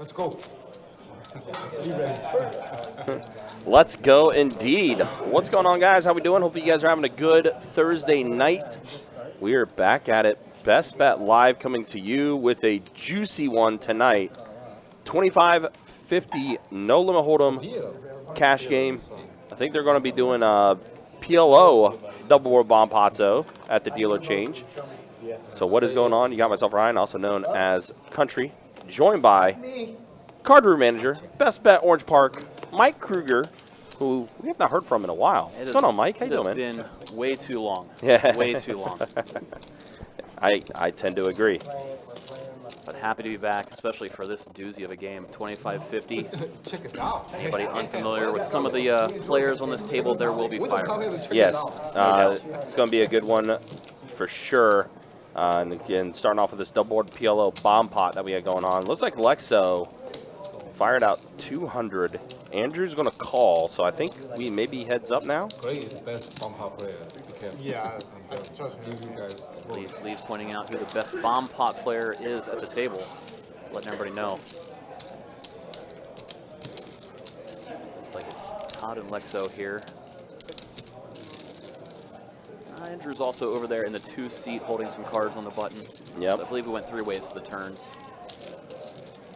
Let's go. Let's go indeed. What's going on, guys? How we doing? Hopefully you guys are having a good Thursday night. We are back at it. Best Bet Live coming to you with a juicy one tonight. 25-50 no limit hold'em cash game. I think they're going to be doing a PLO double board bomb potso at the dealer change. So what is going on? You got myself Ryan, also known as Country, joined by card room manager, Best Bet Orange Park, Mike Kruger, who we have not heard from in a while. What's going on, Mike? How you doing, man? It's been way too long. Yeah. Way too long. I tend to agree. But happy to be back, especially for this doozy of a game, 25-50. Check it out. Anybody unfamiliar with some of the players on this table, there will be fireworks. Yes, it's going to be a good one for sure. And again, starting off with this double board PLO bomb pot that we had going on. Looks like Lexo fired out 200. Andrew's going to call, so I think we may be heads up now. Gray is the best bomb pot player. Yeah, trust me. Lee's pointing out who the best bomb pot player is at the table, letting everybody know. Looks like it's Todd and Lexo here. Andrew's also over there in the 2-seat holding some cards on the button. Yep. So I believe we went 3 ways to the turns.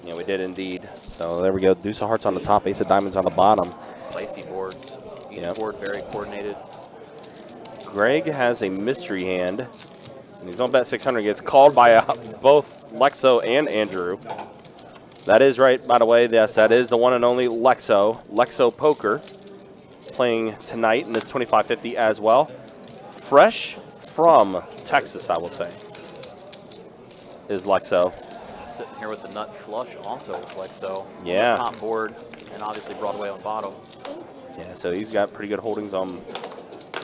Yeah, we did indeed. So there we go. Deuce of hearts on the top, ace of diamonds on the bottom. Spicy boards. Each board very coordinated. Greg has a mystery hand, and he's on bet 600. Gets called by both Lexo and Andrew. That is right, by the way. Yes, that is the one and only Lexo. Lexo Poker playing tonight in this 25-50 as well. Fresh from Texas, I will say, is Lexo. Sitting here with the nut flush also with Lexo. Yeah. On the top board, and obviously Broadway on bottom. Yeah, so he's got pretty good holdings on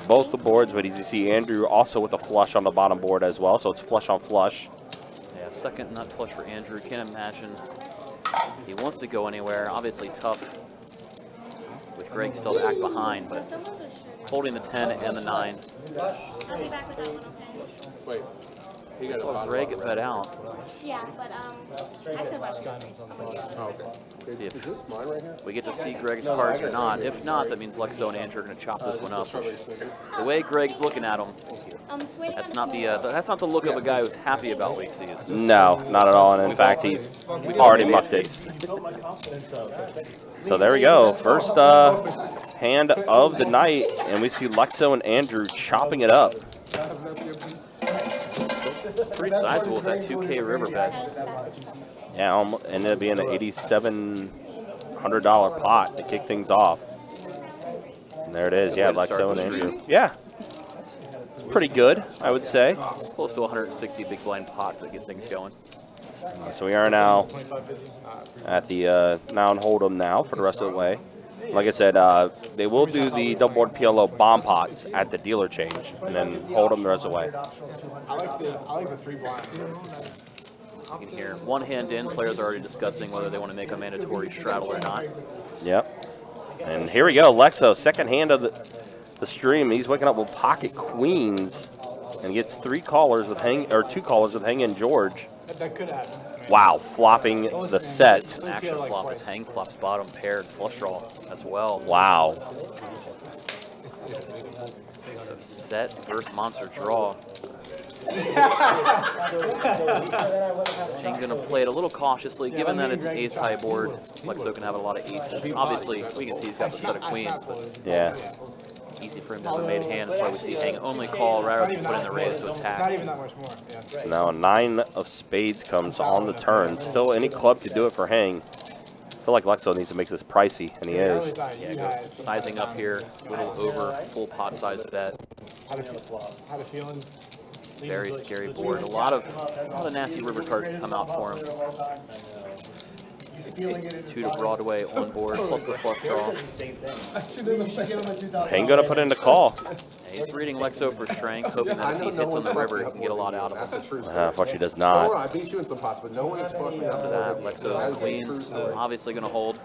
both the boards, but as you see, Andrew also with a flush on the bottom board as well, so it's flush on flush. Yeah, second nut flush for Andrew. Can't imagine he wants to go anywhere. Obviously tough with Greg still to act behind, but holding the 10 and the 9. I'll be back with that one, okay? Wait. I saw Greg get bet out. Yeah, but I said Western. Oh, okay. Let's see if Is this mine right here? we get to see Greg's cards or not. If not, that means Lexo and Andrew are going to chop this one up. The way Greg's looking at him, that's not the look of a guy who's happy about what he sees. No, not at all, and in fact, he's already mucked it. So there we go. First hand of the night, and we see Lexo and Andrew chopping it up. Pretty sizable with that 2K river bet. Yeah, ended up being an $8,700 pot to kick things off. And there it is. Yeah, Lexo and Andrew. Yeah, it's pretty good, I would say. Close to 160 big blind pots that get things going. So we are now at the now and hold 'em now for the rest of the way. Like I said, they will do the double board PLO bomb pots at the dealer change, and then hold them the rest of the way. I like the 3 blind. You can hear one hand in, players are already discussing whether they want to make a mandatory straddle or not. Yep. And here we go, Lexo, second hand of the stream. He's waking up with pocket queens and gets 2 callers with hang and George. That could happen. Wow, flopping the set. Action flop is hang flops bottom paired flush draw as well. Wow. So set versus monster draw. Jane's going to play it a little cautiously, given that it's an ace high board. Lexo can have a lot of aces. Obviously, we can see he's got the set of queens, but Yeah. easy for him to have a made hand. That's why we see hang only call rather than put in the raise to Not attack. even that much more. Yeah. Now 9 of spades comes on the turn. Still, any club could do it for hang. I feel like Lexo needs to make this pricey, and he is. Yeah, go sizing up here, a little over full pot size bet. Had a feeling. Very scary board. A lot of nasty river cards come out for him. 2 to Broadway on board plus the flush draw. Hang gonna put in the call. And he's reading Lexo for strength, hoping that if he hits on the river, he can get a lot out of him. Unfortunately, does Oh, not. I beat you in some pots, but no one is fucking up. After that, Lexo's queens obviously going to hold.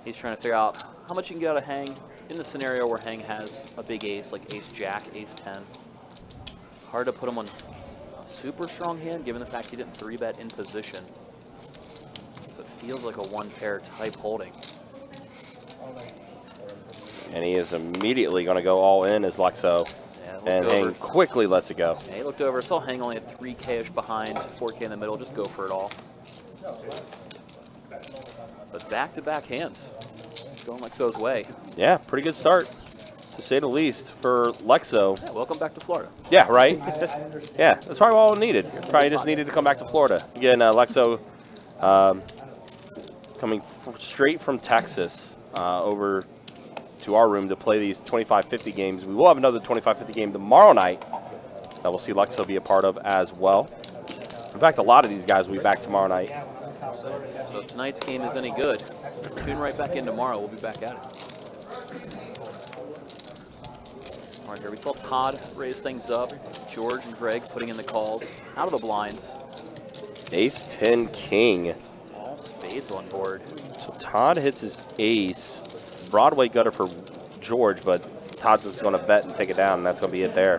He's trying to figure out how much you can get out of hang in the scenario where hang has a big ace, like ace jack, ace 10. Hard to put him on a super strong hand, given the fact he didn't 3-bet in position. So it feels like a one-pair type holding. And he is immediately going to go all in as Lexo. Yeah, And Hang quickly lets it go. Yeah, he looked over, saw Hang only at 3K-ish behind, 4K in the middle, just go for it all. But back-to-back hands, going Lexo's way. Yeah, pretty good start, to say the least, for Lexo. Yeah, welcome back to Florida. Yeah, right? Yeah, that's probably all it needed. Probably just needed to come back to Florida. Again, Lexo coming straight from Texas over to our room to play these 25-50 games. We will have another 25-50 game tomorrow night that we'll see Lexo be a part of as well. In fact, a lot of these guys will be back tomorrow night. So if tonight's game is any good, tune right back in tomorrow. We'll be back at it. All right, here we saw Todd raise things up. George and Greg putting in the calls. Out of the blinds. Ace-10 king. All spades on board. So Todd hits his ace. Broadway gutter for George, but Todd's just going to bet and take it down, and that's going to be it there.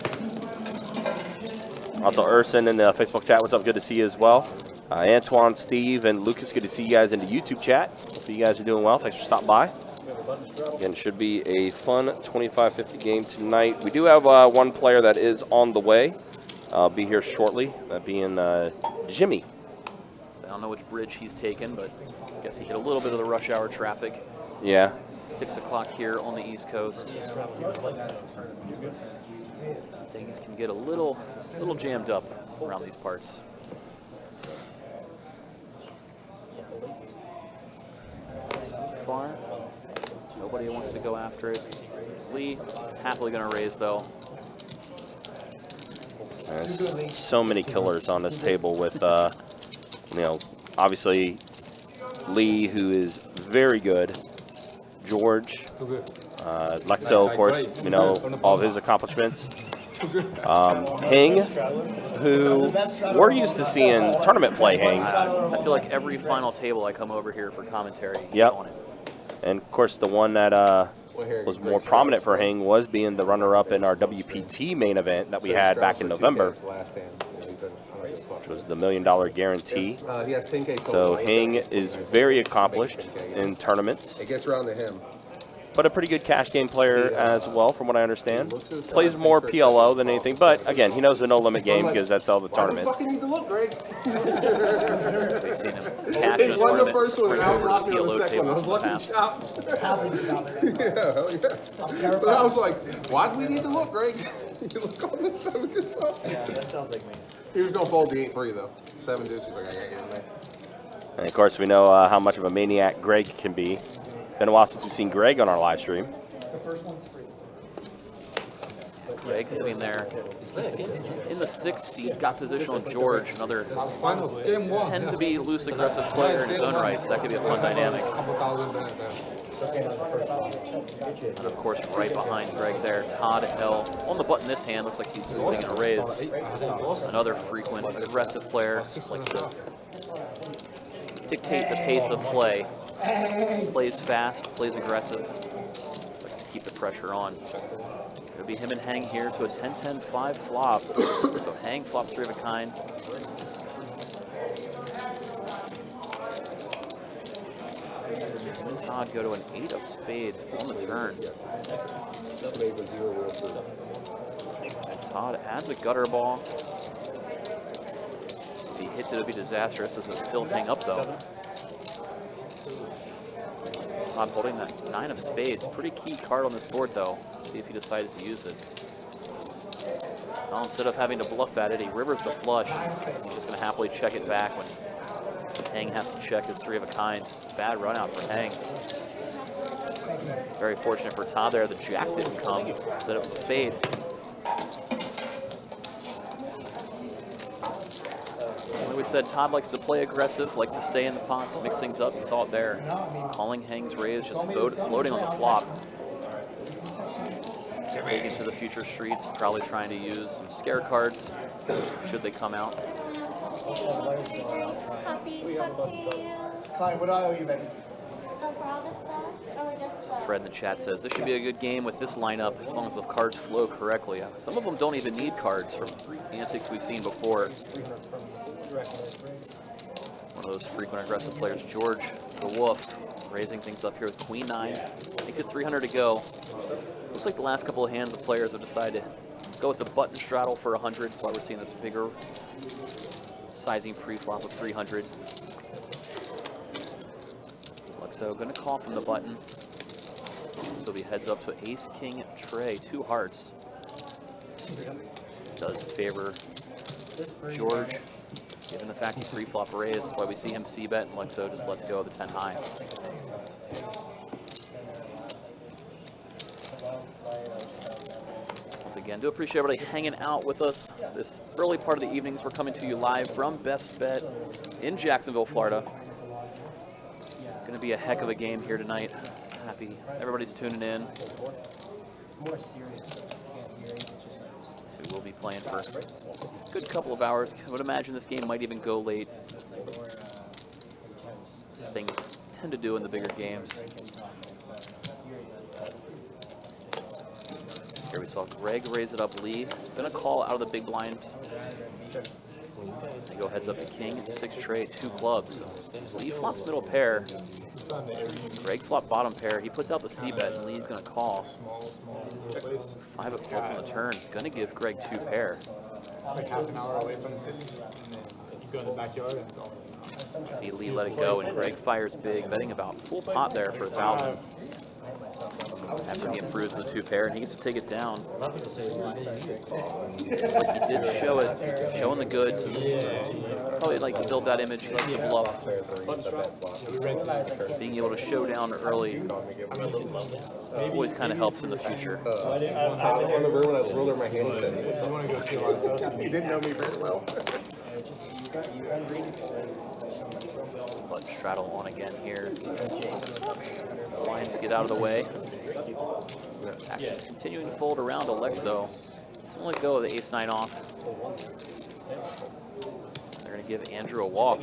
Also, Urson in the Facebook chat, what's up? Good to see you as well. Antoine, Steve, and Lucas, good to see you guys in the YouTube chat. Hope you guys are doing well. Thanks for stopping by. Again, it should be a fun 25-50 game tonight. We do have one player that is on the way. I'll be here shortly, that being Jimmy. So I don't know which bridge he's taken, but I guess he hit a little bit of the rush hour traffic. Yeah. 6 o'clock here on the East Coast. Things can get a little jammed up around these parts. So far, nobody wants to go after it. Lee happily going to raise though. There's so many killers on this table with, you know, obviously Lee, who is very good. George, Lexo, of course, you know, all of his accomplishments. Hang, who we're used to seeing tournament play Hang. I feel like every final table I come over here for commentary. Yep. On it. And of course, the one that was more prominent for Hang was being the runner-up in our WPT main event that we had back in November, which was the $1 million guarantee. So Hang is very accomplished in tournaments. It gets around to him. But a pretty good cash game player as well, from what I understand. Plays more PLO than anything, but again, he knows the no-limit game because that's all the tournaments. Why do you fucking need to look, Greg? We've seen him cash in a Won the tournament, first one, sprint and I was over lucky on PLO the second one. I tables was in the lucky past. shot. Yeah, hell yeah. But I was like, why do we need to look, Greg? You look on this 7 deuce up. Yeah, that sounds like me. He was going to fold the 8-3, though. 7 deuce, he's like, I gotta get in there. And of course, we know how much of a maniac Greg can be. Been a while since we've seen Greg on our live stream. The first one's free. Greg sitting there in the 6th seat, got position on George, another tend to be loose, aggressive player in his own right, so that could be a fun dynamic. And of course, right behind Greg there, Todd L. On the button this hand, looks like he's moving in a raise. Another frequent, aggressive player, likes to dictate the pace of play. Plays fast, plays aggressive, likes to keep the pressure on. It'll be him and Hang here to a 10-10-5 flop. So Hang flops 3 of a kind. Him and Todd go to an 8 of spades on the turn. And Todd adds a gutter ball. If he hits it, it'll be disastrous as it filled Hang up though. Todd holding that 9 of spades. Pretty key card on this board though. See if he decides to use it. Well, instead of having to bluff at it, he rivers the flush. He's just going to happily check it back when Hang has to check his 3 of a kind. Bad run out for Hang. Very fortunate for Todd there. The jack didn't come. Instead it was a spade. Like we said, Todd likes to play aggressive, likes to stay in the pots, mix things up. You saw it there. Calling Hang's raise, just floating on the flop. Taken to the future streets, probably trying to use some scare cards should they come out. Puppies, cocktails. Fine, what do I owe you, baby? So for all this stuff, or just Fred in the chat says this should be a good game with this lineup as long as the cards flow correctly. Some of them don't even need cards from antics we've seen before. One of those frequent aggressive players, George the Wolf, raising things up here with Queen 9. Makes it 300 to go. Looks like the last couple of hands, the players have decided to go with the button straddle for 100. That's why we're seeing this bigger sizing pre-flop of 300. Lexo going to call from the button. Still be heads up to ace, king, tray, 2 hearts. Does favor George, given the fact he's pre-flop raised. That's why we see him c-bet, and Lexo just lets go of the 10 high. Once again, do appreciate everybody hanging out with us this early part of the evenings. We're coming to you live from Best Bet in Jacksonville, Florida. Going to be a heck of a game here tonight. Happy everybody's tuning in. We will be playing for a good couple of hours. I would imagine this game might even go late. As things tend to do in the bigger games. Here we saw Greg raise it up. Lee gonna call out of the big blind. They go heads up to king, 6 tray, 2 clubs. Lee flops middle pair. Greg flop bottom pair. He puts out the c-bet, and Lee's gonna call. 5 of clubs on the turn is gonna give Greg 2 pair. It's like half an hour away from the city, and then you go in the backyard and it's all. See Lee let it go, and Greg fires big, betting about full pot there for 1,000. After he improves the 2 pair, and he gets to take it down. Looks like he did show it, showing the goods. Probably like to build that image, like the bluff. Being able to show down early always kind of helps in the future. On the road when I was rolling my hand, he said, You want to go see a lot of stuff? he didn't know me very well. But straddle on again here. Lines get out of the way. Actually continuing to fold around Alexo. He's going to let go of the ace-9 off. They're going to give Andrew a walk.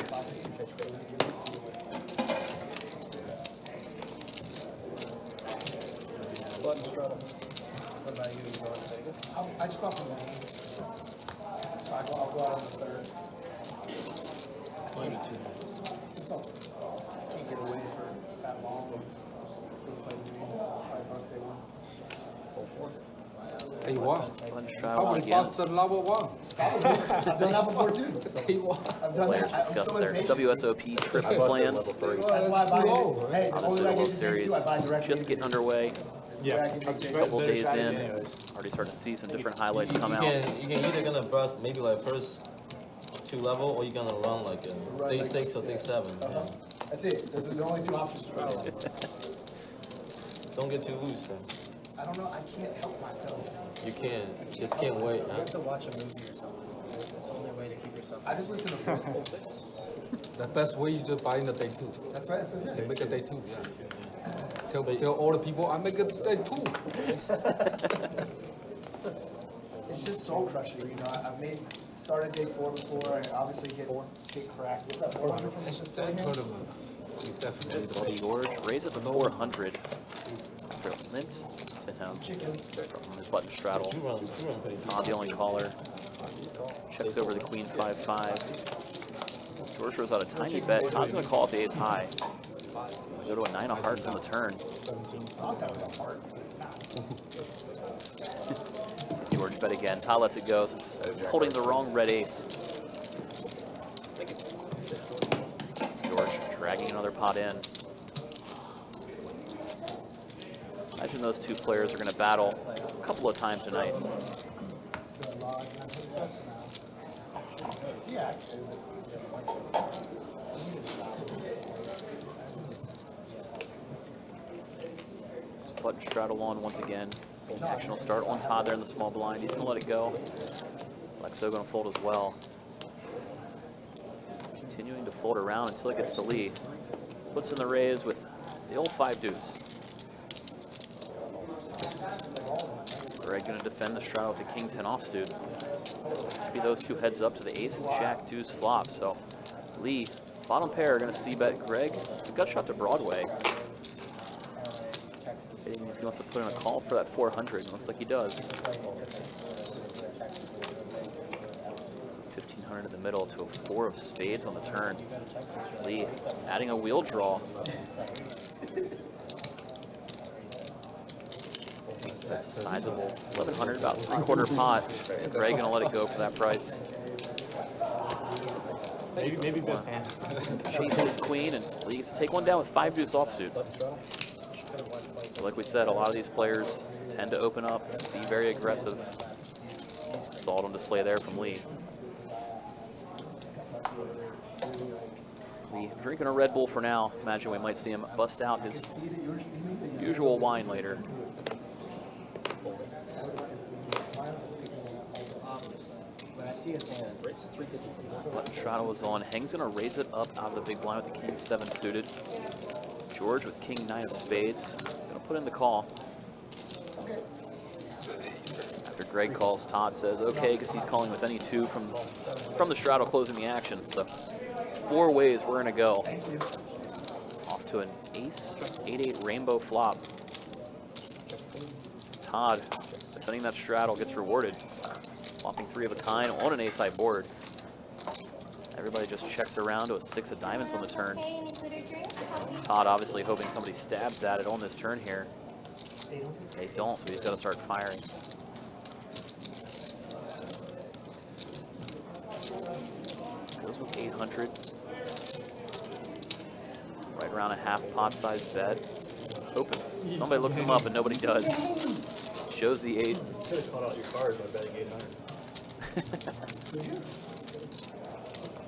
I just go off the main. So I'll go out on the 3rd. Maybe 2 minutes. Can't get away for that long. Hey, what? Button How straddle would again. pass the level 1? I've done that before too. Hey, what? I've done Players that. discuss their WSOP trip plans. That's why I buy it. Hey, Obviously, the World Series just getting underway. Yeah. A couple days in, already starting to see some different highlights come out. You can either gonna bust maybe like first 2 level, or you're gonna run like a day 6 or day 7. Yeah. That's it. Those are the only 2 options for me. Don't get too loose, man. I don't know. I can't help myself. You can't, just can't wait. You have to watch a movie or something. That's the only way to keep yourself. I just listen to books. The best way is just buying the day 2. That's right. That's They it. make a day 2, yeah. Tell all the people I make a day 2. It's just soul crushing, you know. I've started day 4 before. I obviously get cracked. What's that 400 from this setting? Tournament. You definitely Saw George raise it to 400 after it limped to him from his button straddle. You run pretty deep. Todd, the only caller, checks over the queen 5-5. George throws out a tiny bet. Todd's going to call off the ace high. Go to a 9 of hearts on the turn. So George bet again. Todd lets it go since he's holding the wrong red ace. George dragging another pot in. Imagine those 2 players are going to battle a couple of times tonight. Button straddle on once again. Action will start on Todd there in the small blind. He's going to let it go. Lexo going to fold as well. Continuing to fold around until it gets to Lee. Puts in the raise with the old 5 deuce. Greg going to defend the straddle with the king 10 offsuit. Maybe those 2 heads up to the ace and jack deuce flop. So Lee, bottom pair, going to c-bet Greg. A gut shot to Broadway. If he wants to put in a call for that 400, looks like he does. 1,500 Turn to the middle to a 4 of spades on the turn. Lee adding a wheel draw. That's a sizable 1,100, about 3/4 pot. Greg gonna let it go for that price. Maybe best hand. Chasing his queen, and Lee gets to take one down with 5 deuce offsuit. So like we said, a lot of these players tend to open up, be very aggressive. Saw it on display there from Lee. Lee drinking a Red Bull for now. Imagine we might see him bust out his usual wine later. Straddle was on. Hang's gonna raise it up out of the big blind with the king 7 suited. George with king 9 of spades. Gonna put in the call. After Greg calls, Todd says okay, because he's calling with any 2 from the straddle closing the action. So 4 ways we're gonna go. Off to an ace, 8-8 rainbow flop. Todd, defending that straddle, gets rewarded. Flopping 3 of a kind on an ace-high board. Everybody just checks around to a 6 of diamonds on the turn. Todd obviously hoping somebody stabs at it on this turn here. They don't, so he's got to start firing. Goes with 800. Right around a half pot size bet. Hoping somebody looks him up and nobody does. Shows the 8. Could have caught out your card by betting 800.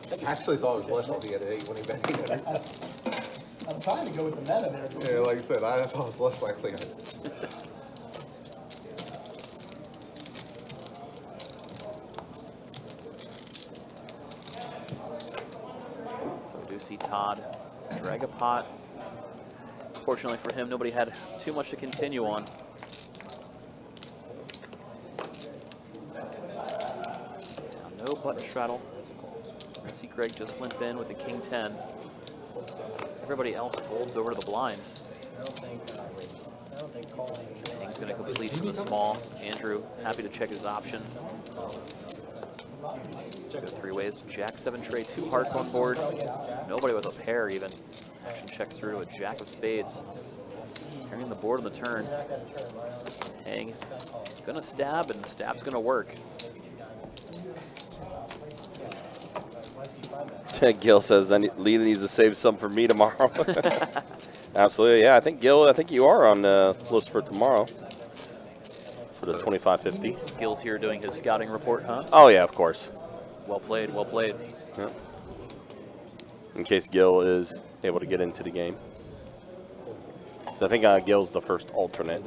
I actually thought it was less than he had 8 when he bet 800. I'm trying to go with the meta there. Yeah, like I said, I thought it was less likely. So we do see Todd drag a pot. Fortunately for him, nobody had too much to continue on. No button straddle. I see Greg just limp in with the king 10. Everybody else folds over to the blinds. King's going to complete from the small. Andrew happy to check his option. Go 3 ways to jack 7 tray, 2 hearts on board. Nobody with a pair even. Action checks through to a jack of spades. Carrying the board on the turn. Hang. Gonna stab, and stab's gonna work. Gil says Lee needs to save some for me tomorrow. Absolutely, yeah. I think Gil, you are on the list for tomorrow for the 2550. Gil's here doing his scouting report, huh? Oh yeah, of course. Well played, well played. Yeah. In case Gil is able to get into the game. So I think Gil's the first alternate.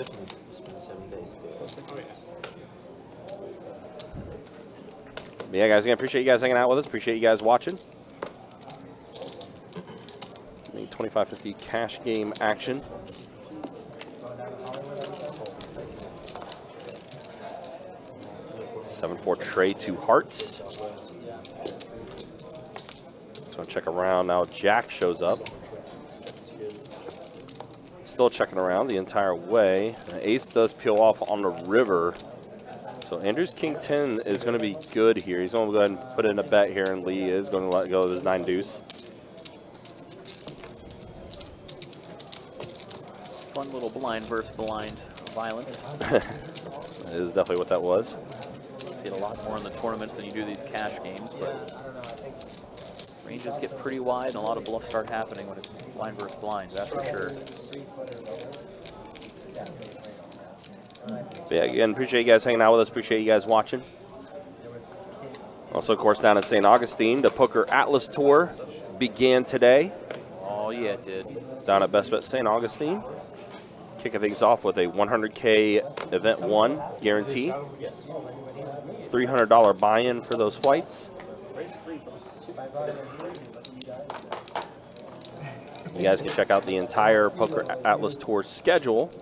But yeah, guys, again, appreciate you guys hanging out with us. Appreciate you guys watching. 2550 cash game action. Seven 4 tray, 2 hearts. So check around now. Jack shows up. Still checking around the entire way. Ace does peel off on the river. So Andrew's king 10 is going to be good here. He's going to go ahead and put in a bet here, and Lee is going to let go of his 9 deuce. Fun little blind versus blind violence. That is definitely what that was. See it a lot more in the tournaments than you do these cash games, but ranges get pretty wide and a lot of bluffs start happening when it's blind versus blind, that's for sure. But yeah, again, appreciate you guys hanging out with us. Appreciate you guys watching. Also, of course, down in St. Augustine, the Poker Atlas Tour began today. Oh, yeah, it did. Down at Best Bet St. Augustine. Kicking things off with a 100K Event 1 guarantee. $300 buy-in for those flights. You guys can check out the entire Poker Atlas Tour schedule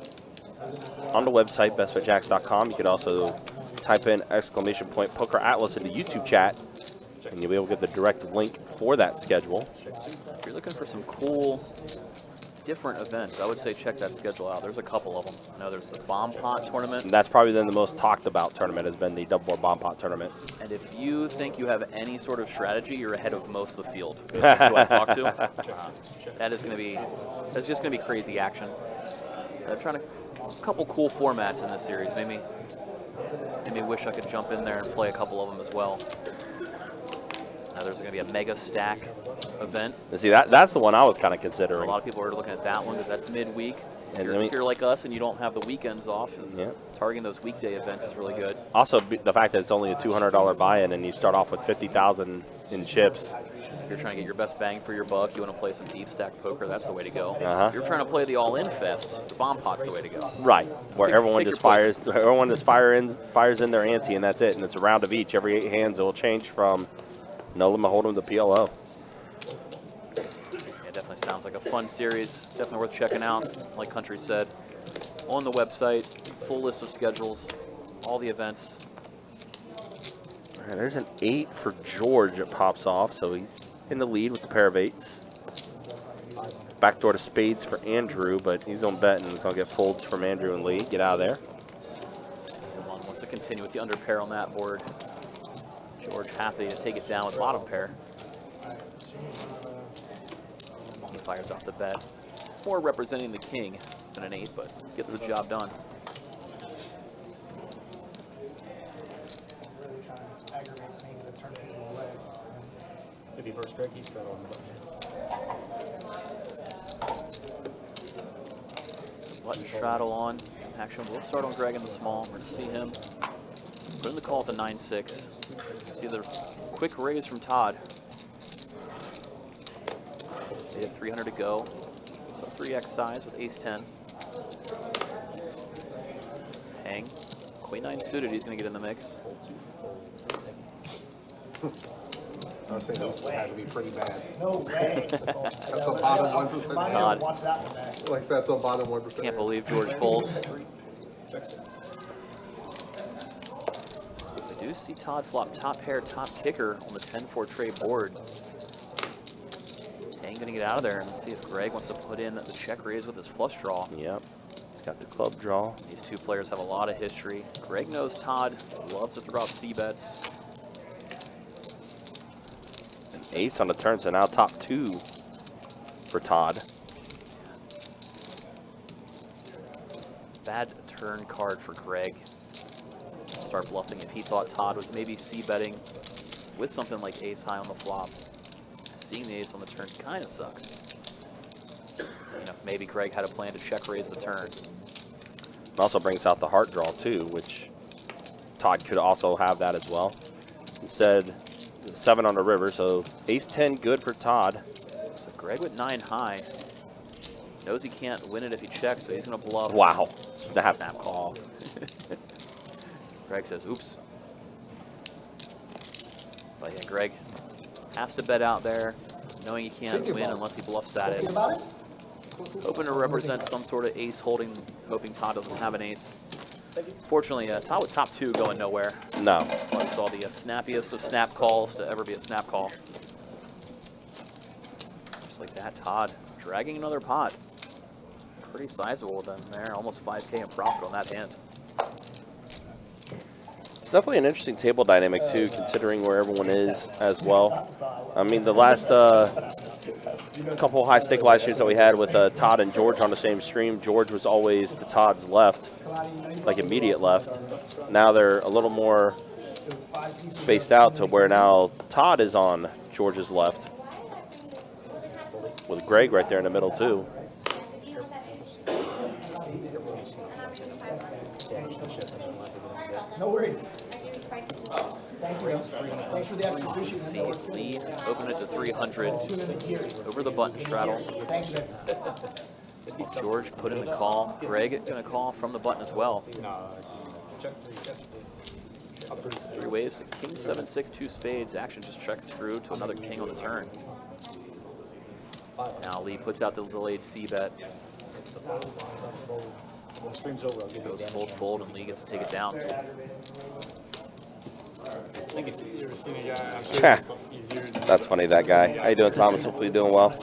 on the website, bestbetjacks.com. You can also type in !Poker Atlas into YouTube chat, and you'll be able to get the direct link for that schedule. If you're looking for some cool different events. I would say check that schedule out. There's a couple of them. I know there's the Bomb Pot tournament. And that's probably been the most talked about tournament, has been the double board bomb pot tournament. And if you think you have any sort of strategy, you're ahead of most of the field. Who I talk to, that's just going to be crazy action. They're trying to, a couple cool formats in this series. Made me wish I could jump in there and play a couple of them as well. Now there's going to be a mega stack event. See, that's the one I was kind of considering. A lot of people are looking at that one because that's midweek. If you're like us and you don't have the weekends off, and targeting those weekday events is really good. Also, the fact that it's only a $200 buy-in and you start off with 50,000 in chips. If you're trying to get your best bang for your buck, you want to play some deep stack poker, that's the way to go. If you're trying to play the all-in fest, the bomb pot's the way to go. Right, where everyone just fires in their ante and that's it, and it's a round of each. Every 8 hands it will change from no limit hold'em to PLO. Yeah, definitely sounds like a fun series. Definitely worth checking out. Like Country said, on the website, full list of schedules, all the events. All right, there's an 8 for George that pops off, so he's in the lead with the pair of 8s. Backdoor to spades for Andrew, but he's on bet and he's gonna get folds from Andrew and Lee. Get out of there. Wants to continue with the under pair on that board. George happy to take it down with bottom pair. He fires off the bet. More representing the king than an 8, but gets the job done. Really kind of aggravates me because it turns people away. Maybe first Greg, he's straddle on the button. Button straddle on. Action. We'll start on Greg in the small. We're going to see him put in the call at the 9-6. See the quick raise from Todd. They have 300 to go. So 3x size with ace-10. Hang. Queen 9 suited, he's going to get in the mix. I was saying this one had to be pretty bad. No way. That's the bottom 1%. Todd. Watch that one back. Like that's the bottom 1%. Can't believe George folds. I do see Todd flop top pair, top kicker on the 10-4 tray board. Hang going to get out of there and see if Greg wants to put in the check raise with his flush draw. Yep, he's got the club draw. These two players have a lot of history. Greg knows Todd loves to throw out C-bets. An ace on the turn, so now top 2 for Todd. Bad turn card for Greg. Start bluffing if he thought Todd was maybe C-betting with something like ace high on the flop. Seeing the ace on the turn kind of sucks. You know, maybe Greg had a plan to check raise the turn. It also brings out the heart draw too, which Todd could also have that as well. Instead, 7 on the river, so ace-10 good for Todd. So Greg with 9 high. Knows he can't win it if he checks, so he's going to bluff. Wow, snap Call. Greg says, oops. But yeah, Greg has to bet out there, knowing he can't win unless he bluffs at it. Hoping to represent some sort of ace holding, hoping Todd doesn't have an ace. Fortunately, Todd with top 2 going nowhere. No. I saw the snappiest of snap calls to ever be a snap call. Just like that, Todd dragging another pot. Pretty sizable with them there, almost 5K in profit on that hand. It's definitely an interesting table dynamic too, considering where everyone is as well. I mean, the last couple high stake live streams that we had with Todd and George on the same stream, George was always to Todd's left, like immediate left. Now they're a little more spaced out to where now Todd is on George's left, with Greg right there in the middle too. No worries. Thank you. Thanks for the extra sushi. See Lee open it to 300 over the button straddle. Thank you. George put in the call. Greg going to call from the button as well. 3 ways to king 7-6 2 spades. Action just checks through to another king on the turn. Now Lee puts out the delayed C bet. Goes fold, fold, and Lee gets to take it down. That's funny, that guy. How you doing, Thomas? Hopefully you're doing well.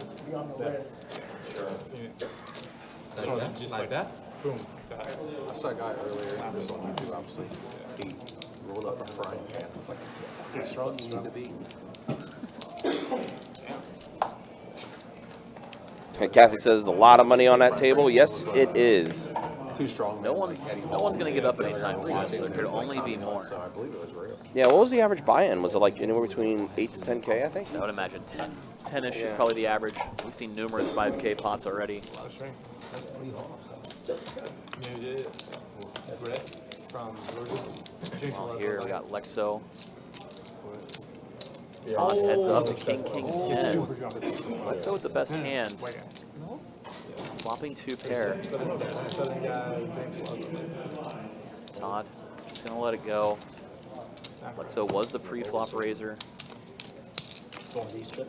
So just like that, boom. I saw a guy earlier, just on YouTube, obviously. He rolled up a frying pan. It's like, how strong you need to be. And Kathy says a lot of money on that table. Yes, it is. Too strong. No one's going to get up anytime soon, so there could only be more. So I believe it was real. Yeah, what was the average buy-in? Was it like anywhere between 8 to 10K, I think? I would imagine 10. 10-ish is probably the average. We've seen numerous 5K pots already. That's pretty hard. Maybe Brett from Georgia. Well, here we got Lexo. Todd heads up, the king, 10. Lexo with the best hand. Flopping 2 pair. Todd just going to let it go. Lexo was the pre-flop raiser.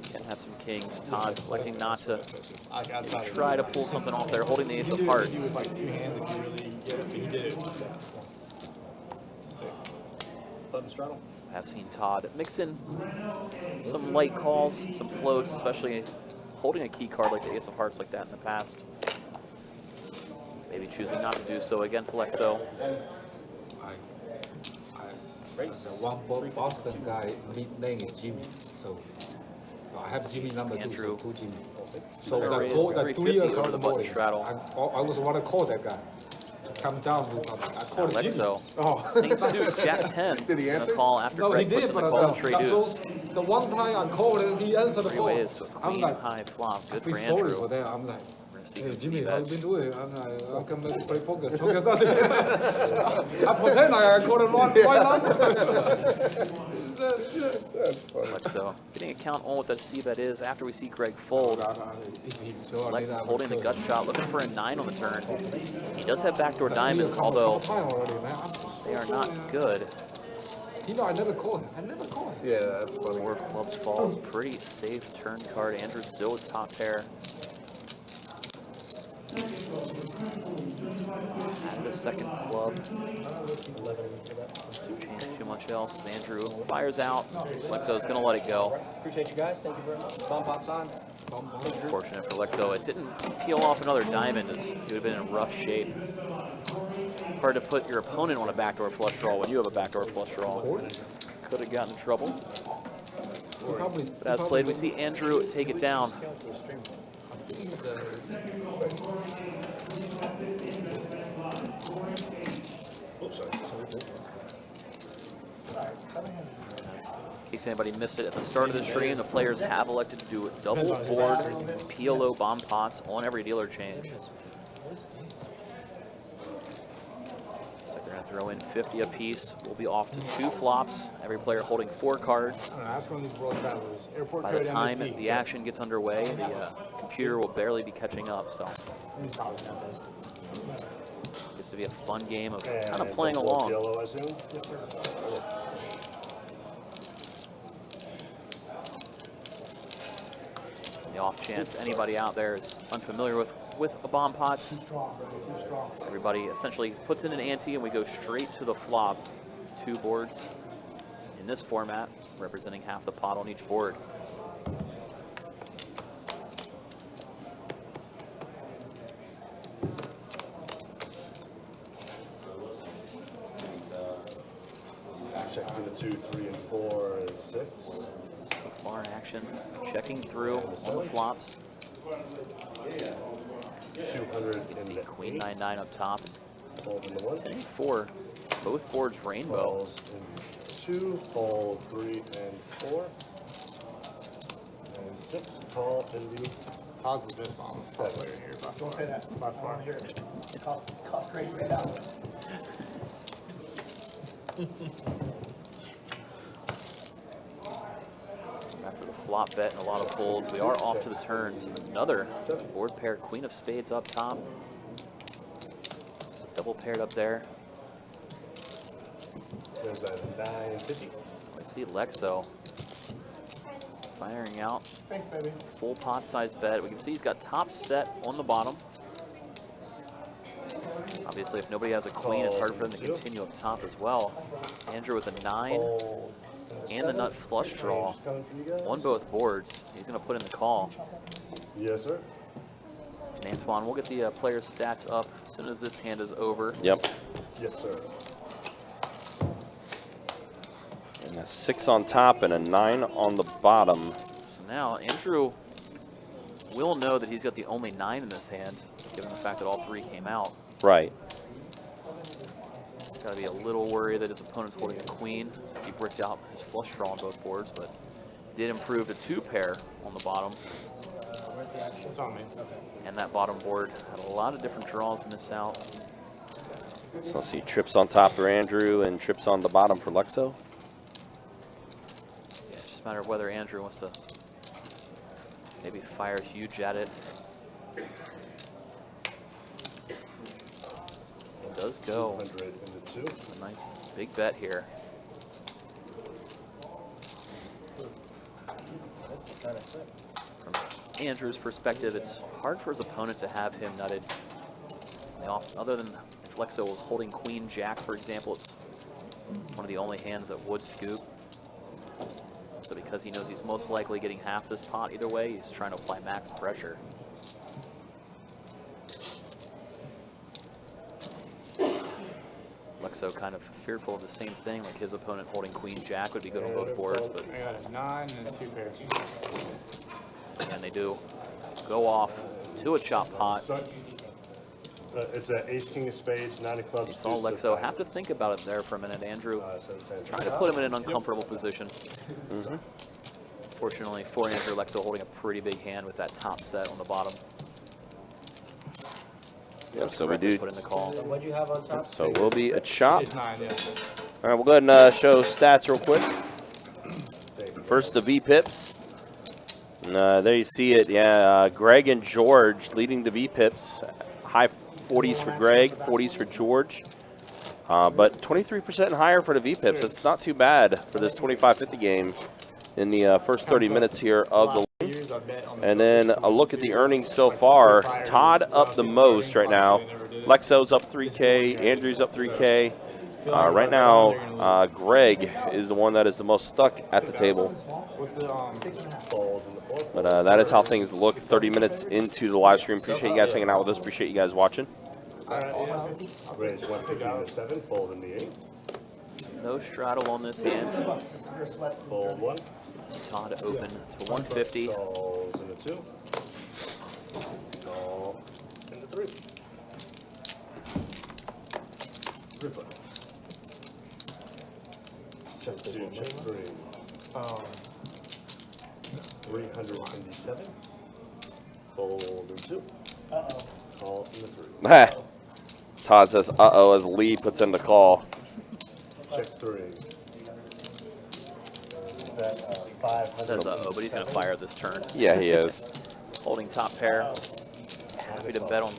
Can have some kings. Todd electing not to try to pull something off there, holding the ace of hearts. I've seen Todd mix in some light calls, some floats, especially holding a key card like the ace of hearts like that in the past. Maybe choosing not to do so against Lexo. The one Boston guy, name is Jimmy. So I have Jimmy number Andrew. 2, so 2 Jimmy. So Gonna raise the 350 2-year over the button boy, straddle. I was want to call that guy. Come down with I called Jimmy. Lexo, Oh. same suit, Jack 10. Did he answer? Gonna call after No, he Greg puts did, in the but call of trade deuce. the one time I called him, he answered the 3 phone. ways to a I'm queen like, high flop. Good for feel sorry for Andrew. that. I'm like, We're gonna see hey who Jimmy, see how you bets. been doing? I'm like, I'll come back to play poker. Focus on it. I pretend I called him right number. That's funny. Lexo getting a count on what that C bet is after we see Greg fold. Lex is holding the gut shot, looking for a 9 on the turn. He does have backdoor diamonds, although they are not good. You know, I never called him. I never called him. Yeah, that's funny. 4 of clubs falls, pretty safe turn card. Andrew still with top pair. At the second club. Change too much else as Andrew fires out. Lexo's gonna let it go. Appreciate you guys. Thank you very much. Bump out time. Fortunate for Lexo, it didn't peel off another diamond. He would have been in rough shape. Hard to put your opponent on a backdoor flush draw when you have a backdoor flush draw. Could have gotten in trouble. But as played, we see Andrew take it down. In case anybody missed it at the start of the stream, the players have elected to do double board PLO bomb pots on every dealer change. Looks like they're going to throw in 50 apiece. We'll be off to 2 flops, every player holding 4 cards. That's one of these world travelers. Airport By the time the action gets underway, the computer will barely be catching up, so gets to be a fun game of kind of playing along. Yellow, I assume? The off chance anybody out there is unfamiliar with a bomb pots, everybody essentially puts in an ante and we go straight to the flop. 2 boards in this format, representing half the pot on each board. Checking the 2, 3, and 4 is 6. So far in action, checking through on the flops. 200 You can see queen 9-9 up top. fold into 1. 10 4, both boards rainbow. Falls in 2, fold 3 and 4. And 6, call into Todd's the best bomb player here. Don't say that. By far. Here. It costs great to get out. After the flop bet and a lot of folds, we are off to the turns. Another board pair, queen of spades up top. Double paired up there. there's a 950. Let's see Lexo firing out. Thanks, baby. Full pot size bet. We can see he's got top set on the bottom. Obviously, if nobody has a queen, it's hard for them to continue up top as well. Andrew with a 9 Fold and the nut flush draw coming for you guys. on both boards. He's going to put in the call. Yes, sir. And Antoine, we'll get the player's stats up as soon as this hand is over. Yep. Yes, sir. And a 6 on top and a 9 on the bottom. So now Andrew will know that he's got the only 9 in this hand, given the fact that all 3 came out. Right. He's got to be a little worried that his opponent's holding a queen, as he bricked out his flush draw on both boards, but did improve to 2 pair on the bottom. It's on me. Okay. And that bottom board had a lot of different draws miss out. So let's see, trips on top for Andrew and trips on the bottom for Lexo. Yeah, it's just a matter of whether Andrew wants to maybe fire huge at it. It does go. 200 and the 2. A nice big bet here. From Andrew's perspective, it's hard for his opponent to have him nutted. Other than if Lexo was holding queen jack, for example, it's one of the only hands that would scoop. So because he knows he's most likely getting half this pot either way, he's trying to apply max pressure. Lexo kind of fearful of the same thing, like his opponent holding queen jack would be good on both boards, but I got a 9 and 2 pairs. and they do go off to a chop pot. It's an ace, king of spades, 9 of clubs. You saw Lexo have to think about it there for a minute. Andrew trying to put him in an uncomfortable position. Fortunately for Andrew, Lexo holding a pretty big hand with that top set on the bottom. Yep, so we do. Put in the call. What'd you have on top? So we'll be a chop. It's 9, yeah. All right, we'll go ahead and show stats real quick. First, the V-Pips. There you see it. Yeah, Greg and George leading the V-Pips. High 40s for Greg, 40s for George. But 23% and higher for the V-Pips. It's not too bad for this 25-50 game in the first 30 minutes here of the lane. And then a look at the earnings so far. Todd up the most right now. Lexo's up 3K. Andrew's up 3K. Right now, Greg is the one that is the most stuck at the table. But that is how things look 30 minutes into the live stream. Appreciate you guys hanging out with us. Appreciate you guys watching. Raise 150 and the 7, fold in the 8. No straddle on this hand. Fold 1. See Todd open to 150. Calls in the 2. Call in the 3. Ripper. Check 2, check 3. 397. Fold in 2. Call in the 3. Todd says, uh-oh, as Lee puts in the call. Check 3. Says uh-oh, but he's going to fire this turn. Yeah, he is. Holding top pair. Happy to bet on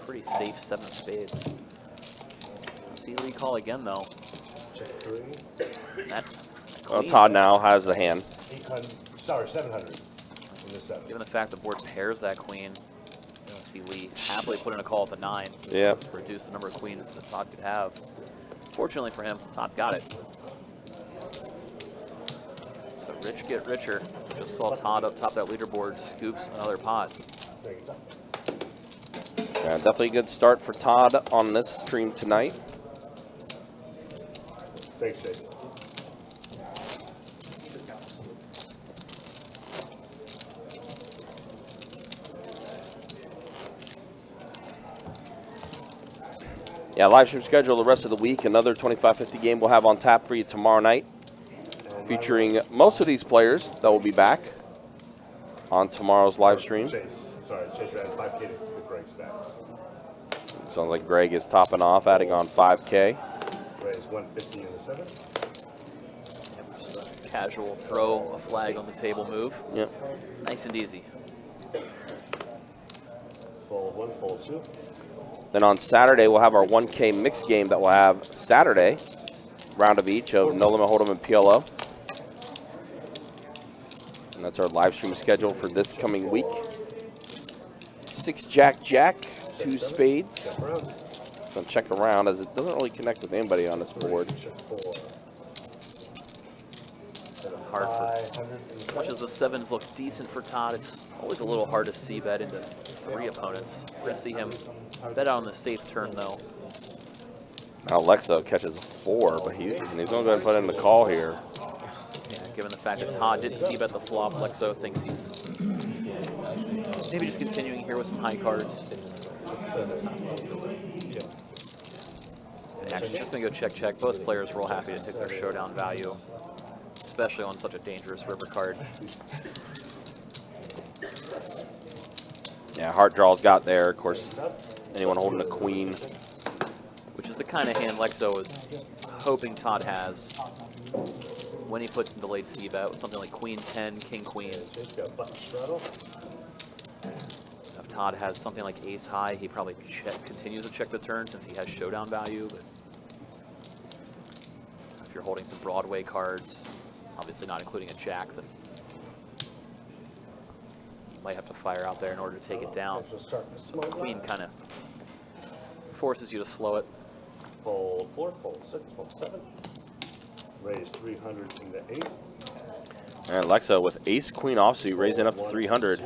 pretty safe 7 of spades. See Lee call again, though. Check 3. That Well, Todd now has the hand. 800. Sorry, 700. In the 7. Given the fact the board pairs that queen, you see Lee happily put in a call at the 9. Yep. Reduce the number of queens that Todd could have. Fortunately for him, Todd's got it. So rich get richer. Just saw Todd up top that leaderboard, scoops another pot. Yeah, definitely a good start for Todd on this stream tonight. Thanks, Jason. Yeah, live stream schedule the rest of the week. Another 25-50 game we'll have on tap for you tomorrow night, featuring most of these players that will be back on tomorrow's live stream. Chase. Sorry, Chase ran 5K to Greg stack. Sounds like Greg is topping off, adding on 5K. Raise 150 in the 7. Just a casual throw a flag on the table move. Yep. Nice and easy. Fold 1, fold 2. Then on Saturday, we'll have our 1K mixed game that we'll have Saturday. Round of each of No Limit Hold'em and PLO. And that's our live stream schedule for this coming week. 6 Jack Jack, 2 spades. Gonna check around as it doesn't really connect with anybody on this board. Check 4. And a hard for, as much as the sevens look decent for Todd, it's always a little hard to see bet into 3 opponents. We're going to see him bet out on the safe turn, though. Now Lexo catches a 4, but he's going to go ahead and put in the call here. Yeah, given the fact that Todd didn't see bet the flop, Lexo thinks he's maybe just continuing here with some high cards. Actually, just going to go check. Both players were all happy to take their showdown value, especially on such a dangerous river card. Yeah, heart draws got there. Of course, anyone holding a queen. Which is the kind of hand Lexo is hoping Todd has when he puts in delayed c-bet with something like queen 10, king queen. If Todd has something like ace high, he probably continues to check the turn since he has showdown value. But if you're holding some Broadway cards, obviously not including a jack, then you might have to fire out there in order to take it down. So the queen kind of forces you to slow it. Fold 4, fold 6, fold 7. Raise 300 into 8. And Lexo with ace queen offsuit raising up to 300.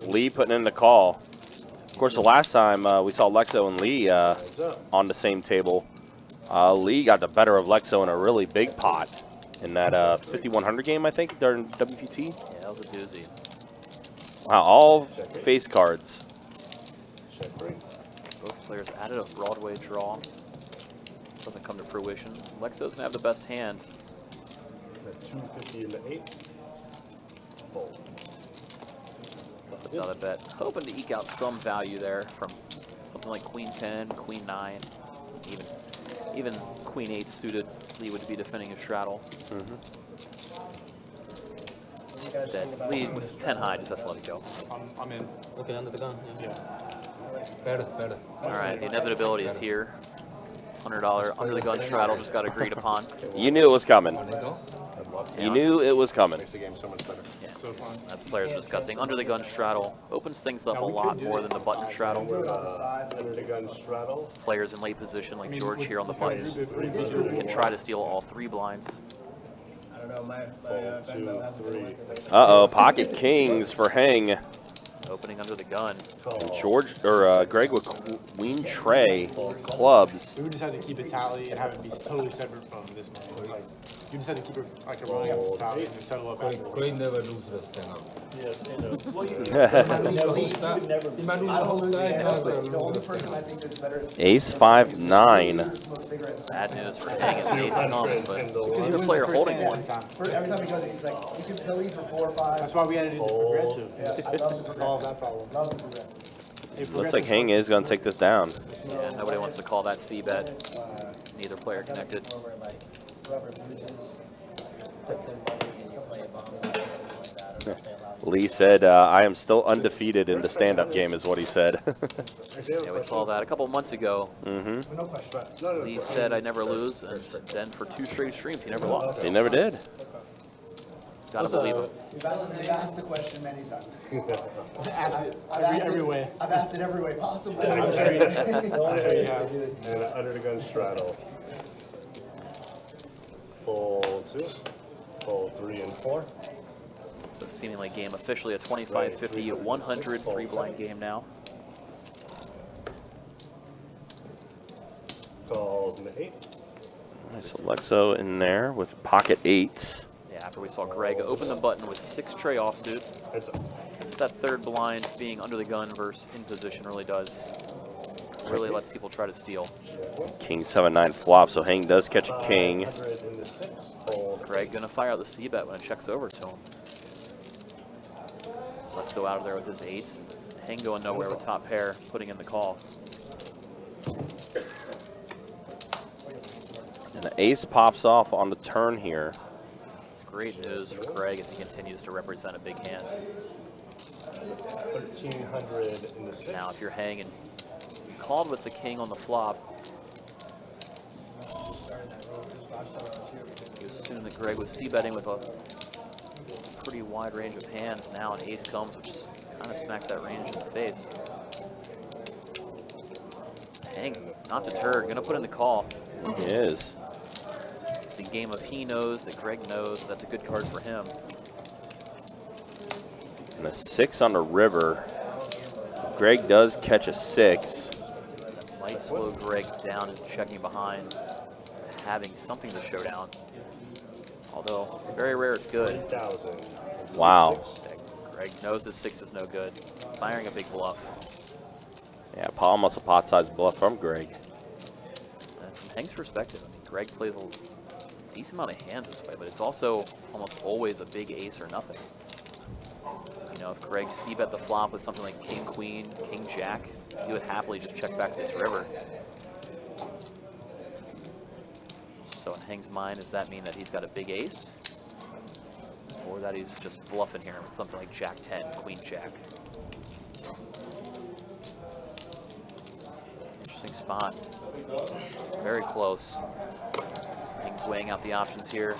Lee putting in the call. Of course, the last time we saw Lexo and Lee on the same table, Lee got the better of Lexo in a really big pot in that 5100 game, I think, during WPT. Yeah, that was a doozy. Wow, all face cards. Check 3. Both players added a Broadway draw. Doesn't come to fruition. Lexo's gonna have the best hand. 250 into 8. Fold. Puts out a bet. Hoping to eke out some value there from something like queen 10, queen 9, even queen 8 suited. Lee would be defending a straddle. Instead, Lee with 10 high just has to let it go. I'm in. Okay, under the gun. Yeah. Better. All right, the inevitability is here. $100 under the gun straddle just got agreed upon. You knew it was coming. I'd love to. You knew it was coming. Makes the game so much better. Yeah. As players discussing, under the gun straddle opens things up a lot more than the button straddle. Under the gun straddle. Players in late position like George here on the buttons can try to steal all 3 blinds. I don't know, my Fold 2, 3. Uh-oh, pocket kings for Hang. Opening under the gun. George or Greg with queen tray clubs. We would just have to keep a tally and have it be totally separate from this one. Like, you just have to keep it like a running up tally and then settle up afterwards. Greg never loses this thing up. Yes, you know. The only person I think that's better is Ace 5-9. smoke cigarettes. Bad news for Hang as ace comes, but the player holding one. Every time he does it, he's like, you can still lead for 4 or 5. That's why we added it to progressive. Yeah, I love the Solve that problem. Love the progressive. Looks like Hang is going to take this down. Yeah, nobody wants to call that c-bet. Neither player connected. Where like whoever loses puts in money and you play a bomb or something like that. Or they allow you Lee said, I am still undefeated in the stand-up game is what he said. Yeah, we saw that a couple months ago. No question. Lee said, "I never lose," and then for 2 straight streams, he never lost. He never did. Gotta believe him. We've asked the question many times. Ask it I've asked every it- way. I've asked it every way possible. I'm sure you have. And under the gun straddle. Fold 2. Fold 3 and 4. So seemingly game officially a 25, 50, 100 3-blind game now. Calls into 8. Nice Alexo in there with pocket 8s. Yeah, after we saw Greg open the button with 6 tray offsuit. Heads up. That's what that 3rd blind being under the gun versus in position really does. Really lets people try to steal. King 7-9 flop, so Hang does catch a king. 100 into 6. Fold. Greg gonna fire out the c-bet when it checks over to him. Let's go out of there with his 8s. Hang going nowhere with top pair, putting in the call. And the ace pops off on the turn here. It's great news for Greg as he continues to represent a big hand. 1300 into 6. Now, if you're hanging, called with the king on the flop, you assume that Greg was c-betting with a pretty wide range of hands. Now an ace comes, which kind of smacks that range in the face. Hang, not deterred, gonna put in the call. He is. The game of he knows that Greg knows. That's a good card for him. And a 6 on the river. Greg does catch a 6. That might slow Greg down and checking behind, having something to show down. Although, very rare it's good. 3,000. Wow. Greg knows his 6 is no good. Firing a big bluff. Yeah, almost a pot-sized bluff from Greg. And from Hank's perspective, I mean, Greg plays a decent amount of hands this way, but it's also almost always a big ace or nothing. You know, if Greg c-bet the flop with something like king, queen, king, jack, he would happily just check back to this river. So in Hank's mind, does that mean that he's got a big ace? Or that he's just bluffing here with something like jack 10, queen, jack? Interesting spot. Very close. Hank's weighing out the options here.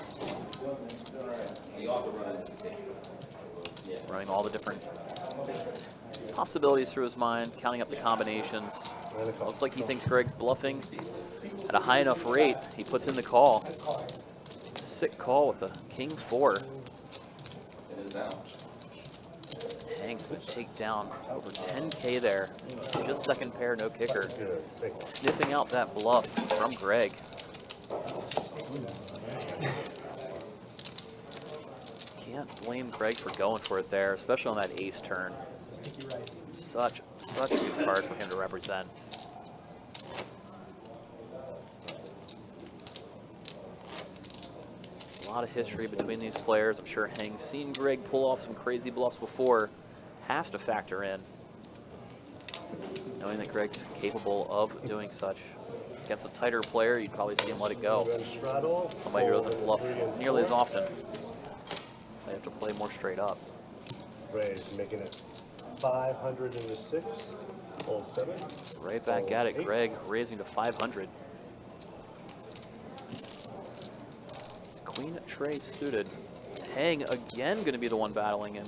Running all the different possibilities through his mind, counting up the combinations. Looks like he thinks Greg's bluffing at a high enough rate. He puts in the call. Sick call with a king 4. Hank's going to take down over 10K there. Just second pair, no kicker. Sniffing out that bluff from Greg. Can't blame Greg for going for it there, especially on that ace turn. Such a good card for him to represent. A lot of history between these players. I'm sure Hank's seen Greg pull off some crazy bluffs before. Has to factor in knowing that Greg's capable of doing such. Against a tighter player, you'd probably see him let it go. Somebody who doesn't bluff nearly as often. They have to play more straight up. Raise, making it 500 in the 6. Hold 7. Right back at it, Greg raising to 500. Queen Trey suited. Hang again going to be the one battling him.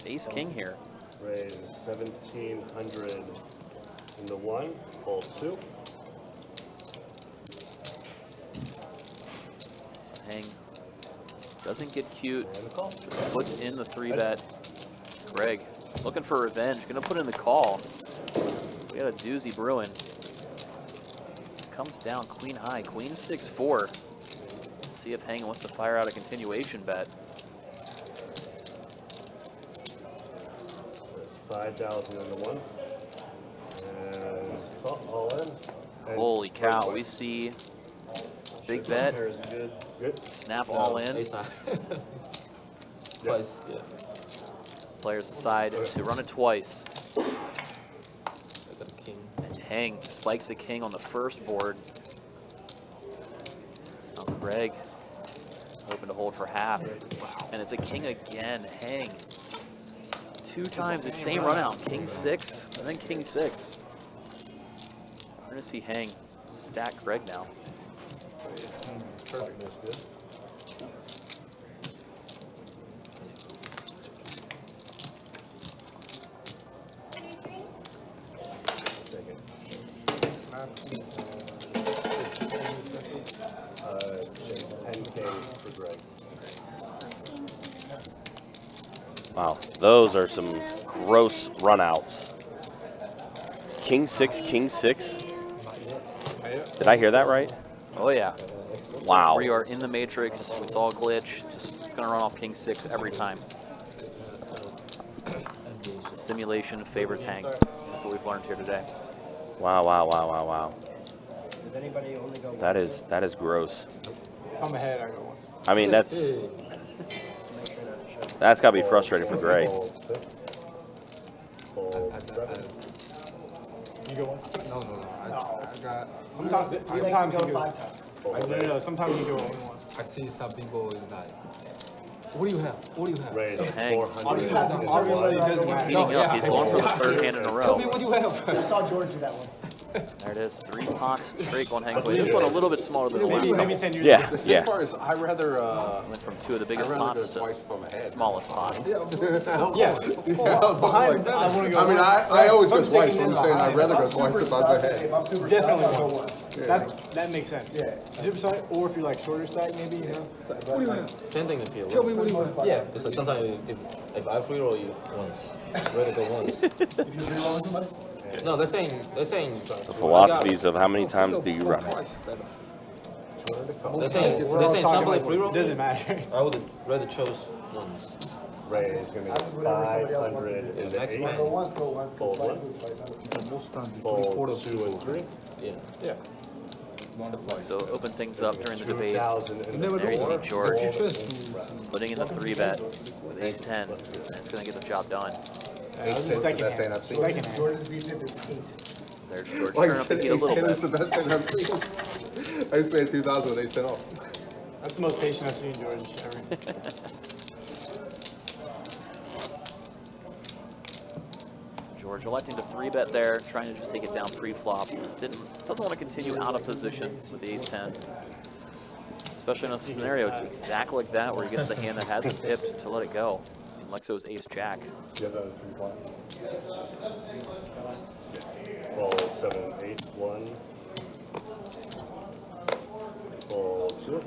Ace King here. Raise 1,700 in the 1. Hold 2. So Hang doesn't get cute. Puts in the 3-bet. Greg looking for revenge. Going to put in the call. We got a doozy brewing. Comes down queen high. Queen 6-4. See if Hang wants to fire out a continuation bet. 5,000 in the 1. And all in. And Holy cow, we see big bet. Good. Snap all in. Ace high. Twice, yeah. Players decide to run it twice. I got a king. And Hang spikes the king on the first board. Now Greg hoping to hold for half. And it's a king again. Hang. 2 times the same run out. King 6 and then king 6. We're going to see Hang stack Greg now. Perfect. That's good. Just 10K for Greg. Wow, those are some gross runouts. King 6, King 6. Did I hear that right? Oh yeah. Wow. We are in the matrix. We saw a glitch. Just gonna run off king 6 every time. The simulation favors Hang. That's what we've learned here today. Wow, wow, wow, wow, wow. Does anybody only go That is gross. If I'm ahead, I go once. I mean, that's got to be frustrating for Greg. Hold 6. Hold 7. You go once? No. I got. Sometimes He he likes to go goes. 5 times. No, sometimes you go only once. I see some people is like, what do you have? What do you have? Raise Hang. 400 Obviously, in that's the obviously 1. right He's away. Heating up. He's going for the third hand in a Tell row. me what you have. I saw George do that one. There it is. 3 pots, straight 1 hang. This one a little bit smaller than the last Maybe couple. 10 years Yeah, The sad part is I rather Went from 2 of the biggest I'd rather pots go twice to if I'm ahead. smallest pot. Yes. Behind, I want to go. I mean, once. I always go I'm twice, taking but I'm in saying behind. I'd rather If go I'm twice super if I'm stuck, ahead. If I'm super Definitely stuck, I'll go once. once. That makes sense. Yeah. Super side, or if you're like shorter stack, maybe, you know? What do you have? Same thing appeal. Tell me what do you have? Yeah. It's like sometimes if I free roll you once, rather go once. If you free roll somebody? No, they're saying The philosophies of how many times do you run it? Twice better. they're saying somebody free roll. It doesn't matter. I would have rather chose once. Raise is gonna I be just whatever somebody else wants to 500 do. in the Next 8. man. Go once, go once, go Fold twice, one. go twice. Most times you Fold 2 and 3. Yeah. Yeah. So open things up during the debate. 2,000 You in never the There you know. see George But you just putting in the 3-bet with ace 10, and it's going to get the job done. That was the Ace 10's the second best hand hand. I've seen. Second hand. George's VPIP is 8. There's George Like turning I up the said, heat a ace little 10 is bit. the best thing I've seen. I used to pay 2,000 with ace 10 off. That's the most patient I've seen George ever. George electing to 3-bet there, trying to just take it down pre-flop. Doesn't want to continue out of position with the ace 10. Especially in a scenario exactly like that where he gets the hand that hasn't pipped to let it go. And Lexo's ace jack. Do you have another 3 pot? Fold 7, 8, 1. Fold 2.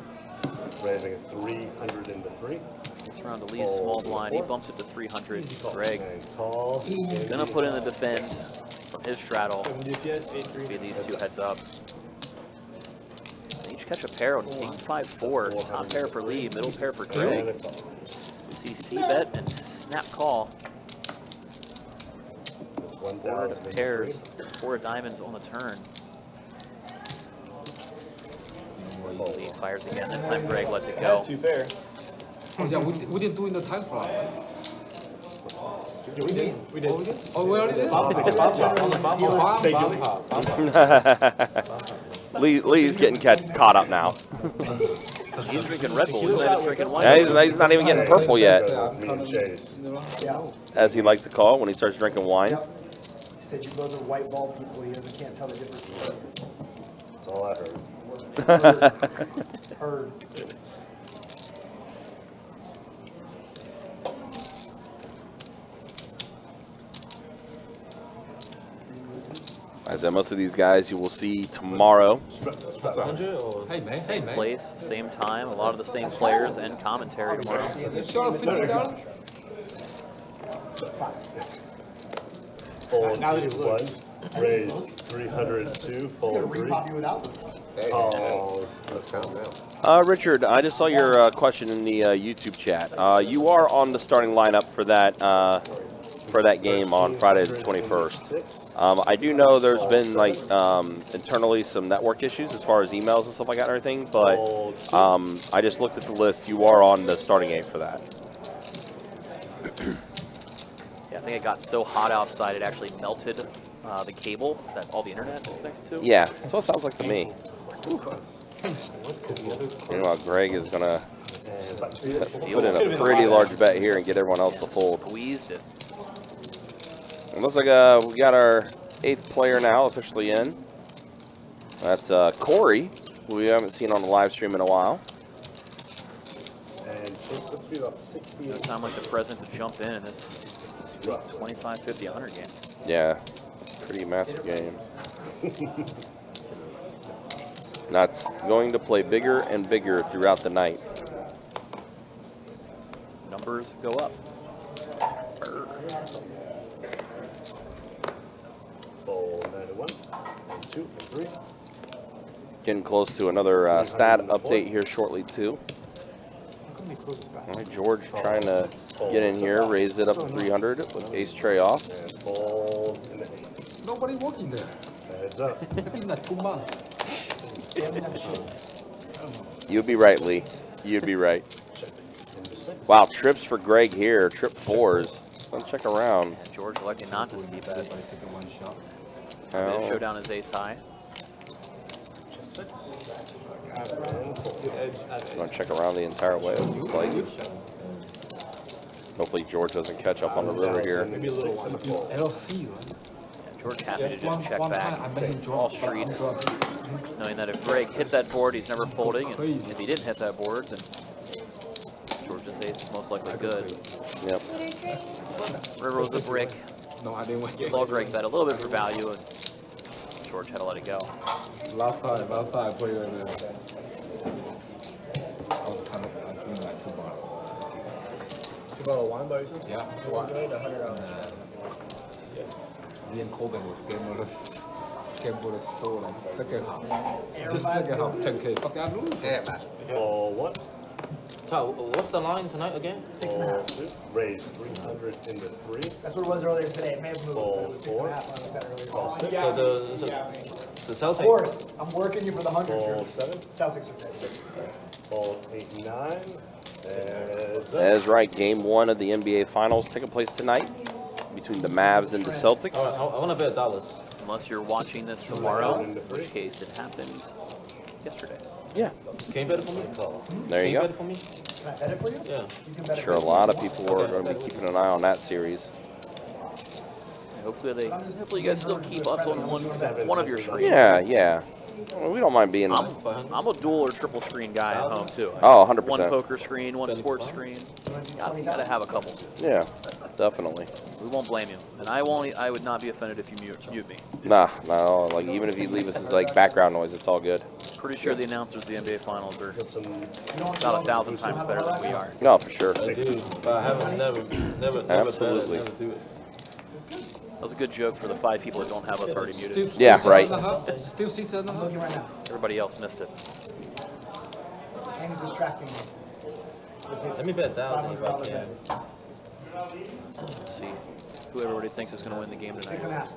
Raising 300 into 3. Gets around to Lee's small blind. He bumps it to 300. Greg And call. gonna put in the defend from his straddle. 7 deuce, yes, 8-3. Give these 2 heads up. They each catch a pair on king 5-4. Top pair for Lee, middle pair for Greg. And a call. You see C-bet and snap call. 1,000 into Pairs, 4 diamonds on the turn. Lee fires again. This time Greg lets it go. 2 pair. Oh, yeah, we didn't do in the time flat. Yeah, we did. We did. Oh, we already did? Bomb pop. On the bomb pop. Fake Bomb Julie. pop. Lee's getting caught up now. He's drinking Red Bull. He's not even drinking wine. Yeah, he's not even getting purple yet, Me and Chase. Yeah. as he likes to call it when he starts drinking wine. Yep. He said you both are white ball people. He can't tell the difference. That's all I heard. Heard. I said most of these guys you will see tomorrow. 100 or Hey, man. Hey, man. Place, same time, a lot of the same players and commentary tomorrow. You sure $50? Fold Now that you've looked. was. Raise 302. Fold 3. Repop you it out. Hey, Calls. let's count now. Richard, I just saw your question in the YouTube chat. You are on the starting lineup for that game on Friday the 21st. I do know there's been like internally some network issues as far as emails and stuff like that and everything, but I just looked at the list. You are on the starting 8 for that. Yeah, I think it got so hot outside it actually melted the cable that all the internet is connected to. Yeah, that's what it sounds like to me. Meanwhile, Greg is gonna put in a pretty large bet here and get everyone else to fold. Squeezed it. It looks like we got our 8th player now officially in. That's Corey, who we haven't seen on the live stream in a while. And Chase looks to be about 60. No time like the present to jump in this 25, 50, 100 game. Yeah, pretty massive games. That's going to play bigger and bigger throughout the night. Numbers go up. Fold 91. 2 and 3. Getting close to another stat update here shortly too. How come they close this back? All right, George trying to get in here, raise it up to 300 with ace tray off. And fold in the 8. Nobody working there. Heads up. It's been like 2 months. You'd be right, Lee. You'd be right. Into 6. Wow, trips for Greg here, trip 4s. Let's check around. And George electing not to see bet. Oh. Showdown is ace high. Good edge. I'm going to check around the entire way, it looks like. Hopefully George doesn't catch up on the river here. Maybe a little one. LC, right? George happy to just check one back. time I made him drop. All streets, knowing that if Greg hit that board, he's never folding. And Crazy. if he didn't hit that board, then George's ace is most likely good. Yep. River was a brick. No, I didn't want to Saw Greg bet a little bit for value, and George had to let it go. Last time I played it. I was kind of doing like 2 bar. 2 bottle of wine by yourself? Yeah. Me and Coben was game score like second half. Just second half, 10K. Fuck, I lose. Yeah, man. Ball 1. Todd, what's the line tonight again? 6.5. 2. Raise 300 into 3. That's what it was earlier today. It may have moved, but it was Ball 6.5 when I looked at it earlier. Ball 6. So the Of Celtics. course, I'm working you for the 100. Ball Drew. 7. Celtics are finished. Ball 8, 9. That is right. Game 1 of the NBA Finals taking place tonight between the Mavs and the Celtics. All right, I want to bet dollars. Unless you're watching this tomorrow, in which case it happened yesterday. Yeah. Can you bet it for me? There you Can go. bet it for me? Can I bet it for you? Yeah. You can bet it Sure, a for lot of people are going to be keeping an eye on that series. Hopefully you guys still keep us on one of your screens. Yeah, yeah. Well, we don't mind being. I'm a dual or triple screen guy at home too. Oh, 100%. One poker screen, one sports screen. You gotta have a couple. Yeah, definitely. We won't blame you, and I would not be offended if you mute me. Nah, no. Like even if you leave us as like background noise, it's all good. Pretty sure the announcers of the NBA Finals are Got some about 1,000 times better than we are. No, for sure. I do, but I haven't never bet it, Absolutely. never do it. That was a good joke for the 5 people that don't have us already muted. Yeah, right. Still 6 and a I'm half. looking right now. Everybody else missed it. Hang's distracting me. With his Let me bet $1,000 if I $500 can. bet. So let's see who everybody thinks is going to win the game tonight. 6.5.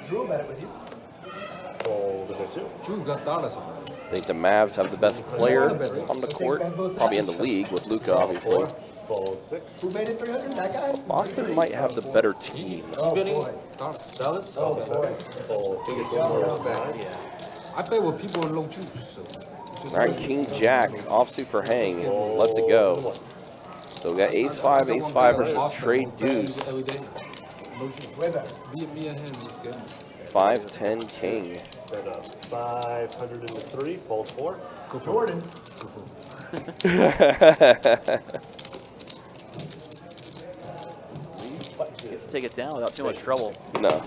Drew will bet it with you. ball 2. Drew got dollars on it. I think the Mavs have the best player on the court, probably in the league with Luka, obviously. Ball 6. Who made it 300? That guy? Boston might have the better team. Oh Betting boy. dollars? Oh boy. Ball 8. Yeah. I play with people with low juice. So All right, King Jack, offsuit for hang. Let's it go. So we got Ace 5 versus Trade Deuce. every day. Low juice. Way better. Me and him is good. 5-10 King. Bet 500 into 3. Ball 4. Go for Jordan. Gets to take it down without too much trouble. No. I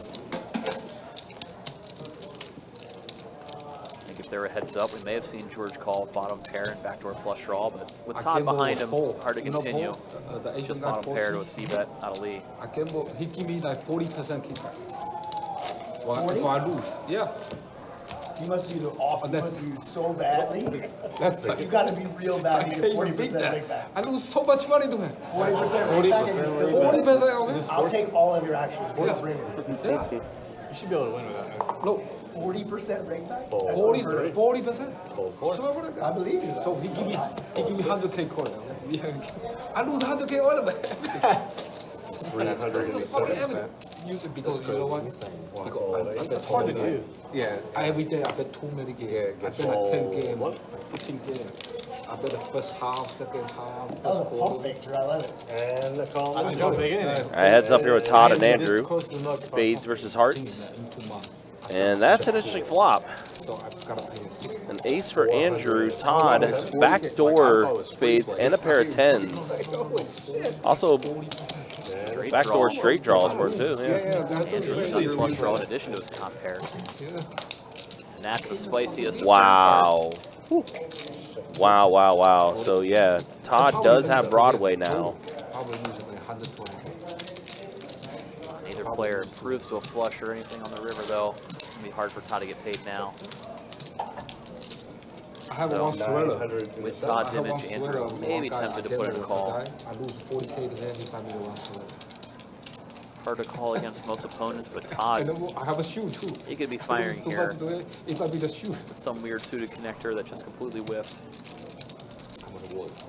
think if they were heads up, we may have seen George call bottom pair and backdoor flush draw, but with I Todd gamble behind with him, fold. hard to You know, continue. fold, the Asian Just guy bottom pair to a folds. C-bet out of Lee. I gamble. He give me like 40% kickback. Well, 40? if I lose, yeah, You must be the off. You That's- must be so badly. that's You got to be real I bad to can't get even beat 40% that. ring back. I lose so much money to him. 40% ring back and you still 40%. Okay. I'll take all of your actions. Sports ring. Yeah. You should be able to win with that, man. No, 40% ring back? That's 40, unheard of. 40%. Ball 4. Swear what I I got. believe you. So he give me 100K coin. I lose 100K all of it. 300 into Fucking 7. everything. Use it because you know what? Ball 8. I bet hard to do. Yeah. Every day I bet too many games. Yeah, I bet like 10 games, 15 games. I bet the first half, second half, That was first a pump quarter. fake, Drew. I love it. And the call. I don't make anything. All right, heads up here with Todd and This Andrew. close to the milk Spades versus hearts. In 2 months. And that's an interesting flop. So I've got to pay 60. An ace for Andrew. Todd, backdoor spades and a pair of tens. Also, backdoor straight draws for it too. Yeah. Andrew's done flush draw in addition to his top pairs. And that's the spiciest. of Wow. Wow, wow, wow. So yeah, Todd does have Broadway now. Probably losing like 120K. Neither player improves to a flush or anything on the river, though. It's going to be hard for Todd to get paid now. I have So, one thriller. 900 into With 7. Todd's I have one image, Andrew thriller. may be One guy, tempted to I put in a gamble call. with the guy. I lose 40K to him if I made a one thriller. Hard to call against most opponents, but And Todd, then I have a shoe too. he could be I lose firing too here much to it if I beat the shoe. with some weird suited connector that just completely whiffed. I'm on the woods.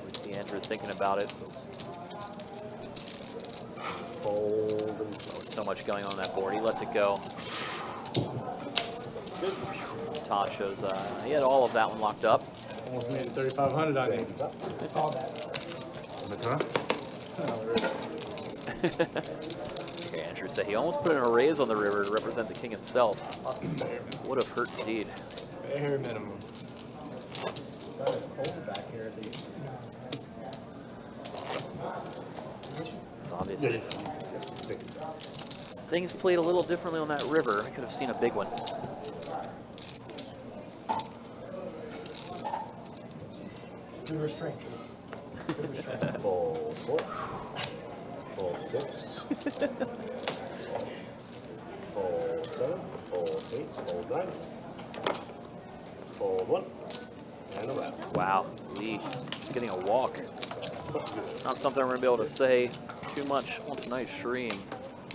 We see Andrew thinking about it. Fold. So much going on that board. He lets it go. Todd shows he had all of that one locked up. Almost made it 3,500 on you. I saw that. Okay, Andrew said he almost put in a raise on the river to represent the king himself. Would have hurt indeed. Bare minimum. So obviously, things played a little differently on that river. I could have seen a big one. Good restraint. Good restraint. Fold 4. Fold 6. Fold 7. Fold 8. Fold 9. Fold 1. And a wrap. Wow, Lee getting a walk. Not something we're going to be able to say too much on tonight's stream.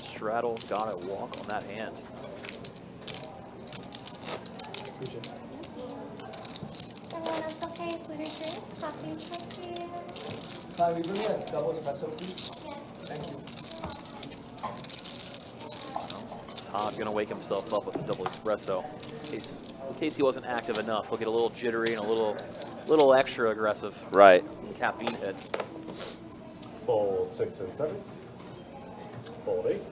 Straddle got a walk on that hand. Everyone else okay? Food and drinks, coffees, coffee. Can we bring me a double espresso, please? Yes. Thank you. Todd going to wake himself up with a double espresso. In case he wasn't active enough, he'll get a little jittery and a little extra aggressive. Right. Caffeine hits. Fold 6 and 7. Fold 8.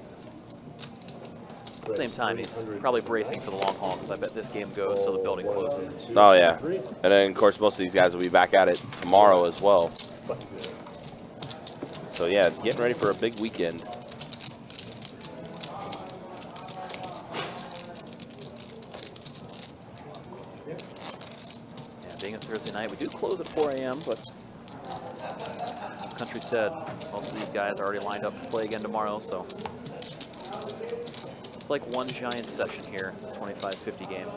At the same time, he's probably bracing for the long haul because I bet this game goes till the building closes. Oh, yeah. And then, of course, most of these guys will be back at it tomorrow as well. So, yeah, getting ready for a big weekend. Yeah, being a Thursday night, we do close at 4 a.m., but as Country said, most of these guys are already lined up to play again tomorrow, so it's like one giant session here, this 25-50 game.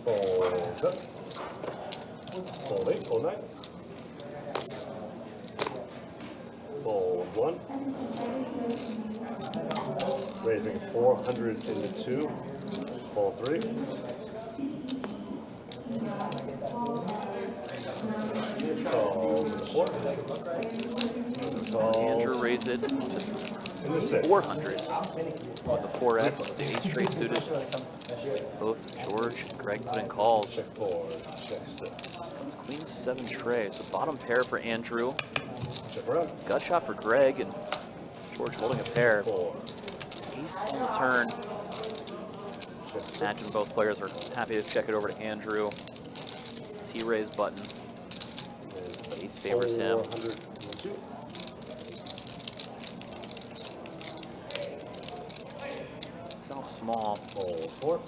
Fold 7. Fold 8. Fold 9. Fold 1. Raising 402. Fold 3. Fold 4. Andrew raised it In the 6. 400 with the 4X with the 8 straight suited. Both George and Greg put in calls. Check 4. Check 6. Queen 7 tray, so bottom pair for Andrew. Check around. Gut shot for Greg and George holding a pair. 4. Ace on the turn. Check 6. Imagine both players are happy to check it over to Andrew. T-raise button. Ace favors him. 402. Sounds small. Fold 4.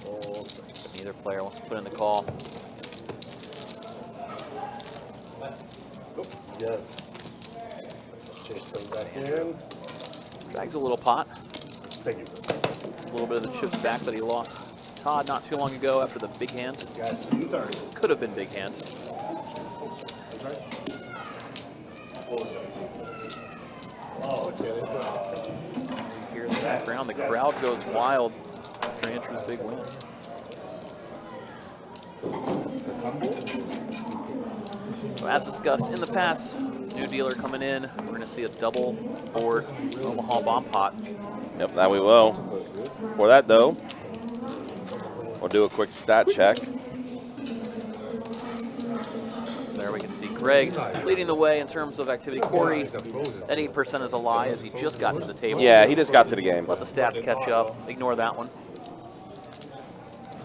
Fold 6. Neither player wants to put in the call. Oop, yeah. Chase them back in. Drags a little pot. Thank you. A little bit of the chips back that he lost. Todd not too long ago after the big hand. Guys, 230. Could have been big hand. Oh, okay. You hear in the background, the crowd goes wild after Andrew's big win. So as discussed in the past, new dealer coming in. We're going to see a double board Omaha bomb pot. Yep, that we will. For that, though, we'll do a quick stat check. There we can see Greg leading the way in terms of activity. Corey, that 8% is a lie as he just got to the table. Yeah, he just got to the game. Let the stats catch up. Ignore that one.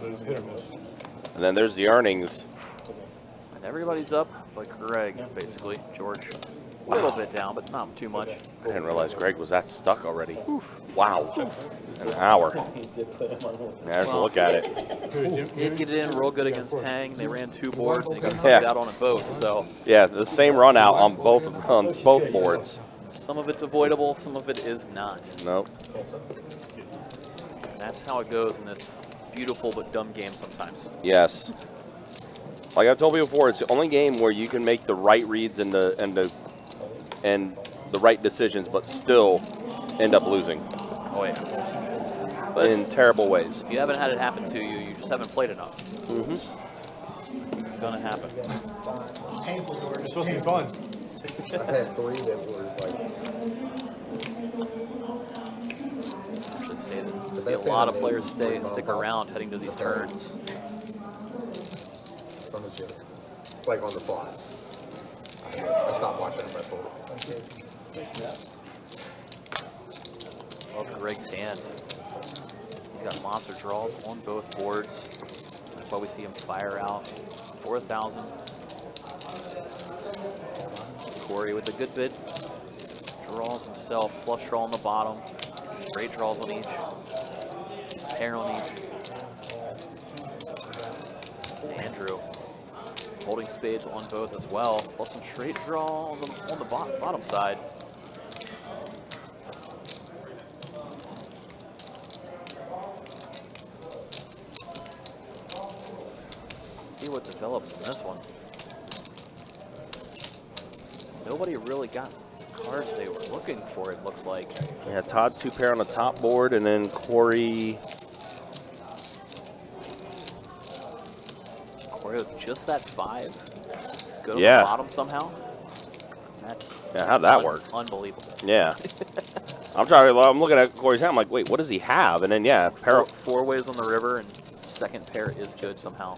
And then there's the earnings. And everybody's up but Greg, basically. George, a little bit down, but not too much. I didn't realize Greg was that stuck already. Oof. Wow. An hour. There's a look at it. Did get it in real good against Tang. They ran 2 boards and he got sucked out on it both. So Yeah, the same run out on both boards. some of it's avoidable, some of it is not. Nope. And that's how it goes in this beautiful but dumb game sometimes. Yes. Like I told you before, it's the only game where you can make the right reads and the right decisions, but still end up losing. Oh yeah. But in terrible ways. if you haven't had it happen to you, you just haven't played enough. It's gonna happen. It's painful, George. It's supposed to be fun. I had 3 that were like, Actually stated. because See a lot of players stick around heading to these turns. Some of it, like on the plots. I stopped watching it, but I told it. Love Greg's hand. He's got monster draws on both boards. That's why we see him fire out 4,000. Corey with a good bit. Draws himself, flush draw on the bottom. Straight draws on each. Pair on each. Andrew holding spades on both as well, plus some straight draw on the bottom side. See what develops in this one. Nobody really got cards they were looking for, it looks like. Yeah, Todd 2-pair on the top board, and then Corey with just that 5. Go to Yeah. the bottom somehow. That's how'd that work? Unbelievable. Yeah. I'm looking at Corey's hand. I'm like, wait, what does he have? And then yeah, pair of Four ways on the river, and second pair is good somehow.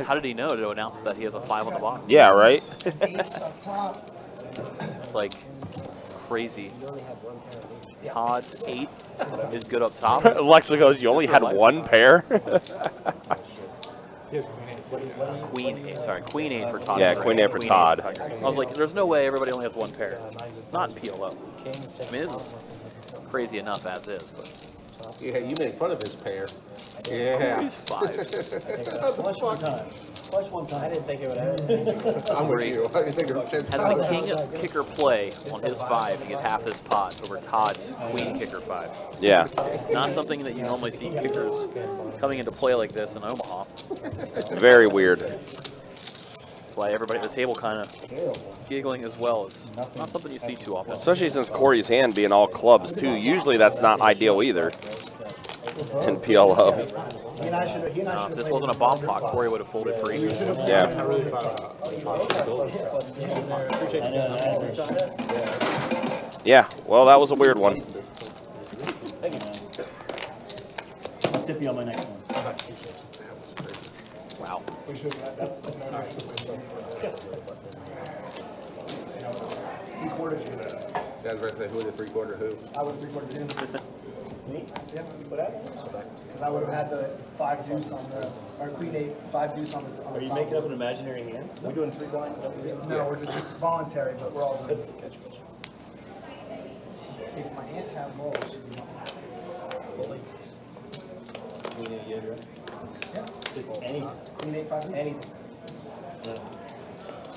How did he know to announce that he has a 5 on the bottom? Yeah, right. It's like crazy. Todd's 8 is good up top. Alexa goes, you only had one pair? He has queen 8. Queen 8 for Todd. Yeah, queen 8 for Todd. I was like, there's no way everybody only has one pair. Not in PLO. I mean, this is crazy enough as is, but. Yeah, you made fun of his pair. Yeah. He's 5. Flush one time. Flush one time. I didn't think it would happen. I'm with you. I didn't think it would Has the king kicker play on his 5 to get half this pot over Todd's queen kicker 5. Yeah. Not something that you normally see kickers coming into play like this in Omaha. Very weird. That's why everybody at the table kind of giggling as well. It's not something you see too often. Especially since Corey's hand being all clubs too. Usually that's not ideal either in PLO. If this wasn't a bomb pot, Corey would have folded pretty easy. Yeah. Yeah, well, that was a weird one. Thank you, man. I'll tip you on my next one. Wow. Yeah, I was about to say, who did 3/4 who? I would have 3/4 him. Me? Yeah. What happened? Because I would have had the 5 deuce on the, or queen 8, 5 deuce on the. Are you making up an imaginary hand? Are we doing 3 blinds? No, we're just, it's voluntary, but we're all doing it. If my aunt had balls, she'd be on. Yeah. Just any. Queen 8, 5 deuce. Anything.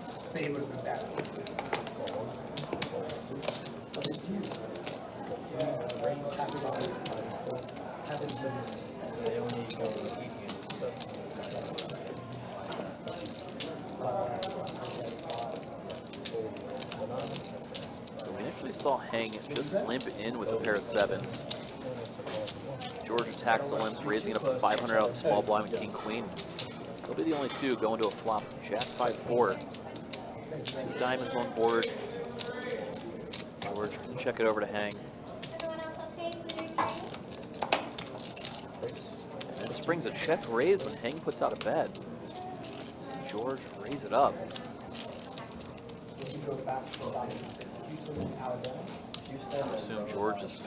Spade would have been bad. But it's you. We actually saw Hang just limp in with a pair of 7s. George attacks the limps, raising it up to 500 out of the small blind with King Queen. They'll be the only 2 going to a flop. Jack 5-4. 2 diamonds on board. George can check it over to Hang. Everyone else okay with your drinks? And this brings a check raise when Hang puts out a bet. See George raise it up. I assume George is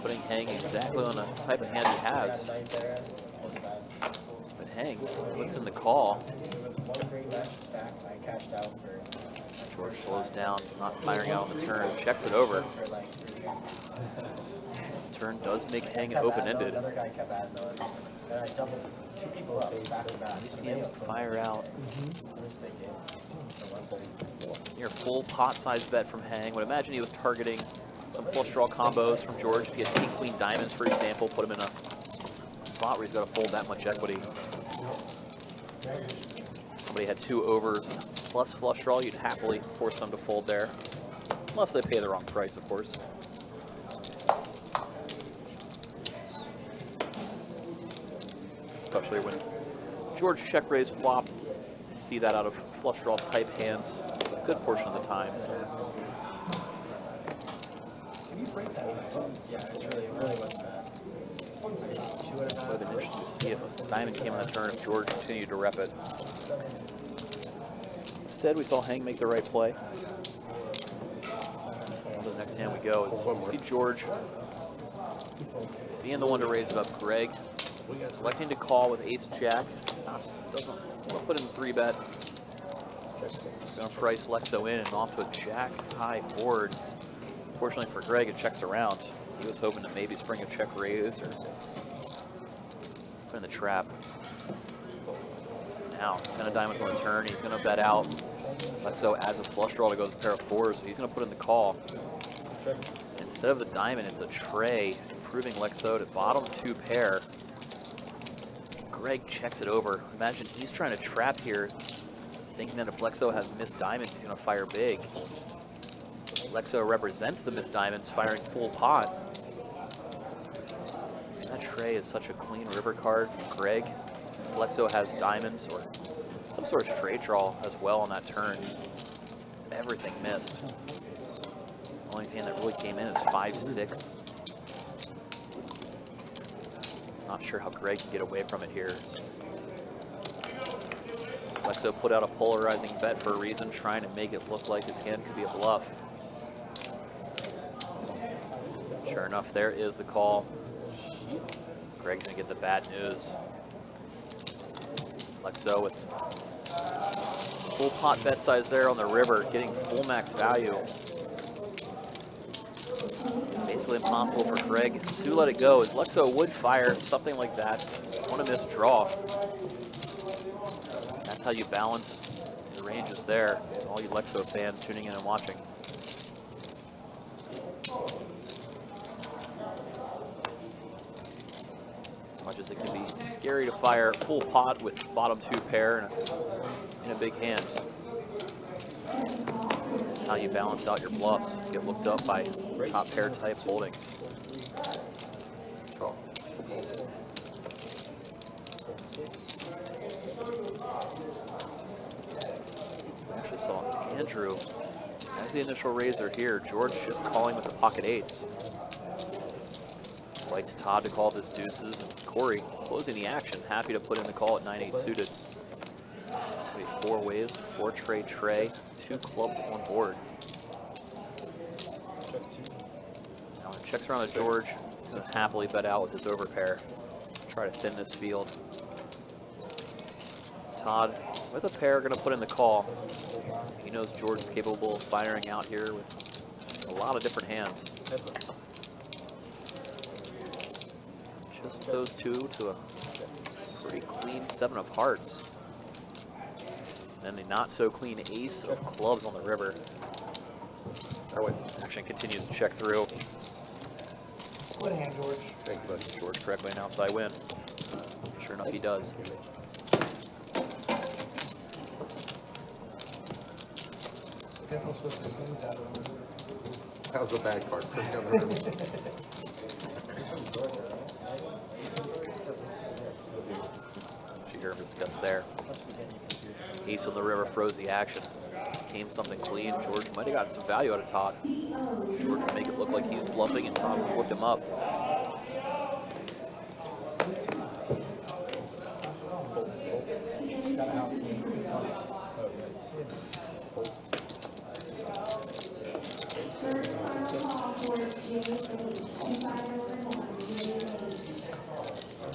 putting Hang exactly on the type of hand he has. But Hang puts in the call. George slows down, not firing out on the turn, checks it over. Turn does make Hang open-ended. See him fire out. Near full pot-sized bet from Hang. Would imagine he was targeting some flush draw combos from George. If he had King Queen Diamonds, for example, put him in a spot where he's got to fold that much equity. Somebody had 2 overs plus flush draw, you'd happily force them to fold there. Unless they pay the wrong price, of course. Especially when George check raise flop. You see that out of flush draw type hands a good portion of the time. So Yeah, it really was that. It would have been interesting to see if a diamond came on the turn if George continued to rep it. Instead, we saw Hang make the right play. So the next hand we go is we see George being the one to raise it up. Greg electing to call with ace-jack. Doesn't put in the 3-bet. Going to price Lexo in and off to a jack-high board. Fortunately for Greg, it checks around. He was hoping to maybe spring a check raise or put in the trap. Now, 10 of diamonds on the turn. He's going to bet out. Lexo adds a flush draw to go with a pair of 4s, so he's going to put in the call. Instead of the diamond, it's a tray, improving Lexo to bottom 2 pair. Greg checks it over. Imagine he's trying to trap here, thinking that if Lexo has missed diamonds, he's going to fire big. Lexo represents the missed diamonds, firing full pot. That tray is such a clean river card for Greg. If Lexo has diamonds or some sort of straight draw as well on that turn, everything missed. The only hand that really came in is 5-6. Not sure how Greg can get away from it here. Lexo put out a polarizing bet for a reason, trying to make it look like his hand could be a bluff. Sure enough, there is the call. Greg's gonna get the bad news. Lexo with full pot bet size there on the river, getting full max value. Basically impossible for Greg to let it go, as Lexo would fire something like that on a missed draw. That's how you balance the ranges there. All you Lexo fans tuning in and watching. As much as it can be scary to fire full pot with bottom 2 pair in a big hand. That's how you balance out your bluffs. Get looked up by top pair type holdings. We actually saw Andrew as the initial raiser here. George just calling with the pocket 8s. Invites Todd to call his deuces, and Corey closing the action, happy to put in the call at 9-8 suited. It's going to be 4 waves, 4 tray, 2 clubs on board. Now when it checks around to George, he's going to happily bet out with his overpair. Try to thin this field. Todd, with a pair, going to put in the call. He knows George is capable of firing out here with a lot of different hands. Just those 2 to a pretty clean 7 of hearts. And the not so clean ace of clubs on the river. Action continues to check through. Good hand, George. Thank you, buddy. George correctly announced I win. Sure enough, he does. I guess I'm supposed to sneeze out of him. That was a bad card. Put it down the river. You hear him discuss there. Ace on the river froze the action. Came something clean. George might have gotten some value out of Todd. George would make it look like he's bluffing, and Todd would flip him up.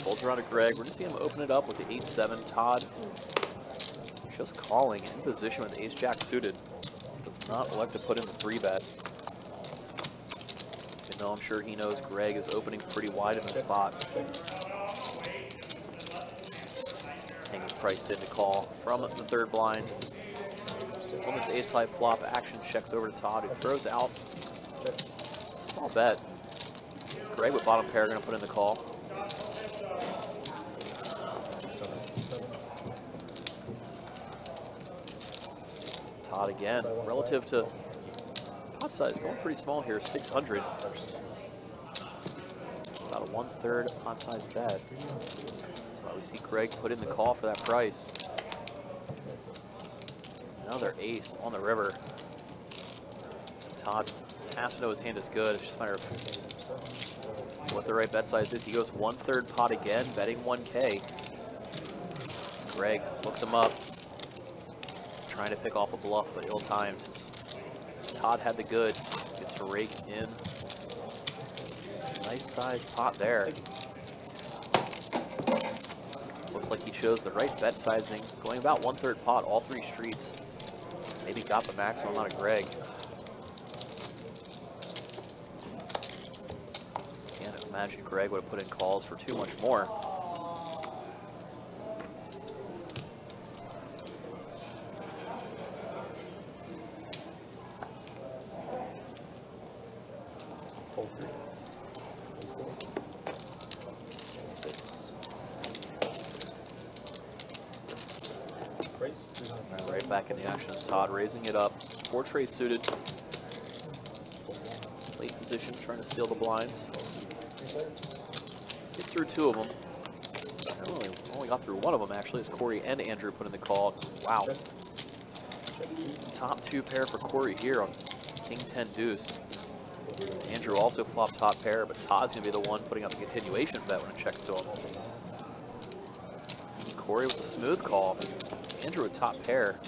Folds around to Greg. We're going to see him open it up with the 8-7. Todd just calling in position with ace-jack suited. Does not elect to put in the 3-bet. Even though I'm sure he knows Greg is opening pretty wide in the spot. Hanging priced in to call from the 3rd blind. On this ace-high flop, action checks over to Todd, who throws out. Small bet. Greg with bottom pair going to put in the call. Todd again, relative to pot size, going pretty small here, 600. About a 1/3 pot size bet. Well, we see Greg put in the call for that price. Another ace on the river. Todd has to know his hand is good. It's just a matter of what the right bet size is. He goes 1/3 pot again, betting 1K. Greg looks him up, trying to pick off a bluff, but ill-timed. Todd had the goods, gets to rake in. Nice sized pot there. Looks like he chose the right bet sizing, going about 1/3 pot, all 3 streets. Maybe got the maximum out of Greg. Can't imagine Greg would have put in calls for too much more. Right back in the action is Todd, raising it up. 4 trays suited. Late position, trying to steal the blinds. Gets through 2 of them. Only got through 1 of them, actually, as Corey and Andrew put in the call. Wow. Top 2 pair for Corey here on King 10 deuce. Andrew also flopped top pair, but Todd's going to be the one putting up the continuation bet when it checks to him. Corey with a smooth call. Andrew with top pair.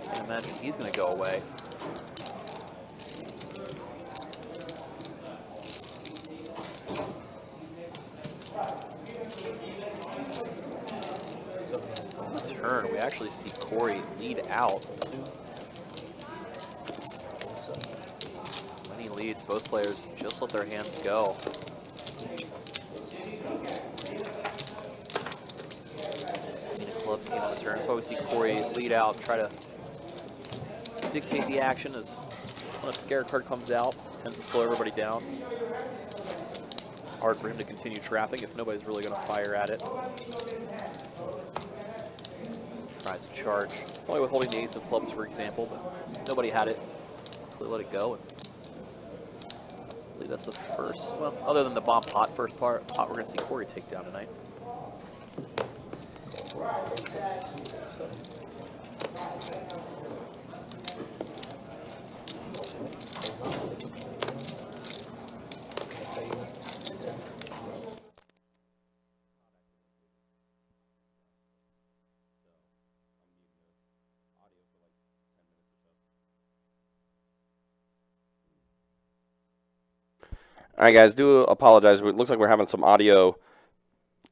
Can't imagine he's going to go away. On the turn, we actually see Corey lead out. When he leads, both players just let their hands go. Clubs game on the turn. That's why we see Corey lead out, try to dictate the action as when a scare card comes out, tends to slow everybody down. Hard for him to continue trapping if nobody's really going to fire at it. Tries to charge. It's only with holding the ace of clubs, for example, but nobody had it. They let it go. And I believe that's the first, well, other than the bomb pot first pot we're going to see Corey take down tonight. All right, guys, do apologize. It looks like we're having some audio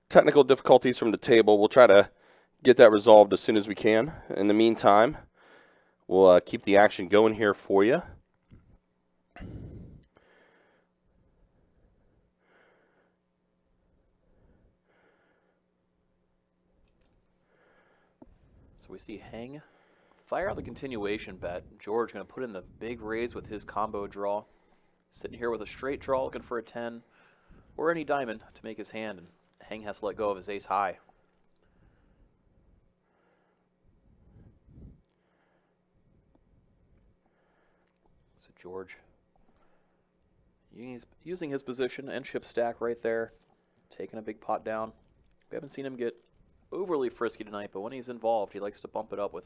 technical difficulties from the table. We'll try to get that resolved as soon as we can. In the meantime, we'll keep the action going here for you. So we see Hang fire out the continuation bet. George going to put in the big raise with his combo draw. Sitting here with a straight draw, looking for a 10 or any diamond to make his hand, and Hang has to let go of his ace high. So George using his position and chip stack right there, taking a big pot down. We haven't seen him get overly frisky tonight, but when he's involved, he likes to bump it up with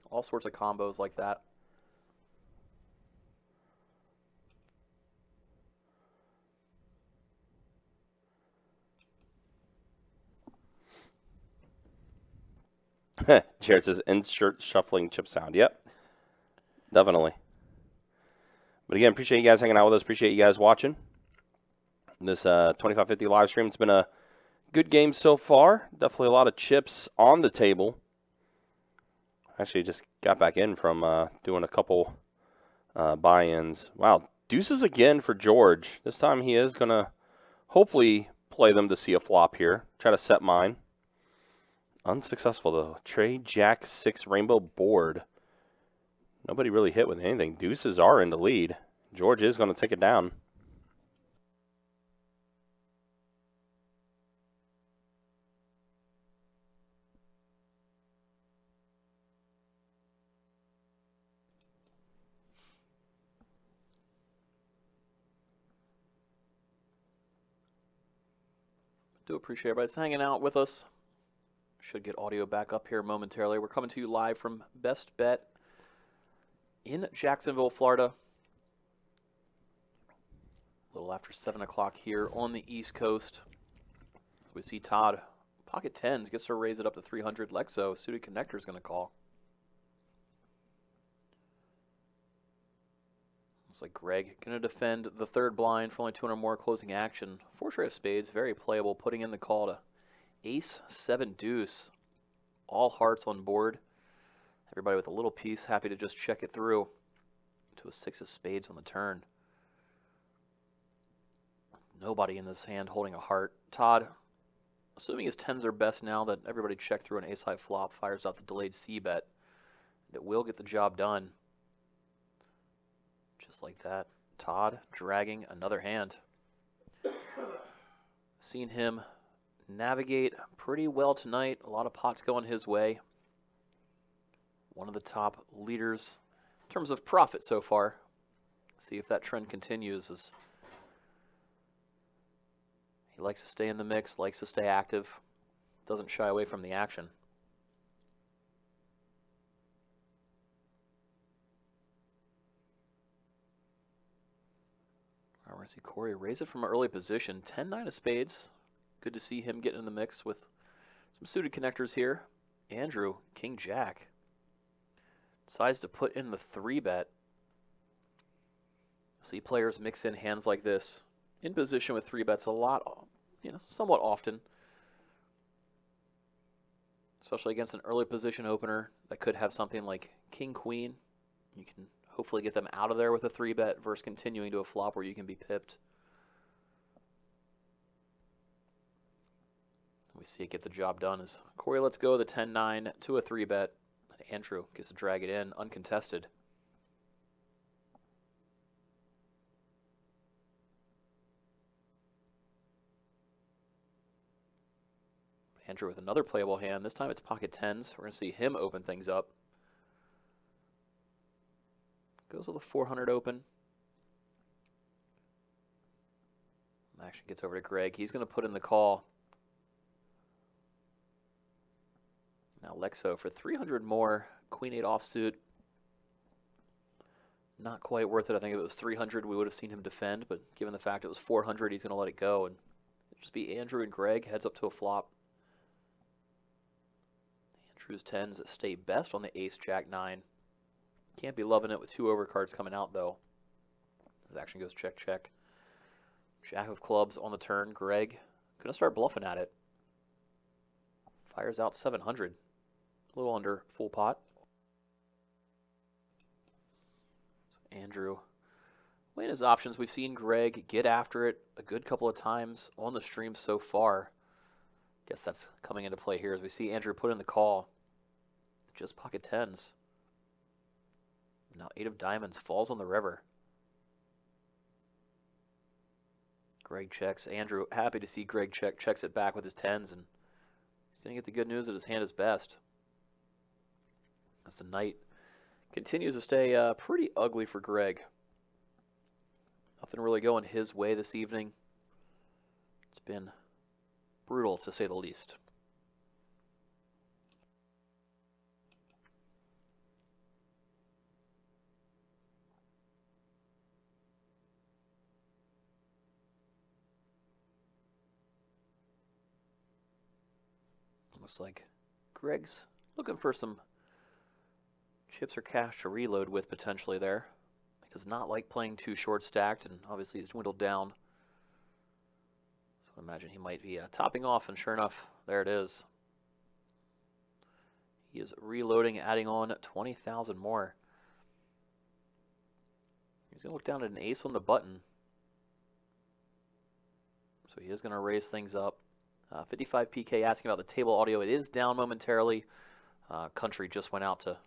all sorts of combos like that. Jared says insert shuffling chip sound. Yep, definitely. But again, appreciate you guys hanging out with us. Appreciate you guys watching this 2550 live stream. It's been a good game so far. Definitely a lot of chips on the table. Actually, just got back in from doing a couple buy-ins. Wow, deuces again for George. This time he is going to hopefully play them to see a flop here. Try to set mine. Unsuccessful, though. Trade Jack 6 rainbow board. Nobody really hit with anything. Deuces are in the lead. George is going to take it down. Do appreciate everybody hanging out with us. Should get audio back up here momentarily. We're coming to you live from Best Bet in Jacksonville, Florida. A little after 7 o'clock here on the East Coast. We see Todd, pocket tens, gets to raise it up to 300. Lexo, suited connector is going to call. Looks like Greg going to defend the third blind for only 200 more closing action. Four straight of spades, very playable, putting in the call to ace, 7 deuce. All hearts on board. Everybody with a little piece, happy to just check it through to a 6 of spades on the turn. Nobody in this hand holding a heart. Todd, assuming his tens are best now that everybody checked through an ace-high flop, fires out the delayed C-bet. And it will get the job done. Just like that. Todd dragging another hand. Seen him navigate pretty well tonight. A lot of pots going his way. One of the top leaders in terms of profit so far. See if that trend continues, as he likes to stay in the mix, likes to stay active, doesn't shy away from the action. We're going to see Corey raise it from an early position. 10-9 of spades. Good to see him getting in the mix with some suited connectors here. Andrew, king-jack. Decides to put in the 3-bet. See players mix in hands like this in position with 3-bets a lot, somewhat often. Especially against an early position opener that could have something like king-queen. You can hopefully get them out of there with a 3-bet versus continuing to a flop where you can be pipped. We see it get the job done as Corey lets go the 10-9 to a 3-bet. And Andrew gets to drag it in uncontested. Andrew with another playable hand. This time it's pocket tens. We're going to see him open things up. Goes with a 400 open. Action gets over to Greg. He's going to put in the call. Now Lexo for 300 more. Queen 8 offsuit. Not quite worth it. I think if it was 300, we would have seen him defend. But given the fact it was 400, he's going to let it go. And it'll just be Andrew and Greg heads up to a flop. Andrew's tens stay best on the ace, jack, 9. Can't be loving it with 2 overcards coming out, though. His action goes check, check. Jack of clubs on the turn. Greg going to start bluffing at it. Fires out 700. A little under full pot. So Andrew weighing his options. We've seen Greg get after it a good couple of times on the stream so far. Guess that's coming into play here as we see Andrew put in the call. Just pocket tens. Now 8 of diamonds falls on the river. Greg checks. Andrew happy to see Greg checks it back with his tens, and he's going to get the good news that his hand is best. As the night continues to stay pretty ugly for Greg. Nothing really going his way this evening. It's been brutal to say the least. Looks like Greg's looking for some chips or cash to reload with potentially there. He does not like playing too short stacked, and obviously he's dwindled down. So I imagine he might be topping off, and sure enough, there it is. He is reloading, adding on 20,000 more. He's going to look down at an ace on the button. So he is going to raise things up. 55 PK asking about the table audio. It is down momentarily. Country just went out to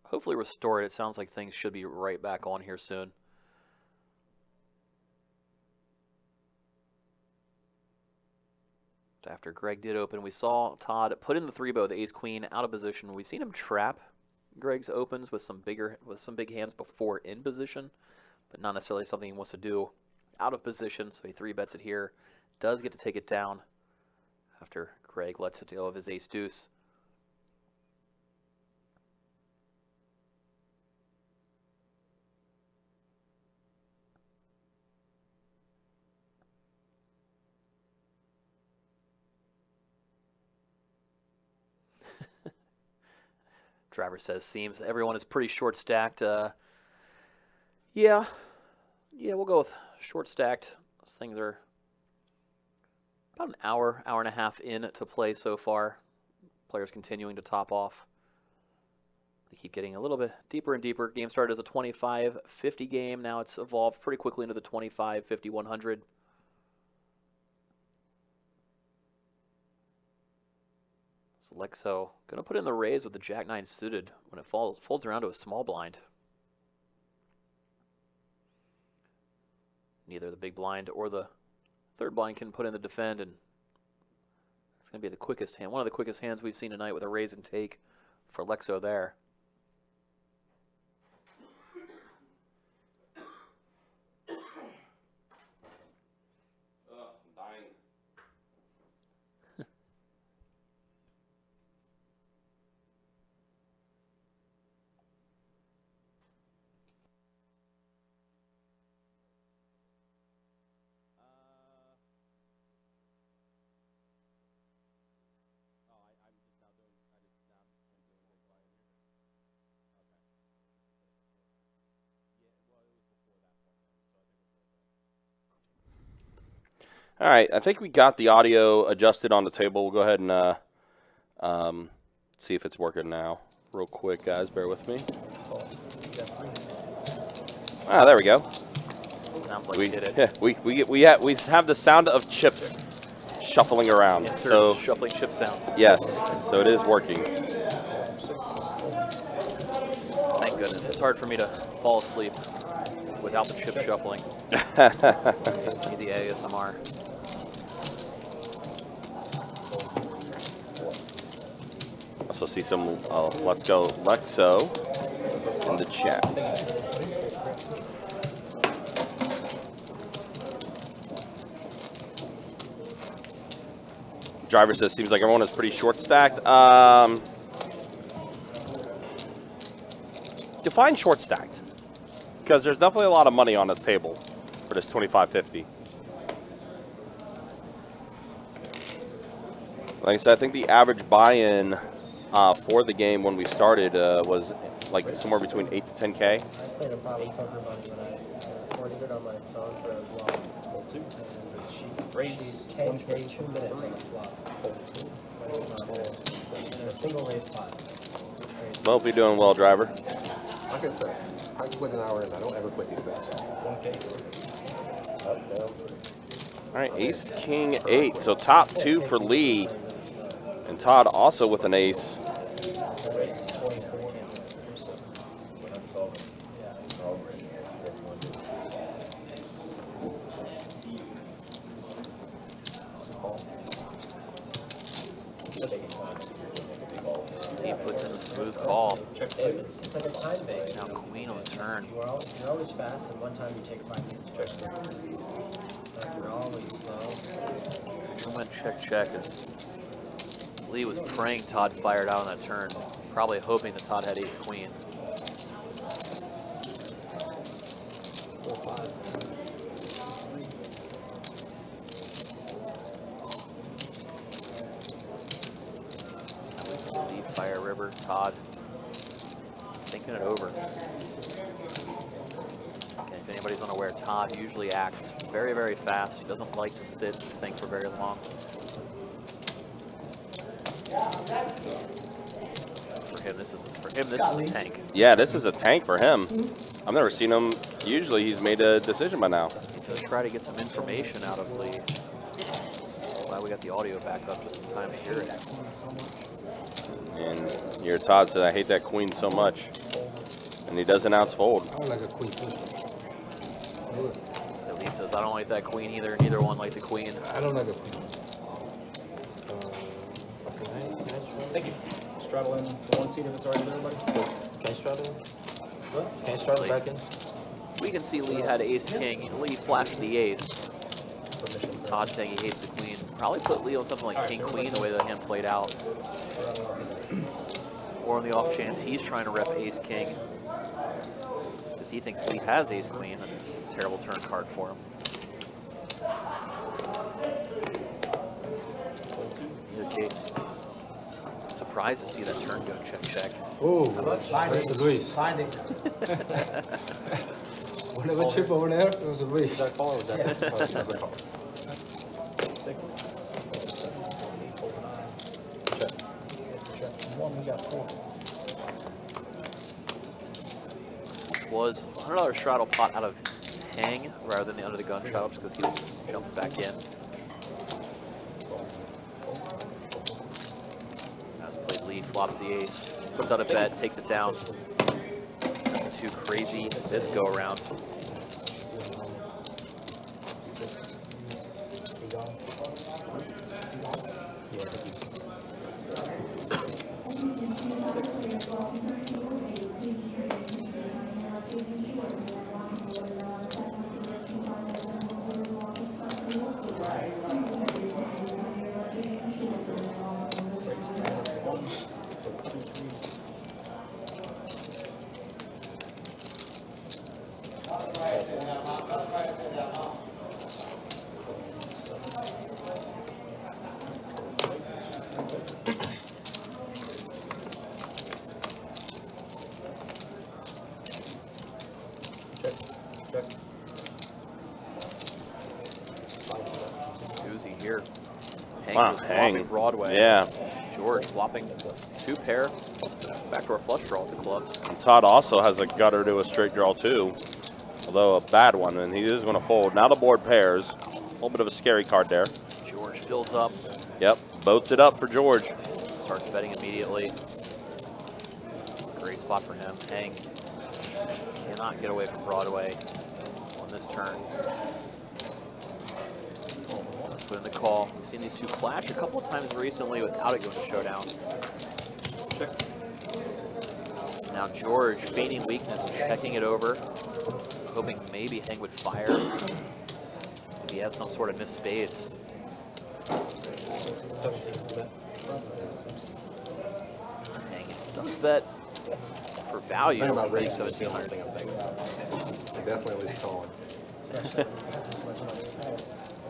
hopefully restore it. It sounds like things should be right back on here soon. After Greg did open, we saw Todd put in the 3-bow, the ace-queen, out of position. We've seen him trap Greg's opens with some big hands before in position, but not necessarily something he wants to do out of position. So he 3-bets it here. Does get to take it down after Greg lets it go of his ace-deuce. Driver says, seems everyone is pretty short stacked. Yeah, we'll go with short stacked. Those things are about an hour and a half in to play so far. Players continuing to top off. They keep getting a little bit deeper and deeper. Game started as a 25-50 game. Now it's evolved pretty quickly into the 25-50-100. So Lexo going to put in the raise with the Jack-9 suited when it folds around to a small blind. Neither the big blind or the third blind can put in the defend, and it's going to be the quickest hand, one of the quickest hands we've seen tonight with a raise and take for Lexo there. All right, I think we got the audio adjusted on the table. We'll go ahead and see if it's working now. Real quick, guys, bear with me. Ah, there we go. Sounds like we did it. Yeah, we have the sound of chips shuffling around. Insert So shuffling chip sound. yes, so it is working. Thank goodness. It's hard for me to fall asleep without the chip shuffling. Need the ASMR. Also see some let's go Lexo in the chat. Driver says seems like everyone is pretty short stacked. Define short stacked, because there's definitely a lot of money on this table for this 25-50. Like I said, I think the average buy-in for the game when we started was like somewhere between 8 to 10K. I played about 800 money when I recorded it on my phone for a vlog. She's 10K 2 minutes on the flop. But it's not in a single raise pot. Well, hope you're doing well, driver. Like I said, I quit an hour and I don't ever quit these things. All right, ace, king, 8. So top 2 for Lee. And Todd also with an ace. He puts in a smooth call. It's like a time base. Now queen on the turn. You're always fast, and one time you take 5 minutes to check. Like you're always slow. I'm going to check as Lee was praying Todd fired out on that turn. Probably hoping that Todd had ace queen. Lee fire river, Todd thinking it over. Okay, if anybody's unaware, Todd usually acts very, very fast. He doesn't like to sit and think for very long. For him, this is a tank. Yeah, this is a tank for him. I've never seen him. Usually he's made a decision by now. He's going to try to get some information out of Lee. Glad we got the audio back up just in time to hear it. And your Todd said, I hate that queen so much. And he does announce fold. I don't like a queen too. Lee says, I don't like that queen either. Neither one like the queen. I don't like a queen. Thank you. Straddle in the one seat if it's already there, buddy. Can I straddle? What? Can I straddle back in? We can see Lee had ace king. Lee flashed the ace. Todd saying he hates the queen. Probably put Lee on something like king queen the way the hand played out. Or on the off chance he's trying to rep ace king. Because he thinks Lee has ace queen. And it's a terrible turn card for him. Either case. surprised to see that turn go check. Oh, Binding. that's a raise. Binding. Whatever chip over there, it was a raise. Is that a call or is that Yeah. that's a call? One, we got 4. Was $100 straddle pot out of hang rather than the under the gun straddle just because he was jumping back in. As played lead, flops the ace, puts out a bet, takes it down. Nothing too crazy this go around. Doozy here. Hang Wow, with hang. flopping Broadway. Yeah. George flopping 2 pair. Backdoor flush draw at the clubs. And Todd also has a gutter to a straight draw too, although a bad one, and he is going to fold. Now the board pairs. A little bit of a scary card there. George fills up, Yep, boats it up for George. starts betting immediately. Great spot for him. Hang. Cannot get away from Broadway on this turn. Put in the call. We've seen these two clash a couple of times recently without it going to showdown. Now George feigning weakness, checking it over, hoping maybe Hang would fire. Maybe he has some sort of missed spades. 17 spent. Hang does bet for value. Think about I think raising is the only 1700. thing I'm thinking about. He's definitely at least calling.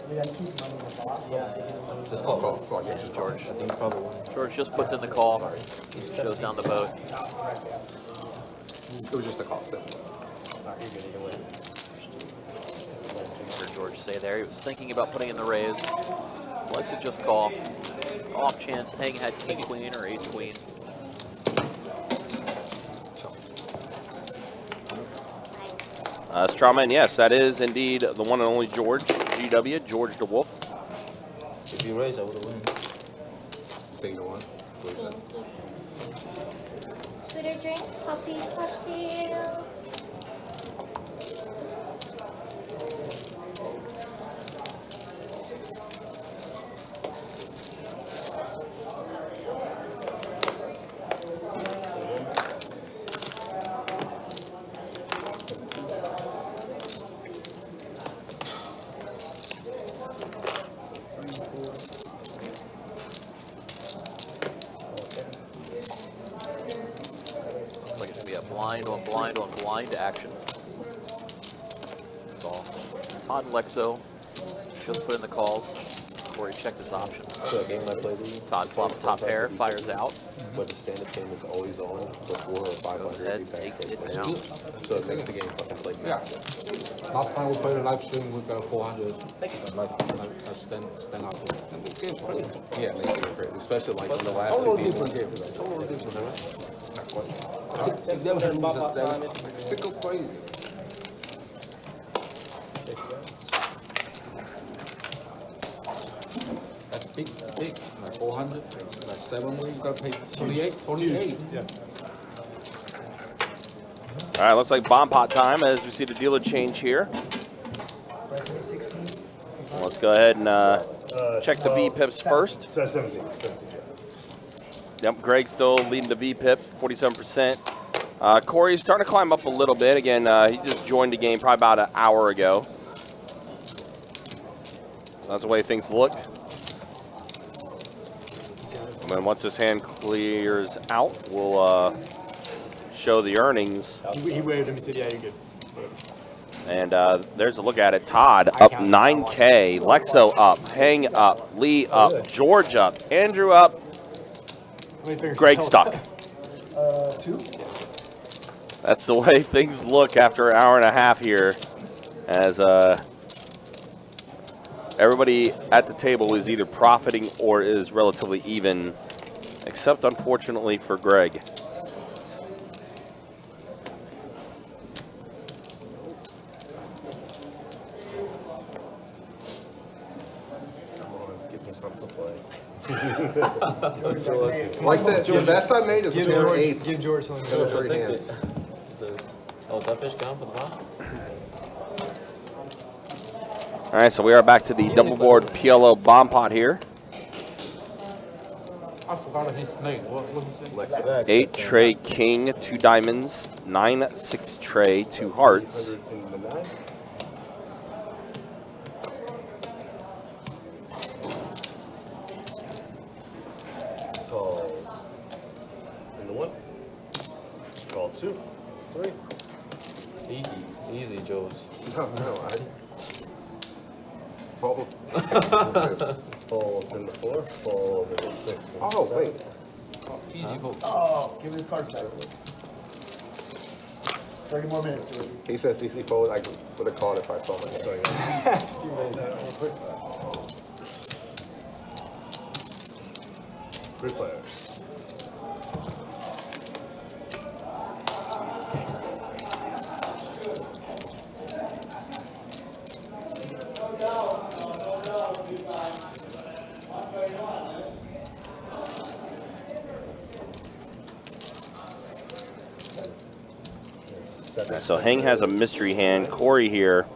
We gotta keep money in the box. Yeah. Just call. Call. Yeah, just George. I think probably won. George just puts in the call, shows down the boat. It was just a call. So. Alright, you're good either way. What did George say there? He was thinking about putting in the raise. Likes to just call. Off chance Hang had king queen or ace queen. Strawman, yes, that is indeed the one and only George, GW, George the Wolf. If you raise, I would have won. Single one. Twitter drinks, puppies, cocktails. Looks like it's gonna be a blind on blind action. So Todd and Lexo should put in the calls before he checked his option. So a game I play these. Todd flops top pair, fires out. But the stand-up game is always on for 400 or 500. Head he takes banks it it. down. So it makes the game fucking play Yeah. massive. Last time we played a live stream, we got a 400. Like stand up. And this game's crazy. Yeah, it makes the game great. Especially like in the last Totally two people. different game. Totally different. Not quite. If they lose, they go crazy. That's big. Like 400. Like 7 wins, you gotta pay 28. Yeah. All right, looks like bomb pot time as we see the dealer change here. President 16. Let's go ahead and check the V-pips first. 17. Yep, Greg's still leading the V-pip, 47%. Corey's starting to climb up a little bit. Again, he just joined the game probably about an hour ago. So that's the way things look. And then once this hand clears out, we'll show the earnings. He waved at me and said, yeah, you're good. And there's a look at it. Todd up 9K, Lexo up, Hang up, Lee up, George up, Andrew up, many fingers? Greg stuck. 2. That's the way things look after an hour and a half here, as everybody at the table is either profiting or is relatively even, except unfortunately for Greg. Give me something to play. Like I said, the best I made is a pair of 8s. Give George something to Those do. 3 hands. Oh, that fish count for the flop? All right, so we are back to the double board PLO bomb pot here. I forgot his name. What did he say? Lex. 8 tray king, 2 diamonds, 9-6 tray, 2 hearts. 100 in the 9. Calls in the 1. Call 2, 3. Easy, George. No, I fold. Folds in the 4. Fold in the 6. Oh, wait. Easy vote. Oh, give me his cards back. 30 more minutes, George. He says CC fold. I would have called if I saw my hand. Sorry. 3 players. So Hang has a mystery hand. Corey here.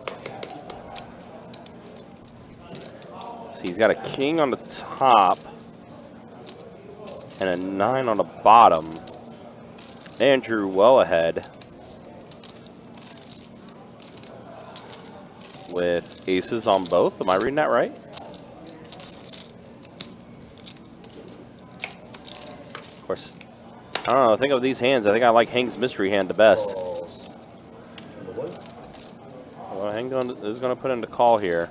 So he's got a king on the top and a 9 on the bottom. Andrew well ahead with aces on both. Am I reading that right? Of course. I don't know. Think of these hands. I think I like Hang's mystery hand the best. Well, Hang is going to put in the call here.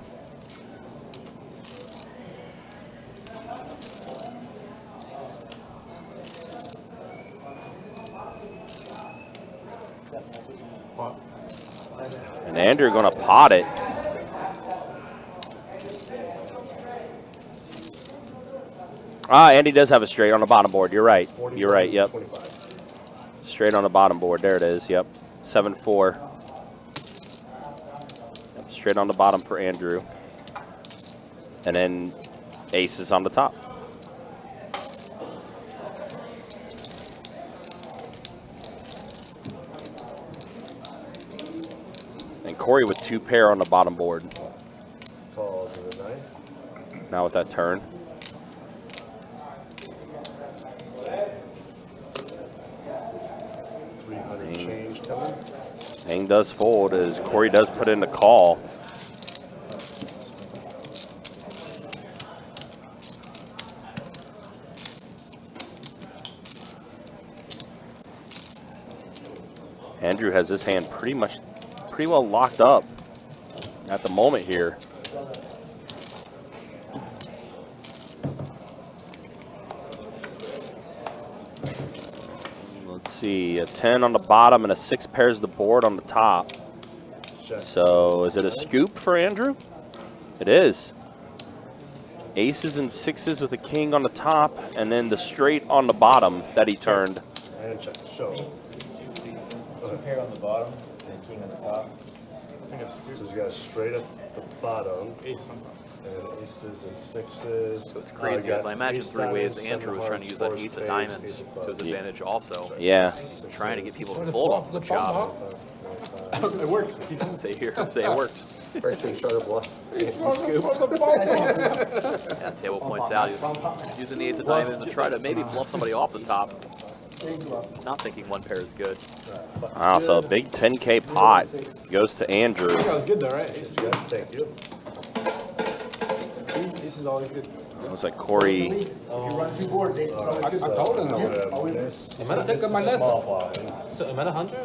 And Andrew going to pot it. Ah, Andy does have a straight on the bottom board. You're right. You're right. Yep. 25. Straight on the bottom board. There it is. Yep. 7-4. Yep, straight on the bottom for Andrew. And then aces on the top. And Corey with 2 pair on the bottom board. Calls in the 9. Now with that turn. Change coming. Hang does fold as Corey does put in the call. Andrew has this hand pretty well locked up at the moment here. Let's see, a 10 on the bottom and a 6 pairs the board on the top. So is it a scoop for Andrew? It is. Aces and 6s with a king on the top and then the straight on the bottom that he turned. And check. Show. 2 pair on the bottom and king on the top. So you got straight at the bottom. And aces and 6s. So it's crazy, as I imagine 3 ways Andrew was trying to use that ace of diamonds to his advantage also. Yeah. Trying to get people to fold off the job. It worked. Say it worked. First thing, try to bluff. Yeah, table points out he's using the ace of diamonds to try to maybe bluff somebody off the top. Not thinking 1 pair is good. Wow, so a big 10K pot goes to Andrew. That was good though, right? Aces, yeah, thank you. Ace is always good. Looks like Corey. If you run 2 boards, ace is always good. I told him though. Am I Think of my lesson. So am I 100?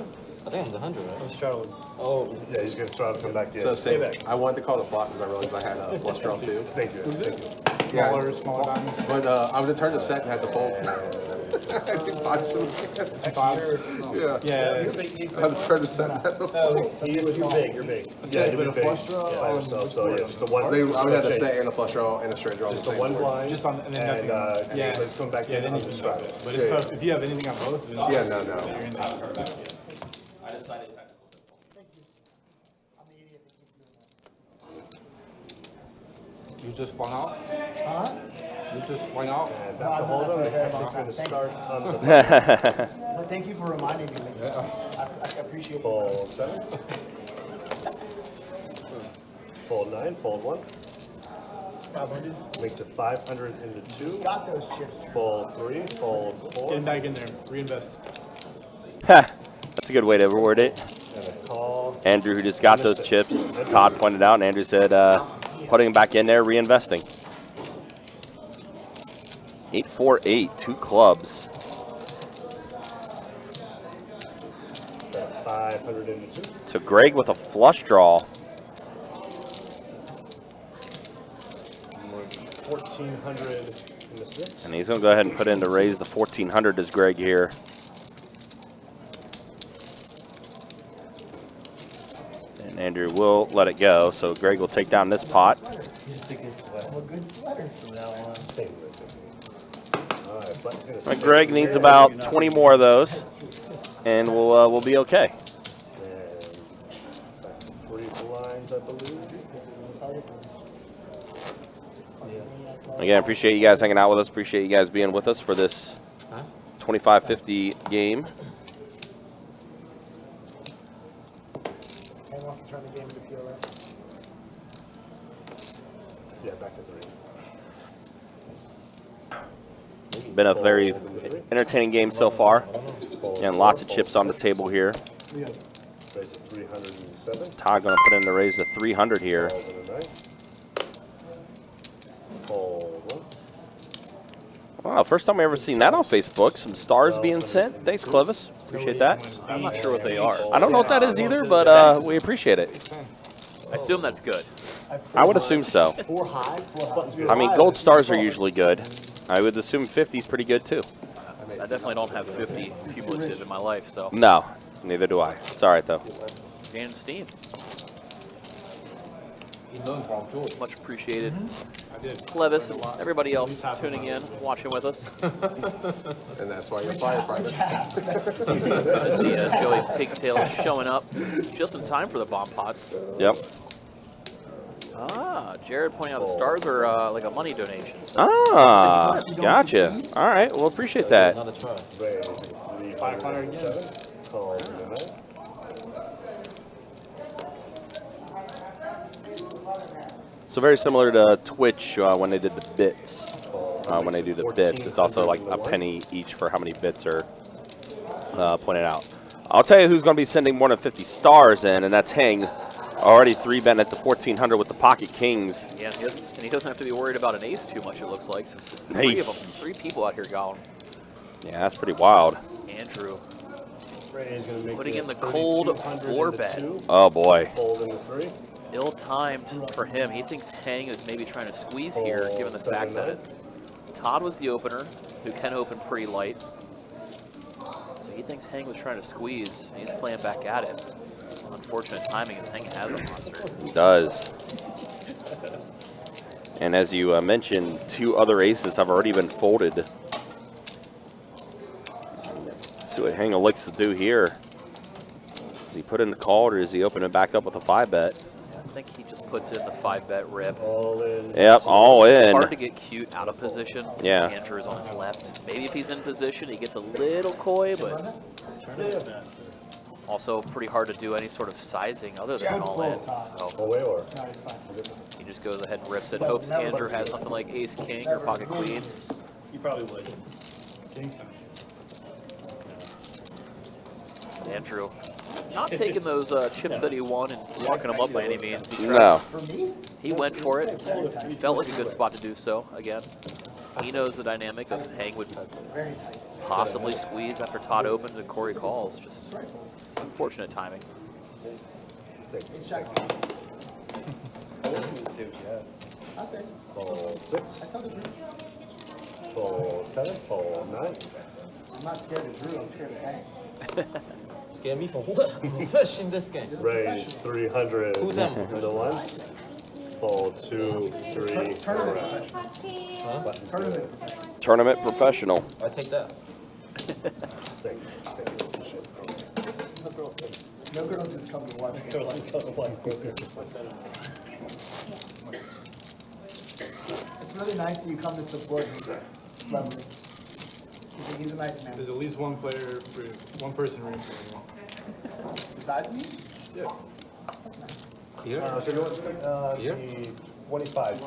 I think I'm the 100, right? I'm straddling. Oh, Yeah, he's gonna try to come back in. So say, I wanted to call the flop because I realized I had a flush draw too. Thank you. Thank you. Yeah, Smaller diamonds. but I was in turn to set and had to fold. I think 5-7. Yeah. Yeah. I was trying to set that before. You're big, you're big. Yeah, With you're a big. flush draw Yeah, by on yourself, which so yeah, board? just a one. I would have to chase. set and a flush draw and a straight draw on the Just a same one board. blind. Just on, and then nothing. And, yeah. let's come back Yeah, in then on you the can straddle. start it. But Yeah, if, if you have anything on both, then Yeah, no. you're in there. I decided technical. You just went out? Huh? You just went out? And back to hold him, actually it's gonna start on the But thank you for reminding me. I appreciate it. fold 7. Fold 9, fold 1. 500. Makes it 500 into 2. Got those chips. Fold 3, fold Get 4. him back in there. Reinvest. That's a good way to word it. And a call. Andrew, who just got those chips, Todd pointed out, and Andrew said, putting them back in there, reinvesting. 8-4-8, 2 clubs. 500 into 2. So Greg with a flush draw. 1400 into 6. And he's going to go ahead and put in to raise the 1400 as Greg here. And Andrew will let it go, so Greg will take down this pot. A good sweater from now on. Same Alright, button's gonna But stay Greg needs there. about 20 more of those, and we'll be okay. And back to 3 blinds, I believe. Again, appreciate you guys hanging out with us. Appreciate you guys being with us for this 25-50 game. Hang off and turn the game into PLS. Yeah, back to 3. Been a very entertaining game so far. And lots of chips on the table here. Raise it 307. Todd going to put in to raise the 300 here. Fold and a 9. Fold 1. Wow, first time I ever seen that on Facebook. Some stars being sent. Thanks, Clovis. Appreciate that. I'm not sure what they are. I don't know what that is either, but we appreciate it. I assume that's good. I would assume so. Four high. I mean, gold stars are usually good. I would assume 50 is pretty good too. I definitely don't have 50 cumulative in my life, so No, neither do I. It's all right though. gain steam. Much appreciated. I did. Clevis and everybody else tuning in, watching with us. And that's why you're a firefighter. I see Joey Pigtail showing up just in time for the bomb pod. Yep. Ah, Jared pointing out the stars are like a money donation. Ah, gotcha. All right, well, appreciate that. Another try. Raise 307. Fold and a 9. So very similar to Twitch when they did the bits. When they do the bits, it's also like a penny each for how many bits are pointed out. I'll tell you who's going to be sending more than 50 stars in, and that's Heng. Already 3-betting at the 1400 with the pocket kings. Yeah, and he doesn't have to be worried about an ace too much, it looks like. So it's Hey. 3 of them, 3 people out here going. Yeah, that's pretty wild. Andrew Raise gonna make putting it in the cold 3,200 4 into bet. 2. Oh boy. Fold into 3. Ill-timed for him. He thinks Heng is maybe trying to squeeze here, given the fact that Todd was the opener, who can open pretty light. So he thinks Heng was trying to squeeze, and he's playing back at it. Unfortunate timing as Heng has a monster. He does. And as you mentioned, 2 other aces have already been folded. Let's see what Heng likes to do here. Does he put in the call, or does he open it back up with a 5-bet? I think he just puts in the 5-bet rip. All in. Yep, all in. Hard to get cute out of position. Yeah. Andrew is on his left. Maybe if he's in position, he gets a little coy, but also pretty hard to do any sort of sizing other than all in. So Away or? No, it's fine. he just goes ahead and rips it. Hopes Andrew has something like ace king or pocket queens. You probably would. King's time. Andrew not taking those chips that he won and walking them up by any means. He No. He went for it. Felt like a good spot to do so again. He knows the dynamic of Heng would Very tight. possibly squeeze after Todd opens and Corey calls. Just unfortunate timing. It's jack. I say. Fold 6. I tell the truth. Fold 7. Fold 9. I'm not scared of Drew, I'm scared of Hank. Scare me from what? I'm fresh in this game. Raise 300 Who's that? in the one. Fold 2, 3, 4. Please, hot tea. Huh? Tournament professional. I take that. No girls just come to watch me play. It's really nice that you come to support me. It's lovely. He's a nice man. There's at least one player for one person rooting for anyone. Besides me? Yeah. Here? So you want Here? the 25 is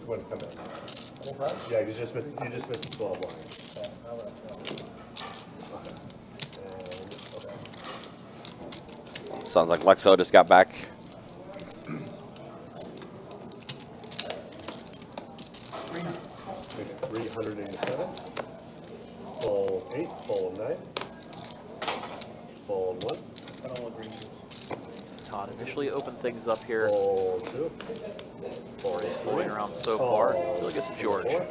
going to come in. Yeah, you just missed the 12 line. Sounds like Lexo just got back. Make it 387. Fold 8, fold 9. Fold 1. Todd initially opened things up here. Fold 2. Or he's fooling around so far. I feel like it's George. And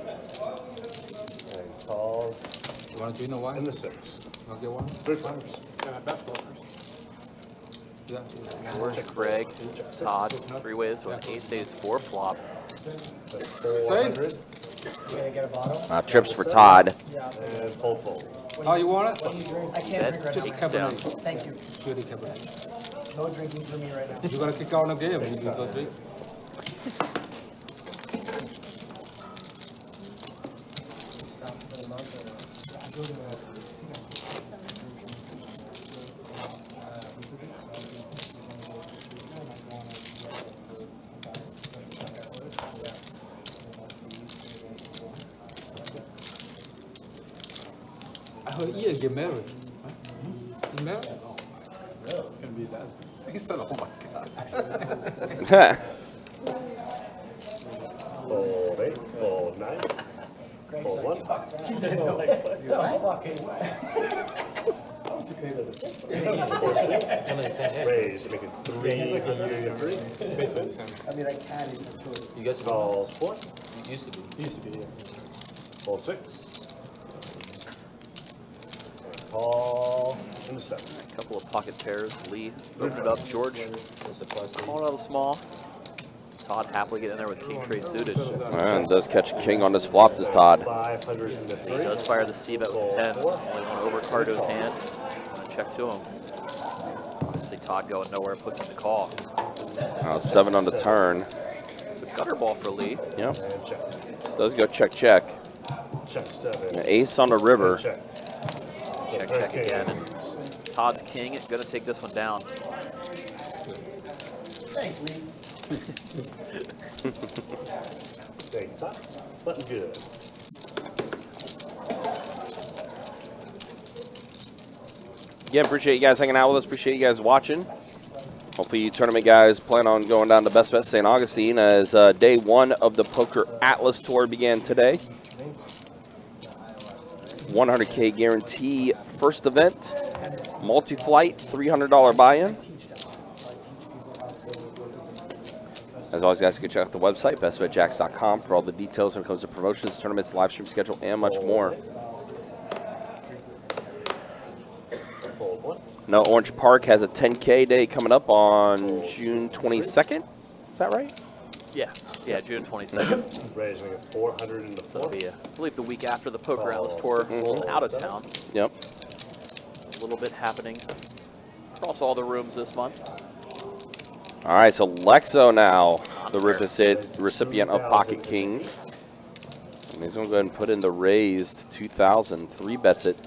calls. You want to do no one? And the 6. I'll get one. 3 times. Yeah, basketball first. Yeah. George, Greg, Todd, 3 ways to an ace 4 flop. That's 400. You gonna get a bottle? Trips for Todd. And fold. Oh, you want it? What do you drink? I can't Bet drink right Just now. Cabernet. Thank you. Purely Cabernet. No drinking for me right now. You're gonna kick out a game. You go drink. Stop for the month I heard Ian get married. Huh? He's married? Gonna be that. He said, oh my God. Fold 8, fold 9. Fold 1. He said no. No fucking way. Raise, make it 303. Basically the same. I mean, I can, it's a choice. You guys are Calls 4. used to be. Used to be, yeah. Fold 6. Call and the 7. A couple of pocket pairs. Lee opened it up. George calling out a small. Todd happily getting in there with king tray suited. And does catch a king on this flop, this Todd. 500 in the He 3. does fire the C bet with 10s. Only one over Cardo's hand. Check to him. Obviously Todd going nowhere, puts him to call. 7 on the turn. It's a gutter ball for Lee. Yep. And check. Does go check, check. Check 7. An ace on the river. Check. Check, check again. And Todd's king is gonna take this one down. Thanks, Lee. Stay top. Button good. Again, appreciate you guys hanging out with us. Appreciate you guys watching. Hopefully you tournament guys plan on going down to Best Bet St. Augustine as day 1 of the Poker Atlas Tour began today. 100K guarantee first event. Multi-flight, $300 buy-in. As always, guys, you can check out the website, bestbetjacks.com, for all the details when it comes to promotions, tournaments, live stream schedule, and much more. Fold 1. Now, Orange Park has a 10K day coming up on June 22nd. Is that right? Yeah, June 22nd. Raising it 400 in the So it'll 4. be, I believe, the week after the Poker Atlas Tour rolls out of town. Yep. A little bit happening across all the rooms this month. All right, so Lexo now, the recipient of Pocket Kings. And he's going to go ahead and put in the raised 2,000. 3 bets it.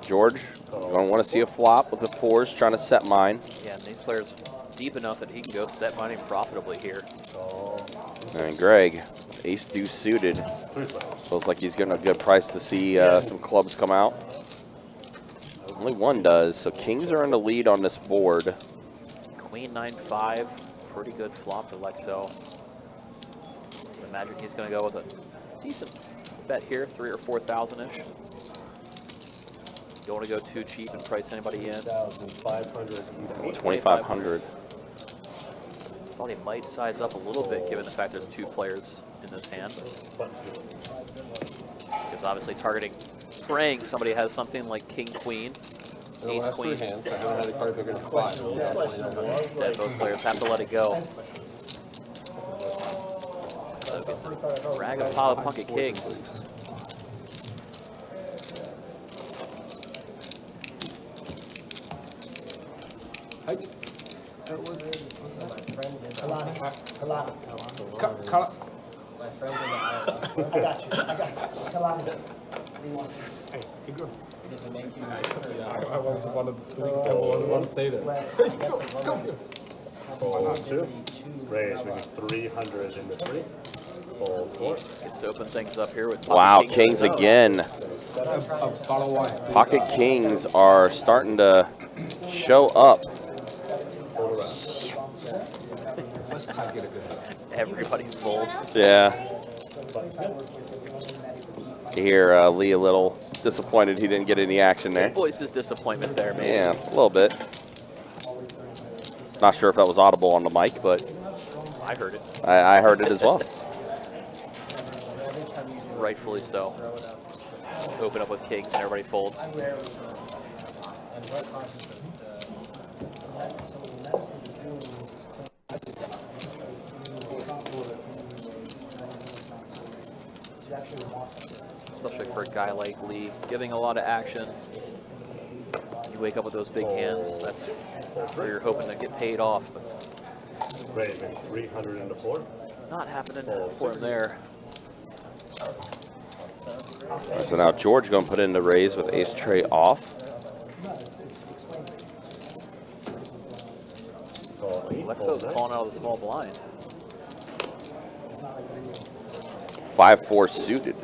George, you're going to want to see a flop with the 4s, trying to set mine. Yeah, and these players deep enough that he can go set money profitably here. And Greg, ace deuce suited. Feels like he's getting a good price to see some clubs come out. Only 1 does, so kings are in the lead on this board. Queen 9-5, pretty good flop for Lexo. I imagine he's going to go with a decent bet here, 3,000 or 4,000-ish. Don't want to go too cheap and price anybody in. 2,500. Thought he might size up a little bit given the fact there's 2 players in this hand. Because obviously targeting praying somebody has something like king queen, In the ace last queen. three hands, I haven't had a card bigger than 5. It was at 2,900. Instead, both players have to let it go. Drag a pile of pocket kings. Hey. Kalani. Kala. My friend in the aisle. I got you. Kalani. What do you want? Hey, good girl. Did they make you? I wasn't want to speak. I wasn't want to say that. I guess I'm wondering. Fold 2. Raise, we need 300 into 3. Fold 4. Gets to open things up here with Wow, pocket kings again. Bottle of wine. Pocket kings are starting to show up. First time get a good hand. Everybody folds. Yeah. You hear Lee a little disappointed he didn't get any action there. Voiced his disappointment there, man. Yeah, a little bit. Not sure if that was audible on the mic, but I heard it. I heard it as well. Rightfully so. Open up with kings and everybody folds. And what causes Especially for a guy like Lee, giving a lot of action. You wake up with those big hands, that's where you're hoping to get paid off. But Raise, 300 into 4. not happening for him there. So now George going to put in the raise with ace tray off. Call 8. Lexo's calling out of the small blind. 5-4 suited.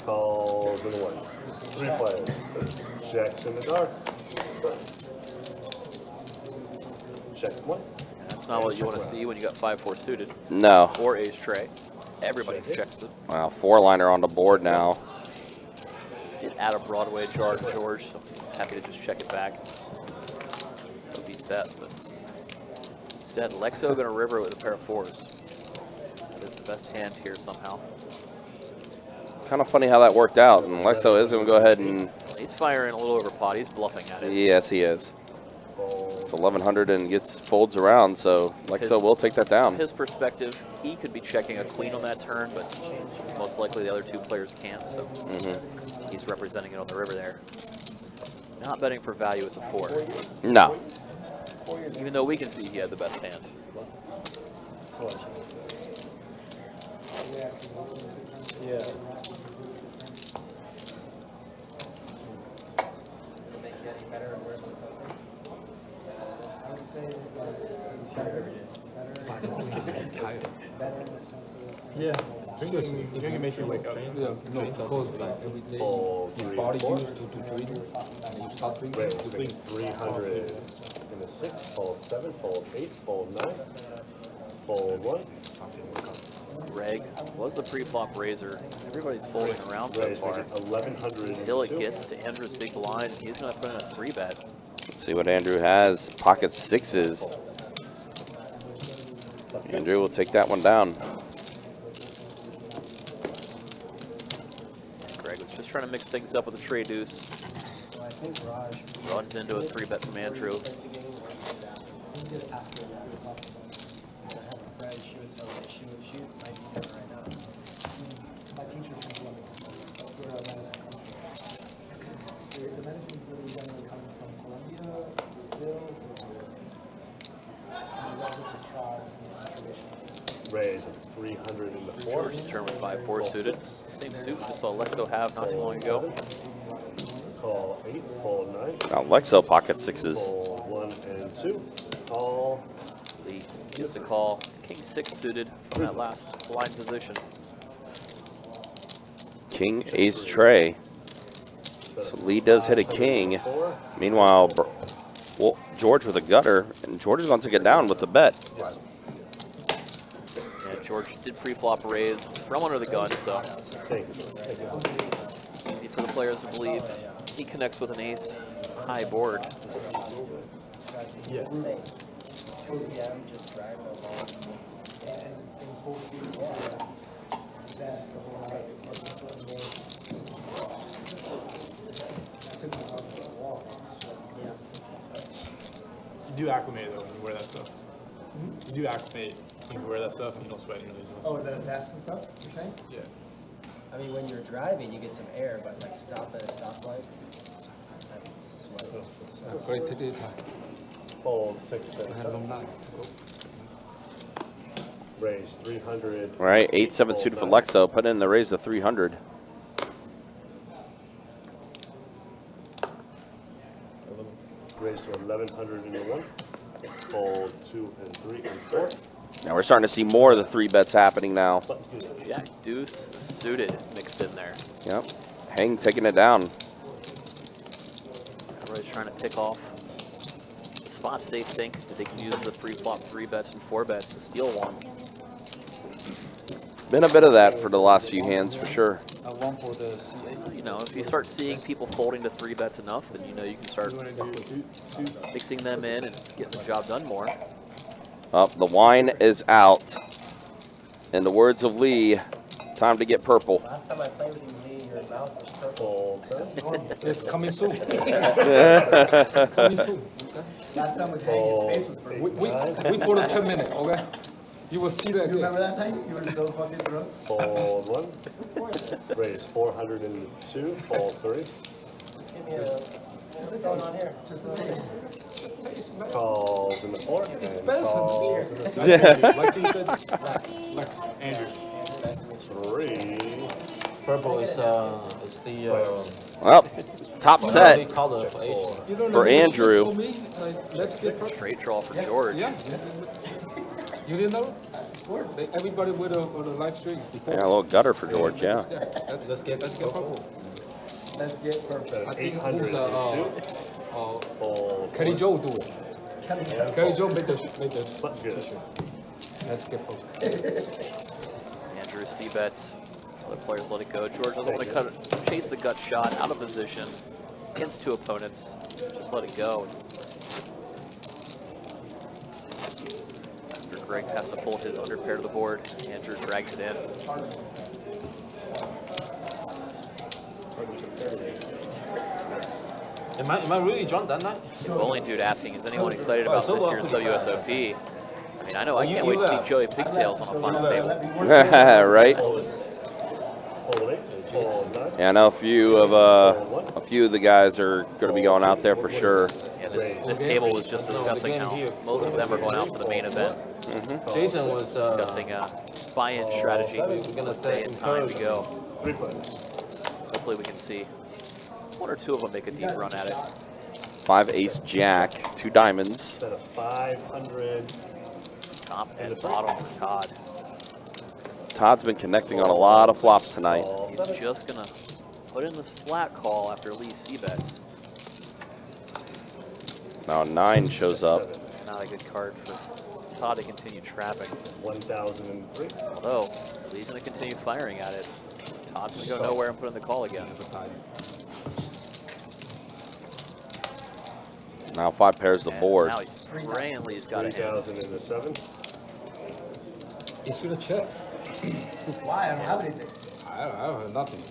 Calls in the 1. 3 players. Checks in the dark. Checks 1. That's not what you want to see when you got 5-4 suited No. or ace tray. Everybody checks it. Wow, 4-liner on the board now. Did add a Broadway charge, George, so he's happy to just check it back. Hope he's bet, but instead, Lexo going to river with a pair of 4s. That is the best hand here somehow. Kind of funny how that worked out. And Lexo is going to go ahead and... He's firing a little over pot. He's bluffing at it. Yes, he is. It's 1,100 and gets folds around, so Lexo will take that down. From his perspective, he could be checking a queen on that turn, but most likely the other two players can't, so he's representing it on the river there. Not betting for value with the 4. No. Even though we can see he had the best hand. Yeah. Better or worse? I would say better in the sense of Yeah. You can make you wake up. Yeah, no, because like every day your body used to drink and you start drinking. Raise, to drink. 300 into 6. Fold 7. Fold 8. Fold 9. Fold 1. Greg was the pre-flop raiser. Everybody's folding around so Raise, far. 1,100 Until it into 2. gets to Andrew's big blind, he's going to put in a 3-bet. See what Andrew has. Pocket 6s. Andrew will take that one down. Greg was just trying to mix things up with a tray deuce. well, I think Raj Runs into a 3-bet from Andrew. she might be there right now. My teacher's from Colombia. That's where our medicine comes from. The medicine's really generally coming from Colombia, Brazil, and all different tribes and traditions. Raise, 300 into 4. George's turn with 5-4 suited. Same suit we saw Lexo have not too long ago. Call 8. Fold 9. Now Lexo pocket 6s. Fold 1 and 2. Call. Lee gets to call king 6 suited from that last blind position. King, ace, tray. So Lee does hit a king. Meanwhile, well, George with a gutter, and George is going to get down with the bet. And George did pre-flop raise from under the gun, so easy for the players to believe. He connects with an ace high board. Yes. Yeah, just drive along. And in full speed, vest the whole night. That took me out for a walk. Yeah. You do acclimate though when you wear that stuff. You do acclimate when you wear that stuff and you don't sweat nearly as much. Oh, the vest and stuff, you're saying? Yeah. I mean, when you're driving, you get some air, but like stop at a stoplight. That's sweat. Great, take your time. Fold 6, 7, I have no 9. raise 300. All right, 8-7 suited for Lexo. Put in the raise of 300. Raise to 1100 into 1. Fold 2 and 3 and 4. Now we're starting to see more of the 3 bets happening now. Jack deuce suited mixed in there. Yep. Hang taking it down. Everybody's trying to pick off the spots they think that they can use the pre-flop 3 bets and 4 bets to steal one. Been a bit of that for the last few hands for sure. 1 for the C8. You know, if you start seeing people folding to 3 bets enough, then you know you can start mixing them in and getting the job done more. Up, the wine is out. In the words of Lee, time to get purple. Last time I played with you, Lee, your mouth was purple. It's coming soon. Coming soon. Okay. Last time with Hank, his face was purple. Wait for the 10 minutes, okay? You will see that You again. remember that night? You were so fucking drunk. Fold 1. Raise 402. Fold 3. Just give me a, what's going on here? Just a taste. Calls in the 4. And Expensive. calls in the 6. Lexi said Lex. Andrew. 3. Purple is the Well, top set color for Asia. You don't for know this Andrew. for me? Like, let's get purple. Straight draw for George. Yeah. You didn't know? Everybody with a live stream before. Yeah, a little gutter for George, yeah. Yeah, Let's get purple. Let's get purple. I think 802. who's Kelly Joe do it. Kelly Joe made the t-shirt. Let's get purple. Andrew C bets. Other players let it go. George doesn't want to chase the gut shot out of position against 2 opponents. Just let it go. After Greg has to fold his underpair to the board, Andrew drags it in. Am I really drunk that night? The bowling dude asking, is anyone excited about this year's WSOP? I mean, I know I can't wait to see Joey Pigtails on a final table. Right? Fold 8. Fold 9. Yeah, I know a few of the guys are going to be going out there for sure. Yeah, this table was just discussing how most of them are going out for the main event. Jason was Discussing buy-in strategy. We're gonna say In time to go. 3 players. Hopefully we can see 1 or 2 of them make a deep run at it. 5 ace jack, 2 diamonds. Set of 500. Top and bottom for Todd. Todd's been connecting on a lot of flops tonight. He's just going to put in this flat call after Lee C-bets. Now 9 shows up. Not a good card for Todd to continue trapping. 1003. Although, Lee's going to continue firing at it. Todd's going to go nowhere and put in the call again. Now 5 pairs the And board. now he's praying Lee's got a hand. 3000 into 7. You should have checked. Why? I don't have anything. I don't have nothing.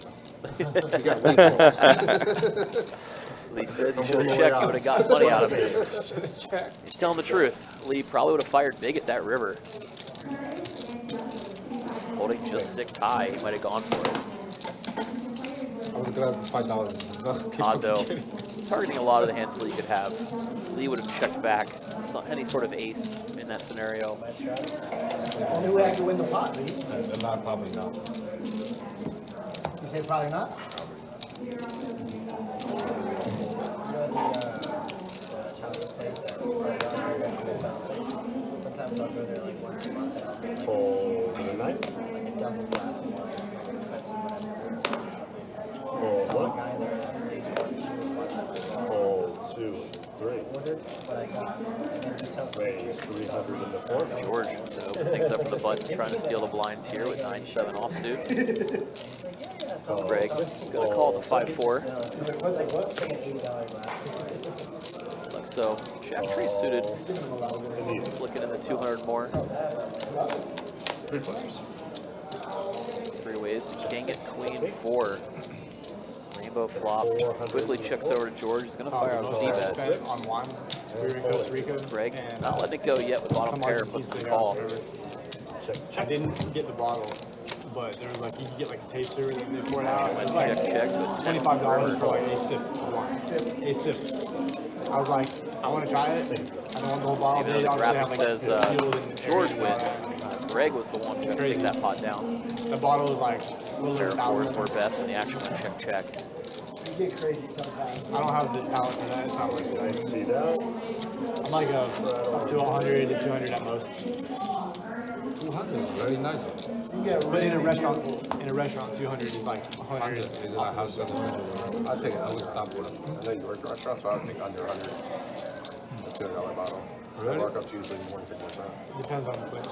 Lee says he should have checked. He would have gotten money out of it. Should have checked. He's telling the truth. Lee probably would have fired big at that river. Holding just 6 high, he might have gone for it. I was glad $5. Todd, though, targeting a lot of the hands Lee could have. Lee would have checked back any sort of ace in that scenario. Only way I can win the pot, Lee. Not probably not. You say probably not? You know the chocolate place that sometimes I'll go there like once a month and I'll get like Fold 9. a double glass of wine. It's really expensive, but I've never Fold saw a 1. guy there at stage 1. She was watching the Fold 2 and 3. ordered what I got. And then it tells me Raise 300 into 4. George to open things up for the button, trying to steal the blinds here with 9-7 offsuit. Greg going to call it the 5-4. like what? Like an $80 glass. So Jack Tree suited, looking in the 200 more. 3 players. 3-way raise. King at queen 4. Rainbow flop. Quickly checks over to George. He's going to fire out a C-bet. Spent on one. We were in Costa Rica. Greg and not letting it go yet with bottom some pair, Argentines puts the they call. got server. I didn't get the bottle, but there was like you could get like a taster and they pour it out. It was like Check. $25 for like a sip of wine. A sip. I was like, I want to try it. I don't want the whole bottle. Even They though the obviously graphic have, says like, sealed and George everything. wins, Greg was the one who got to take that pot down. The bottle was like a little Pair over of fours $1,000. were best, and the action went check. You get crazy sometimes. I don't have the palate for that. It's not worth it. I see that. I'm like up to 100 to 200 at most. 200 is very nice. You get But in a restaurant, 200 is like 100. Is like house I take it. I was double it. I know you work at a restaurant, so I would think under 100. A $200 bottle. Really? The markup's usually more than 50%. Depends on the place.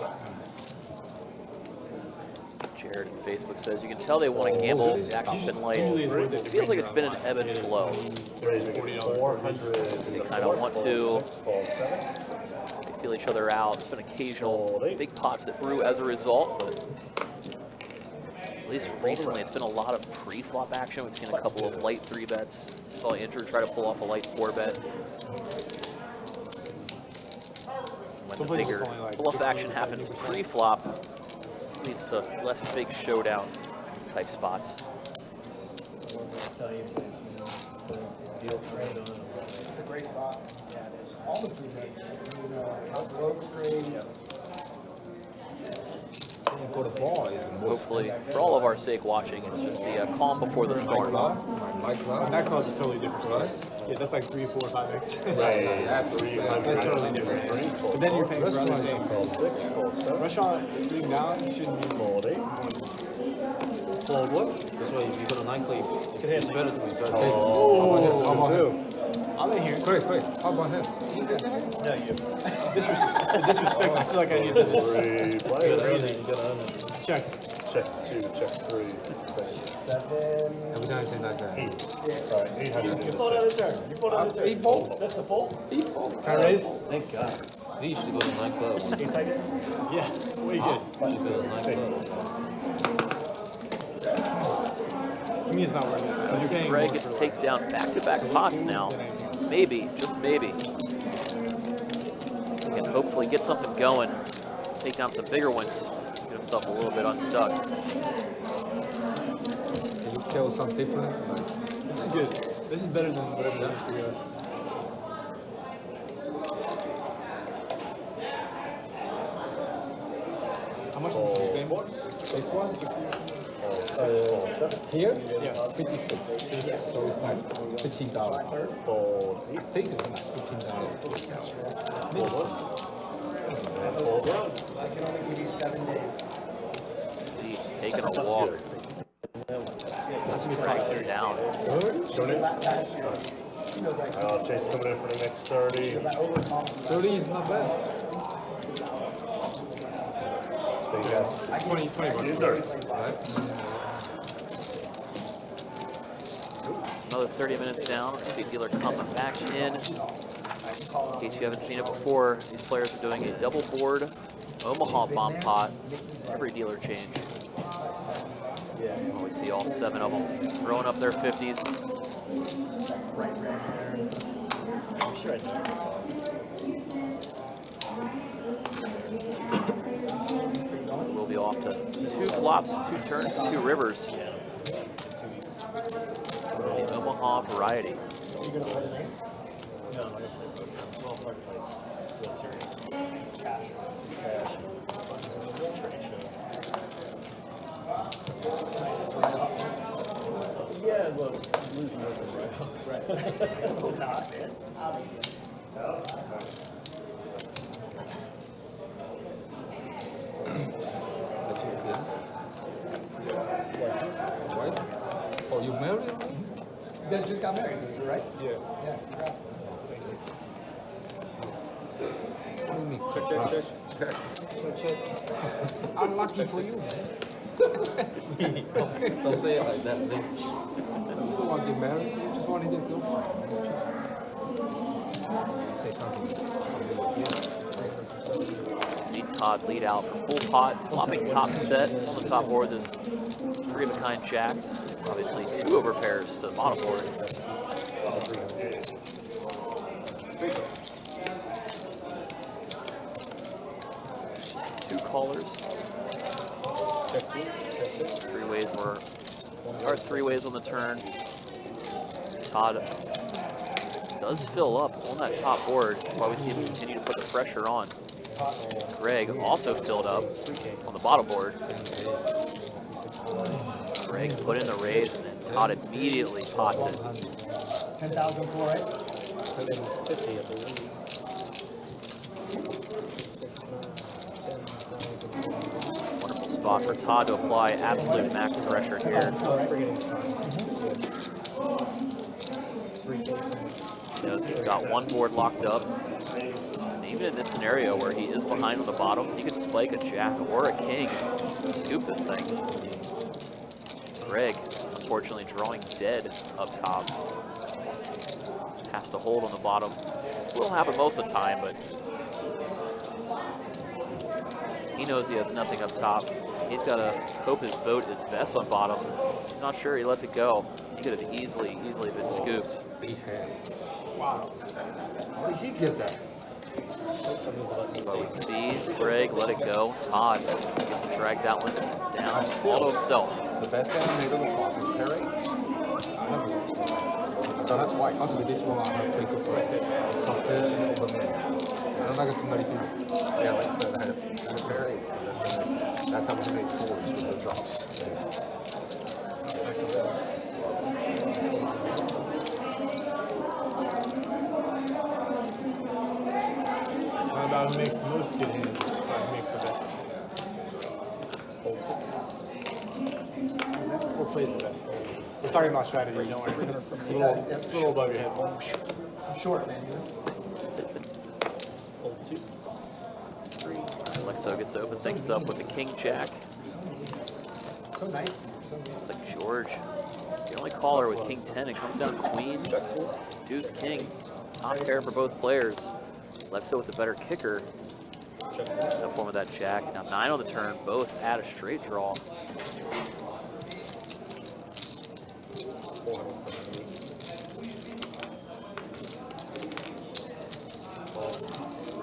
Jared on Facebook says, you can tell they want to gamble. The action's been light. Usually it's worth it. It feels like it's been an ebb and flow. Raising $400. They kind of want to. They feel each other out. There's been occasional big pots that brew as a result, but at least recently it's been a lot of pre-flop action. We've seen a couple of light 3-bets. Saw Andrew try to pull off a light 4-bet. When the bigger bluff action happens pre-flop, leads to less big showdown type spots. Tell you if it's, the deal's great on. It's a great spot. Yeah, it is. All the food right. The looks great. For the ball is the most. Hopefully, for all of our sake watching, it's just the calm before the storm. My club. That club is totally different, Right? Yeah, that's like 3, 4, 5x. Raise That's 300. That's totally different. But then you're paying for other things. Restaurant sitting down shouldn't be Fold 8. Fold what? This way, if you go to 9 click, it's better to be started. How about him? I'm in here. Quick. How about him? No, you. Disrespect. I feel like I need to Three players. You gotta earn it. check. Check 2, check 3. 7. Every time I say like that. 8. Alright, 800 You fold out a turn. You fold out a turn. He fold. That's a fold? He fold. Can I raise? Thank God. He usually go to 9 club. Ace high? Yeah. Way good. He usually go to 9 club. To me, it's not worth it. 'Cause you're See paying Greg more get for to like- take down back-to-back pots now. Maybe, just maybe. He can hopefully get something going, take down some bigger ones, get himself a little bit unstuck. Can you tell something different? Like, This is good. This is better than whatever the next year is. How much is the same? 61? 60? here? Yeah. 56. So it's like $15. Fold 8. Take it, like $15. And fold 1. I can only give you 7 days. He's taking a walk. Drags him down. Donate. Last year, he knows I Chase coming in for the next 30. overconfident. 30 is not bad. So you guys. 20 bucks. You 30. Right? It's another 30 minutes down. Let's see dealer coming back in. In case you haven't seen it before, these players are doing a double board Omaha bomb pot. Every dealer change. We see all 7 of them throwing up their 50s. I'm sure I know this song. We'll be off to 2 flops, 2 turns, 2 rivers. The Omaha variety. No, I'm not gonna play well, like World Series. Cash. Yeah, well, losing over right off. Right. Not, man. That's your fiance? Wife? Oh, you married? You guys just got married, right? Yeah. Yeah. congrats. What do you mean? Check. Unlucky for you, man. Don't say it like that, man. You don't want to get married. You just want to get girlfriend. Say something. See Todd lead out for full pot, flopping top set on the top board. This 3 of a kind jacks, obviously 2 over pairs to the bottom board. 2 callers. 3 ways or 3 ways on the turn. Todd does fill up on that top board while we see him continue to put the pressure on. Greg also filled up on the bottom board. Greg put in the raise, and then Todd immediately pots it. 10,000 for it. 150, I believe. Wonderful spot for Todd to apply absolute max pressure here. He knows he's got 1 board locked up. And even in this scenario where he is behind on the bottom, he could spike a jack or a king and scoop this thing. Greg, unfortunately, drawing dead up top. Has to hold on the bottom. This will happen most of the time, but he knows he has nothing up top. He's got to hope his boat is best on bottom. He's not sure he lets it go. He could have easily been scooped. Wow. How did he get that? But we see Greg let it go. Todd gets to drag that one down all to himself. The best hand I made on the flop is pair 8s. I've done it twice. Also, with this one, I have to take it for it. I don't like it too many people. Yeah, like I said, I had a pair 8s. That time we made 4s with the drops. Not about who makes the most good hands, but who makes the best. Or plays the best. We're talking about strategy, don't worry. It's a little above your head. I'm short, man. Alexo gets to open things up with the king jack. So nice to you. So nice. Looks like George, the only caller with king 10, and comes down queen, deuce king. Top pair for both players. Alexo with the better kicker in the form of that jack. Now 9 on the turn, both add a straight draw.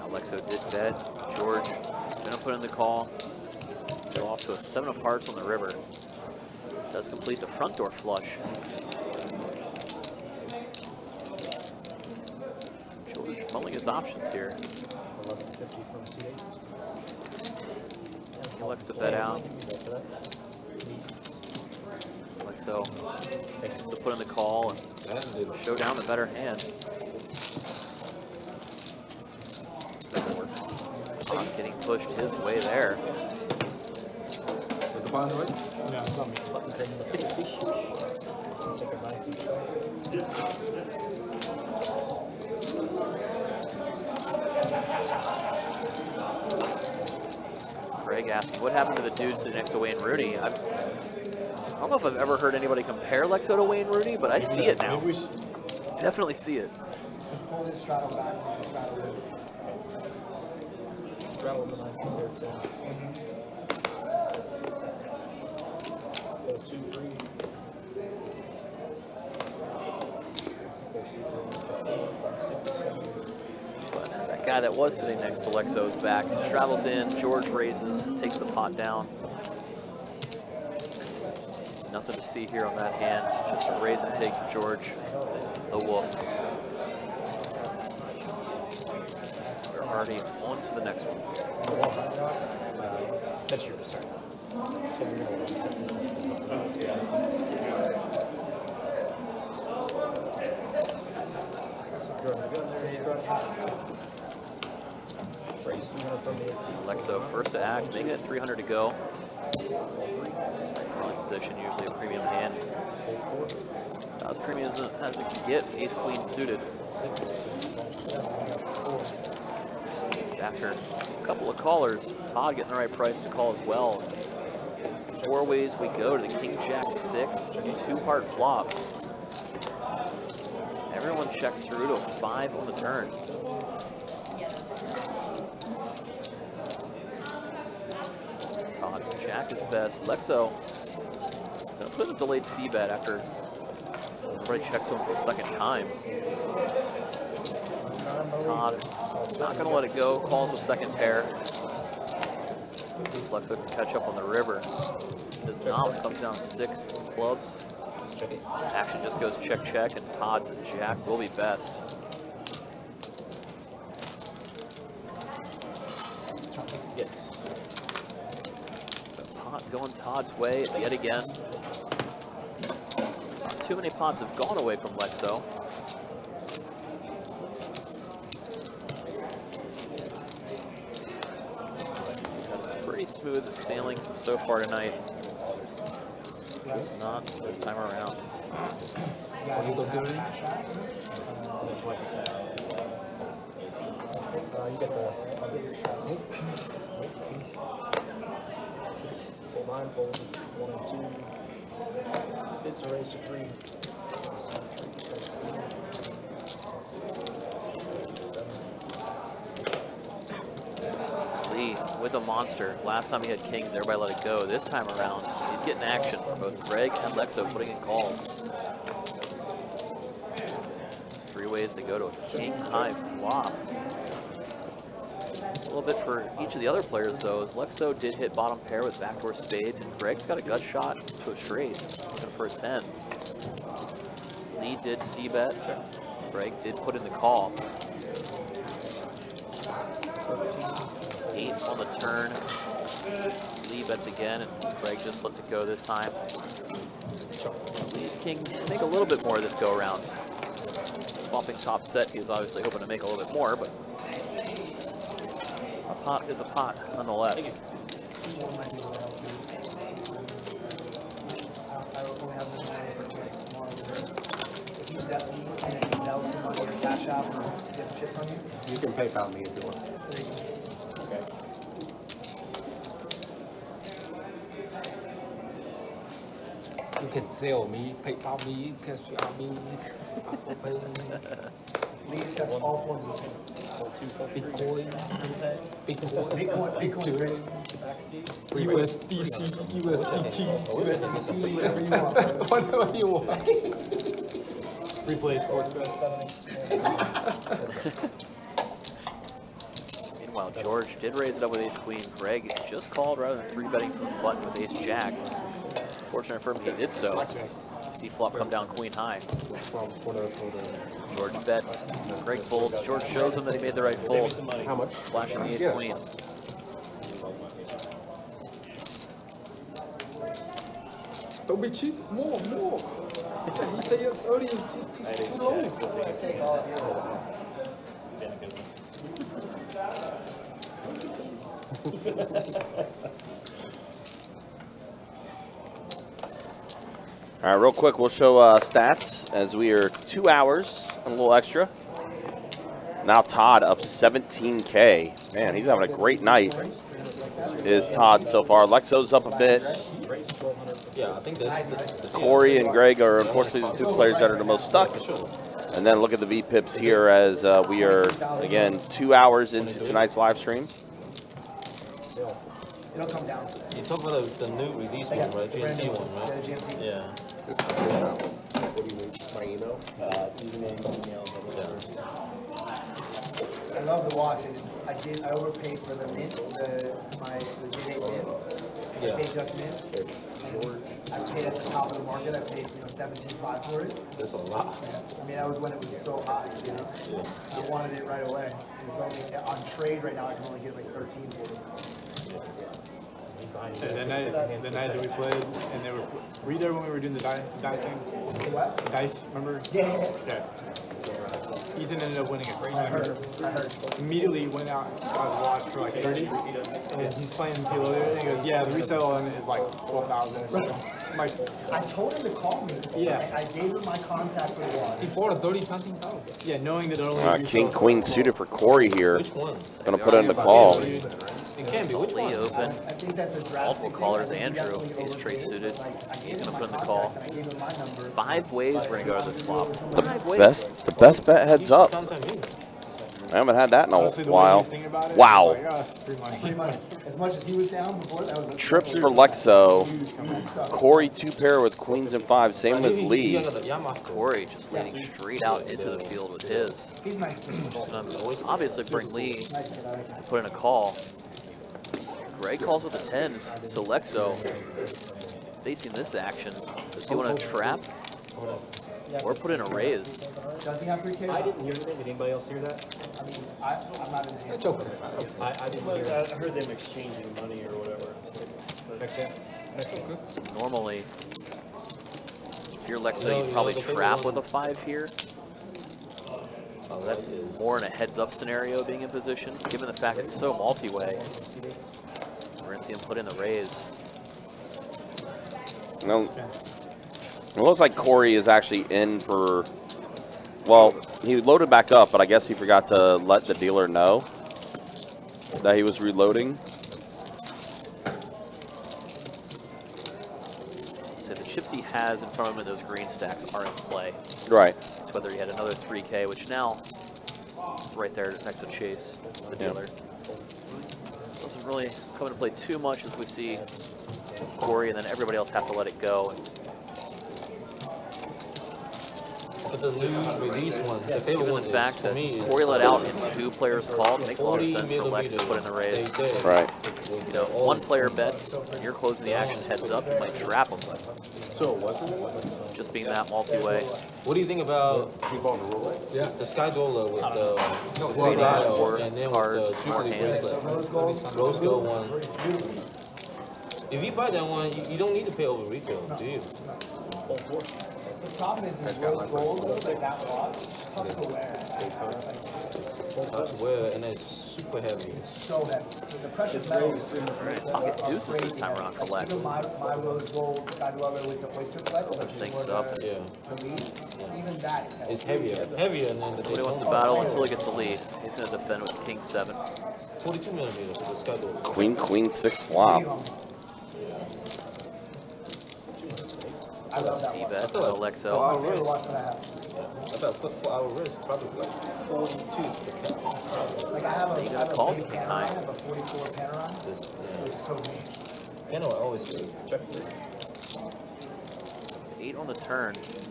Alexo did bet. George is going to put in the call. Go off to a 7 of hearts on the river. Does complete the front door flush. George mulling his options here. 1150 from C8. He elects to bet out. Alexo gets to put in the call and show down the better hand. Todd getting pushed his way there. With the bottom right? Yeah, something. Greg asking, what happened to the dude sitting next to Wayne Rooney? I don't know if I've ever heard anybody compare Alexo to Wayne Rooney, but I see it now. Definitely see it. Just pull his straddle back and straddle it. Straddle the 9 from there, 10. 4, 2, 3. But that guy that was sitting next to Alexo's back straddles in, George raises, takes the pot down. Nothing to see here on that hand, just a raise and take for George, the wolf. We're already on to the next one. That's yours, sir. So we're going to reset this one. Alexo first to act, making it 300 to go. Early position, usually a premium hand. About as premium as it can get, ace queen suited. After a couple of callers, Todd getting the right price to call as well. 4 ways we go to the king jack 6, 2 heart flop. Everyone checks through to a 5 on the turn. Jack is best. Lexo gonna put in a delayed C bet after already checked him for the second time. Todd not gonna let it go. Calls with second pair. Lexo can catch up on the river. Does not. Comes down 6 clubs. Action just goes check, check, and Todd's Jack will be best. Yes. So pot going Todd's way yet again. Not too many pots have gone away from Lexo. He's had a pretty smooth sailing so far tonight. Just not this time around. What you gonna do? You get I'll get your shot. Full blindfold, 1 and 2. It's a raise to 3. Lee with a monster. Last time he had kings, everybody let it go. This time around, he's getting action from both Greg and Lexo putting in calls. 3 ways to go to a king high flop. A little bit for each of the other players though, as Lexo did hit bottom pair with backdoor spades, and Greg's got a gut shot to a straight, looking for a 10. Lee did C-bet. Greg did put in the call. 8 on the turn. Lee bets again, and Greg just lets it go this time. Lee's kings make a little bit more this go around. Flopping top set, he was obviously hoping to make a little bit more, but a pot is a pot nonetheless. You can PayPal me if you want. You can sell me, PayPal me, cash out me, Apple Pay, We accept all forms of payment. Bitcoin, Bitcoin, Bitcoin, USDC, USDT, USDC, whatever you want. whatever you want. Free play sports bet. Meanwhile, George did raise it up with ace-queen. Greg just called rather than 3-betting from the button with ace-jack. Fortunate for him, he did so. You see flop come down queen high. George bets. Greg folds. George shows him that he made the right fold. How much? Flashing the ace-queen. Don't be cheap, more. He said earlier it's too low. All right, real quick, we'll show stats as we are 2 hours and a little extra. Now Todd up 17K. Man, he's having a great night. Is Todd so far? Lexo's up a bit. Yeah, I think that's Corey and Greg are unfortunately the 2 players that are the most stuck. And then look at the VPips here as we are, again, 2 hours into tonight's live stream. It'll come down. You talk about the new release one, right? GMT one, right? Yeah. What do you need? My email? Username, email, whatever. I love the watch. I overpaid for the mint, the J8 mint. Yeah. I paid just mint. I paid at the top of the market. I paid $17.5 for it. That's a lot. I mean, that was when it was so high. You know? I wanted it right away. And it's only on trade right now. I can only get like 13 for it. And the night that we played, and were you there when we were doing the die thing? What? Dice, remember? Yeah. Okay. Ethan ended up winning a I heard. immediately went out and got his watch for like 30, and he's playing Halo, and he goes, yeah, the resale on it is like 12,000. I'm like, I told him to call me. Yeah. I gave him my contact for the watch. He bought a 30-something thousand. yeah, knowing that it only King, queen suited for Corey here. Which one? Gonna put in the call. It can be. Which Lee one? open. I think that's a draft. Multiple callers. Andrew, he's straight suited. He's gonna put in the call. 5 ways we're gonna go to this flop. 5 ways. The best bet heads up. Contact me. I haven't had that in a Honestly, the way he while. was thinking about it, Wow. like, oh, it's free money. Pretty much. As much as he was down before, that was a Trips for Lexo. huge stuff. Corey 2-pair with queens and 5. Same as He Lee. got the Yamaha. Corey just leading straight out into the field with his. He's nice. Gonna obviously bring Lee Nice kid, I like him. to put in a call. Greg calls with the 10s, so Lexo facing this action. Does he want to trap or put in a raise? Does he have pre-K? I didn't hear anything. Did anybody else hear that? I mean, I'm not in the hand. Joking. I didn't hear that. I heard them exchanging money or whatever. So normally, if you're Lexo, you'd probably trap with a 5 here. That's more in a heads-up scenario being in position. Given the fact it's so multi-way, we're going to see him put in the raise. No. It looks like Corey is actually in for, well, he loaded back up, but I guess he forgot to let the dealer know that he was reloading. So the chips he has in front of him in those green stacks are in play. Right. It's whether he had another 3K, which now right there next to Chase, the dealer. Doesn't really come into play too much as we see Corey and then everybody else have to let it go. But the new release one, the favorite Given one the fact is, that for me, is Corey let out and 2 players called, it makes a lot of 40 sense for Lex to put in the raise. millimeters. Right. You know, if 1 player bets and you're closing the action heads up, you might trap them. So it wasn't? Just being that multi-way. What do you think about You bought the Rolex? Yeah. the Sky Dollar with the Well, dial more and then cards, with the more Jubilee hands. bracelet? Rose gold one. If you buy that one, you don't need to pay over retail, do you? The problem is rose gold, like that watch, it's tough to wear. It's hard to wear and it's super heavy. So heavy. The precious metals Pocket deuces this time around for Lex. Even my rose gold Sky Dweller with the oyster flex, which is things more up. Yeah. to me, even that is heavy. It's heavier than the Nobody wants to Daytona. battle until he gets the lead. He's going to defend with King 7. 42 millimeters for the Sky Dollar. Queen 6 flop. I love that C one. bet to My Lexo. Favorite watch that I have. I thought 4-hour wrist, probably like 42 is the cap. Like I have a, You I got have a a call big to Panerai, behind. I have a 44 Panerai, This, which is so neat. Piano I always check. 8 on the turn. See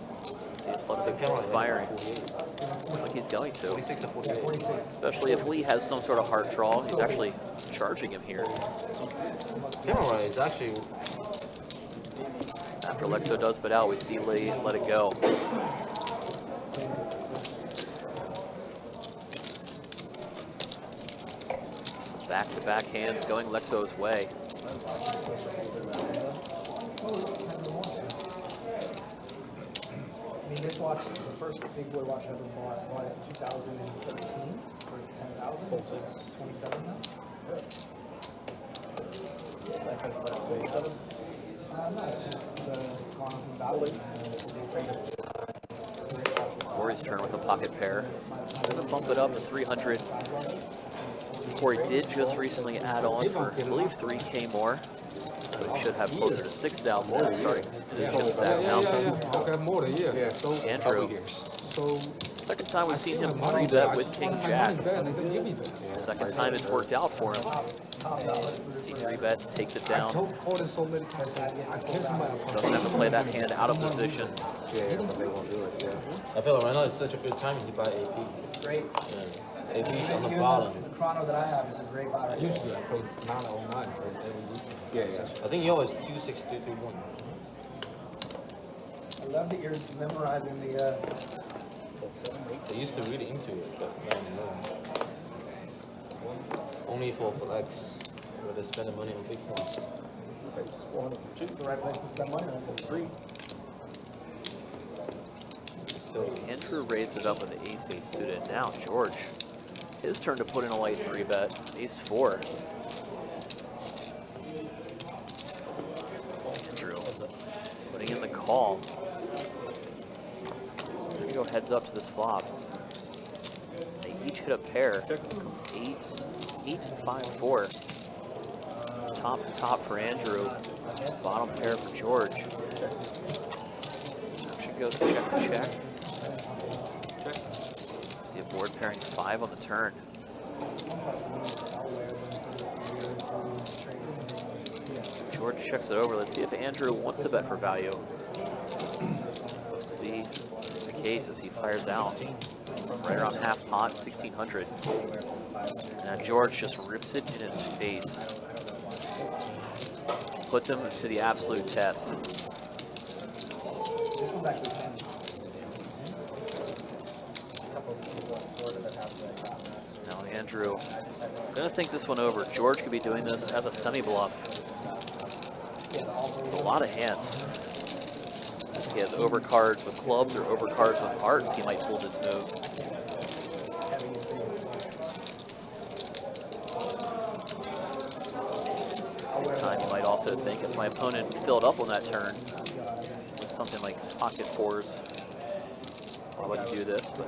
if Lexo Piano keeps firing. Looks like he's going to. 46 to 48. 46. Especially if Lee has some sort of heart draw. He's actually charging him here. Piano is actually After Lexo does but out, we see Lee let it go. Back-to-back hands going Lexo's way. I mean, this watch is the first big boy watch I ever bought. Bought it in 2013 for 10,000. It's 27 now. No, it's just it's gone up in value. Corey's turn with a pocket pair. Gonna bump it up to 300. Corey did just recently add on for, I believe, 3K more. So he should have closer to 6,000 starting his chip stack now. Okay, more than yeah. Yeah, so Andrew. couple years. So Second time we've seen him money 3-bet with King my Jack. money back, and they didn't give me that. Second time it's worked out for him. See 3 bets, takes it down. Told Corey so many times, I canceled my account. Doesn't have to play that hand out of position. Yeah, but they won't do it, yeah. I feel like right now it's such a good time to buy AP. It's great. Yeah. AP's on the Even bottom. The chrono that I have is a great buy. Usually I play 909 for every week. Yeah, yeah. I think you always 26331. I love that you're memorizing the. I used to read into it, but not anymore. Only for flex, where they spend the money on Bitcoin. It's the right place to spend money on. It's free. So Andrew raised it up with the ace-8 suited. Now George, his turn to put in a light 3-bet. Ace-4. Andrew putting in the call. We're gonna go heads up to this flop. They each hit a pair. Comes 8-5-4. Top to top for Andrew. Bottom pair for George. Actually goes check to check. See if Board pairing 5 on the turn. George checks it over. Let's see if Andrew wants to bet for value. Looks to be the case as he fires out. Right around half pot, 1600. And George just rips it in his face. Puts him to the absolute test. This one's actually 10. Now Andrew, gonna think this one over. George could be doing this as a semi-bluff. A lot of hands. If he has overcards with clubs or overcards with hearts, he might pull this move. Same time, you might also think if my opponent filled up on that turn with something like pocket fours, why would he do this? But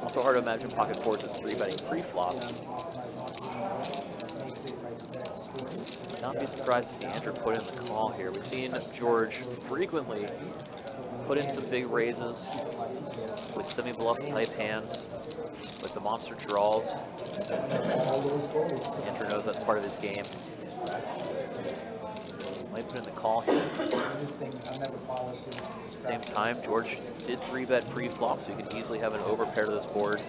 also hard to imagine pocket fours is 3-betting pre-flop. Would not be surprised to see Andrew put in the call here. We've seen George frequently put in some big raises with semi-bluff type hands, with the monster draws. Andrew knows that's part of his game. Might put in the call here. Same time, George did 3-bet pre-flop, so you can easily have an overpair to this board.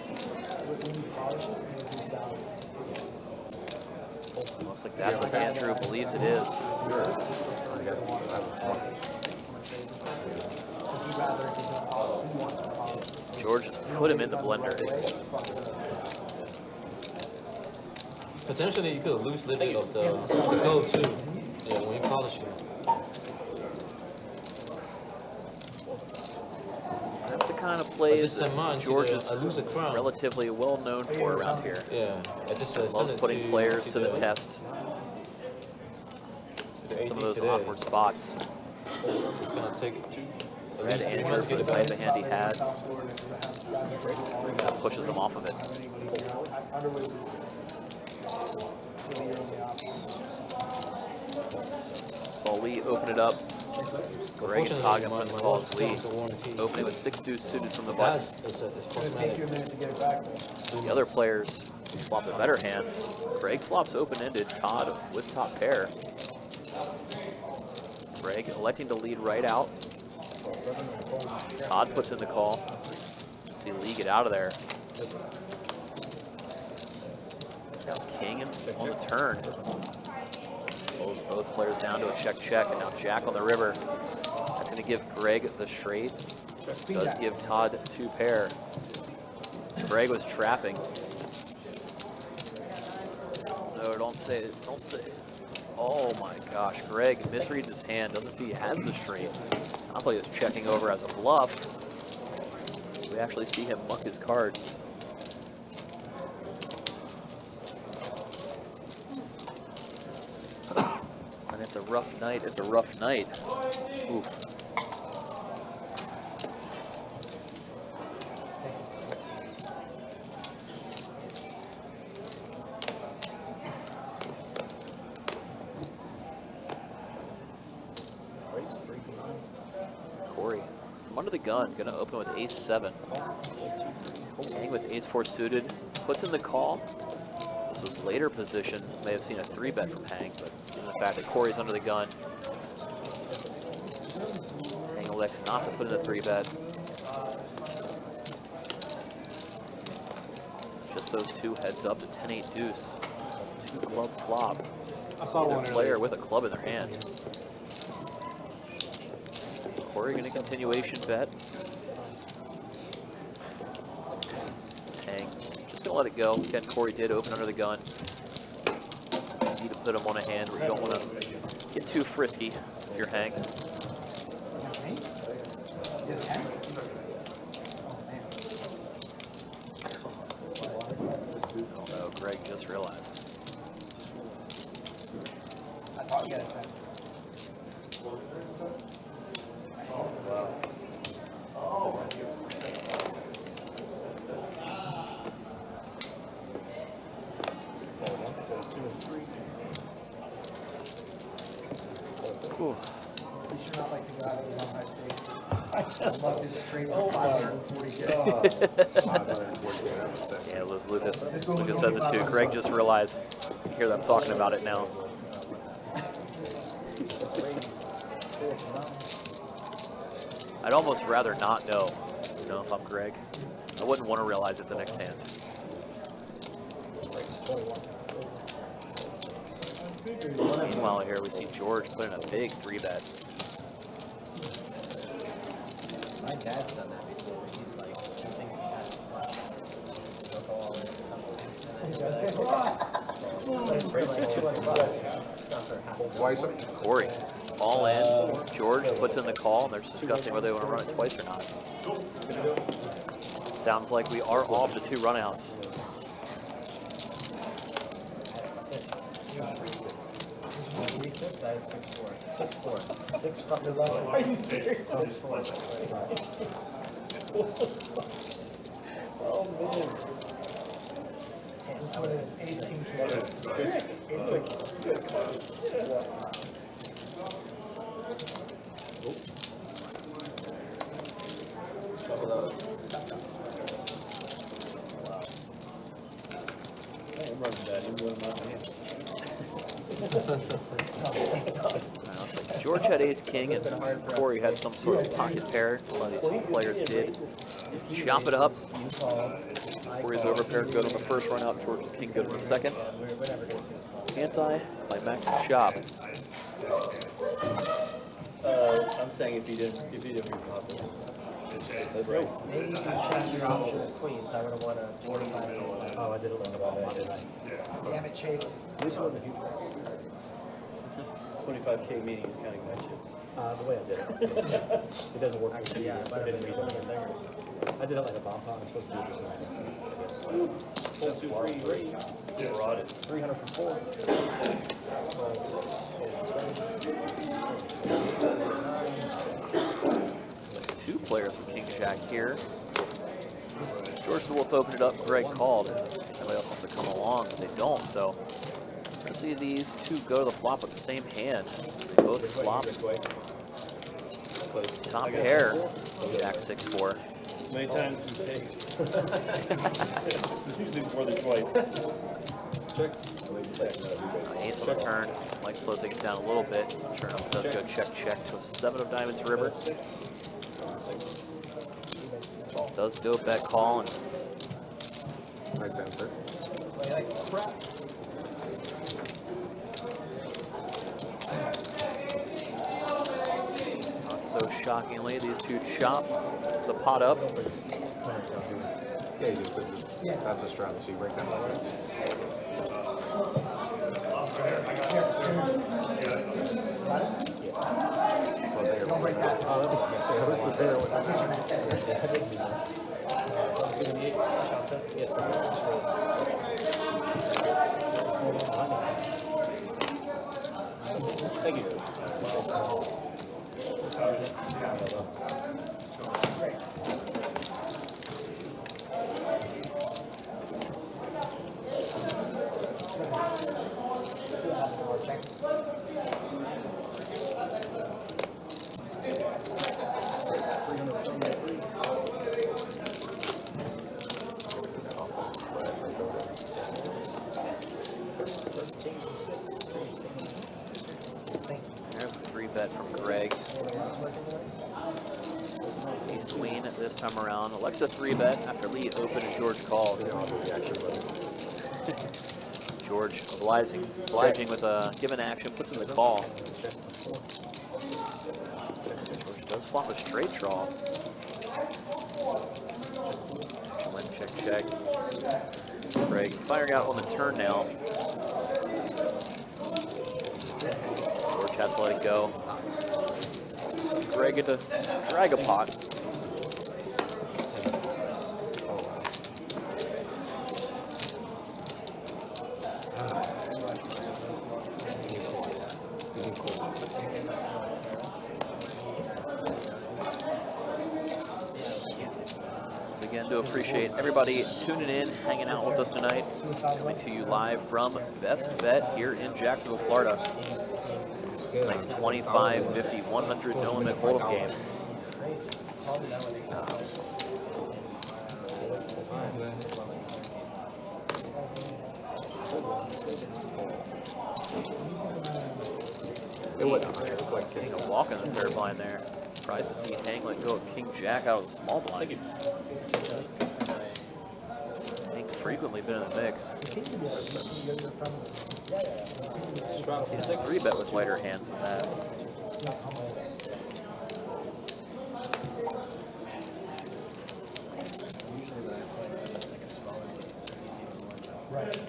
Looks like that's what Andrew believes it is. George just put him in the blender. Potentially, you could lose a little bit of the go too. Yeah, when you polish it. That's the kind of plays that George is lose a crown. relatively well known for around here. Yeah, I just Loves putting players to the test. Some of those awkward spots. It's gonna take it too. Red Andrew for the type of hand he had. That pushes him off of it. So Lee open it up. Greg and Hagen calls Lee. Opening with 6 deuce suited from the button. The other players flop the better hands. Greg flops open-ended. Todd with top pair. Greg electing to lead right out. Todd puts in the call. See Lee get out of there. Now King on the turn. Pulls both players down to a check-check, and now Jack on the river. That's going to give Greg the straight. Does give Todd 2 pair. Greg was trapping. No, don't say it. Don't say it. Oh my gosh, Greg misreads his hand. Doesn't see he has the straight. I thought he was checking over as a bluff. We actually see him muck his cards. And it's a rough night. It's a rough night. Oof. Corey, from under the gun, gonna open with ace-7. Hang with ace-4 suited, puts in the call. This was later position, may have seen a 3-bet from Hang, but given the fact that Corey's under the gun, Hang elects not to put in a 3-bet. Just those 2 heads up to 10-8 deuce. 2 club flop. I saw one Player with a club in their hand. Corey gonna continuation bet. Hang, just gonna let it go. Again, Corey did open under the gun. You need to put him on a hand where you don't want to get too frisky if you're Hang. Oh, Greg just realized. Ooh. I love this straight for 540. Yeah, Lucas says it too. Greg just realized, you hear them talking about it now. I'd almost rather not know, if I'm Greg. I wouldn't want to realize it the next hand. Meanwhile here we see George put in a big 3-bet. My dad's done that before. He's like, he thinks he has a flat. He'll go all in or something. Corey, all in. George puts in the call, and they're discussing whether they want to run it twice or not. Sounds like we are off the 2 runouts. I had 6-4. 6-4. 6 fucking level. Are you serious? 6-4. Oh man. This one is ace king king. Ace king. George had ace king, and Corey had some sort of pocket pair. A lot of these players did. Chop it up. Corey's overpair good on the first run out. George's king good on the second. Anti-climactic chop. I'm saying if you didn't repop it. Maybe you can change your option of queens. I would have won a 45. Oh, I did it like about that, didn't I? Damn it, Chase. 25K meaning is counting my chips. The way I did it. It doesn't work for you. I didn't read it. I did it like a bomb pot. I'm supposed to do this one. 1, 2, 3. Yeah, 300 from 4. 2 players from King Jack here. George the Wolf opened it up. Greg called. Somebody else wants to come along, but they don't. So let's see these 2 go to the flop with the same hand. They both flop. Top pair. Jack 6-4. As many times as it takes. Usually more than twice. Check. Ace on the turn. Like to slow things down a little bit. Turn up does go check check to a 7 of diamonds river. Does go bet call and Nice answer. not so shockingly, these 2 chop the pot up. Yeah, you do. That's a straddle. So you break down the lines. Thank you. There's a 3-bet from Greg. Ace Queen this time around. Alexa 3-bet after lead open and George called. George obliging with a given action, puts in the call. George does flop a straight draw. Check, check. Greg firing out on the turn now. George has to let it go. Greg into drag a pot. Again, to appreciate everybody tuning in, hanging out with us tonight. Coming to you live from Best Bet here in Jacksonville, Florida. Nice 25, 50, 100 no limit fold'em game. It wasn't high, it was like Getting 6. a walk in the third blind there. Surprised to see Hang let go of King Jack out of the small blind. Hang frequently been in the mix. Seen a 3-bet with lighter hands than that. Right.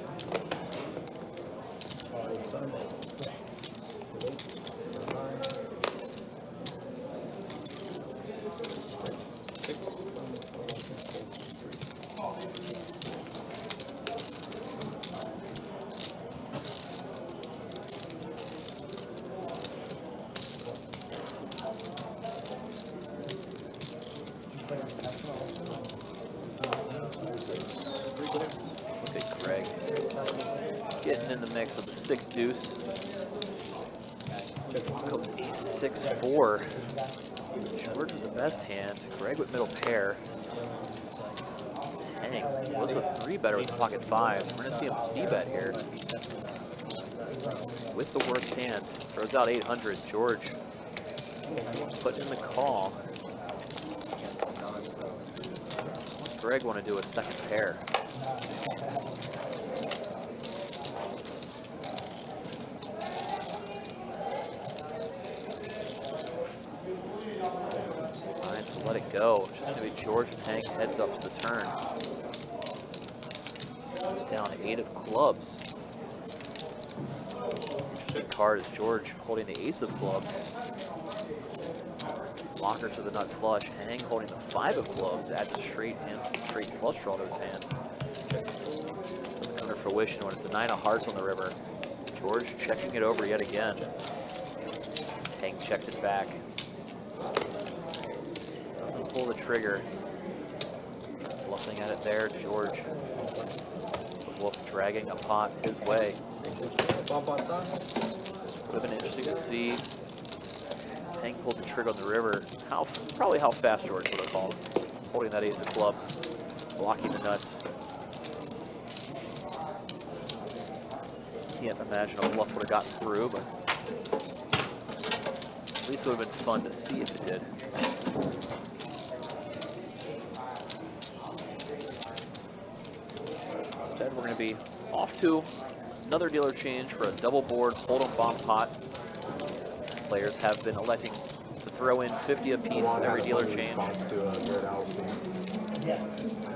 Look at Greg getting in the mix with the 6 deuce. Go ace 6-4. George with the best hand. Greg with middle pair. Hang was a 3-better with pocket 5. We're gonna see him c-bet here with the worst hand. Throws out 800. George putting in the call. What's Greg want to do a second pair? Let it go. It's just going to be George and Hank heads up to the turn. He's down 8 of clubs. Interesting card is George holding the ace of clubs. Blocker to the nut flush. Hank holding the 5 of clubs. Adds a straight flush draw to his hand. Under fruition when it's a 9 of hearts on the river. George checking it over yet again. Hank checks it back. Pull the trigger. Bluffing at it there, George. The Wolf dragging a pot his way. Would have been interesting to see Hank pulled the trigger on the river. Probably how fast George would have called. Holding that ace of clubs, blocking the nuts. Can't imagine a bluff would have gotten through, but at least it would have been fun to see if it did. Instead, we're going to be off to another dealer change for a double board hold'em bomb pot. Players have been electing to throw in 50 apiece every dealer change.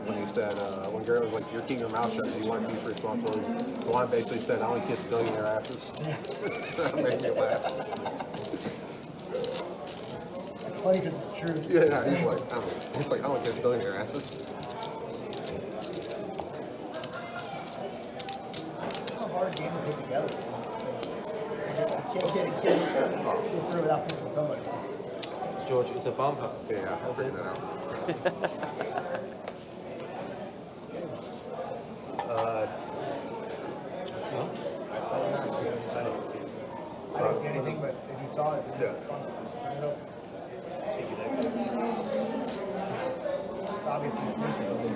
When he said, when Garrett was like, "You're keeping your mouth shut, do you want these responsibilities?" Juan basically said, "I only kiss billionaire asses." That made me laugh. It's funny because it's true. Yeah, he's like, "I only kiss billionaire asses." It's a hard game to put together. You can't get through without pissing somebody. George, it's a bumper. Yeah, I figured that out. I didn't see anything, but if you saw it, it's fun. It's obviously the producer's only.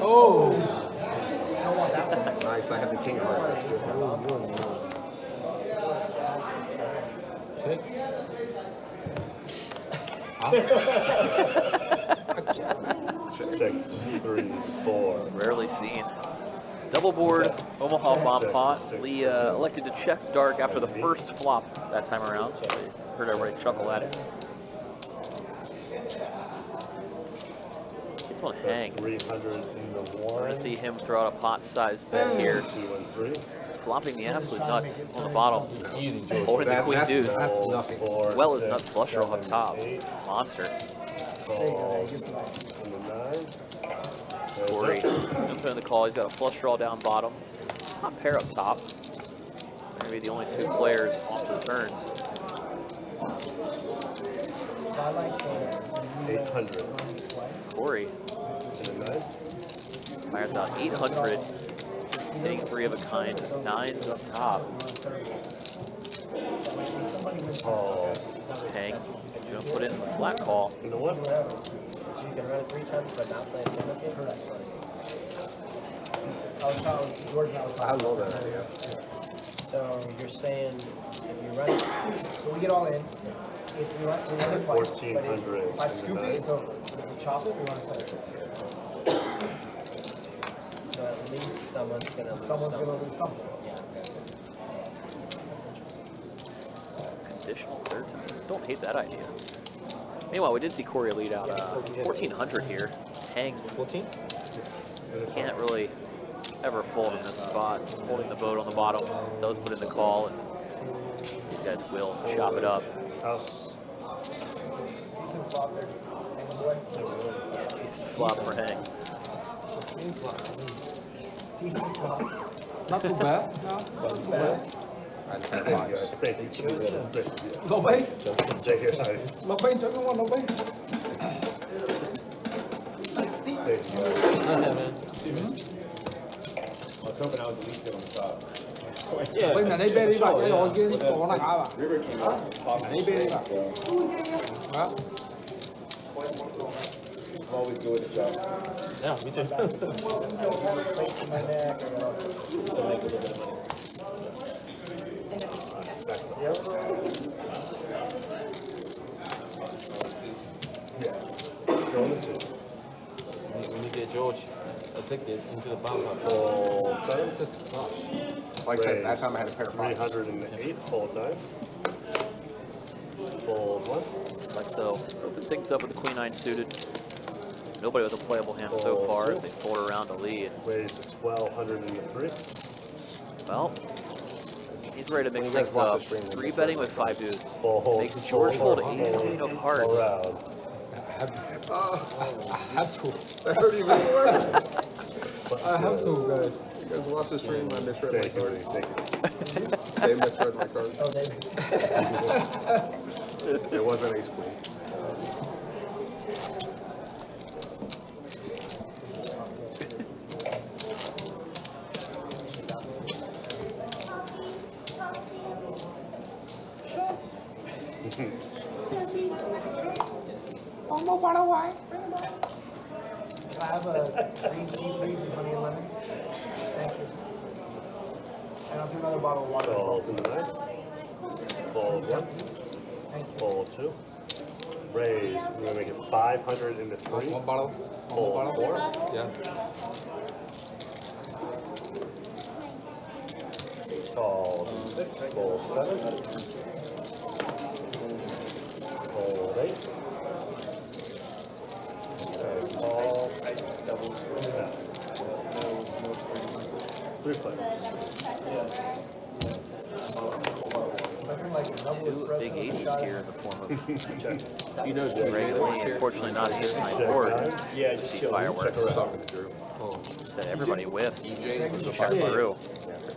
Oh! You don't want that one. Nice, I had the king of hearts, that's good. Check. Check 3, 4. Rarely seen. Double board, Omaha bomb pot. Lee elected to check dark after the first flop that time around. So I heard everybody chuckle at it. It's on Hang. 300 in the We're going one. to see him throw out a pot-sized bet here. 2 and 3. Flopping the absolute nuts on the bottom. Holding the queen That's deuce. That's nothing. As well as nut flush draw up top. Monster. Call on the 9. Corey, jumping in the call. He's got a flush draw down bottom. Top pair up top. Maybe the only 2 players off the turns. So I like the 800 Corey in the 9. fires out 800. Hitting 3 of a kind. 9s up top. Call Hang. Gonna put it in the flat call. in the 1. So you can run it 3 times but not play a single game? Correct. George and I was I talking. love that idea. So you're saying if you run it, So we get all in. If we run it twice, but 1400 if I scoop it, it's over. If we chop it, we run it twice. so at least someone's gonna lose Someone's something. gonna lose something. Conditional third time. Don't hate that idea. Meanwhile, we did see Corey lead out 1400 here. Hang 14? can't really ever fold in this spot. Holding the boat on the bottom. Does put in the call, and these guys will chop it up. House. Decent flop there. And the boy. Yeah, decent flop for Hang. Decent flop. Not too bad. No, not too bad. I just Thank had you guys. fives. Thank you. No way. Take it. No way. Check one. No way. Thank you guys. Nice, man. I was hoping I was at least good on the top. Bên này bên đi vào cái rồi kia có nó ngã vào. River came out top. Này bên đi vào. Đó. I'm always good at the job. Yeah, me too. My neck or I'll make a little bit of money. Go on the two. We need to get George a ticket into the bomb. Fold 7. Like I said, that time I had a pair of fives. 308. Fold 9. Fold 1. Like so, open things up with the queen 9 suited. Nobody with a playable hand so far as they fold around the lead. Raise to 1200 in the 3. Well, he's ready to mix When you guys things watch up. the stream, Three betting with 5 deuce. Fold. Makes George fold ace queen of hearts. Around. I have to. That hurt even more. I have to, guys. You guys watch the stream, I misread my Thank you. card. Thank you. They misread my card. oh, they. It wasn't ace queen. Không có đâu hoài. Can I have a green tea, please, with honey and lemon? Thank you. And I'll do another bottle of water. Calls in the 9. Fold 1. Fold 2. Raise. We're going to make it 500 in the 3. One bottle. Fold 4. Yeah. Calls in 6. Fold 7. Fold 8. And call. Yeah. 3 players. Nothing like a double Two espresso big and a aces shot. here in the form of You know, Jay, Ray, unfortunately not an ace nine board. Yeah, See just fireworks. I was talking to Drew. That everybody whiffs. DJ was the Check five. through.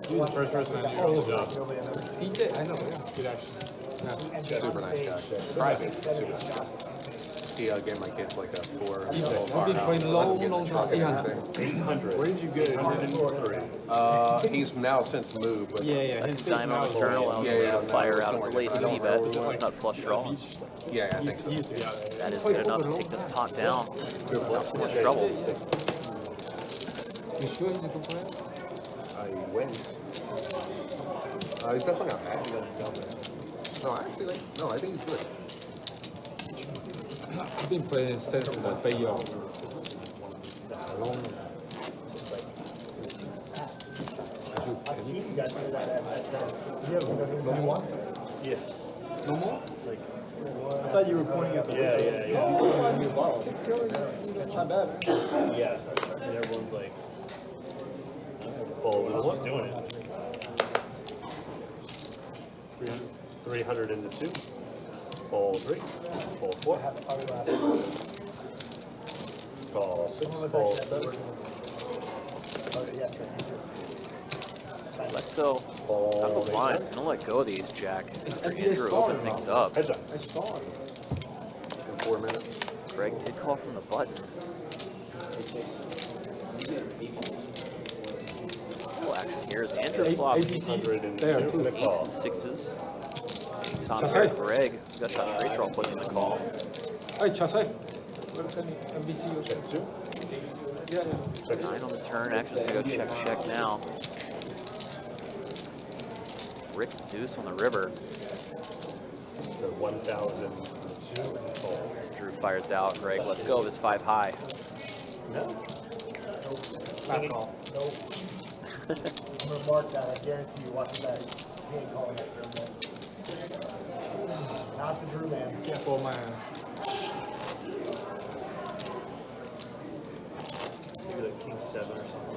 He was the first person I knew on the job. He did. I know. Yeah. Good action. Super nice guy. Private, super nice guy. He gave my kids like a 4 I've been playing long time. 800. Where did you get it? 803. He's now since moved, but Yeah, Second time on the turn allows Yeah, him yeah, to fire no, out of the late somewhere C bet. It's not flush draw. yeah, I think so. He used to be out there. That is good enough to take this pot down. Good bluff. Flush trouble. You sure he's a good player? He wins. He's definitely not bad. No, actually, no, I think he's good. I've been playing since the Bay Long. I see you guys do that at no more? Yeah. No more? I thought you were pointing at the Yeah. Not bad. Yeah, and everyone's like, Fold I is was 1. doing it. 300 in the 2. Fold 3. Fold 4. Call 6. Fold 7. Lexo, out of the lines, he's gonna let go of these jack. After Andrew opened things up. Heads up. I saw it. In 4 minutes. Greg did call from the button. Cool action here is Andrew flops. $100 in the There, 2. too. And a Aces call. and sixes. Top Just pair, say. Greg. Got that straight draw puts in the call. Hey, Chasey. MBC. Check 2. Yeah. 9 on the turn. Actually, gonna go check now. Rick deuce on the river. The 1,002 and fold. Drew fires out. Greg lets go of his 5 high. No. Not call. Nope. I'm gonna mark that. I guarantee you. Watch that. He ain't calling that Drew man. Not the Drew man. Careful, man. Maybe like king 7 or something.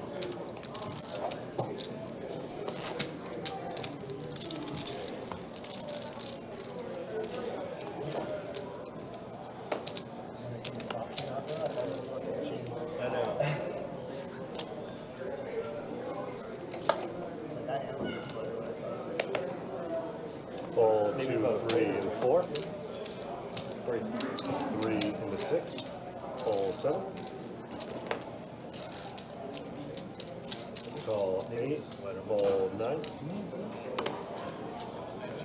I know. Fold 2, 3, and 4. 3 and the 6. Fold 7. Call 8. Fold 9.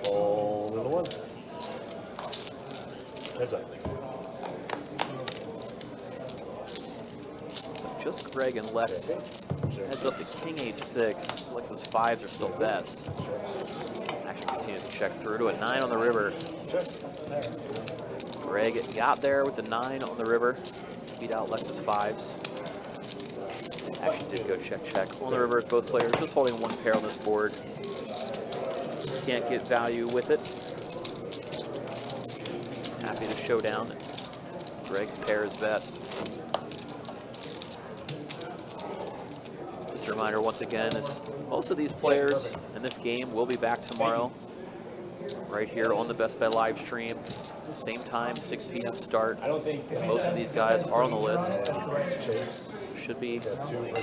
Fold and the 1. Heads up. So just Greg and Lex. Heads up to king 8-6. Lex's 5s are still best. Action continues to check through to a 9 on the river. Greg got there with the 9 on the river. Beat out Lex's 5s. Action did go check, check. On the river, both players just holding 1 pair on this board. Can't get value with it. Happy to showdown. Greg's pair is best. Just a reminder once again, is most of these players in this game will be back tomorrow, right here on the Best Bet live stream. Same time, 6 p.m. start. Most of these guys are on the list. Should be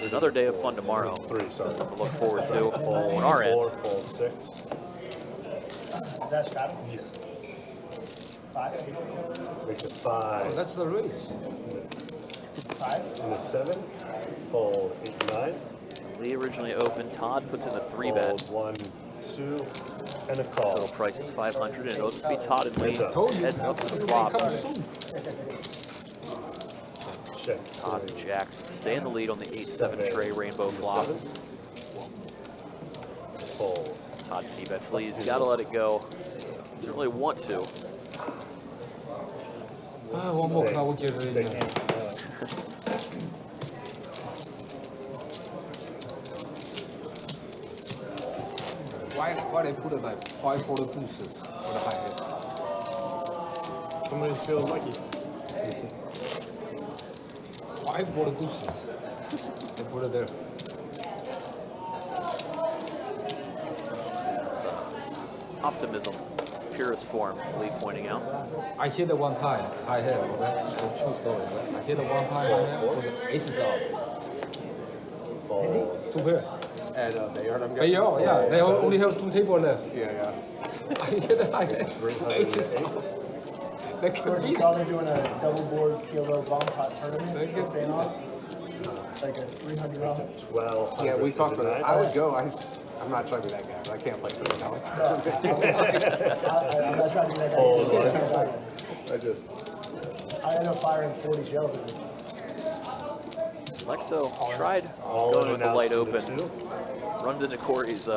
another day of fun tomorrow. Something to look forward to on our end. Fold 6. Is that straddle? Yeah. 5? Makes it 5. That's the race. 5? And the 7. Fold 8, 9. Lee originally opened. Todd puts in the 3-bet. Fold 1, 2, and a call. Total price is 500, and it'll just be Todd and Lee. Told Heads up to the flop. Check. Todd and Jacks stay in the lead on the 8-7 tray rainbow flop. Fold. Todd C-bets Lee's gotta let it go. Doesn't really want to. One more card will give it in. Why they put it like 5 for the deuces for the high head? Somebody feels lucky. 5 for the deuces. They put it there. That's optimism, purest form, Lee pointing out. I hit it one time, high head, okay? It's true story, right? I hit it one time, high head, was aces out. Fold. 2 pair. At Bayard, I'm But guessing. yeah, they only have 2 tables left. Yeah. I hit it high head, aces out. They Of can course, you beat saw it. they're doing a double board PLO bomb pot They tournament get in St. Aug. Like a $300. 12. Yeah, we talked about it. I would go. I'm not trying to be that guy, but I can't play for the I'm not trying to be that guy. Hold I on. can't. I end up firing 40 shells at me. Lexo tried All going in with the and light out to open. the 2. Runs into Corey's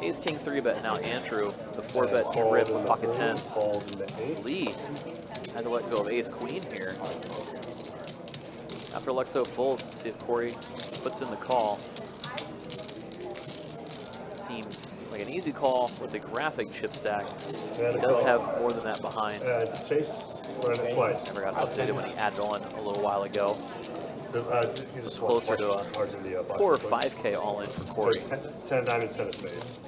ace-king 3-bet. Now Andrew, the 4-bet rip with pocket 10s. Fold in the 8. Lee had to let go of ace-queen here. After Lexo folds, let's see if Corey puts in the call. Seems like an easy call with a graphic chip stack. He does have more than that behind. Chase ran it twice. Never got updated when he added on a little while ago. He's Just closer to a 4 or 5K all in for Corey. 10 diamonds, 10 of spades.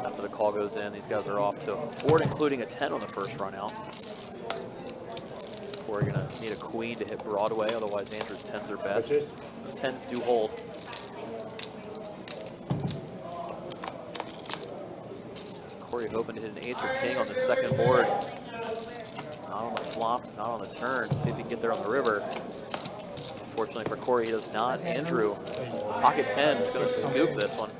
After the call goes in, these guys are off to a board including a 10 on the first run out. Corey gonna need a queen to hit Broadway, otherwise Andrew's 10s are best. Chase. Those 10s do hold. Corey hoping to hit an ace or king on the second board. Not on the flop, not on the turn. See if he can get there on the river. Unfortunately for Corey, he does not. Andrew, pocket 10 is going to scoop this one.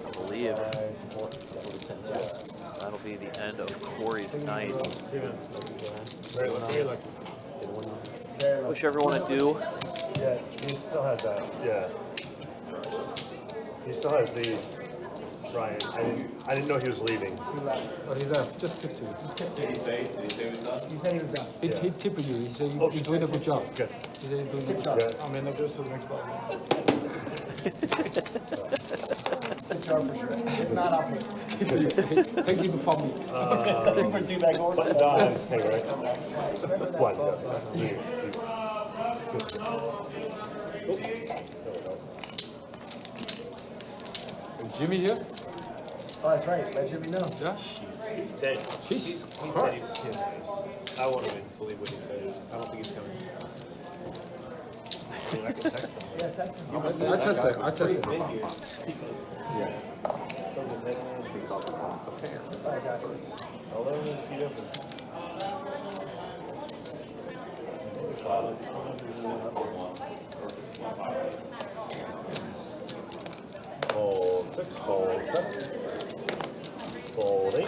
I believe that'll be the end of Corey's night. Very low. Wish everyone a do. Yeah, he still has that. Yeah. He still has these. Ryan, I didn't know he was leaving. He left. But he left. Just tip to you. Did he say he was done? He said he was done. He tipped you. He said Oh, you're doing a good job. Good. He said you're doing a good Tip job. jar. I mean, that goes to the next ball. Tip jar for sure. If not, I'll pay. Thank you for me. For 2 bag orders. Button down is pay, right? One. Jimmy here? Oh, that's right. Let Jimmy know. Yeah? He said, Jesus he said Christ. he's I won't even believe what he said. I don't think he's coming. Yeah, text him. I trust him. Yeah. I got it. Fold 6, fold 7, fold 8,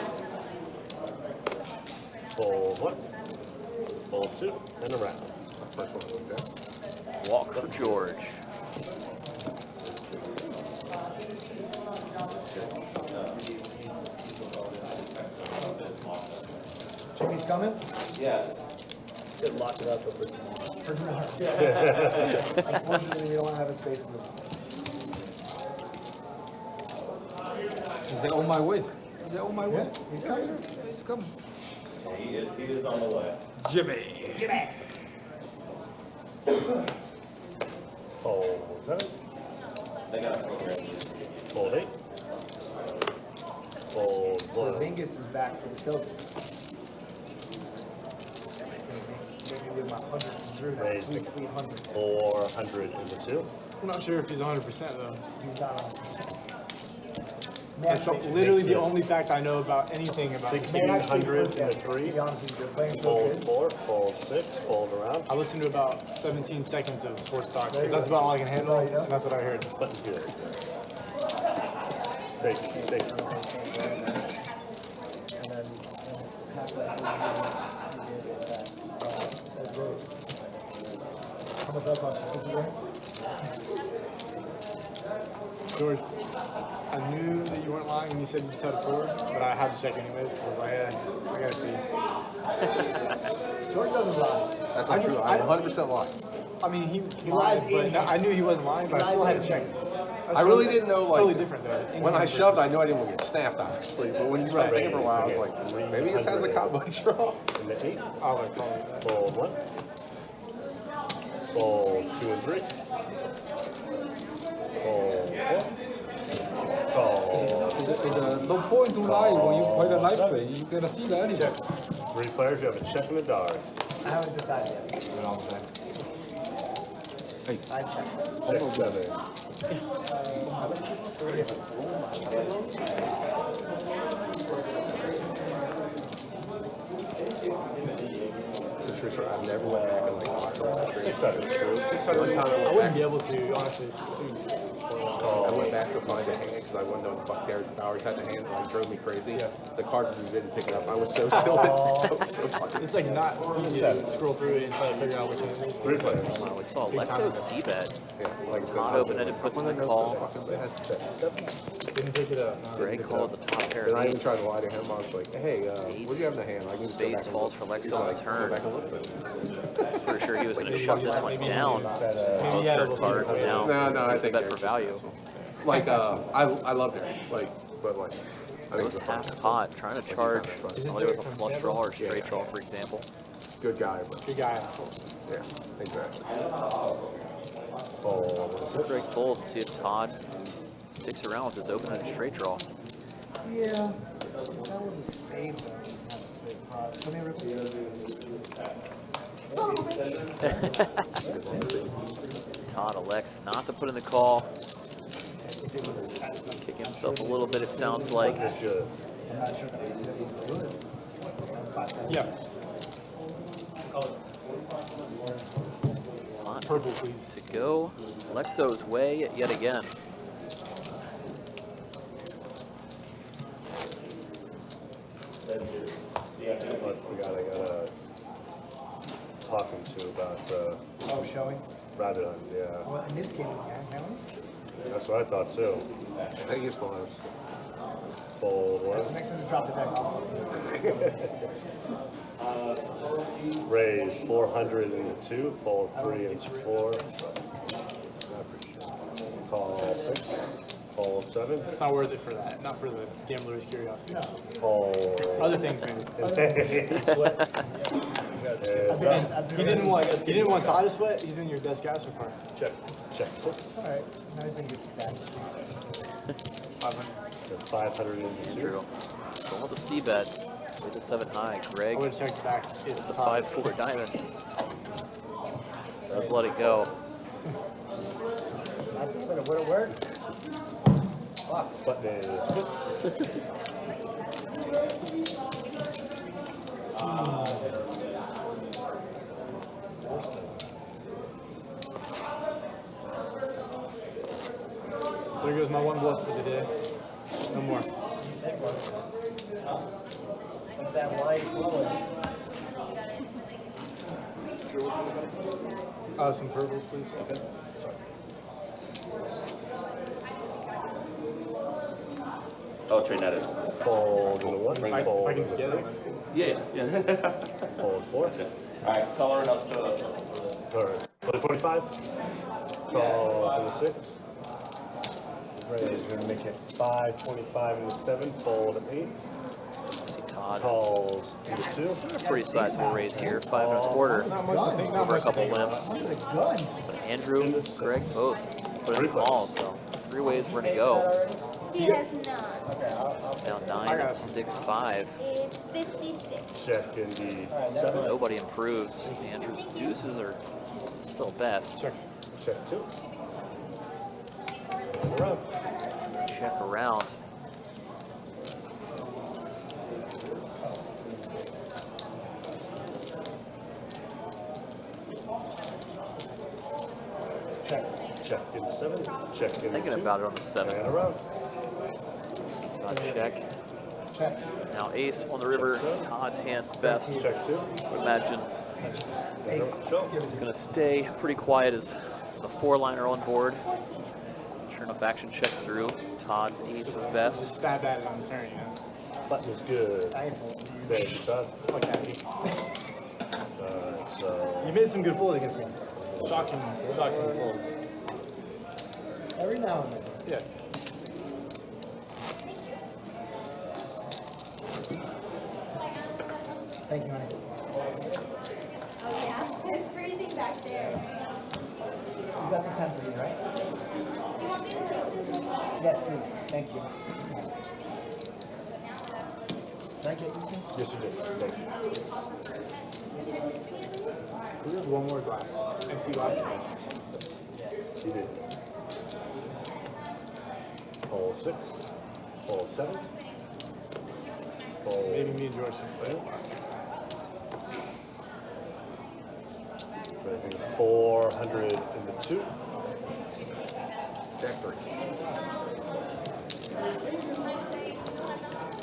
fold 1, fold 2, and a wrap. First one, okay. Walk for George. Jimmy's coming? Yes. Just lock it up for tomorrow. Unfortunately, we don't have a space for it. Is that on my way? Is that on my way? He's coming. He's coming. He is on the way. Jimmy. Fold 7, They got a program. fold 8, fold 1, Zingus is back for the Celtics. Maybe with my 100 through that Raise sweet, the- sweet 100. 400 in the 2. I'm not sure if he's 100% though. He's not 100%. That's literally the only fact I know about anything about him. 1,600 in the To 3. be honest with you, they're playing so Fold good. 4, fold 6, fold around. I listened to about 17 seconds of sports talk There you because that's go. about all I can handle, That's all you know? and that's what I heard. Button's good. Take it, take it. And then halfway through, he did that. That's great. How much that cost? 50 grand? George, I knew that you weren't lying when you said you just had a 4, but I had to check anyways because I was like, yeah, I gotta see. George doesn't lie. That's not true. I'm 100% lying. I mean, he lies lied, but in no, I his- knew he wasn't lying, but I lies still had in to check. his. I really didn't know, like, Totally different though. In when I game shoved, versus- I knew I didn't want to get snapped, obviously. But when you start thinking for a while, I was like, maybe this has a combo draw. In the 8. I like calling it that. Fold 1. Fold 2 and 3. Fold 4. Call. It's no point to lie when you play the knife trade. You gotta see that anyway. 3 players, you have a check and a dart. I haven't decided yet. Hey, I checked. Almost got it. So sure, sure. I've never went back and like watched all the 600 true. 600 time. I wouldn't be able to, honestly. I went back to find a hand because I wanted to know what the fuck Derek Bowers had in the hand. It like drove me crazy. The cartridge didn't pick it up. I was so tilted. I was so fucking. It's like not easy to scroll through it and try to figure out which one it is. 3 players. Wow, we saw Lexo C-bet. Yeah, like I said, Not I was open-ended, like, puts I in wanna the know call. so fucking bad. Didn't pick it up. Greg called the top pair Then of I even ace. tried to lie to him. I was like, hey, what do you have in the hand? I can just go Space back and falls look. for Lexo He's on the like, turn. Go back and look. But Pretty sure he was going to Maybe shut he this had- one maybe down. Maybe Post he had a turn little cards secret down. no, I It's a think bet Derek's for value. just an asshole. Like, I love Derek. Like, but like, I It think was he's a fucking half pot, trying to charge Is this somebody with a Derek flush from draw or Tampa? straight Yeah. draw, for example. good guy, but Good guy. yeah, exactly. Fold 6. Greg folds, see if Todd sticks around with his open and straight draw. Yeah. That was a spade though. Not a big pot. Come here, Todd elects not to put in the call. Kicking himself a little bit, it sounds like. Is good. I'm not sure that we did do it. Yeah. Pot Purple, please. to go Lexo's way yet again. I forgot I got talking to about Oh, showing. Rabbit hunt, yeah. Well, in this game we can we? That's what I thought too. I think it's close. Fold That's the one. next time to drop the deck off. Raise 402. Fold 3 and 4. Call 6. Fold 7. It's not worth it for that. Not for the gambler's curiosity. No. Fold. Other things, maybe. Heads up. You didn't want Todd to sweat. He's in your best guy so far. Check. Check 6. Alright, now he's gonna get stacked. 502. Andrew. Don't let the C bet. With the 7 high. Greg. I would have checked back. It's The Todd. 5-4 diamonds. Let's let it go. Would it work? Button is good. There goes my one bluff for the day. No more. With that light flowing. Some purples, please. Okay. Oh, trade that in. Fold and a 1. If I Fold can and just a get 3. it, that's cool. Yeah. Fold 4. All right, color it up to. Alright. Fold 25. Calls and a 6. Raise. We're going to make it 5, 25 and a 7. Fold an 8. See Todd. Calls and a 2. A pretty sizable raise here. 5 1/4. Not much to think. Not Over a much to couple think about. limps. Look at the gun. But Andrew, Greg both put in the call. So 3 ways we're going to go. He has none. Now 9, 6, 5. It's 56. Check in the 7. Nobody improves. Andrew's deuces are still best. Check. Check 2. And around. Check around. Check. Check in the 7. Check in the 2. Thinking about it on the 7. And around. See Todd check. Check. Now ace on the river. Todd's hand's best. Check 2. I would imagine Ace. it's going to stay pretty quiet as the 4-liner on board. Sure enough, action checks through. Todd's ace is best. Just stab at it on the turn, you know? Button is good. Thank you, Todd. Fuck that. Alright, so. You made some good folds against me. Shocking folds. Every now and then. Yeah. Thank you, honey. Oh yeah, it's freezing back there. You got the 10 for you, right? You want me to take this one? Yes, please. Thank you. Did I get you some? Yes, you did. Thank you. We have one more glass. Empty glass. You did. Hole 6. Hole 7. Hole. Maybe me and George should play. I think 400 in the 2. Jack 3.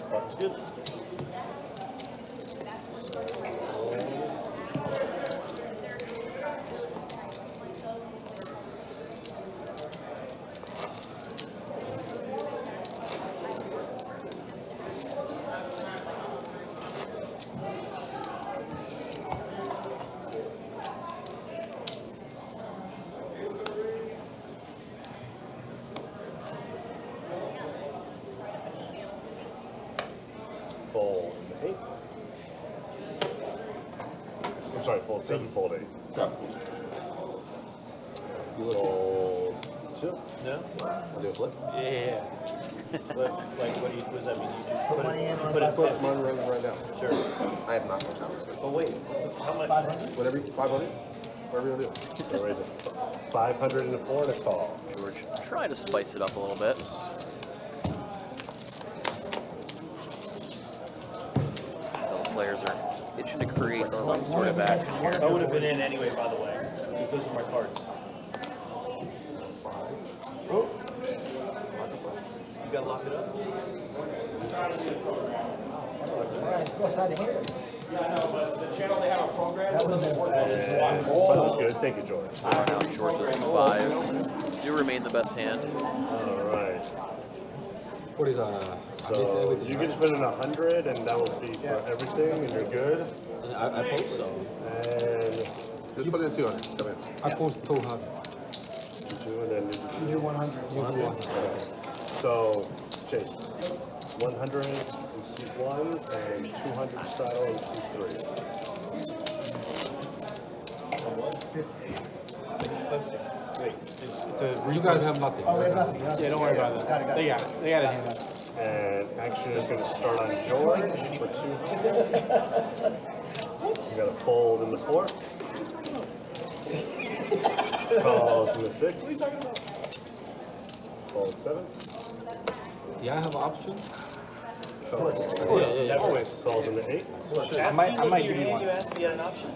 Button's good. Fold 8. I'm sorry, fold 7, fold 8. Fold 2. No? I'll do a flip. Yeah. Like, what does that mean? You just Put money in on put it Put money right now. Sure. I have not much hours. But wait, how much? 500? Whatever, 500? Whatever you want to do. So raise it 500 and a 4 and a call. George, try to spice it up a little bit. So the players are itching to create some sort of action here. I would have been in anyway, by the way, because those are my cards. Oh, You gotta lock it up? Alright, let's go outside of here. That was good. Thank you, George. Now short those 5s. Do remain the best hand. All right. What is So you can spend 100, and that will be for everything, and you're good. I post so. And Just put in 200. Come in. I post 200. you do, and then You do 100. You do 100. so Chase, 100 in seat 1, and 200 straddle in seat 3. It's a You guys have nothing. Oh, we have nothing. Yeah, don't worry about it. They got it. They got it handed out. And action is going to start on George for 200. You got to fold in the 4. Calls in the 6. What are you talking about? Fold 7. Do I have an option? Yeah. Always calls in the 8. I might give you one. You asked if you had an option.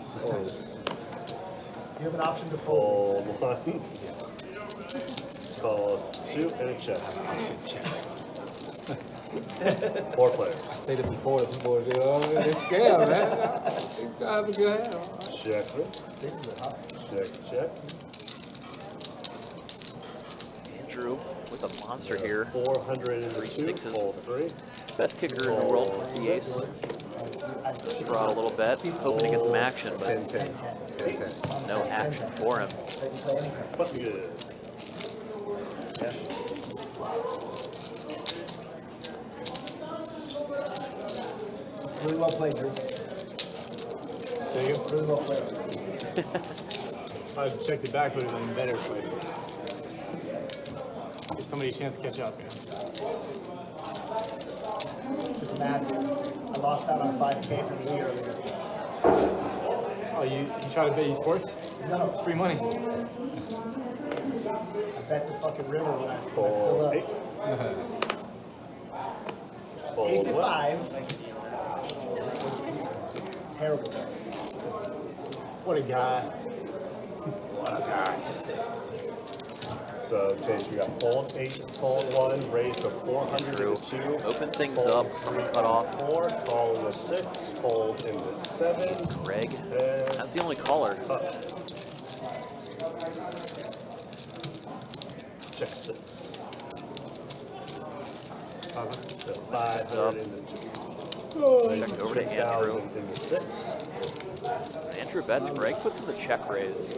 You have an option to fold. Fold 1. Call 2 and a check. 4 players. I said it before. The people were saying, oh, they're scared, man. These guys have a good hand. Check. Check. Andrew with a monster here. 400 in the 3 2. sixes. Fold 3. Best kicker in the world with the ace. Draw a little bet, hoping to get some action, but 10. no action for him. But good. Really well played, Drew. Really well played. If I checked it back, would have been better for you. Give somebody a chance to catch up. Yeah. Just mad. I lost out on 5K from Lee earlier. Oh, you try to bet sports? No, It's free money. I bet the fucking river when I fill Fold up. 8. Fold Ace at 1. 5. Terrible. What a guy. So, Chase, you got fold 8, fold 1, raise to 400 Drew, in the 2. open things Fold up from the cutoff. 4, call in the 6, fold in the 7. Greg, And that's the only caller. check 6. So 500 in the 2. Raise Check over to 2,000 Andrew. in the 6. Andrew bets. Greg puts in the check raise.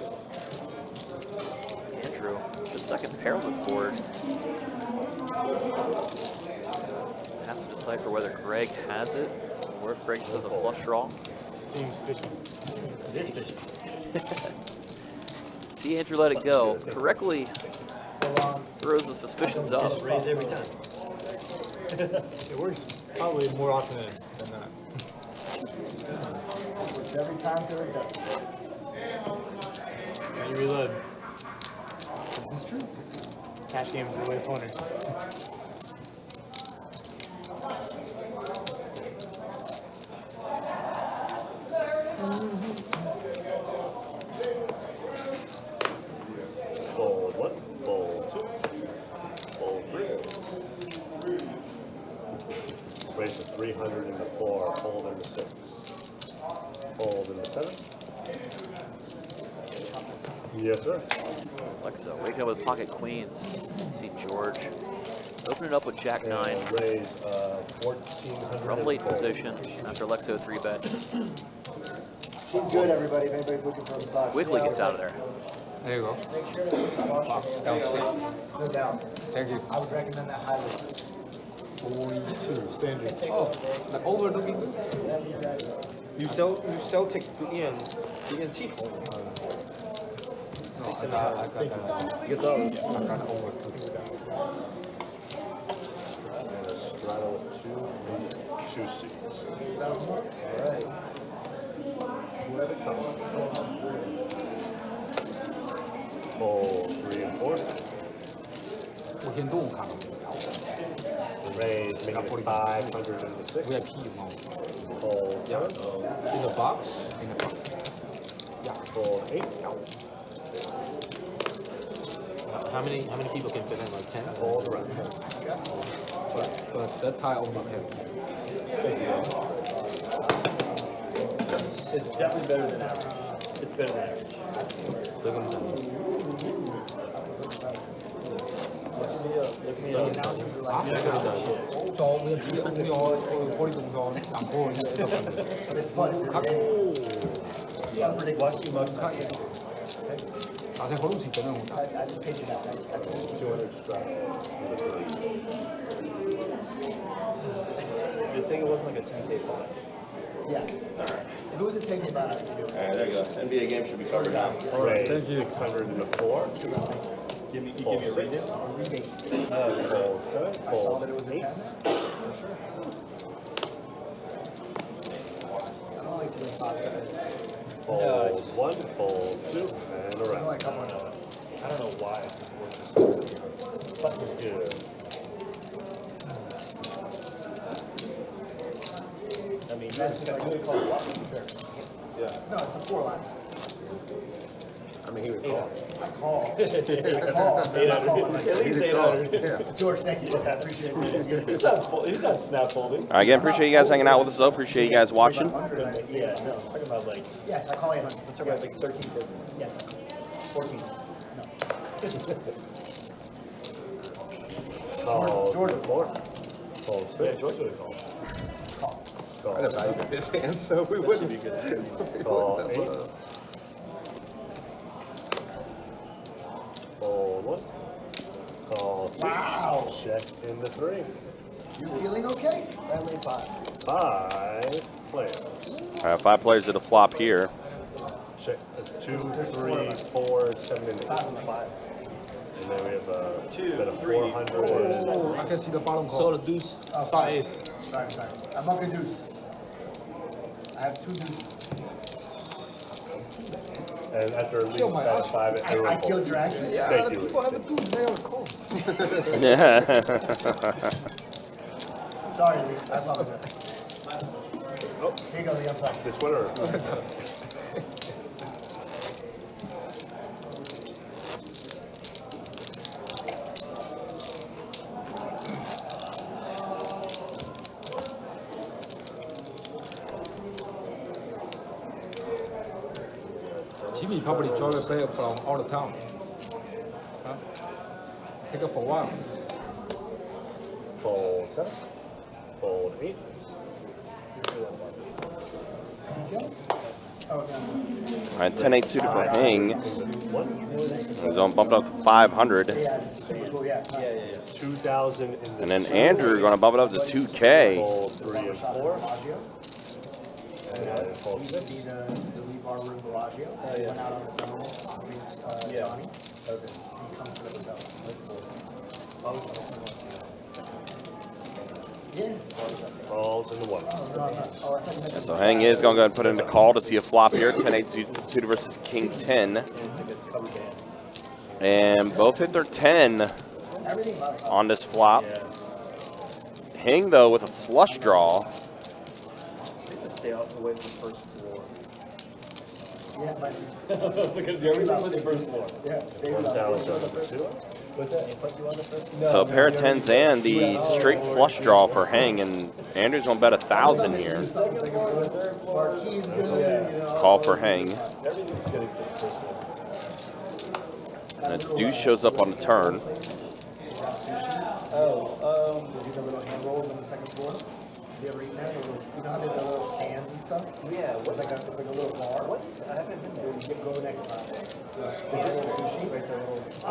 Andrew, the second pair on this board. Has to decipher whether Greg has it or if Greg does a flush draw. Seems fishy. It is fishy. See Andrew let it go. Correctly throws the suspicions up. Just raise every time. It works probably more often than not. It's every time till it does. Now you reload. This is true. Cash games are way funner. Fold 1, fold 2, fold 3. Raise to 300 in the 4, fold in the 6. Fold in the 7. Yes, sir. Alexa, waking up with pocket queens. See George. Open it up with Jack 9. And raise 1,400. From late position after Alexo 3-bet. She's good, everybody, if anybody's looking for a massage. Quickly gets out of there. There you go. Make sure to wash your That was hair. six. No doubt. Thank you. I would recommend that highly. 42 standard. Oh, like overlooking. You sell take 不厌气筒。 No, I got that. You get that. I got overlooking that. And a straddle 2 seats. Alright. Let it come. Fold 3 and 4. 我先动看看。 Raise, make it 500 in the 6. VIP 有吗？ Fold 7. In the box. In the box. Yeah. Fold 8. How many people can fit in? Like 10? Fold around. But that tie only 10. It's definitely better than average. It's better than average. Look at him. Look me up. 저 우리 거리 동선 안 보이는데 It's fun. You unpredictable. Watch too much. 자세 걸을 수 있잖아요. I just paid you that. 200 straddle. Good thing it wasn't like a 10K pot. Yeah. If it was a 10K buy, I'd do it. All right, there you go. NBA game should be covered now. Raise 600 in the 4. Give me a rebate. Rebate. Fold 7. I saw Fold that it was a 8. 10. For sure. I don't like to win five. Fold 1. Fold 2. And I don't around. like couple. I don't know why. Button good. I mean, that's like really called a lot. No, it's a 4 line. I mean, he would call. I call. 800. At least 800. George, thank you. I appreciate it. He's not snap folding. All right, again, appreciate you guys hanging out with us, though. Appreciate you guys watching. Yeah, no. I'm talking about like, Yes, I call 800. I'm talking about like 13 folding. Yes. 14. No. Call George. 4. Fold 6. Yeah, George would have called. Call. I don't value his hands, so we wouldn't be good. Call 8. Fold 1. Call 2. Wow. Check in the 3. You feeling okay? Family 5. 5 players. All right, 5 players at a flop here. Check 2, 3, 4, 7, and 8. 5 and 5. And then we have a 2, bit of 3, 400. Oh, I can see the bottom call. So the deuce. I saw ace. Sorry. I'm up a deuce. I have 2 deuces. And after at least Kill my past ass. 5, I everyone killed folds. your action. Yeah, Thank the you. people have a dude they on the call. Sorry, Lee. I apologize. Oh, Here you go, Lee. I'm sorry. this winner. Jimmy probably joined a player from all the town. Huh? Take it for a while. Fold 7. Fold 8. Details? Oh, yeah. All right, 10-8 suited for Hang. 1. He's on bumped up to 500. Yeah, it's super cool. Yeah. 2,000 in the And then 2. Andrew going to bump it up to 2K. Fold 3 and 4. And fold He 6. beat the leave our room Bellagio. He went out on his own against Johnny. Okay. He comes to the hotel. Yeah. Calls in the 1. Oh, no, I'm not. Oh, I thought you meant So Hang is going to go ahead and put in the call to see a flop here. 10-8 suited versus King 10. And both hit their 10 everything about it. on this flop. Hang, though, with a flush draw. Stay out away from the first floor. Yeah, but Because everything was the first floor. yeah, save it up. 1,002. What's that? They put you on the first? So a pair of 10s and the straight flush draw for Hang. And Andrew's going to bet 1,000 here. Marquis good, you know. Call for Hang. Everything's good except the first floor. And a deuce shows up on the turn. Oh, we do the little hand rolls on the second floor. Have you ever eaten that? You know how they have the little cans and stuff? Yeah, It's like a little bar. what? I haven't been there. You can go next time. The little sushi, right there.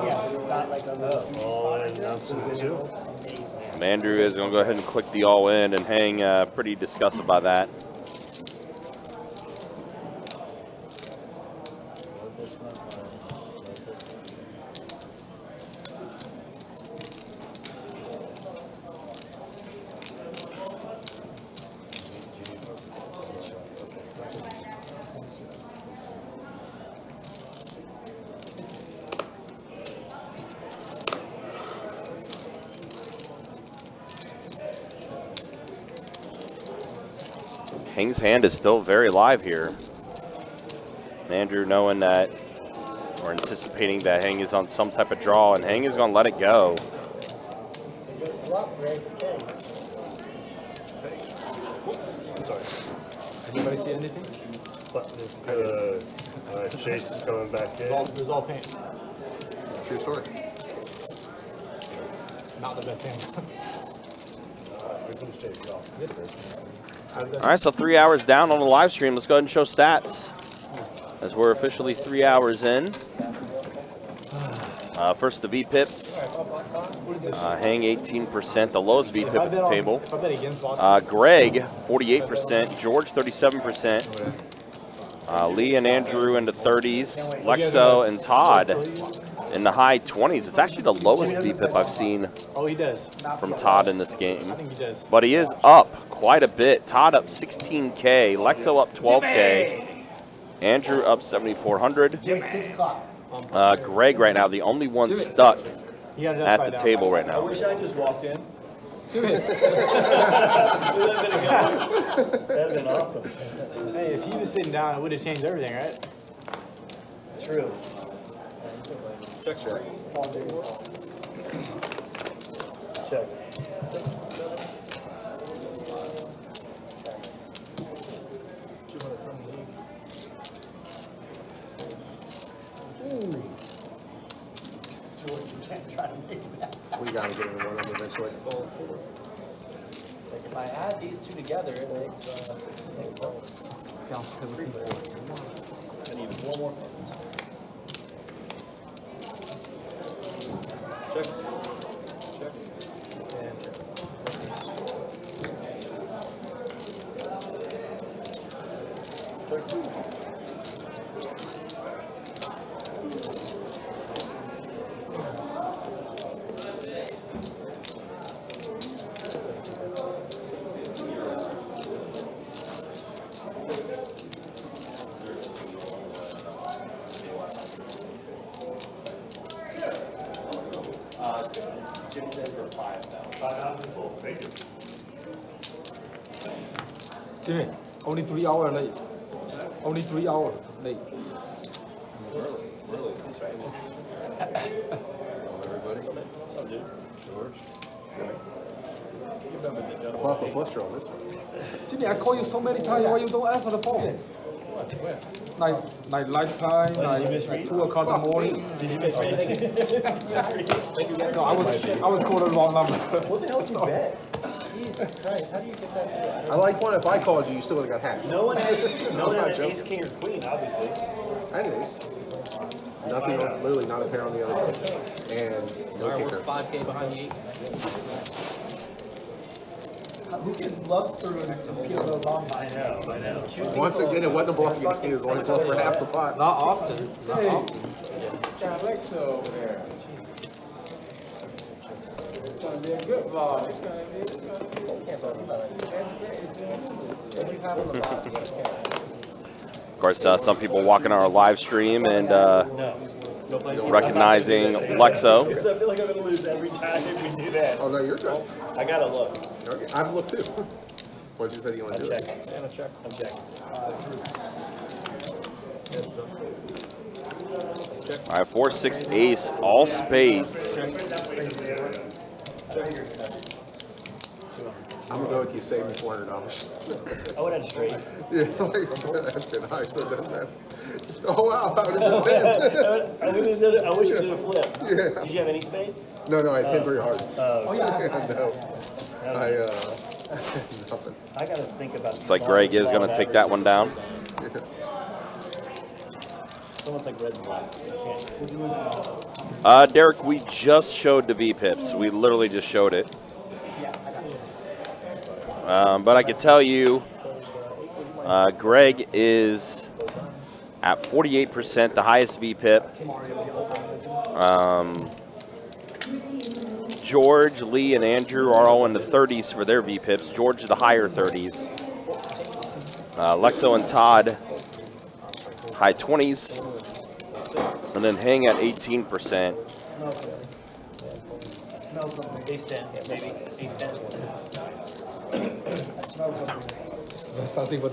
Yeah, it's got like a little sushi spot right there. Announcement 2. Amazing. And Andrew is going to go ahead and click the all in, and Hang pretty disgusted by that. Hang's hand is still very live here. And Andrew knowing that, or anticipating that Hang is on some type of draw, and Hang is going to let it go. It's a good flop for Ace King. Anybody see anything? Button is good. All right, Chase is coming back in. It was all paint. True story. Not the best hand. We finish Chase off. All right, so 3 hours down on the live stream. Let's go ahead and show stats as we're officially 3 hours in. First, the V-Pips. Hang 18%, the lowest V-Pip at the table. Greg, 48%. George, 37%. Lee and Andrew in the 30s. Lexo and Todd in the high 20s. It's actually the lowest V-Pip I've seen from Todd in this game. But he is up quite a bit. Todd up 16K. Lexo up 12K. Andrew up 7,400. 6 o'clock. Greg right now, the only one stuck at the table right I now. wish I just walked in. Jimmy. That'd have been awesome. Hey, if he was sitting down, it would have changed everything, right? True. Check. Check. George, you can't try to make that. We gotta get in one of them eventually. Like if I add these two together, it makes 6 levels. I need one more point. Check. Jimmy, only 3 hours late. Only 3 hours late. Really? That's right. Everybody? What's up, dude? George. I'll have to fluster on this one. Jimmy, I call you so many times, why you don't answer the phone? Like lifetime, like 2 o'clock in the morning. Did you miss anything? No, I was calling the wrong number. What the hell did you bet? Jesus Christ, how do you get that through? I like one. If I called you, you still would have got hacked. No one had not an joking. ace, king, or queen, obviously. I had an ace. Nothing, literally not a pair on the other one. And no kicker. 5K behind the 8. Who gets bluffs through and peel those on by? I know. Once again, it wasn't a bluff against me. It was only bluff for half the pot. Not often. Not often. Alexa over there. It's gonna be a good vlog. It's gonna be. What you have on the bottom? Of course, some people walking our live stream and recognizing Lexo. Because I feel like I'm going to lose every time we do that. Oh, no, you're good. I got to look. Okay. I've looked too. What you said you want to do? I'm checking. All right, 4, 6, ace, all spades. I'm gonna go with you. Save me $400. I would have straight. Yeah, like that's it. High, so it doesn't matter. Oh wow, how did that I wish you did a flip. Yeah. Did you have any spade? No, I hit 3 hearts. Oh, yeah. No, nothing. I got to think about. Looks like Greg is going to take that one down. It's almost like red and black. Derek, we just showed the V-Pips. We literally just showed it. But I can tell you, Greg is at 48%, the highest V-Pip. George, Lee, and Andrew are all in the 30s for their V-Pips. George the higher 30s. Lexo and Todd, high 20s. And then Hang at 18%. Ace 10, maybe. Ace 10.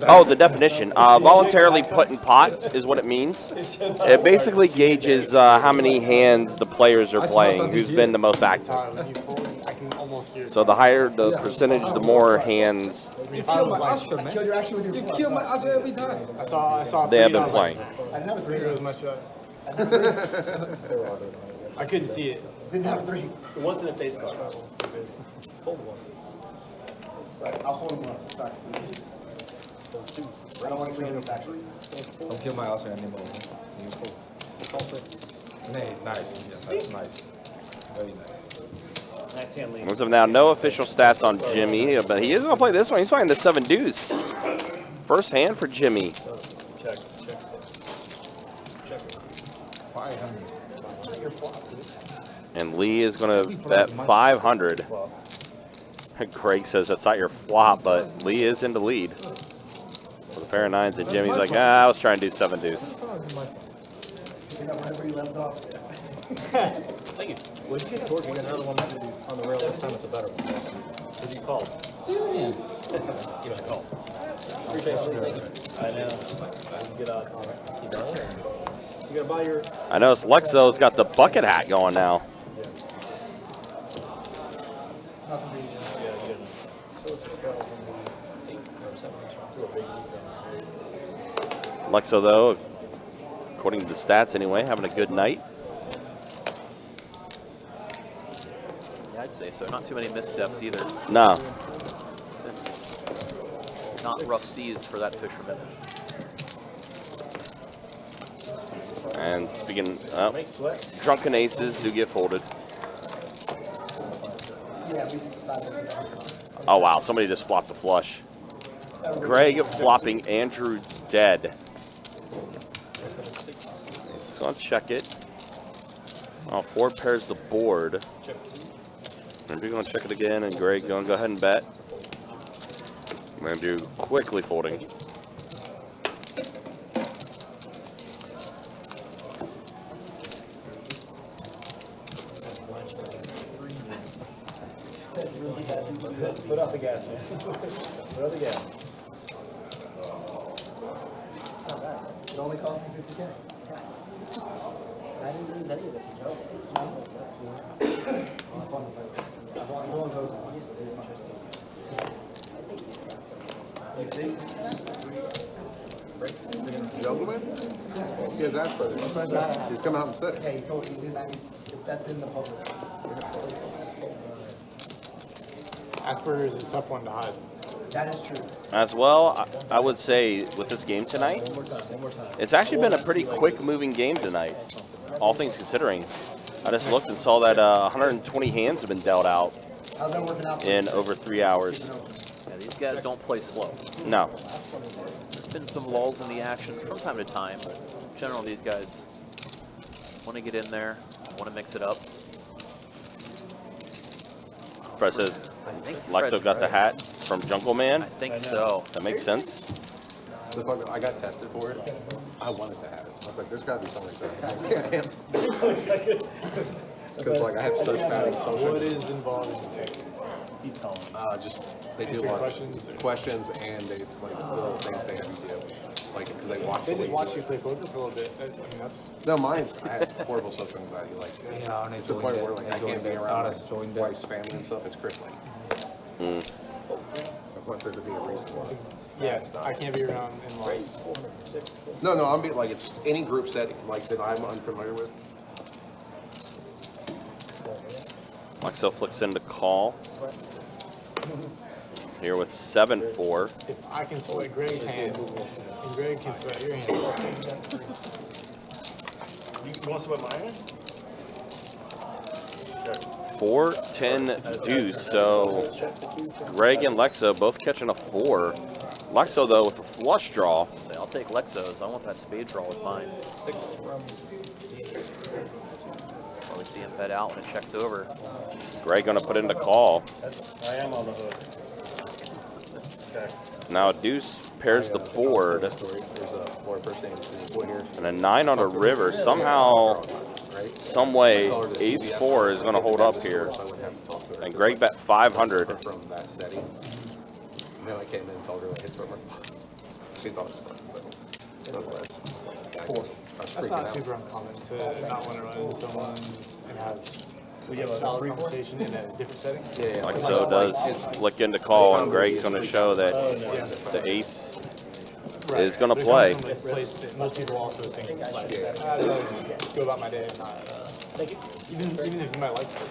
Oh, the definition. Voluntarily put in pot is what it means. It basically gauges how many hands the players are playing, who's been the most active. When you fold, I can almost So the higher the percentage, the more hands You kill my Oscar, man. Killed your action with your You kill my Oscar every time. I saw. they have three, been and I was like, playing. I didn't have a three. It was my shot. I couldn't see it. Didn't have a three. It wasn't a face card. Hold one. I'll hold him up. Sorry. I don't want to kill him actually. Don't kill my Oscar anymore. You cool. Nay, nice. Yeah, that's nice. Very nice. Nice hand lead. As of now, no official stats on Jimmy, but he is going to play this one. He's playing the 7 deuce. First hand for Jimmy. Check. 500. And Lee is going to bet 500. Craig says that's not your flop, but Lee is in the lead. With a pair of 9s, and Jimmy's like, I was trying to do 7 deuce. Whenever you left off. Thank you. Well, you get George, you got another one on the rail. This time it's a better one. What you call? Give it a call. Appreciate it. I know. I can get out. You done? You gotta buy your. I noticed Lexo's got the bucket hat going now. Lexo, though, according to the stats anyway, having a good night. Yeah, I'd say so. Not too many missteps either. No. Not rough seas for that fisherman. And speaking, drunken aces do get folded. Oh wow, somebody just flopped a flush. Greg flopping Andrew dead. He's gonna check it. Oh, 4 pairs the board. And we're gonna check it again, and Greg gonna go ahead and bet. Andrew quickly folding. Put off the gas, man. Put off the gas. It only cost you 50K. I didn't lose any of it. He's fun to play. I won't go. Gentlemen? He has Asperger's. He's come out and said it. Yeah, he told me he's in that. That's in the public. Asperger's is a tough one to hide. That is true. As well, I would say with this game tonight, it's actually been a pretty quick moving game tonight, all things considering. I just looked and saw that 120 hands have been dealt out How's that working out? in over 3 hours. Yeah, these guys don't play slow. No. There's been some lulls in the action from time to time, but in general, these guys want to get in there, want to mix it up. Fred says, I think Lexo Fred's got the right. hat from Jungle Man. I think so. That makes sense. The fuck, I got tested for it. I wanted to have it. I was like, there's got to be something that I am. Because like I have such bad social. What is involved in the text? He's calling. Just they do a lot of questions and they like little things they have you do. Like because they watch. They the just way watch do you it. play poker for a little bit. I mean, that's. No, mine's I have horrible social anxiety. Like Yeah, and to the point where like I can't be around my wife's family and stuff. It's crippling. Mm. I want there to be a reason why. Yes, I can't be around in-laws. No, I'm being like it's any group setting like that I'm unfamiliar with. Lexo flicks into call. Here with 7-4. If I can sweat Greg's hand, and Greg can sweat your hand. You want to sweat my hand? 4-10 deuce. So Greg and Lexo both catching a 4. Lexo though with a flush draw. So I'll take Lexo's. I want that spade draw with mine. Well, we see him bet out when it checks over. Greg gonna put in the call. I am on the hook. Okay. Now deuce pairs the board. There's a 4 person And a 9 on the river. Somehow, some way, ace 4 is going to hold up here. And Greg bet 500. From that setting. And then I came in and told her I hit from her. She thought it was fun, but nonetheless. I was That's freaking not out. super uncommon to not want to run into someone and have We have a brief conversation in a different setting. Yeah, Like so does flick into call, and Greg's going to show that the ace is going to play. Most people also think like, I'd rather just go about my day and not, even if you might like it,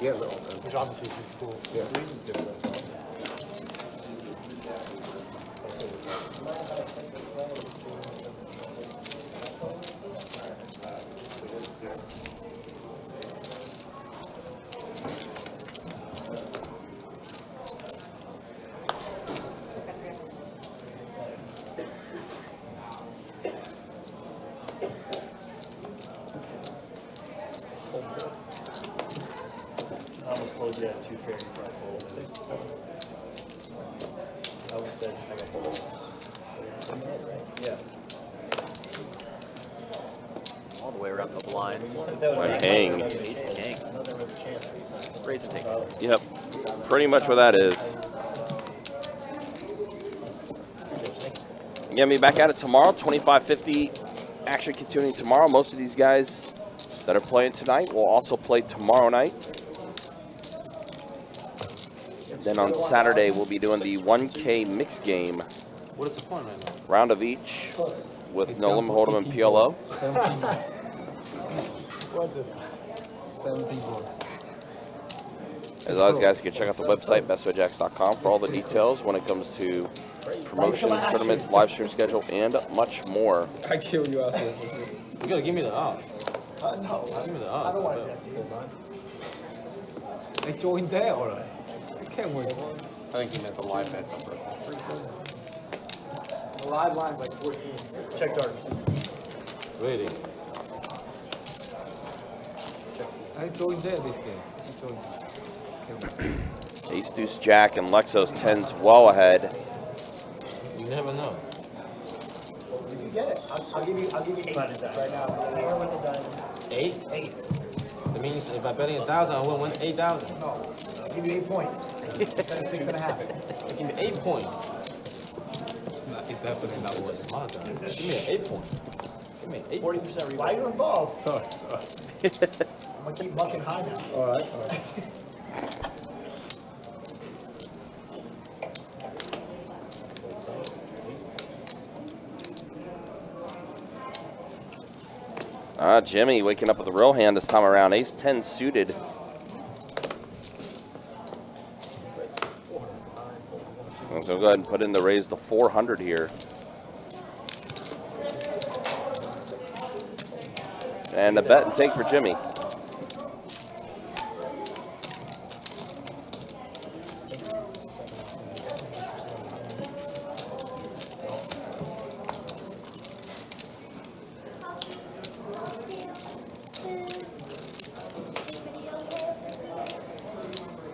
Yeah, no, which obviously is just cool. yeah. I almost told you I had 2 pairs of right fold. 6, 7. I almost said I got fold. Yeah. All the way around the blinds. One hang. Ace king. Raise and take. Yep, pretty much what that is. Get me back at it tomorrow, 25-50 action continuing tomorrow. Most of these guys that are playing tonight will also play tomorrow night. Then on Saturday, we'll be doing the 1K mix game. What is the point right now? Round of each with no limit hold'em and PLO. What the? 74. As always, guys, you can check out the website, bestbetjacks.com, for all the details when it comes to promotions, tournaments, live stream schedule, and much more. I kill you out here. You gotta give me the odds. No, Give me the I odds. don't want that to go I joined there, alright. I can't win. I think you meant the live bet number. The live line's like 14. Check dark. Really? I joined there this game. I joined. Ace, deuce, jack, and Lexo's 10's well ahead. You never know. You get it. I'll give you 8 right now. Pair with a diamond. 8? 8. That means if I'm betting 1,000, I will win 8,000. No. I'll give you 8 points. Instead of 6.5. Give me 8 points. It definitely not worth Smart guy. Give me an 8 points. Give me an 8 40% replay. Why are you involved? Sorry. I'm gonna keep mucking high now. Alright. Jimmy waking up with a real hand this time around. Ace 10 suited. So go ahead and put in the raise to 400 here. And a bet and take for Jimmy.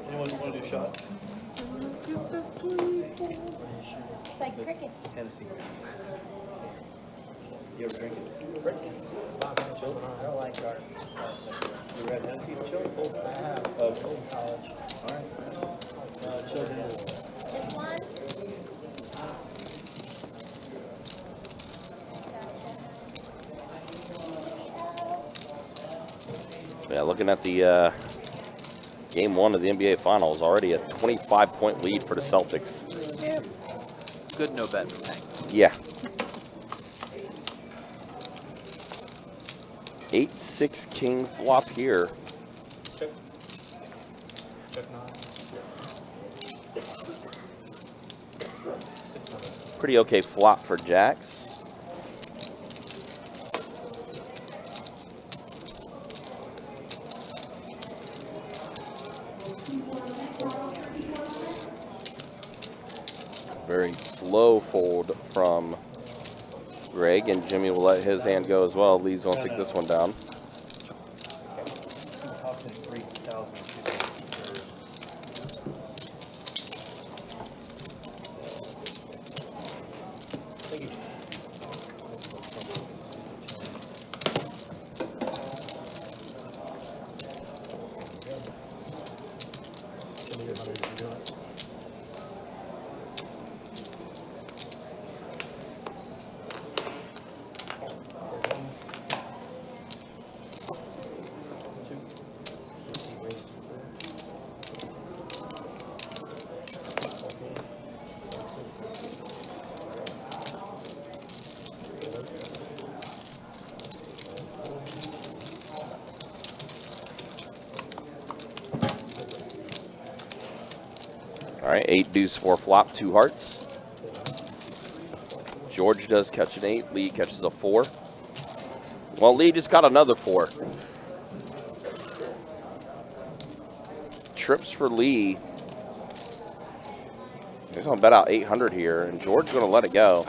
Anyone want to do a shot? It's like crickets. Hennessy. You ever drink it? Chill? I don't like dark. You ever had Hennessy and chill? Cold? I have. Oh, In college. alright. Chill Hennessy. Just one. Yeah, looking at the game 1 of the NBA Finals, already a 25-point lead for the Celtics. Good no bet from Hank. Yeah. 8-6 king flop here. Check 9. Pretty okay flop for jacks. Very slow fold from Greg, and Jimmy will let his hand go as well. Lee's gonna take this one down. right, 8 deuce 4 flop, 2 hearts. George does catch an 8. Lee catches a 4. Well, Lee just got another 4. Trips for Lee. He's going to bet out 800 here, and George's going to let it go.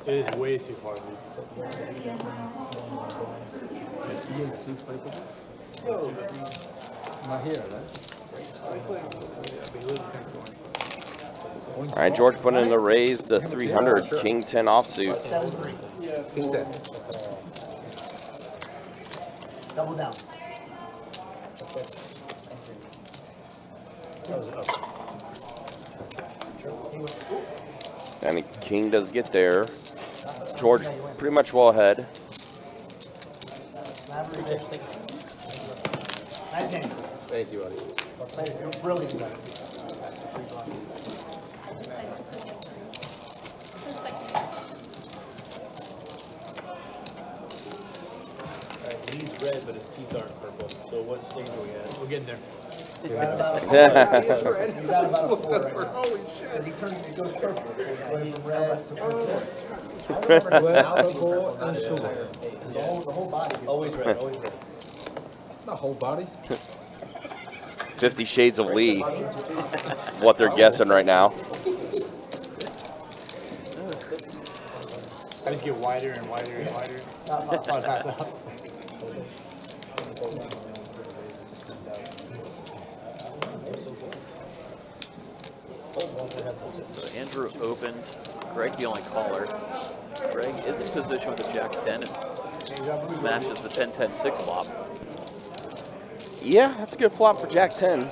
It is way too far. Not here, right? All right, George putting in the raise, the 300, King 10 offsuit. King 10. Double down. And King does get there. George pretty much well ahead. Nice hand. Thank you, buddy. Brilliant. He's red, but his teeth aren't purple. So what stage are we at? We're getting there. He's at about a 4 right now. Holy shit. Because he turns, it goes purple. So it's going from red to purple. The whole body. Always red, always red. The whole body. 50 Shades of Lee. That's what they're guessing right now. I just get wider and wider and wider. That's how I pass out. So Andrew opened. Greg the only caller. Greg is in position with the Jack 10 and smashes the 10-10-6 flop. Yeah, that's a good flop for Jack 10.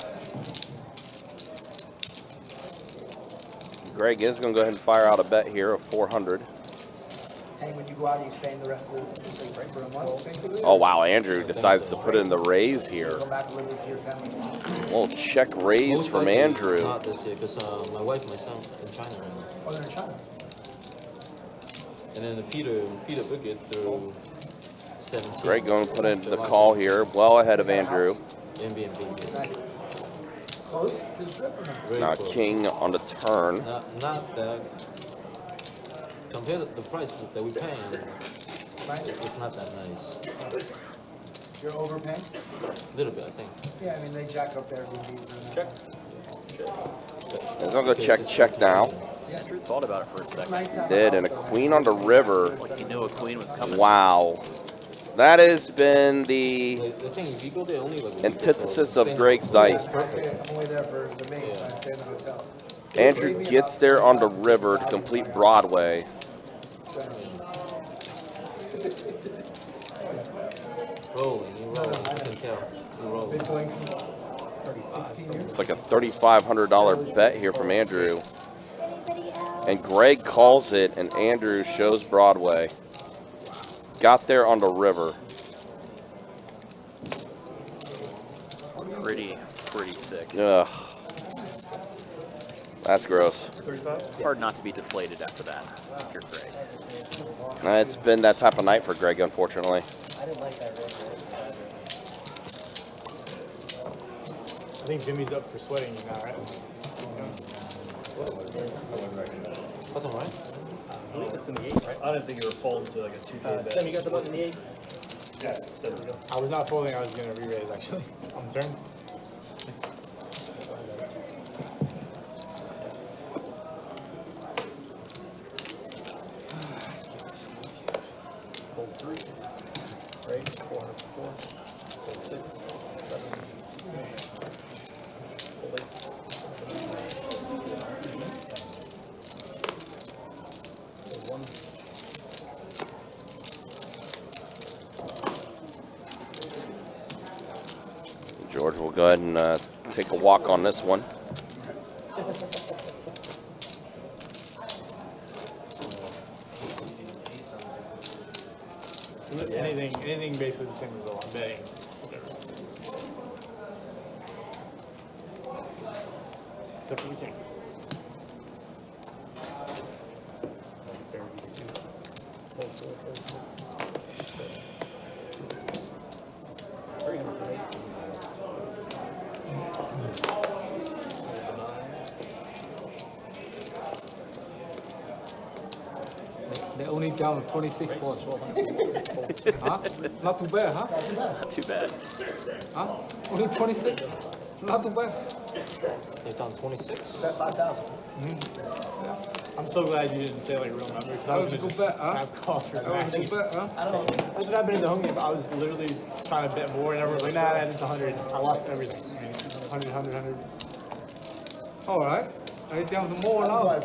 Greg is going to go ahead and fire out a bet here of 400. And when you go out, you stay in the rest of the thing for a month, basically. Oh, wow, Andrew decides to put in the raise here. Go back and live with your family. Little check raise from Andrew. Not this year, because my wife and my son in China right now. Oh, they're in China. And then Peter booked it through 17. Greg going to put in the call here, well ahead of Andrew. Airbnb. Nice. Close to the strip or no? Very Now close. King on the turn. Not that. Compared to the price that we paying, it's not that nice. You're overpaying? A little bit, I think. Yeah, I mean, they jack up their Airbnb. Check. He's going to go check now. Andrew thought about it for a second. Did, and a queen on the river. Like he knew a queen was coming. Wow. That has been the The thing is, you go there only like antithesis of Greg's night. I'm only there for the main, so I stay in the hotel. Andrew gets there on the river to complete Broadway. rolling, you can tell. You rolling. Been playing since 16 years. It's like a $3,500 bet here from Andrew. Anybody else? And Greg calls it, and Andrew shows Broadway. Got there on the river. Pretty sick. Ugh. That's gross. Hard not to be deflated after that, if you're Greg. It's been that type of night for Greg, unfortunately. I didn't like that I think Jimmy's up for sweating now, right? That's all right. I believe it's in the 8, right? I didn't think you were folding to like a 2K bet. Tim, you got the button in the 8? Yes, there we go. I was not folding, I was going to re-raise actually on the turn. Fold 3. Right, 404. Fold 6. 7. Fold 8. Fold 1. George will go ahead and take a walk on this one. Anything basically the same result. I'm betting. Except for the king. They only down 26 points. Huh? Not too bad, huh? Not too bad. Huh? Only 26? Not too bad. They done 26. Bet 5,000. I'm so glad you didn't say like real numbers. That was a good bet, huh? Snap call for That was a smashing. good bet, huh? I don't know. That's what happened in the home game. I was literally trying to bet more, and everyone was like, nah, just 100. I lost everything. 100. All right. I down some more now.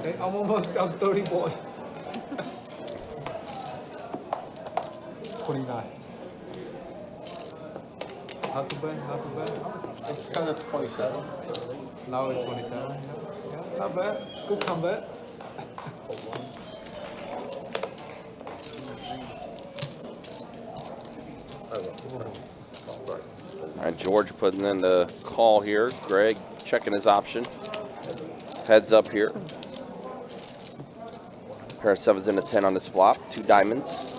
Hey, I'm almost down 30 boy. 29. Not too bad, not too bad. It's kind of 27. Now it's 27. Yeah, not bad. Good comeback. All right, George putting in the call here. Greg checking his option. Heads up here. Pair of 7s and a 10 on this flop. 2 diamonds.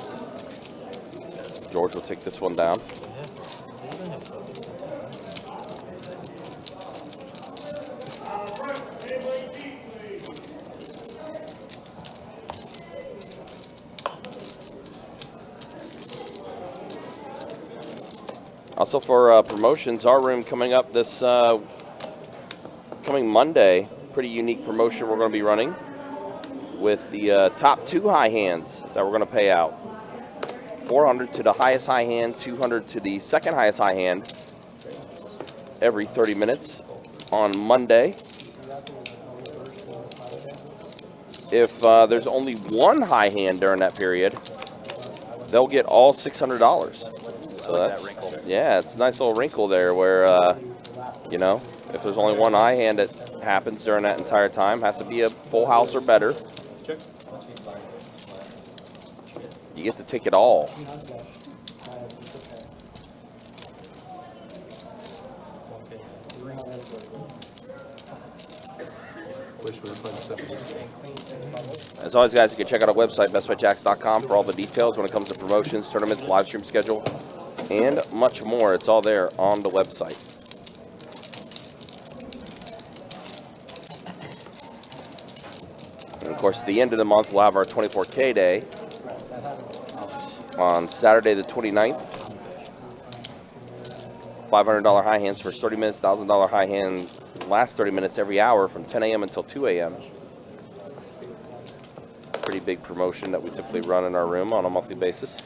George will take this one down. Also for promotions, our room coming up this coming Monday. Pretty unique promotion we're going to be running with the top 2 high hands that we're going to pay out. 400 to the highest high hand, 200 to the second highest high hand every 30 minutes on Monday. If there's only one high hand during that period, they'll get all $600. So that's, yeah, it's a nice little wrinkle there where, you know, if there's only one high hand that happens during that entire time, has to be a full house or better. You get to take it all. As always, guys, you can check out our website, bestbetjacks.com, for all the details when it comes to promotions, tournaments, live stream schedule, and much more. It's all there on the website. And of course, at the end of the month, we'll have our 24K day on Saturday the 29th. $500 high hands for 30 minutes, $1,000 high hand last 30 minutes every hour from 10 a.m. until 2 a.m. Pretty big promotion that we typically run in our room on a monthly basis.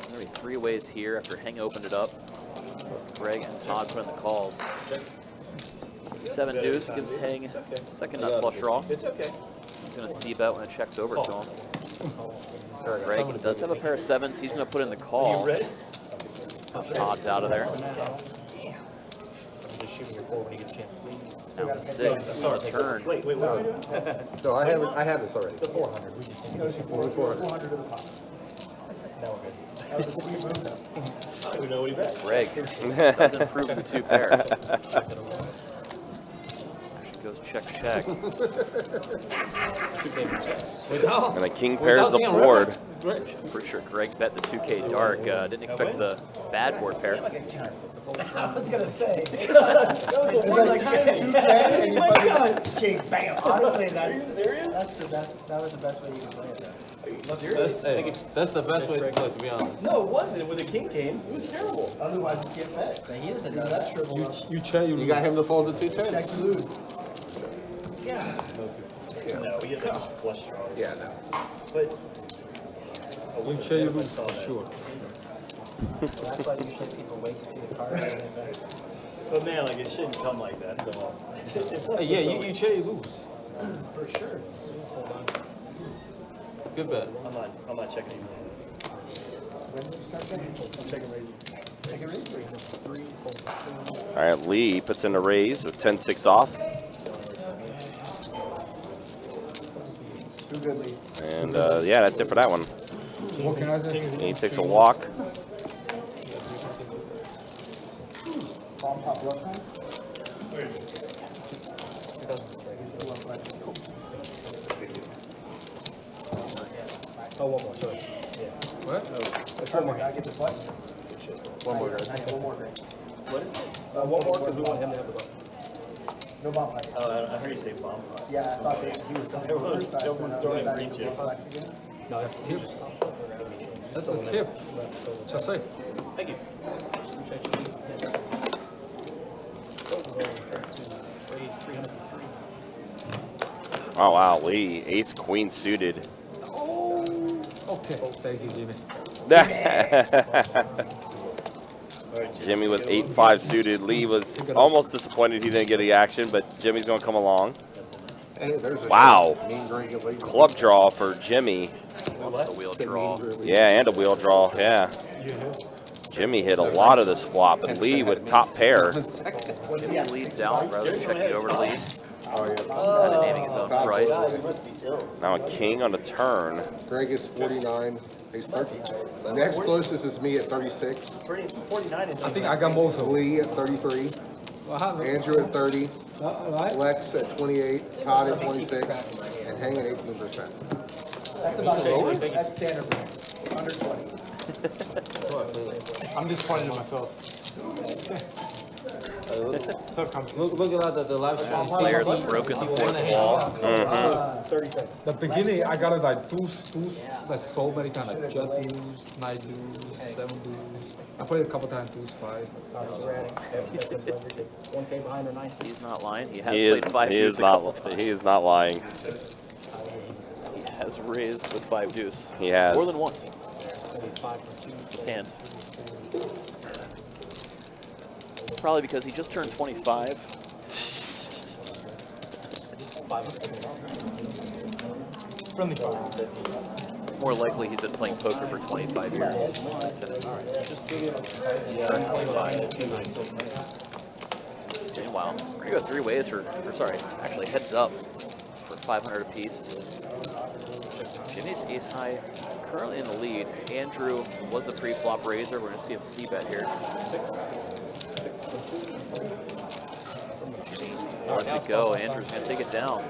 There'll be 3 ways here after Heng opened it up. Greg and Todd put in the calls. 7 deuce gives Heng second nut flush draw. It's okay. He's going to c-bet when it checks over to him. Greg does have a pair of 7s. He's going to put in the call. Todd's out of there. Just shooting your 4 when you get a chance, please. Down 6. Turn. Wait. No, I have this already. The 400. We just need 400 to the pot. Now we're good. I don't even know what he bet. Greg does improve the 2 pair. Actually goes check. And a king pairs the board. Pretty sure Greg bet the 2K dark. Didn't expect the bad board pair. I was gonna say. King, bam. Honestly, that was the best way you could play it. That's the best way to play, to be honest. No, it wasn't. When the king came, it was terrible. Otherwise, you can't bet. But he doesn't know that. You check, You got him to fold the 2 10s. Check, you lose. Yeah. No, he doesn't flush draws. Yeah, no. But you check, you lose for sure. That's why usually people wait to see the card and they bet. But man, like it shouldn't come like that. So Hey, yeah, you check, you lose. for sure. Good bet. I'm not checking even. All right, Lee puts in a raise with 10-6 off. And yeah, that's it for that one. What can I say? He takes a walk. Oh, one more, sorry. What? One more. I get this one. One more, guys. One more, Greg. What is it? One more, because we want him to have the button. No bomb fight. Oh, I heard you say bomb. Yeah, I thought that he was coming Everyone over was side, jumping, so I throwing decided to breaches. flex again. No, that's Tip. That's a tip. Just say. Thank you. Raise 303. Oh wow, Lee, ace queen suited. Okay. Thank you, Jimmy. Jimmy with 8-5 suited. Lee was almost disappointed he didn't get the action, but Jimmy's gonna come along. Hey, there's a Wow. mean Greg and Lee. Club draw for Jimmy. The wheel draw. Yeah, and a wheel draw, yeah. Jimmy hit a lot of this flop, and Lee with top pair. Jimmy leads out rather than checking over to lead. Oh, yeah. Kind of naming his own price. You must be ill. Now a king on the turn. Greg is 49. He's 13. Next closest is me at 36. 49 is. I think I got most of them. Lee at 33. Andrew at 30. Right? Lex at 28. Todd at 26. And Hang at 18%. That's about it. That's standard rank. Under 20. I'm disappointed in myself. Tough competition. Look at the live stream. Players have broken the fourth wall. 30 seconds. The beginning, I got it like deuce, like so many times, like jet deuce, knight deuce, 7 deuce. I played a couple times deuce 5. So we're adding. That's a 1K behind or 9. He's not lying. He has He is, played 5 he deuce is a couple not, times. he is not lying. He has raised with 5 deuce. He has. More than once. 5 for 2. Just hand. Probably because he just turned 25. 500. Friendly fire. More likely he's been playing poker for 25 years. Turned 25. Okay, wow. We're gonna go 3 ways for sorry, actually heads up for 500 apiece. Jimmy's ace high, currently in the lead. Andrew was the pre-flop raiser. We're gonna see him c-bet here. Lets it go. Andrew's gonna take it down.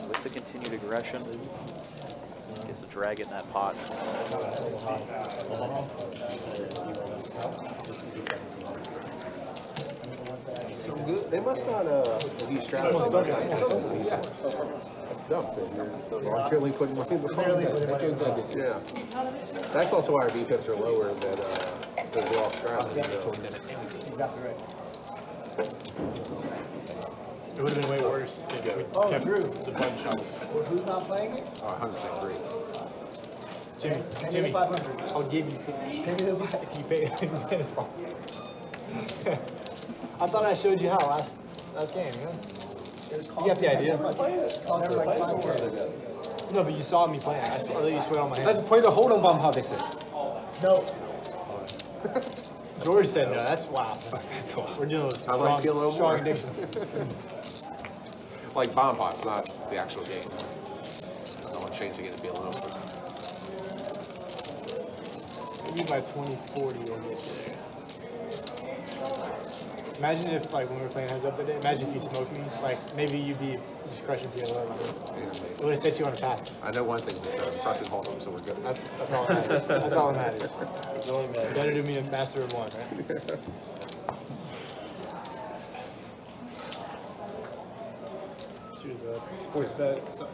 With the continued aggression. Gets a drag in that pot. They must not, these strategies, they must not use these. That's dumb, because you're clearly putting money in the phone. Yeah. That's also why our defense are lower than, the raw strategies. Exactly right. It would have been way worse if we kept the button shovels. Who's not playing it? 100% agree. Jimmy, Pay me Jimmy, the 500. I'll give you 50. Pay me the 500. If you pay this ball. I thought I showed you how last game, yeah? You got the idea. Oh, never like 5K. No, but you saw me playing. I saw you sweat on my Let's hands. play the hold on bomb, how they say. No. George said no. That's wow. We're dealing with I like you a little strong more. addiction. Like bomb pots, not the actual game. I want changing it to be a little. Maybe by 2040 we'll get you there. Imagine if, like, when we were playing heads up today, imagine if you smoked me. Like, maybe you'd be just crushing PLO. It would have set you on a path. I know one thing, crushing hold them, so we're good. That's all that matters. That's all that matters. Better to be a master of one, right? Cheers, Sports bet. So,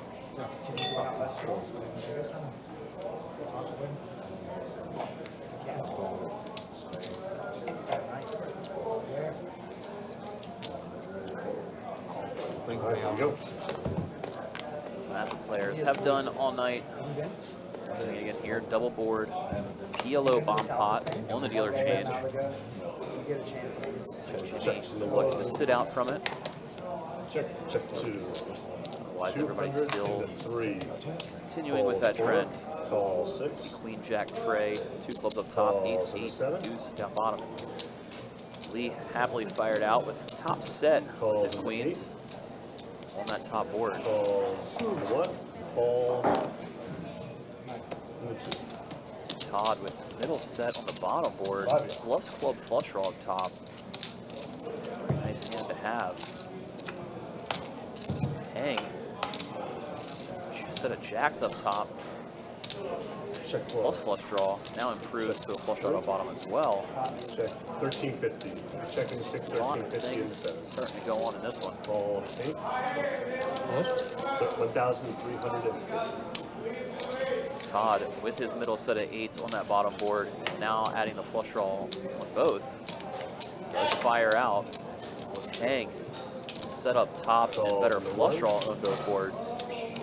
So as the players have done all night, doing it again here, double board, PLO bomb pot on the dealer change. get a chance against. Jimmy looking to sit out from it. Check 2. Otherwise, everybody's still 3. continuing with that trend. Call 6. Queen, Jack, Trey, 2 clubs up top, Ace, Calls in 8, 7. deuce down bottom. Lee happily fired out with top set with his queens on that top board. Calls 1. Fold. Todd with middle set on the bottom board. Bluffs club flush draw up top. Very nice hand to have. Hang. Set of jacks up top. Check Plus flush draw. Now improves to a flush draw up bottom as well. Check 1350. Checking 6, A lot of 1350 in the things center. starting to go on in this one. Fold 8. 1,350. Todd with his middle set of 8s on that bottom board. Now adding the flush draw on both. Does fire out. Was hang. Set up top and better flush draw on both boards.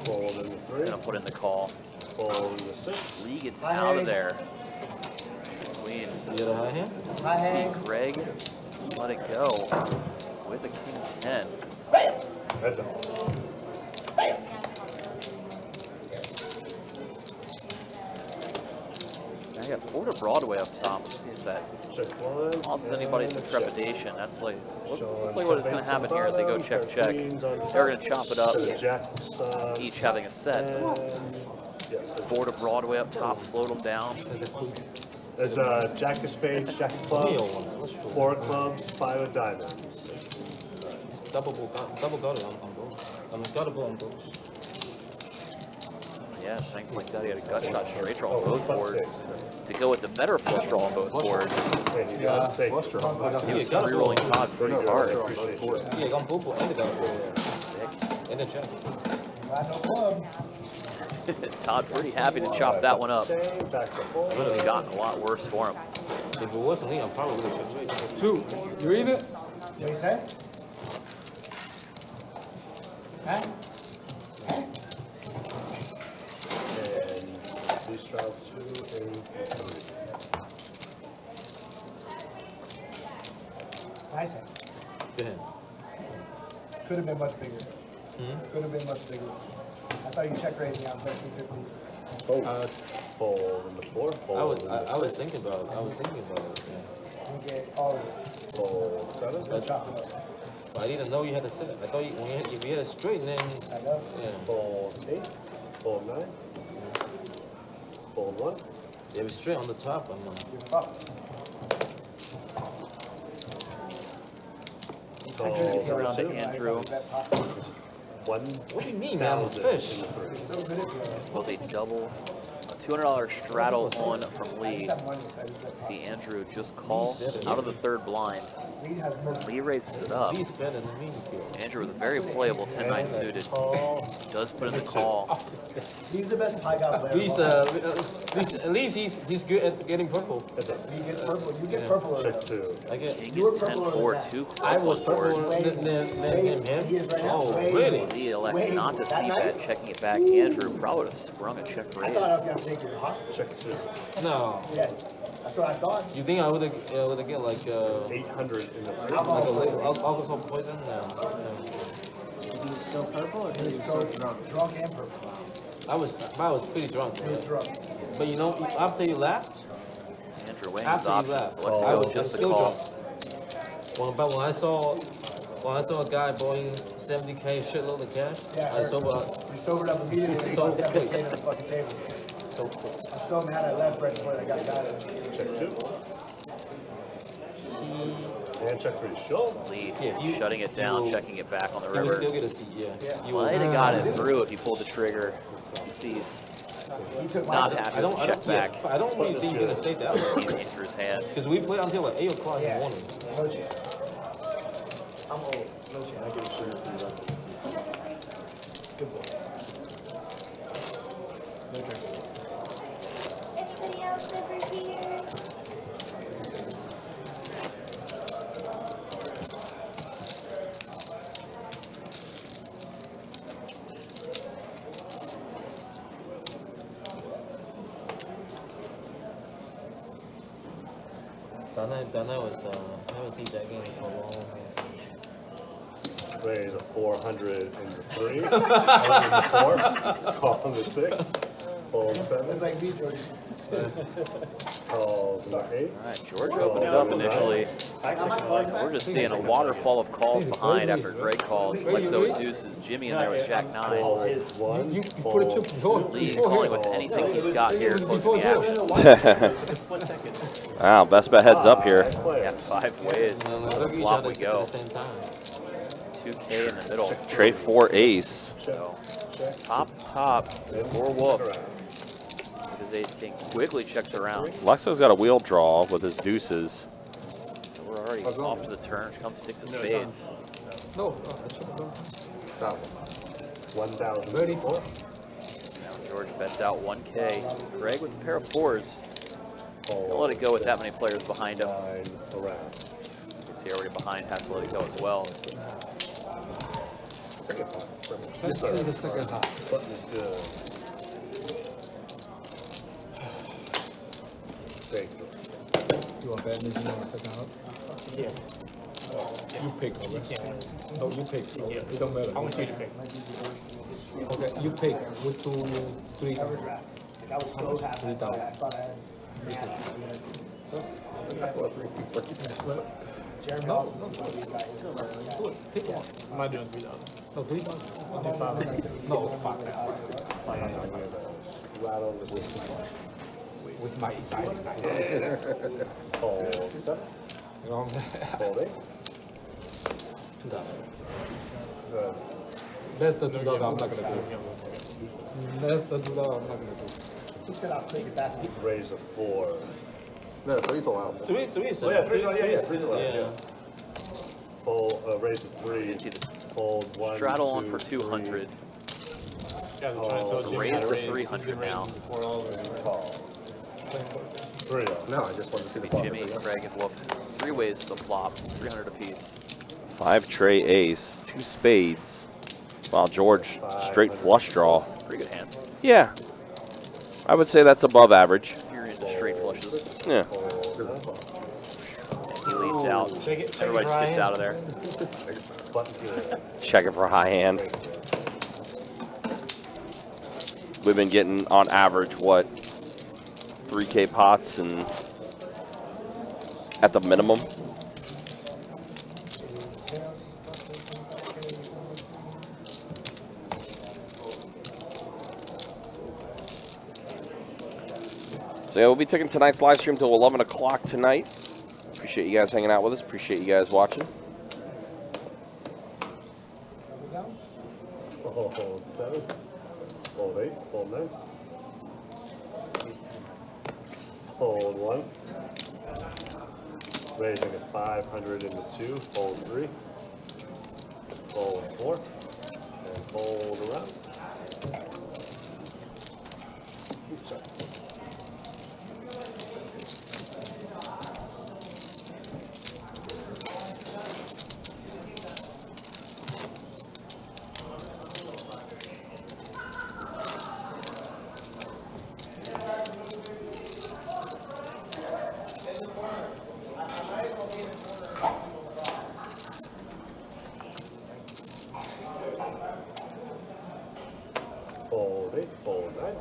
Fold in the 3. Gonna put in the call. Fold in the 6. Lee gets out of there. Queens. You got a high hand? High See hand. Greg let it go with a king 10. Heads up. I got 4 to Broadway up top. Let's see if that Check 1. causes anybody some trepidation. That's like, looks Showing like what is going to happen here as they go check, check. They're going to chop it up, Jacks, each having a set. 4 to Broadway up top, slowed them down. There's Jack of spades, Jack of clubs, 4 of clubs, 5 of diamonds. Double gutter on those. Guttable on those. Yeah, something like that. He had a gut shot straight draw on both boards to go with the better flush draw on both boards. He was re-rolling Todd pretty hard. Yeah, on both boards and the gutter. And the jack. Got no club. Todd pretty happy to chop that one up. Back to fold. Would have gotten a lot worse for him. If it wasn't me, I'm probably would have checked. 2. You eat it? What do you say? Huh? And we straddle 2 and 3. Nice hand. Good hand. Could have been much bigger. Could have been much bigger. I thought you check raised me on 1350. Fold in the 4. Fold in the I was 6. thinking about it. Yeah. You get all of it. Fold 7. Go chop it up. But I didn't know you had a set. I thought if you had a straight, then I know. yeah. Fold 8. Fold 9. Fold 1. If it's straight on the top, I'm not. Give it up. It's around to Andrew. 1. What do you mean, man? I'm a fish. This was a double, a $200 straddle on from Lee. See Andrew just call out of the third blind. Lee raises it up. He's better than me. Andrew with a very playable 10-9 suited. Does put in the call. He's the best high guy player. At least he's good at getting purple. You get purple. You get purple. Check 2. I get. King You were is purple 10-4, 2 I clubs was on board. purple than him. He is right now. Oh, Wait. really? Lee elects Wait, not to that see night? bet, checking it back. Andrew probably would have sprung a check I thought I was raise. going to take you to the hospital. Check 2. No. Yes. That's what I thought. You think I would have get like 800 in the 3. alcohol poison? No. Still purple or he was so drunk and purple? I was pretty drunk. He was drunk. But you know, after you left, Andrew weighing his after you options. left, Lets I go was just the still call. drunk. But when I saw a guy blowing 70K shitload of cash, Yeah, I sobered up. You sobered up immediately when you So bought 7K quick. on the fucking table. So quick. I was so mad I left right before they got it. Check 2. And check 3. Show. Lee Yeah, you- shutting it down, you- checking it back on the You would river. still get a seat, yeah. You Might would. have got it through if he pulled the trigger. He sees He took not my happy with the check back. Yeah, I don't really think you're gonna say that. See Andrew's hand. Because we played until like 8 o'clock in Yeah. the morning. No chance. I'm old. No chance. Good boy. No drink. Anybody else over here? That night was, I haven't seen that game for a long time. Raise a 400 into 3. 100 into 4. Call into 6. Fold 7. It's like me, George. Call into 8. All right, George opened it up initially. We're just seeing a waterfall of calls behind after Greg calls. Lexo deuces, Jimmy in there with Jack 9. Fold 1. You put a chip before. Lee calling with anything he's got here close to the average. Wow, best bet heads up here. Yeah, 5 ways. Look at each Flop other we at go. the same time. 2K in the middle. Tray 4 ace. So top for Wolf. His ace king quickly checks around. Lexo's got a wheel draw with his deuces. So we're already off to the turn. Here comes 6 of spades. No. 1,000. Ready for. Now George bets out 1K. Greg with a pair of 4s. Don't let it go with that many players behind him. 9 around. You can see already behind has to let it go as well. Let's see the second half. Button is good. Thank you. You want bad news in the second half? Yeah. You pick. Okay? No, you pick. So it don't matter. I want you to pick. Okay, you pick. With 2, 3. I was so happy. 3,000. I thought I had. Jeremy also was one of these guys. Do it. Pick one. I'm not doing 3,000. No, 3,000. I'll do 500. No, 5. Rattle resistance. With my exciting night. Fold 7. You know what I'm saying? Fold 8. 2,000. Good. That's the 2,000 I'm not gonna do. That's the 2,000 I'm not gonna do. He said I'll take it back. Raise a 4. No, three's allowed. Three is Oh, yeah, three's allowed, yeah, three's allowed, yeah. Fold, raise a 3. You see the Fold 1. straddle on 2, for 3. 200. Yeah, they're trying to tell Jimmy raise how to for raise. 300 He's been now. raising before all of us. Call. 3. No, I just wanted to see the flop. Jimmy, Greg, and Wolf. 3 ways to the flop. 300 apiece. 5 tray ace, 2 spades. Wow, George, straight flush draw. Pretty good hand. Yeah. I would say that's above average. If you're into straight flushes. Yeah. He leads out. Shake it, Everybody just gets out of there. Button good. Check it for high hand. We've been getting on average, what, 3K pots and at the minimum. So yeah, we'll be taking tonight's live stream till 11 o'clock tonight. Appreciate you guys hanging out with us. Appreciate you guys watching. Fold 7. Fold 8. Fold 9. Fold 1. Raising a 500 into 2. Fold 3. Fold 4. And fold around. Oops, sorry. Fold 8, fold 9.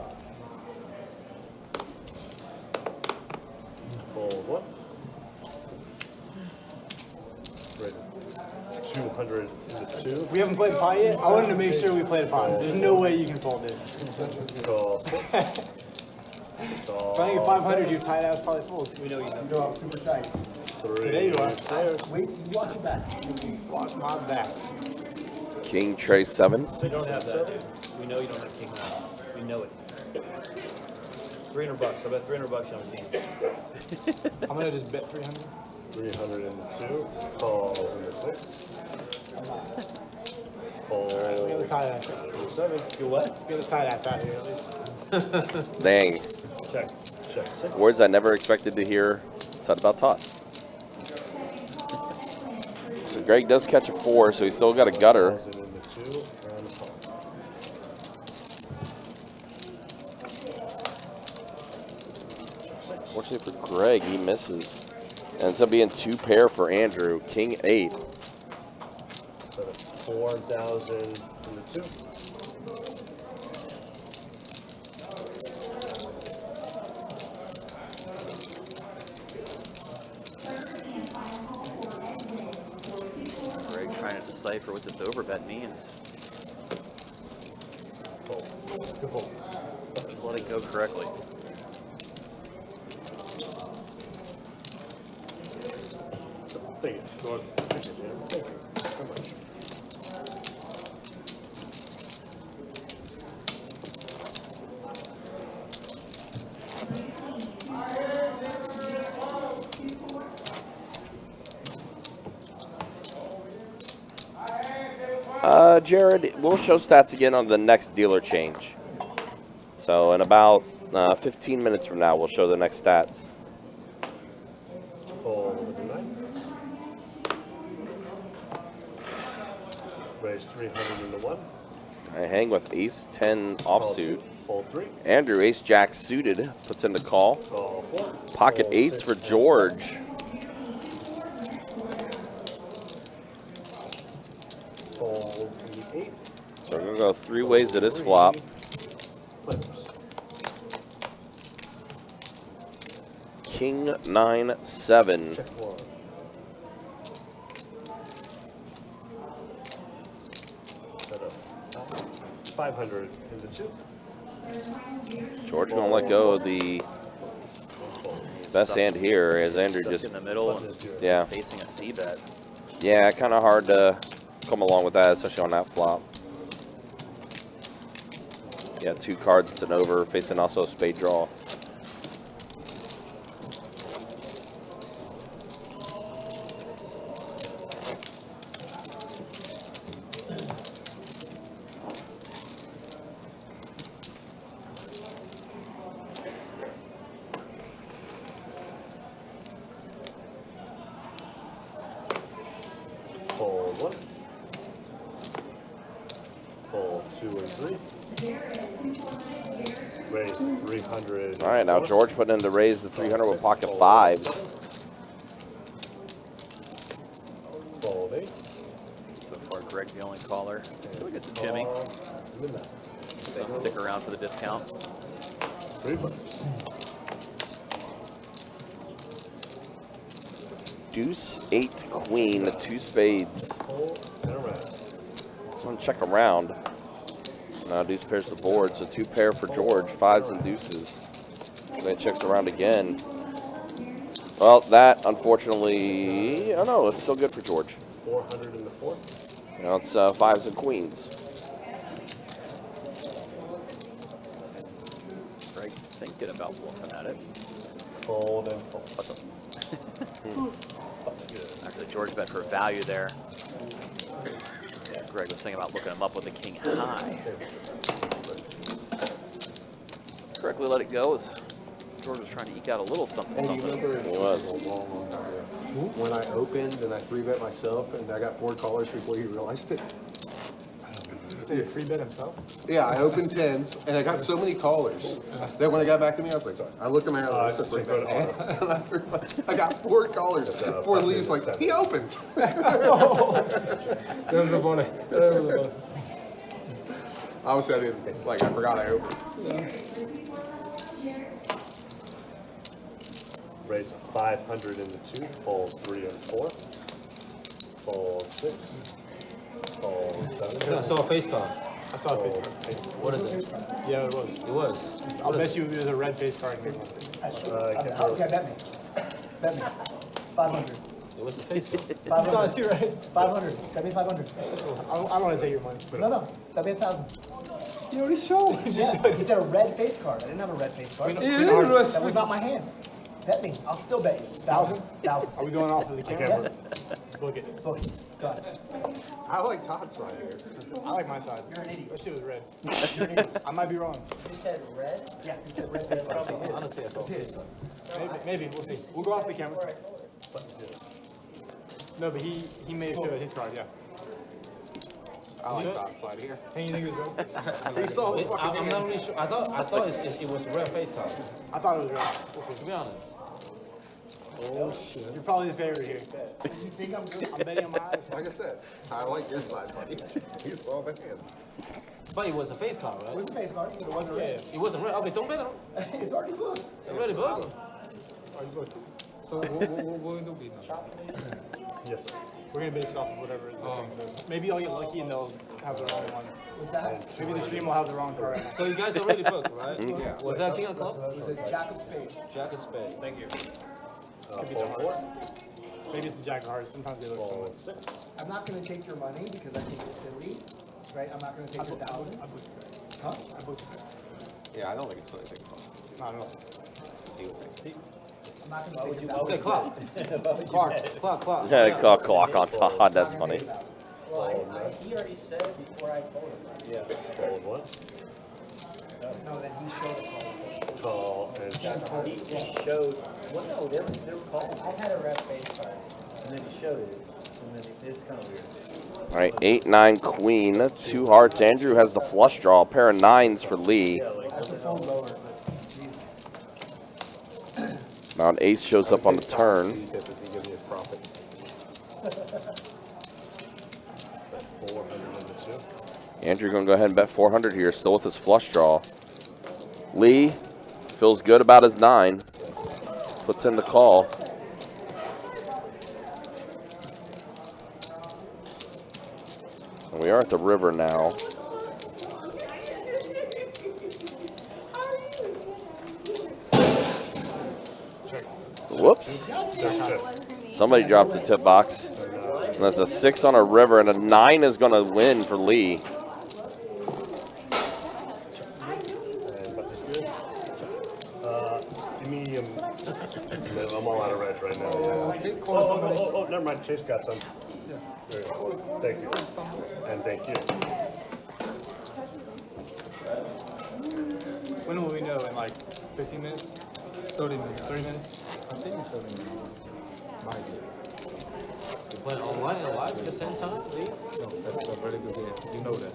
Fold 1. Ready. 200 into 2. We haven't played pie yet? I wanted to make sure we played pie. There's no way you can fold this. Call 6. Call If I get 500, you tight ass probably folds. We know you know I'm super tight. 3. Today you are. Wait, watch your back. Watch my back. King tray 7. We don't have that. We know you don't have king nine. We know it. $300. I bet $300 on king. I'm gonna just bet 300. 300 into 2. Call into 6. Fold Get the tight ass. into 7. You what? Get the tight ass out of here at least. Dang. Check. Check. 6. Words I never expected to hear said about Todd. So Greg does catch a 4, so he's still got a gutter. Calls it into 2 and a call. Fortunately for Greg, he misses. Ends up being 2 pair for Andrew. King 8. So that's 4,000 in the 2. Greg trying to decipher what this overbet means. Just let it go correctly. Thank you. Go on. Thank you. Thank you so much. Jared, we'll show stats again on the next dealer change. So in about 15 minutes from now, we'll show the next stats. Fold the 9. Raise 300 in the 1. I hang with ace 10 offsuit. Fold 3. Andrew, ace jack suited, puts in the call. Call 4. Pocket Fold 8s 6. for George. Fold 8. So we're going to go 3 ways to this flop. Flips. King 9 7. Check 1. Set up 500 in the 2. George going to let go of the best hand here as Andrew Stuck just, in the middle and yeah. facing a C bet. Yeah, kind of hard to come along with that, especially on that flop. Yeah, 2 cards, it's an over, facing also a spade draw. Fold 1. Fold 2 and 3. Raise 300. All right, now George putting in the raise the 300 with pocket 5s. Fold 8. So far, Greg the only caller. I feel like it's a Jimmy. So stick around for the discount. 3 bucks. Deuce, 8, queen, 2 spades. Fold and around. This one check around. Now deuce pairs the board, so 2 pair for George, 5s and deuces. So he checks around again. Well, that unfortunately, oh no, it's still good for George. 400 in the 4. Now it's 5s and queens. Greg thinking about bluffing at it. Fold and fold. Actually, George bet for value there. Greg was thinking about looking him up with a king high. Correctly let it go as George was trying to eke out a little something. And you something. remember It was. when I opened and I 3-bet myself and I got 4 callers before you realized it? Say 3-bet himself? Yeah, I opened 10s and I got so many callers that when it got back to me, I was like, I looked at my other list, I got 4 callers, 4 leaves, like, he opened. There's the bunny. There's the bunny. Obviously, I didn't, like, I forgot I opened. Raise 500 in the 2. Fold 3 and 4. Fold 6. Fold 7. I saw a face card. I saw a face card. What is it? Yeah, it was. It was. I'll bet you it was a red face card. Okay, bet me. Bet me. 500. It was a face card. 500. You saw it too, right? 500. Bet me 500. I don't want to take your money. No. Bet me 1,000. You already showed. Yeah, he said a red face card. I didn't have a red face card. That was not my hand. Bet me. I'll still bet you. 1,000. 1,000. Are we going off of the camera? Book it. Book it. Got it. I like Todd's side here. I like my side. You're an idiot. That shit was red. You're an idiot. I might be wrong. He said red? Yeah, he said red face card. Honestly, I saw It's his. Maybe. We'll see. We'll go off the camera. No, but he made it show his card, yeah. I like Todd's side here. Hey, you think it was red? He saw the it. fucking I'm not really sure. I thought it was a rare face card. I thought it was red. We'll To see. be honest. Oh shit. You're probably the favorite here. You think I'm good? I'm betting on my eyes. Like I said, I like your side, buddy. You saw the hand. But it was a face card, right? It was a face card, but it wasn't red. It wasn't red. Okay, don't bet on it. It's already booked. Already booked. Already booked. So what will it be now? Yes. We're gonna base it off of whatever the thing says. Maybe I'll get lucky and they'll have the wrong one. What's that? Maybe the stream will have the wrong card. So you guys already booked, right? Yeah. Was that king of clubs? It was a jack of spades. Jack of spades. Thank you. Could be the heart. Maybe it's the jack of hearts. Sometimes they look similar. 6. I'm not going to take your money because I think it's silly, right? I'm not going to take the 1,000. Huh? I booked it. Yeah, I don't think it's anything. I don't know. I'm not going to take the Okay, 1,000. clock. Yeah, clock on Todd. That's funny. Well, he already said before I told him. Yeah. Fold 1. No, then he showed a call. Call and check. He showed, well, no, they were calling. I had a red face card, and then he showed it, and then it's kind of weird. All right, 8-9 queen, 2 hearts. Andrew has the flush draw, a pair of 9s for Lee. I have to fold lower, but Jesus. Now an ace shows up on the turn. He gives me his profit. 400 on the 2. Andrew gonna go ahead and bet 400 here, still with his flush draw. Lee feels good about his 9. Puts in the call. And we are at the river now. Whoops. Somebody dropped the tip box. And that's a 6 on a river, and a 9 is going to win for Lee. Give me, I'm all out of red right now. Oh, never mind. Chase got some. There you go. Thank you. And thank you. When will we know? In like 15 minutes? 30 minutes? 30 minutes? I think it's 30 minutes. Might be. You play online and live at the same time, Lee? No, that's a very good game. You know that.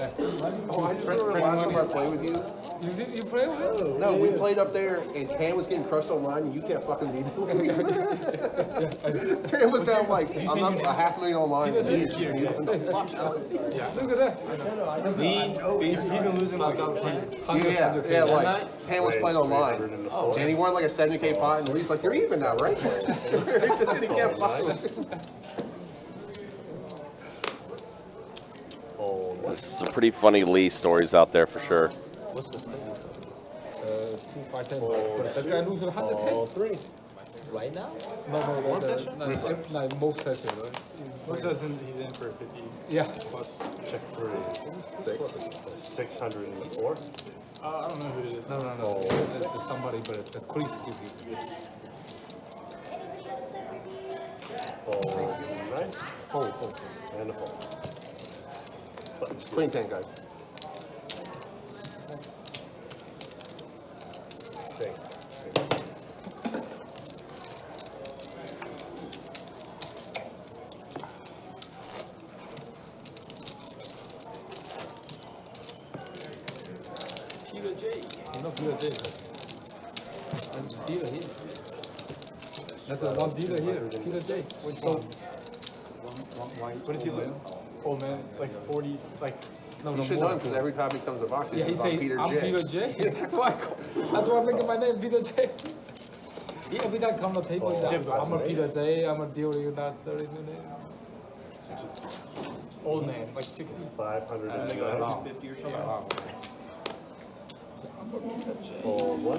Oh, I just remember last time I played with you. You play with him? No, we played up there, and Tam was getting crushed online, and you kept fucking leading. Tam was down like I'm up a $500,000 online, and he is just leading the fuck out. Look at that. Lee, He's been losing like 10. Yeah, like Tam was playing online, and he won like a 70K pot, and Lee's like, "You're even now, right?" He kept fucking. There's some pretty funny Lee stories out there for sure. What's the state? 2, 5, 10. But that guy loses 110. Right now? No, One session? No, most sessions, right? Most doesn't, he's in for 50. Yeah. Plus. Check 3. 604. I don't know who it is. No. It's somebody, but it's a crease gives you. Fold 9. Fold. And a fold. Queen 10, guys. Thank you. Peter J. You know Peter J. That's a dealer here. That's a one dealer here, Peter J. Which one? What does he look? Old man, like 40, like. No, You should know him because every time he comes to box, he Yeah, he says, say, "I'm Peter I'm J." Peter J. That's why I make my name Peter J. Yeah, every time come to people, I'm a Peter J. I'm a dealer. You're not 30 minutes. Old man, like 60. 509. 50 or something. Yeah. Fold 1.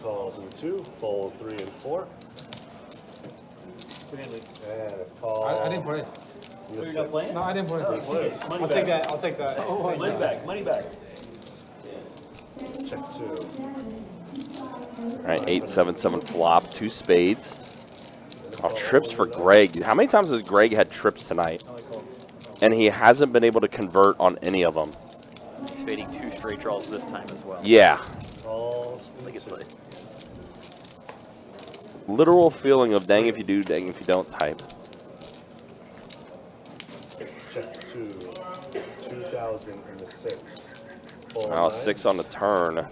Calls in 2. Fold 3 and 4. And a call. I didn't play. You're not playing? No, I didn't play. Money I'll back. take that. I'll take that. Money back. Money back. Check 2. All right, 8-7-7 flop, 2 spades. Oh, trips for Greg. How many times has Greg had trips tonight? And he hasn't been able to convert on any of them. He's fading 2 straight draws this time as well. Yeah. Calls. I think it's like Literal feeling of dang if you do, dang if you don't type. Check 2. 2006. Now 6 on the turn.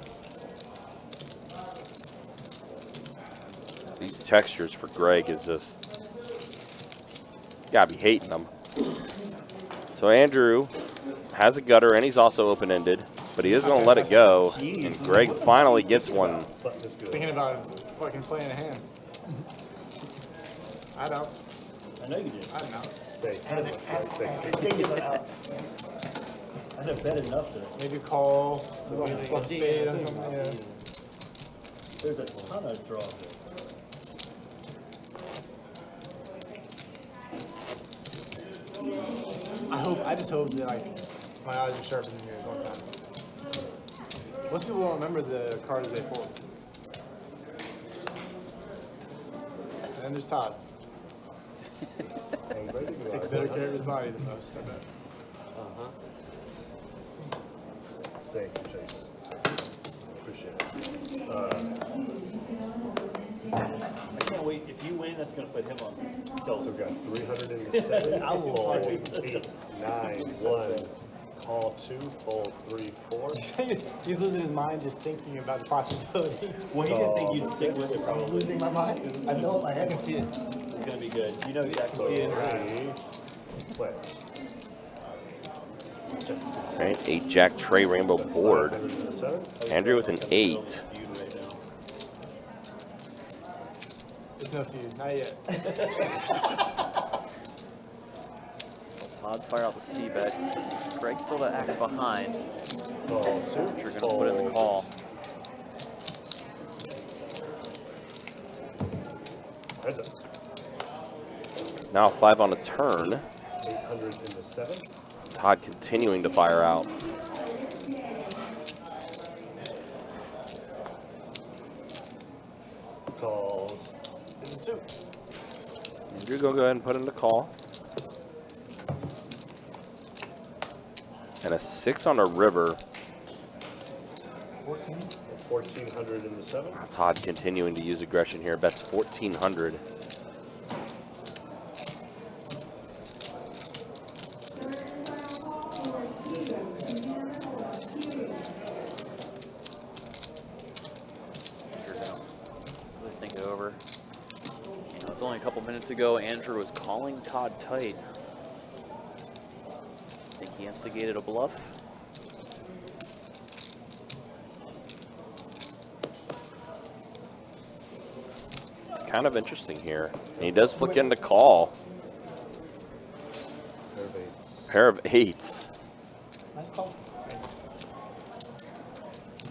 These textures for Greg is just, you gotta be hating them. So Andrew has a gutter and he's also open-ended, but he is gonna let it go. And Greg finally gets one. Thinking about fucking playing a hand. I know. I know you did. I know. Singular out. I know better enough to. Maybe call, bluff spade or something, yeah. There's a ton of draws there. I just hope that like my eyes are sharper than yours one time. Most people don't remember the cards they fold. And then there's Todd. Takes better care of his body than most, I bet. Thank you, Chase. Appreciate it. I can't wait. If you win, that's going to put him on. So we've got 307. I will fold fight. 8, 9, 1. Call 2, fold 3, 4. He's losing his mind just thinking about the possibility. Well, he didn't think you'd stick with it, I'm probably. losing my mind. I know I I can see it. It's going to be good. You know I can exactly. see it. Play. Check. All right, 8 Jack Trey Rainbow board. 507. Andrew with an 8. It's no feud, not yet. So Todd fire out the C bet. Greg still to act behind. Call 2. You're going to put in the call. Heads up. Now 5 on the turn. 800 in the 7. Todd continuing to fire out. Calls in the 2. Andrew, go ahead and put in the call. And a 6 on a river. 1400 in the 7. Todd continuing to use aggression here. Bets 1,400. A couple minutes ago, Andrew was calling Todd tight. Think he instigated a bluff? It's kind of interesting here. And he does flick into call. Pair of 8s. Nice call.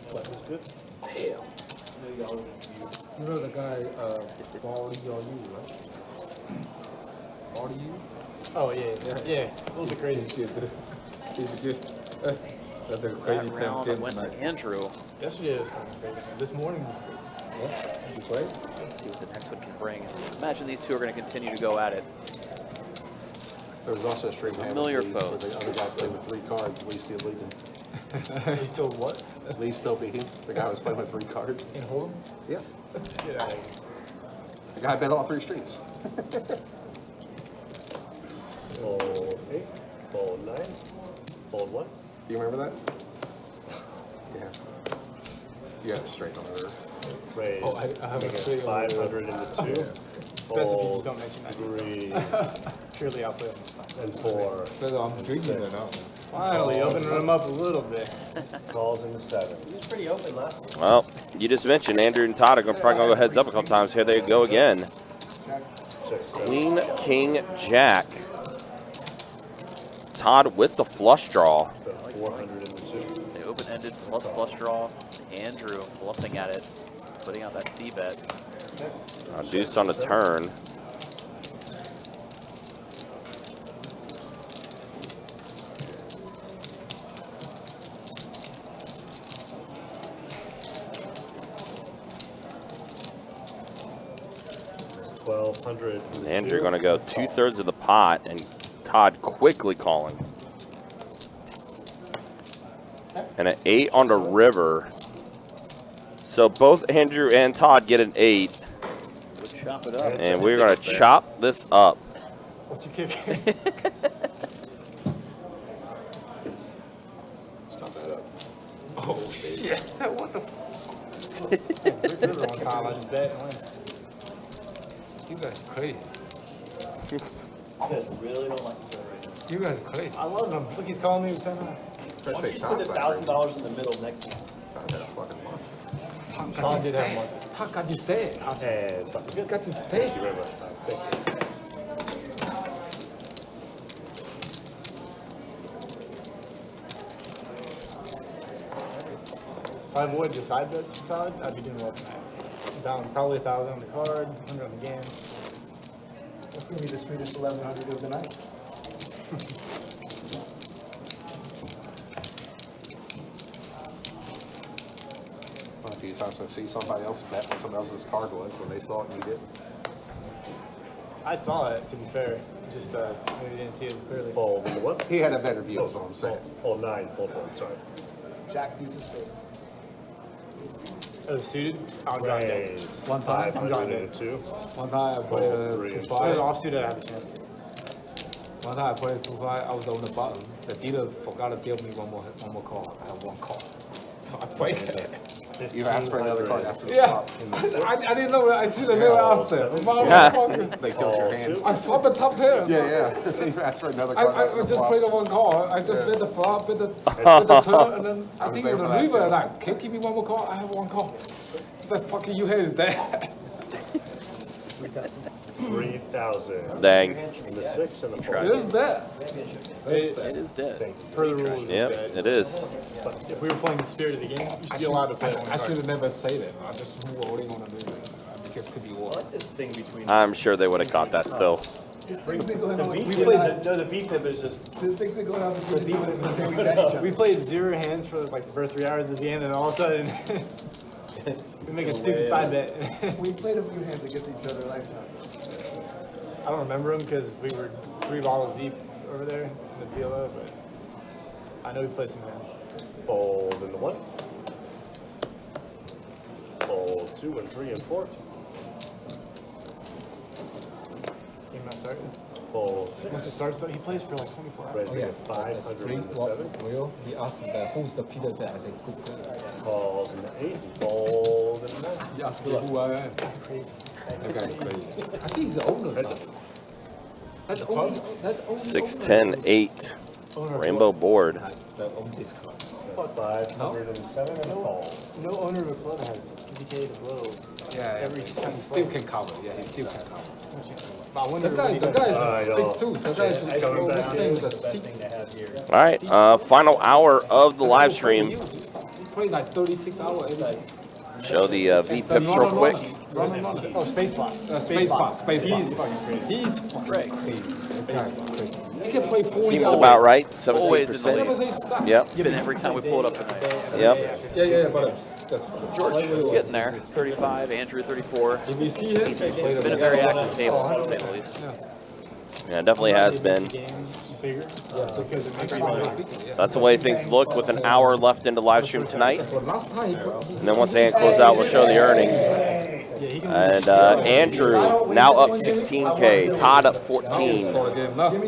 That was good. Damn. You know the guy, Bally or you, right? Bally you? Oh yeah. A little bit crazy. He's good. He's good. That's a crazy That round thing. went to Andrew. Yesterday was kind of crazy. This morning. Yeah, you play? Let's see what the next one can bring. Imagine these two are going to continue to go at it. There was also a stream Familiar where foes. the other guy played with 3 cards. Lee still beat him. He still what? Lee still beat him. The guy was playing with 3 cards. In Hold'em? Yeah. Get out of here. The guy bet all 3 streets. Fold 8. Fold 9. Fold 1. Do you remember that? Yeah. You got it straight on the river. Raise. Oh, I have a straight on the 500 in the 2. Best if you just Fold don't mention that. 3 Surely I'll play them. and 4. So I'm drinking it now. Finally, opening them up a little bit. Calls in the 7. He was pretty open last time. Well, you just mentioned Andrew and Todd are probably going to go heads up a couple times. Here they go again. Check 7. Queen, King, Jack. Todd with the flush draw. 400 in the 2. Say open-ended plus flush draw. Andrew bluffing at it, putting out that C bet. Deuce on the turn. Andrew going to go 2/3 of the pot, and Todd quickly calling. And an 8 on the river. So both Andrew and Todd get an 8. We'll chop it up. And we're going to chop this up. What's your kick? Chop that up. Oh shit! What the? River one time, I just bet and won. You guys crazy. You guys really don't like each other right now. You guys crazy. I love him. Look, he's calling me with 10 Why don't you just put $1,000 in the middle next to him? Sean did have one. Takajite. And Takajite. thank you very much. Thank you. If I avoid the side bets for Todd, I'd be doing well tonight. Down probably 1,000 on the card, 100 on the game. That's gonna be the sweetest 1100 of the night. A few times I've seen somebody else bet what somebody else's card was when they saw it and you didn't. I saw it, to be fair. Just maybe didn't see it clearly. Fold in the what? He had a better view, is what I'm saying. Oh, 9, full board, sorry. Jack deuce of spades. Oh, suited? I'm drawing deck. Raise One time, I'm 502. One time I played Fold, a 3 and 2-5. Oh, offsuited, I have a chance. One time I played 2-5. I was on the bottom. The dealer forgot to deal me one more call. I have one call, so I played it. You asked for another card after the Yeah, flop. I didn't know. I should have never asked them. They killed your hand. I flopped the top pair. Yeah. You asked for another card after I the just flop. played the one call. I just bet the flop, bet the turn, and then I was think there in the for that river, too. like, can you give me one more call? I have one call. It's like, fucking you his dad. 3,000. Dang. And the 6 and the 4. It is that. It is dead. Thank you. Per the rules, Yep, it is. if we were playing the spirit of the game, you should be allowed to play one I card. should have never said it. I just rolling on the river. Because it could be I worse. like this thing between. I'm sure they would have caught that still. This thing's been going The on. V We pip, played. no, the V pip is just. This thing's been going on for 2 minutes since we met each other. We played 0 hands for like the first 3 hours of the game, and all of a sudden, we make a stupid side bet. We played a few hands against each other lifetime. I don't remember them because we were 3 bottles deep over there in the PLO, but I know we played some hands. Fold in the 1. Fold 2 and 3 and 4. Game not starting. Fold 6. Once it starts, though, he plays for like 24 hours. Raising at 500 in the 7. Will he asked that who's the Peter that I said good player. Calls in the 8. Fold in the 9. He asked me who I am. That guy's crazy. I think he's the owner. That's only 6-10-8. Rainbow board. That own this club. 507 and a fold. No owner of a club has PK to blow. Yeah, Every he time still can cover. Yeah, he still can cover. But I wonder The what he guy does. is I know. 6'2". The guy is Coming back this thing is a Best six. thing to have here. All right, final hour of the live stream. He played like 36 hours every day. Show the V pips real quick. Oh, space block. Space box. He's fucking crazy. He's Greg. crazy. He can play 40 Seems hours. about right. Always in the 17%. Never lead. say stop. Yep. It's been every time we pull it up tonight. Yep. Yeah, but that's George getting there. 35. Andrew 34. If you see him, he played Been a very active table, to say the least. Yeah, it definitely has been. Game bigger. Because it makes me That's the way things look with an hour left into live stream tonight. last time he And then once the hand closes out, we'll show the earnings. And Andrew now up 16K, Todd up 14.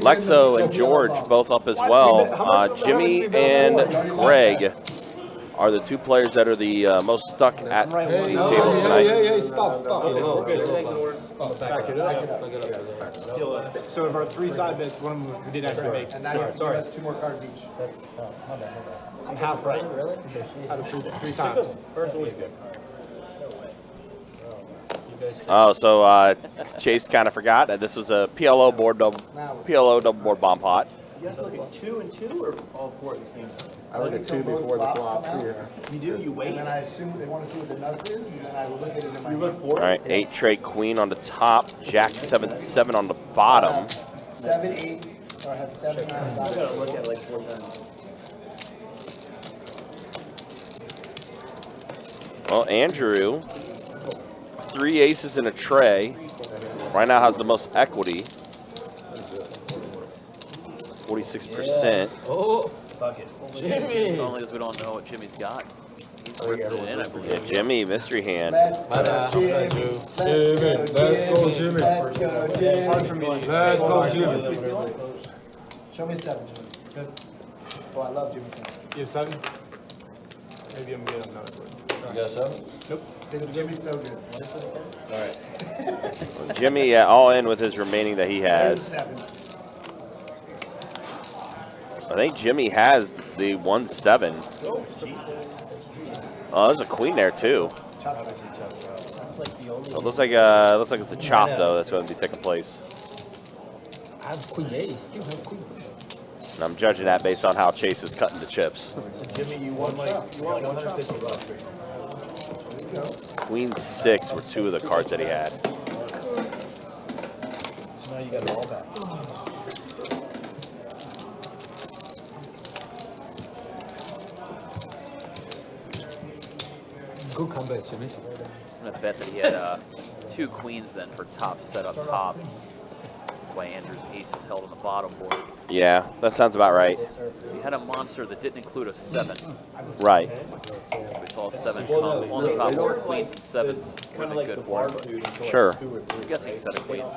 Lexo and George both up as well. Jimmy and Greg are the 2 players that are the most stuck at the table tonight. Hey, stop. back it up. So of our 3 side bets, one of them we didn't actually make. And now you have to give us 2 more cards each. I'm half right. Out of 3 times. Bird's always good. Oh, so Chase kind of forgot that this was a PLO double board bomb pot. You guys look at 2 and 2 or all 4 at the same time? I look at 2 before the flop. Yeah. You do? You wait? And then I assume they want to see what the nuts is, and then I will look at it in my You look hands. 4? All right, 8 trade queen on the top, Jack 7-7 on the bottom. 7, 8, or I have 7, 9, I gotta look at it like 4 times. Well, Andrew, 3 aces in a tray. Right now has the most equity. 46%. Oh, Fuck it. Jimmy. Only because we don't know what Jimmy's got. He's ripped it in, I Yeah, believe. Jimmy, mystery hand. Let's go, Jimmy. Let's go, Jimmy. Let's go, Jimmy. Let's go, Jimmy. Show me 7, Jimmy. Oh, I love Jimmy 7. You have 7? Maybe I'm getting another one. You got a 7? Nope. Jimmy's so good. What is it again? All right. Well, Jimmy all in with his remaining that he There's has. a 7. I think Jimmy has the 1-7. Oh, there's a queen there too. That's like the only. It looks like it's a chop though. That's going to be taking place. I have queen ace. Still have queen. And I'm judging that based on how Chase is cutting the chips. So Jimmy, you won like 150 bucks. Queen 6 were 2 of the cards that he had. So now you got it all back. Good comeback, Jimmy. I'm gonna bet that he had 2 queens then for top set up top. That's why Andrew's ace is held on the bottom board. Yeah, that sounds about right. So he had a monster that didn't include a 7. Right. We saw a 7 come on the top board. Queens and 7s would have been good for him. Sure. I'm guessing a set of queens.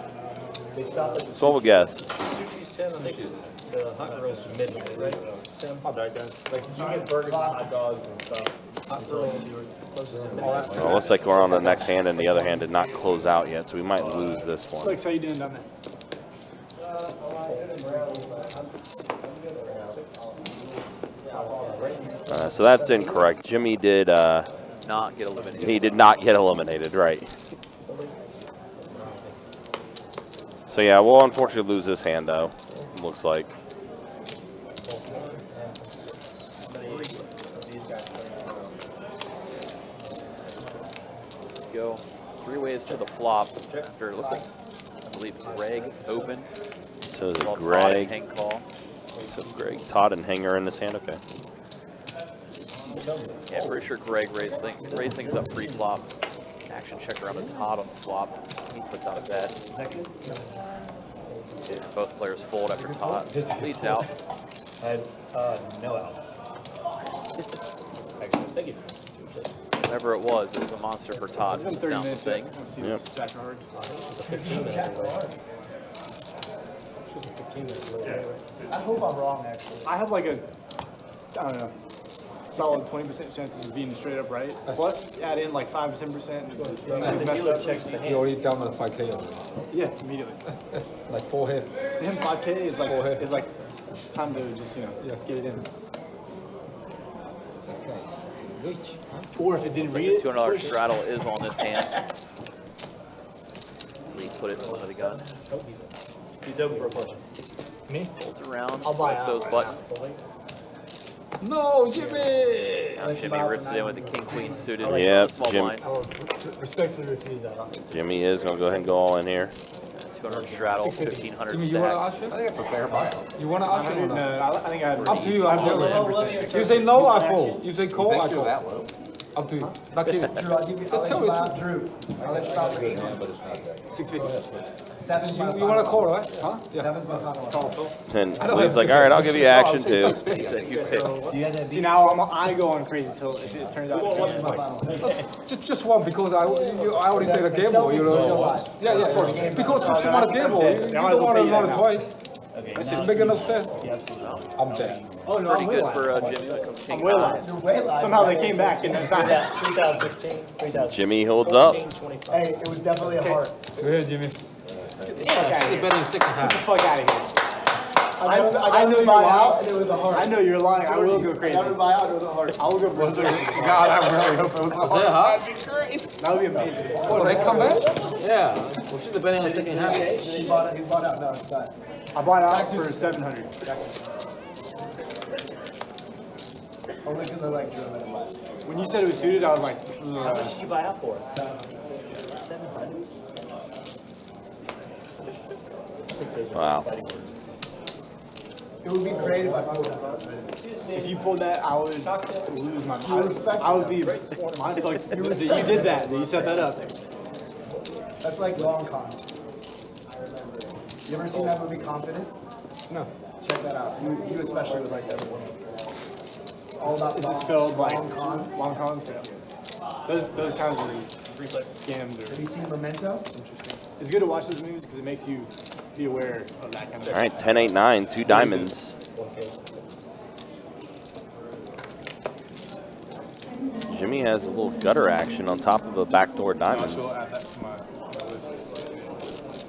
They stopped at the So we'll guess. sushi's 10 and the hot girls are midnight, right? 10. Like you get burgers and hot dogs and stuff. Hot girls, you were closest at midnight. Well, it looks like we're on the next hand, and the other hand did not close out yet, so we might lose this one. Alex, how you doing down there? So that's incorrect. Jimmy did. Not get eliminated. He did not get eliminated, right? So yeah, we'll unfortunately lose this hand though. Looks like. Go 3 ways to the flop after it looked like, I believe Greg opened. So Saw is Todd Greg. hang call. So Greg, Todd, and Hanger in this hand. Okay. Yeah, pretty sure Greg raised things up pre-flop. Action check around to Todd on the flop. He puts out a bet. See, both players fold after Todd leads out. I had no outs. Actually, thank you. Whatever it was a monster for Todd. It's been from the 30 sounds of minutes. things. Let's see Yep. this Jack of Hearts. It's a 15 minute delay. I hope I'm wrong, actually. I have like a, I don't know, solid 20% chance of just being straight up right. Plus, add in like 5 to 10%. The dealer checks the He hand. already down on 5K already. Yeah, immediately. Like 4 hit. To him, 5K is like time to just get it in. That guy is rich, huh? Or if it didn't Looks like read the it, $200 straddle is on this hand. Lee put it under the gun. He's over for a punch. me? Folds around, I'll buy flicks out those right buttons. No, Jimmy! Now Jimmy rips it in with the king-queen suited. Yep, Small Jim- blind. I will respectfully refuse that. Jimmy is going to go ahead and go all in here. 200 straddle, 1500 Jimmy, you want to stack. option? I think that's a fair buyout. You want to option or No, not? I think I have. Up to you, I'm I have doing over it. 10%. You say no, I fold. You say call, I Thanks for that call. low. Up to you. Not kidding. Drew, I'll give you, I'll let Tell you me buy the out Drew. I'll let you buy out Drew. Yeah, but it's not that. 650. Seven's my You want to call, right? Huh? Yeah. Seven's my final one. And Lee's like, all right, I'll give you action too. He said you pick. You guys have See, now I go on crazy until it turns out. Seven's my final one. Just one because I already said a gamble, you know. Yeah, yeah, of course. Because you want to gamble, you don't want to run it twice. It's make enough sense. I'm dead. Oh no, Pretty I'm way good live. for Jimmy when it comes king I'm way high. live. You're way live. Somehow they came back in that time. 3015, 3000. Jimmy holds up. 25. Hey, it was definitely a heart. Go ahead, Jimmy. Get the fuck out of here. Betting 6.5. Get the fuck out of here. I got to buy out, and it was a heart. I know you're lying. I will go crazy. I got to buy out, and it was a heart. I will go berserk. God, I really hope it was a Is that hard. hot? That'd be great. That would be amazing. Oh, they come back? Yeah. We should have betting on the second half. He's bought out. No, it's done. I bought out for 700. Only because I like Drew. When you said it was suited, I was like, How much did you buy out for? 700. Wow. It would be great if I pulled that up. if you pulled that, I would lose my mind. I would be mind fucked. You did that. You set that up. That's like long con. You ever seen that movie Confidence? No. Check that out. You especially would like that one. All about Is it long- spelled like long cons? long cons? Yeah. Those kinds of scams Have are. you seen Memento? It's good to watch those movies because it makes you be aware of that kind of All right, 10, 8, 9, 2 diamonds. Jimmy has a little gutter action on top of a backdoor I diamonds. should add that to my list.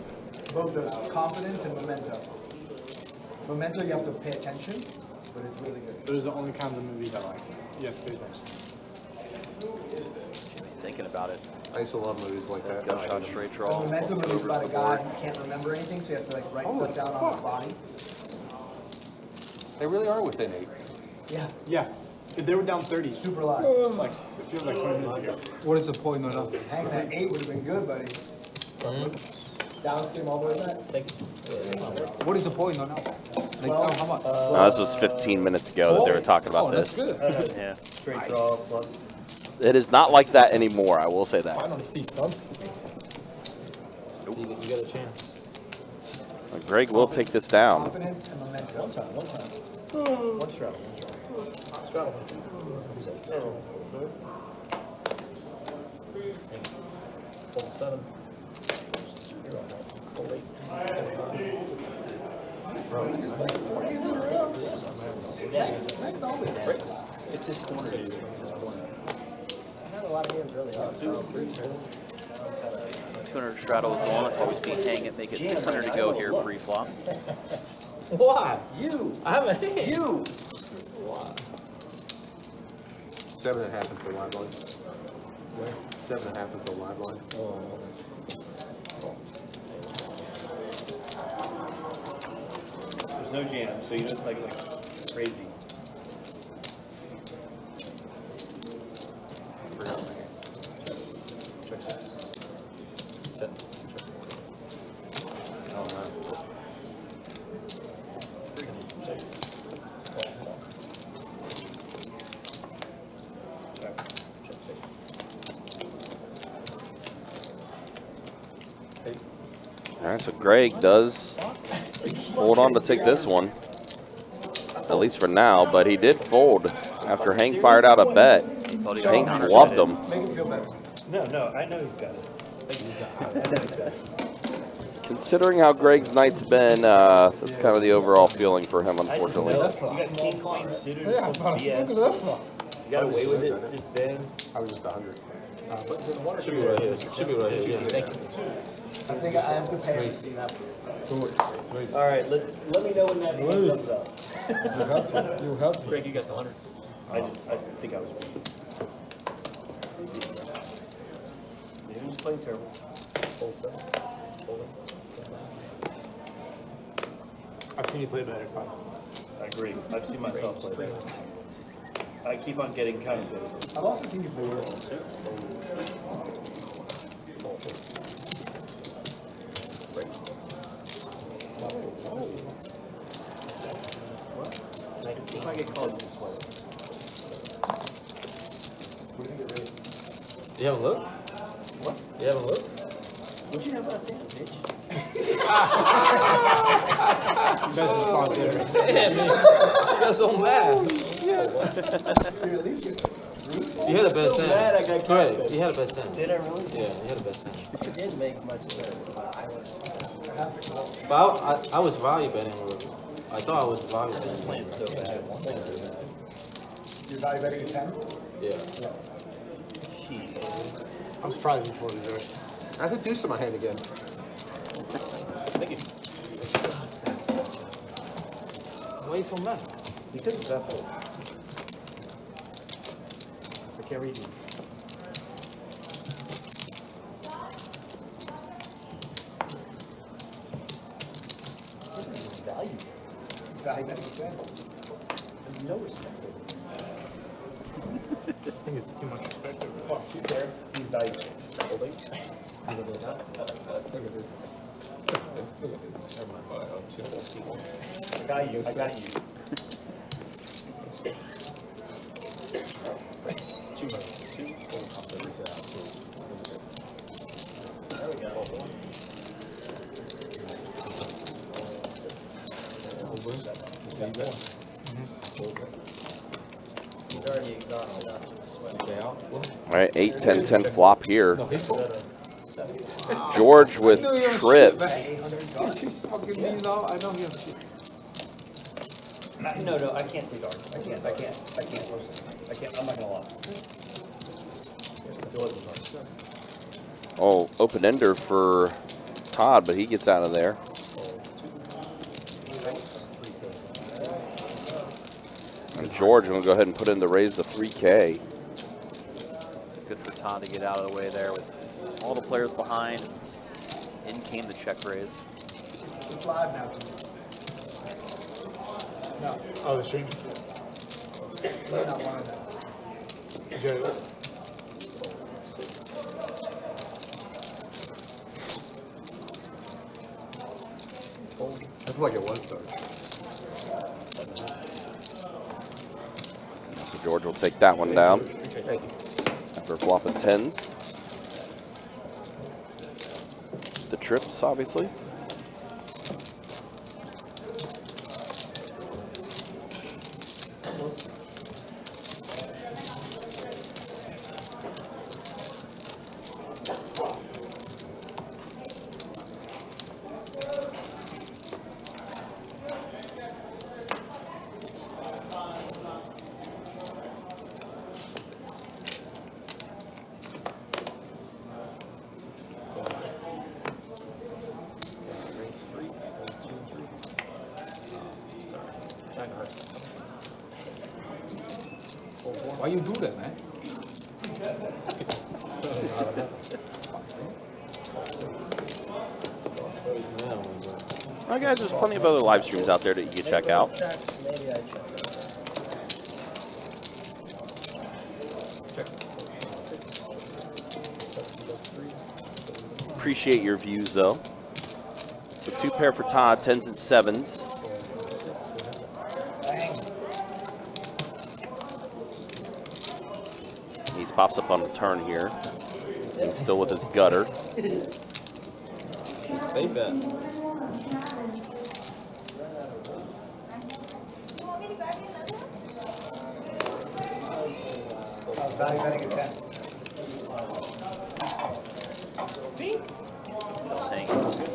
Both the confidence and memento. Memento, you have to pay attention, but it's really good. Those are the only kinds of movies I like. You have to pay attention. Thinking about it. I used to love movies like that. Gunshot straight draw. The memento movie is Overs about a the guy board. who can't remember anything, so he has to like write Holy stuff down on fuck. his body. They really are within 8. Yeah, Yeah. If they were down 30. super live. Like, it feels like 20 minutes ago. What is the point of that? Hang that 8 would have been good, buddy. Dallas came all the way back. What is the point of that? Like, how much? No, this was 15 minutes ago that they were talking about That's this. good. Yeah. Straight draw, flush. It is not like that anymore, I will say that. You got a chance. Greg will take this down. Confidence and memento. One straddle. Straddle. Fold 7. Fold 8. Next always. It's his corner. I had a lot of hands really. 200 straddle is the one. That's why we see hang it, make it 600 to go here pre-flop. Why? You. I have a hand. You. 7.5 is the live line. 7.5 is the live line. There's no jam, so you know it's like crazy. Check 6. Oh, no. Check 6. All right, so Greg does hold on to take this one, at least for now, but he did fold after Hank fired out a bet. He thought he got Hank counter bluffed suited. him. Make him feel better. No, I know he's got it. I know he's got it. Considering how Greg's night's been, that's kind of the overall feeling for him, I just know. unfortunately. You got king queen suited or Yeah, some look BS. at that flop. You got away with it just then. I was just 100. Should be right here. Should be right here. Yeah. I think I have to pay to see that. All right, let me know when that hand comes up. You have to. Greg, you got the 100. I think I was weak. He was playing terrible. Fold 7. Fold it. I've seen you play better, Todd. I agree. I've seen myself play better. I keep on getting kind of good. I've also seen you play well. If I get called, you just play. You haven't looked? What? You haven't looked? What'd you have last hand, bitch? Best response there. Damn, man. You got so mad. You had a best So hand. mad I got Correct. carried. You had a best hand. Did I really? Yeah, you had a best hand. It didn't make much sense. But I was value betting. I thought I was value betting. Playing so bad. You're value betting a 10? Yeah. I'm surprised you folded yours. I had deuce in my hand again. Thank you. Why are you so mad? Because it's that fold. I can't read you. It's value. It's value betting a 10. There's no respect. I think it's too much respect. Fuck, you there. He's value. Folding. Look at this. I got you. I got you. Two moves. Two. There we go. All right, 8, 10, 10 flop here. George with trips. She's fucking mean though. I know he has shit. No, I can't say dark. I can't. I'm not gonna lie. Oh, open ender for Todd, but he gets out of there. And George will go ahead and put in the raise the 3K. Good for Todd to get out of the way there with all the players behind. In came the check raise. It's live now. No. Oh, the stranger. You're not one of them. Jerry. I feel like it was though. So George will take that one down Thank you. after flopping 10s. The trips, obviously. Why you do that, man? All right, guys, there's plenty of other live streams out there that you can check out. Maybe I check. Appreciate your views, though. So 2 pair for Todd, 10s and 7s. He pops up on the turn here. He's still with his gutter. They bet.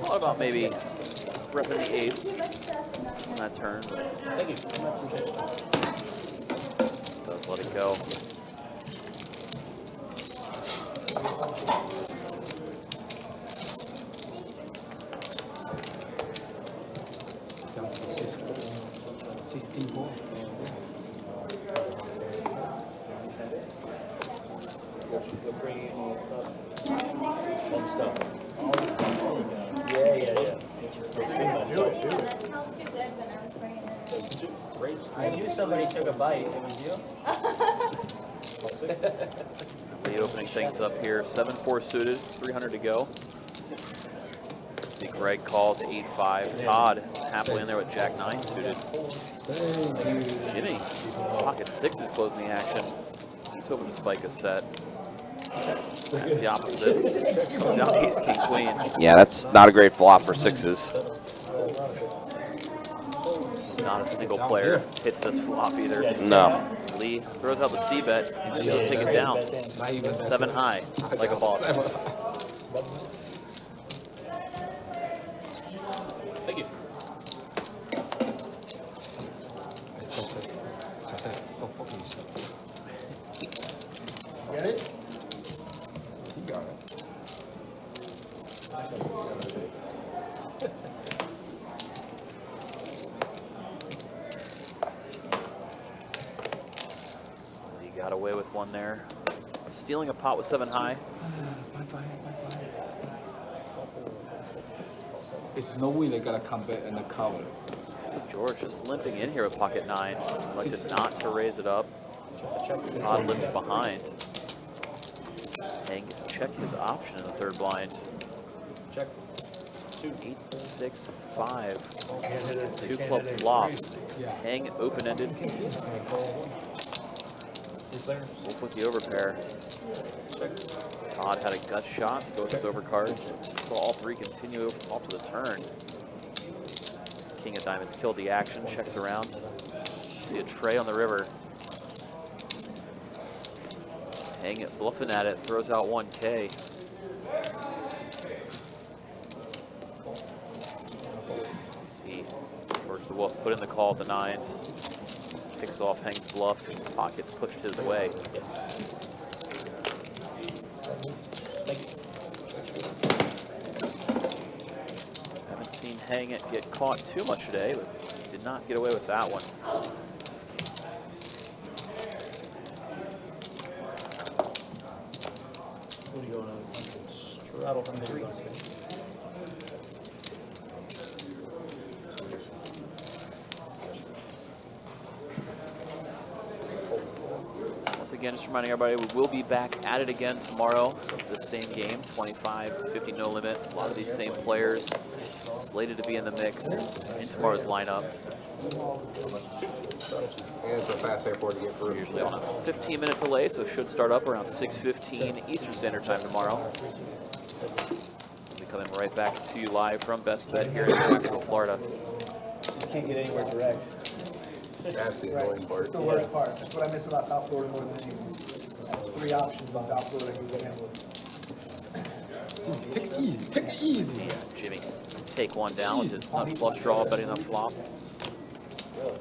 Thought about maybe repping the ace on that turn. Thank you. Does let it go. Down to 16 ball. I knew somebody took a bite. It was you? Lee opening things up here. 7-4 suited, 300 to go. See Greg calls 8-5. Todd happily in there with Jack-9 suited. Jimmy, pocket 6 is closing the action. He's hoping to spike a set. That's the opposite. Comes down ace, king, queen. Yeah, that's not a great flop for 6s. Not a single player hits this flop either. No. Lee throws out the C bet. He's going to take it down. 7 high, like a boss. Thank you. Go fuck yourself. Get it? He got it. Lee got away with one there. Stealing a pot with 7 high. There's no way they gotta come back and cover. George just limping in here with pocket 9s. Elected not to raise it up. Todd limped behind. Hank check his option in the third blind. Check. 8, 6, 5. 2 club flop. Hang open-ended. Wolf with the overpair. Todd had a gut shot, goes his over cards. So all 3 continue off to the turn. King of diamonds killed the action, checks around. See a tray on the river. Hang it, bluffing at it, throws out 1K. See George the Wolf put in the call at the 9s. Picks off Hang's bluff, pockets pushed his way. Haven't seen Hang It get caught too much today, but did not get away with that one. What are you going on? Straddle from 3. Once again, just reminding everybody, we will be back at it again tomorrow. The same game, 25, 50 no limit. A lot of these same players slated to be in the mix in tomorrow's lineup. And it's a fast airport to get through. Usually on a 15-minute delay, so it should start up around 6:15 Eastern Standard Time tomorrow. We'll be coming right back to you live from Best Bet here in Jacksonville, Florida. You can't get anywhere direct. That's the annoying part. That's the worst part. That's what I miss about South Florida more than anything. 3 options in South Florida you can handle. Take it easy. Take it easy. See Jimmy take one down with his nut flush draw, betting on flop. Yeah,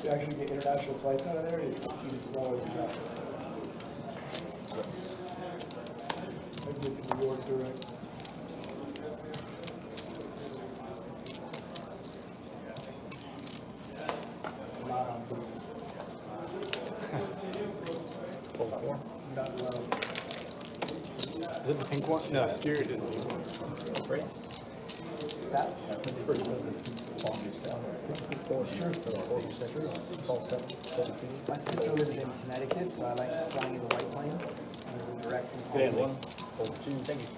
you actually get international flights out of there, it's even smaller than that. I get to New York direct. Not on booze. Not low. Is it the pink one? No, Spirit is the pink one. Right? Is that? My sister lives in Connecticut, so I like flying in the White Plains. And there's a direct from Good home. 1, 2, thank you.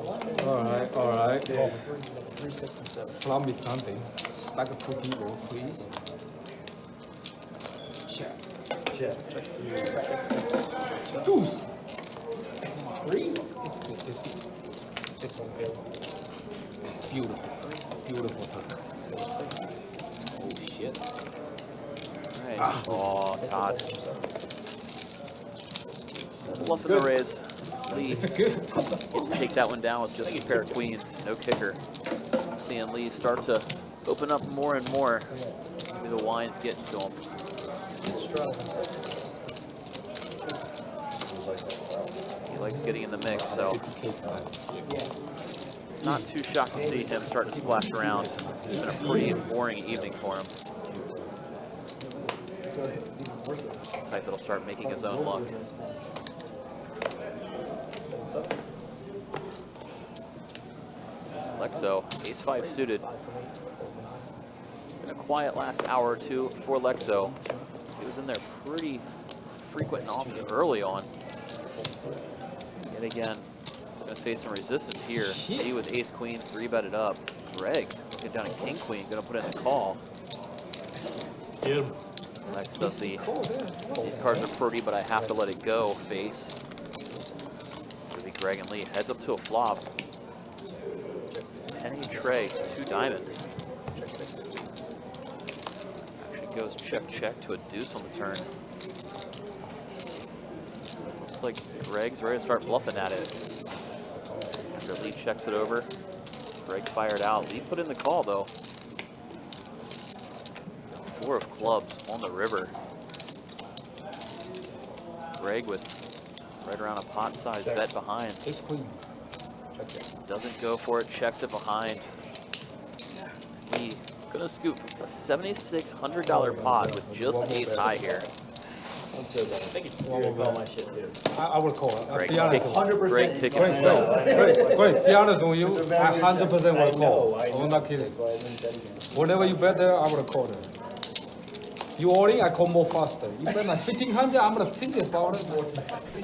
All right. 3, 6, and 7. Flop me something. Stack 2 people, please. Check. Deuce. 3? It's beautiful turn. Oh shit. All right. Oh, Todd. Bluff in the raise. Lee It's good. gets to take that one down with just a pair of queens, no kicker. I'm seeing Lee start to open up more and more. Maybe the wine's getting to him. He likes getting in the mix, so not too shocked to see him start to splash around. It's been a pretty boring evening for him. Type that'll start making his own luck. Lexo, ace-5 suited. Been a quiet last hour or two for Lexo. He was in there pretty frequent and often early on. Yet again, gonna face some resistance here. He with ace-queen, 3-betted up. Greg looking down at king-queen, gonna put in the call. Lex does the, these cards are pretty, but I have to let it go face. It'll be Greg and Lee. Heads up to a flop. 10-8 tray, 2 diamonds. Actually goes check to a deuce on the turn. Looks like Greg's ready to start bluffing at it. After Lee checks it over, Greg fired out. Lee put in the call though. 4 of clubs on the river. Greg with right around a pot-sized bet behind. Ace-queen. Doesn't go for it, checks it behind. Lee gonna scoop a $7,600 pot with just ace-high here. Thank you. Call my shit too. I will call it. Greg Be honest. kicking- 100%. Greg kicking Great. Be honest with you. I 100% will call. I know. I'm not kidding. Whatever you bet there, I will call it. You all in, I call more faster. You bet my 1,500, I'm gonna think about it more faster.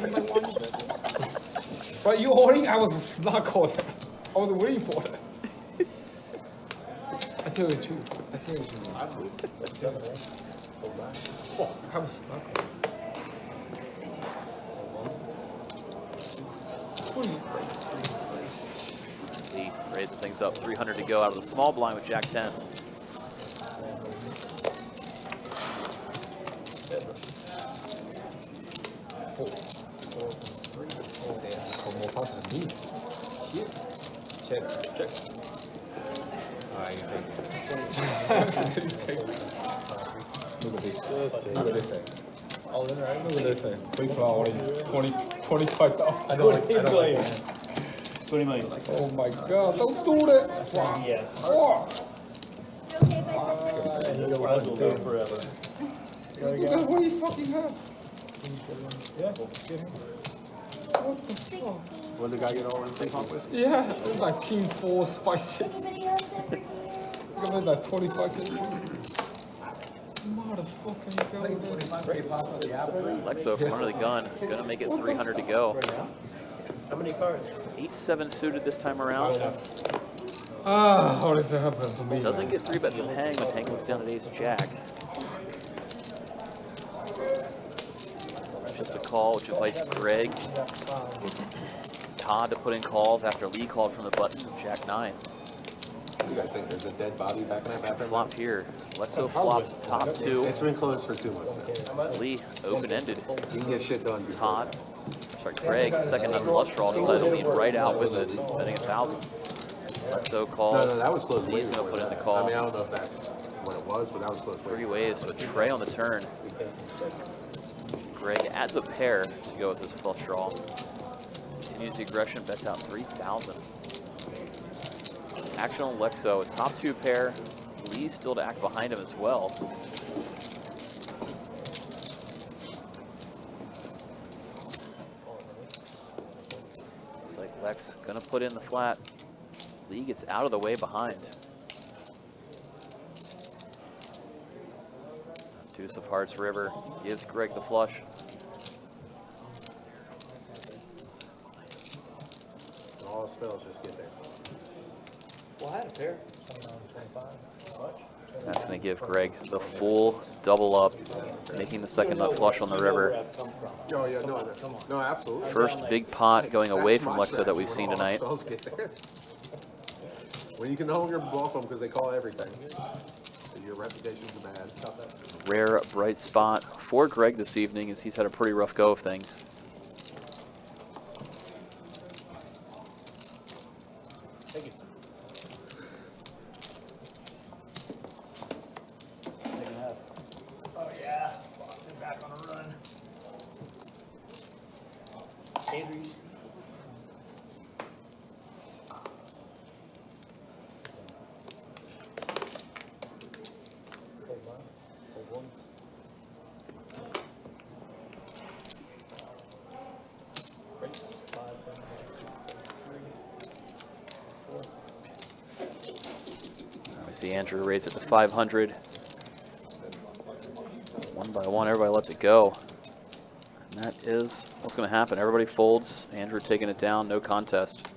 But you all in, I was not calling. I was waiting for it. I tell you the truth. Oh, I was not calling. Lee raising things up, 300 to go out of the small blind with Jack 10. Call more faster than me. Shit. Check. Alright, you take it. Look at this. Look at this. All in, right? Look at this thing. Please for all 25,000. I don't play. 20 million. Oh my God! Don't do that. Yeah. Oh. I'll do it forever. Look at what he fucking have. Yeah. What the fuck? What did the guy get all everything off with? Yeah, it's like king 4, 5, 6. Anybody else over here? Look at that 25. Motherfucker, you tell me that. Lexo from under the gun, gonna make it 300 to go. How many cards? 8-7 suited this time around. Ah, how does that happen to me? Doesn't get 3-bet from Hang when Hang goes down at ace jack. Just a call, which invites Greg, Todd to put in calls after Lee called from the button, Jack 9. You guys think there's a dead body back in that bathroom? Flop here. Lexo flops top 2. It's been closed for 2 months now. Lee, open-ended. You can get shit done. Todd, sorry, Greg, second nut flush draw, decided to lead right out with it, betting 1,000. Lexo calls. No, that was closed. Lee's gonna put in the call. I mean, I don't know if that's what it was, but that was closed. 3 waves with Trey on the turn. Greg adds a pair to go with his flush draw. Continues the aggression, bets out 3,000. Action on Lexo, a top 2 pair. Lee's still to act behind him as well. Looks like Lex gonna put in the flat. Lee gets out of the way behind. Deuce of Hearts River gives Greg the flush. All spells just get there. Well, I had a pair. That's going to give Greg the full double up, making the second nut flush on the river. Oh yeah, no, absolutely. First big pot going away from Lexo that we've seen tonight. Spells get there. When you can no longer bluff them because they call everything. Your reputation's bad. Rare bright spot for Greg this evening as he's had a pretty rough go of things. Thank you. Oh yeah, Boston back on a run. Andrews. We see Andrew raise it to 500. One by one, everybody lets it go. And that is what's going to happen. Everybody folds. Andrew taking it down, no contest.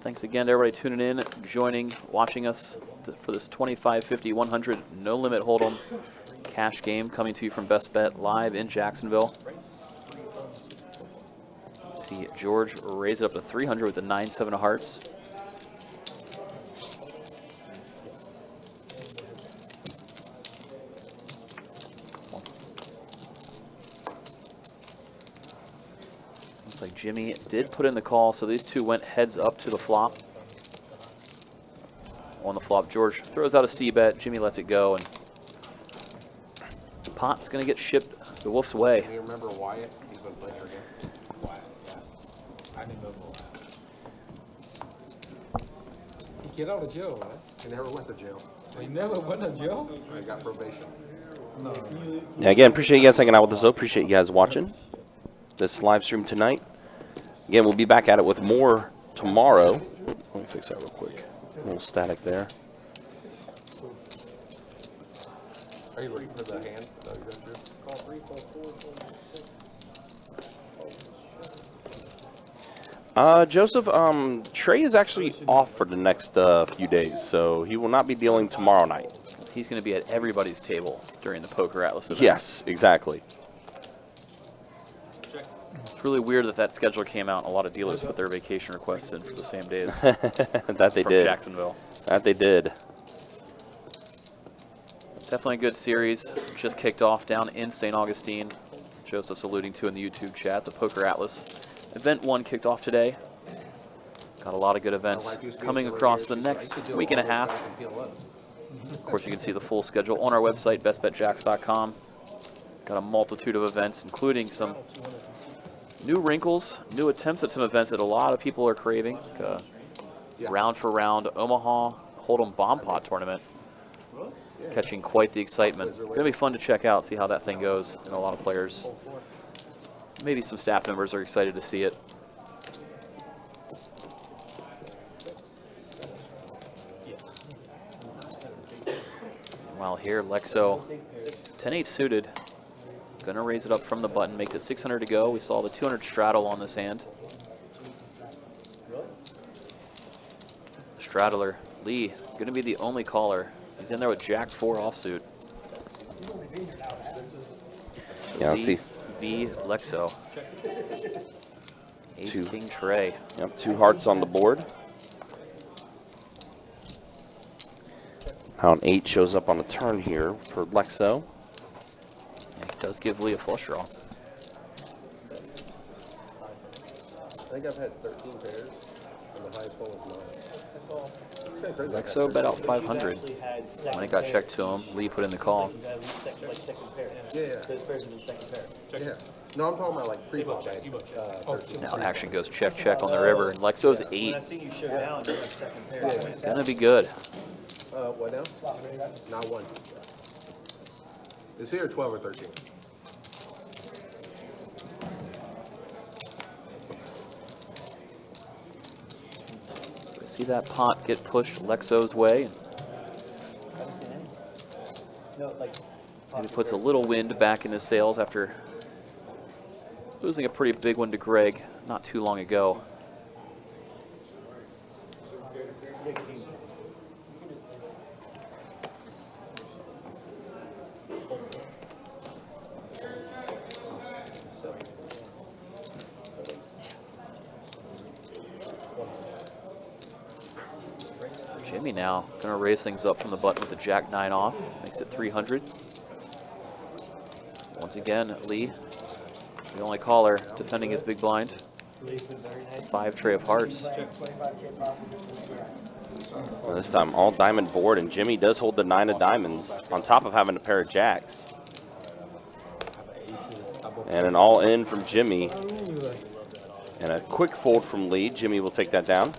Thanks again to everybody tuning in, joining, watching us for this 25, 50, 100 no limit hold'em cash game coming to you from Best Bet live in Jacksonville. See George raise it up to 300 with the 9-7 of hearts. Looks like Jimmy did put in the call, so these two went heads up to the flop. On the flop, George throws out a C-bet. Jimmy lets it go, and the pot's going to get shipped the Wolf's way. Do you remember Wyatt? He's been playing here again. Wyatt, yeah. I remember Wyatt. He get out of jail, right? He never went to jail. He never went to jail? I got probation. No. Yeah, again, appreciate you guys hanging out with us, though. Appreciate you guys watching this live stream tonight. Again, we'll be back at it with more tomorrow. Let me fix that real quick. A little static there. Are you looking for the hand? Joseph, Trey is actually off for the next few days, so he will not be dealing tomorrow night. He's going to be at everybody's table during the Poker Atlas event. Yes, exactly. It's really weird that schedule came out and a lot of dealers put their vacation requests in for the same days. That they from did. Jacksonville. That they did. Definitely a good series. Just kicked off down in St. Augustine. Joseph's alluding to in the YouTube chat, the Poker Atlas. Event 1 kicked off today. Got a lot of good events coming across the next week and a half. Of course, you can see the full schedule on our website, bestbetjacks.com. Got a multitude of events, including some new wrinkles, new attempts at some events that a lot of people are craving. Round for round Omaha Hold'em Bomb Pot Tournament. It's catching quite the excitement. Going to be fun to check out, see how that thing goes, and a lot of players. Maybe some staff members are excited to see it. While here, Lexo, 10-8 suited. Going to raise it up from the button, makes it 600 to go. We saw the 200 straddle on this hand. Straddler, Lee, going to be the only caller. He's in there with Jack-4 offsuit. Yeah, I'll see. V Lexo. Ace-King Trey. Yep, 2 hearts on the board. How an 8 shows up on the turn here for Lexo. He does give Lee a flush draw. I think I've had 13 pairs, and the highest one was 9. Lexo bet out 500. When it got checked to him, Lee put in the call. Yeah. Those pairs have been second pair. Yeah. No, I'm talking about like pre-ball. Now action goes check, check on the river, and Lexo's 8. When I've seen you show down, you're like second pair. It's gonna be good. What now? Not 1. Is here 12 or 13? We see that pot get pushed Lexo's way. Maybe puts a little wind back in his sails after losing a pretty big one to Greg not too long ago. Jimmy now going to raise things up from the button with the Jack-9 off. Makes it 300. Once again, Lee, the only caller, defending his big blind. 5 tray of hearts. Well, this time all diamond board, and Jimmy does hold the 9 of diamonds on top of having a pair of jacks. And an all in from Jimmy. And a quick fold from Lee. Jimmy will take that down.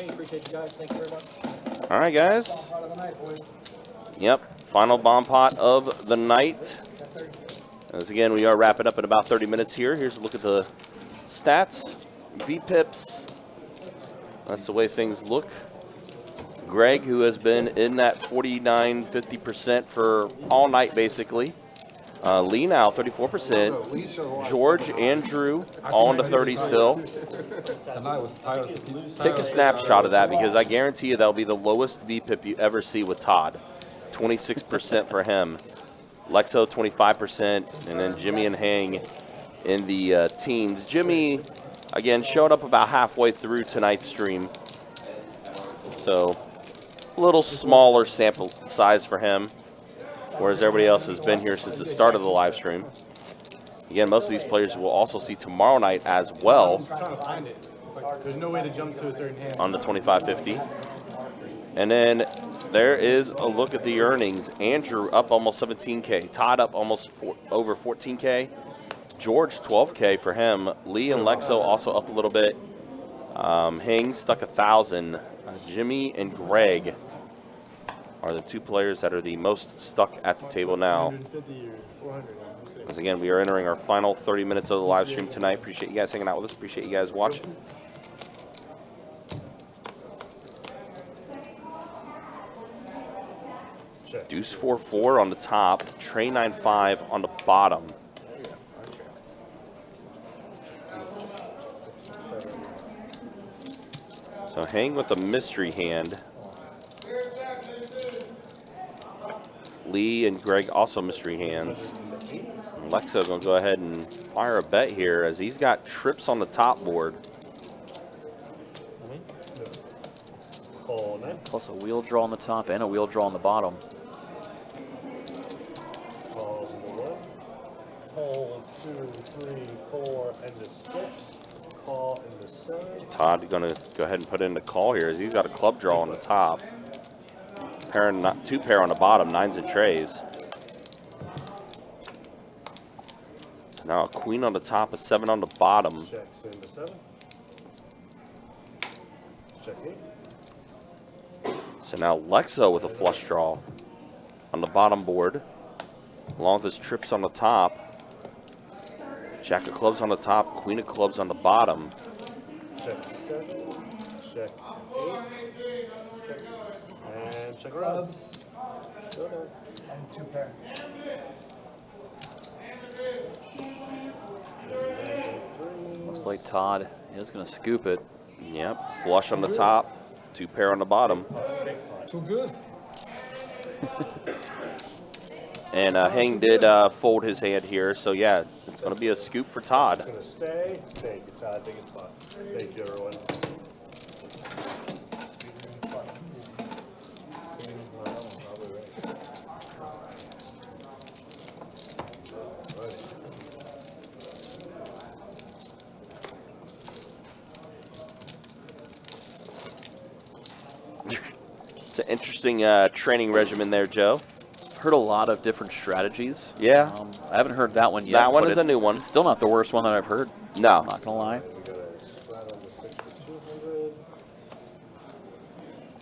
Appreciate you guys. Thank you very much. All right, guys. Yep, final bomb pot of the night. As again, we are wrapping up in about 30 minutes here. Here's a look at the stats, VPIPs. That's the way things look. Greg, who has been in that 49–50% for all night, basically. Lee now 34%. George, Andrew, all in the 30s still. Take a snapshot of that because I guarantee you that'll be the lowest VPIP you ever see with Todd. 26% for him. Lexo 25%, and then Jimmy and Hang in the teens. Jimmy, again, showed up about halfway through tonight's stream. So a little smaller sample size for him, whereas everybody else has been here since the start of the live stream. Again, most of these players will also see tomorrow night as well. I'm trying to find it. There's no way to jump to a certain hand. On the 2550. And then there is a look at the earnings. Andrew up almost 17K. Todd up almost over 14K. George 12K for him. Lee and Lexo also up a little bit. Hing stuck 1,000. Jimmy and Greg are the 2 players that are the most stuck at the table now. As again, we are entering our final 30 minutes of the live stream tonight. Appreciate you guys hanging out with us. Appreciate you guys watching. Deuce 4-4 on the top, Trey 9-5 on the bottom. So Hang with a mystery hand. Lee and Greg also mystery hands. And Lexo gonna go ahead and fire a bet here as he's got trips on the top board. Call Plus a wheel draw on the top and a wheel draw on the bottom. Calls in the 1. Fold 2, 3, 4, and the 6. Call in the 7. Todd going to go ahead and put in the call here as he's got a club draw on the top. Two pair on the bottom, 9s and trays. So now a queen on the top, a 7 on the bottom. Checks in the 7. Check 8. So now Lexo with a flush draw on the bottom board, along with his trips on the top. Jack of clubs on the top, queen of clubs on the bottom. Check 7. Check 8. And check around. Clubs. And 2 pair. Looks like Todd is going to scoop it. Yep, flush on the top, 2 pair on the bottom. Too good. And Heng did fold his hand here, so yeah, it's going to be a scoop for Todd. It's going to stay. Thank you, Todd. Take a spot. Thank you, everyone. It's an interesting training regimen there, Joe. Heard a lot of different strategies. Yeah. I haven't heard that one yet. That one but is a new one. Still not the worst one that I've heard. No. I'm not going to lie. We got a straddle the 6 for 200.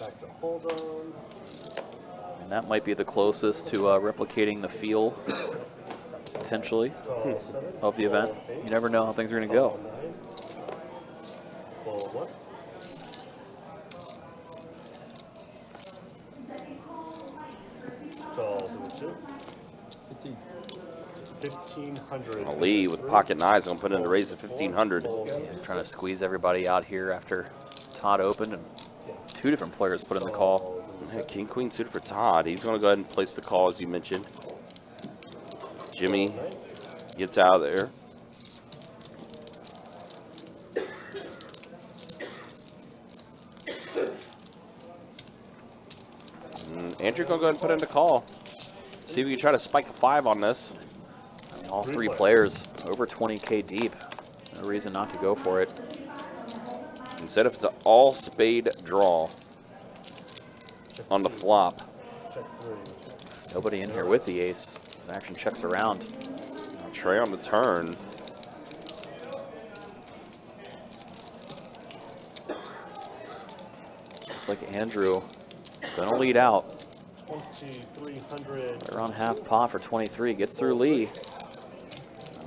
Back to hold on. And that might be the closest to replicating the feel, potentially, Call 7. of the event. You never know how things are going to go. Call 9. Call 1. Calls in the 2. 1500. Ali with pocket 9s going to put in the raise of 1500. Yeah, trying to squeeze everybody out here after Todd opened, and 2 different players put in the call. Yeah, King Queen suited for Todd. He's going to go ahead and place the call as you mentioned. Jimmy gets out of there. And Andrew going to go ahead and put in the call. See if we can try to spike a 5 on this. I mean, all 3 players over 20K deep. No reason not to go for it. Instead of it's an all spade draw on the flop. Check 3. Nobody in here with the ace. Action checks around. Trey on the turn. Looks like Andrew gonna lead out. 2300. Around half pot for 23. Gets through Lee.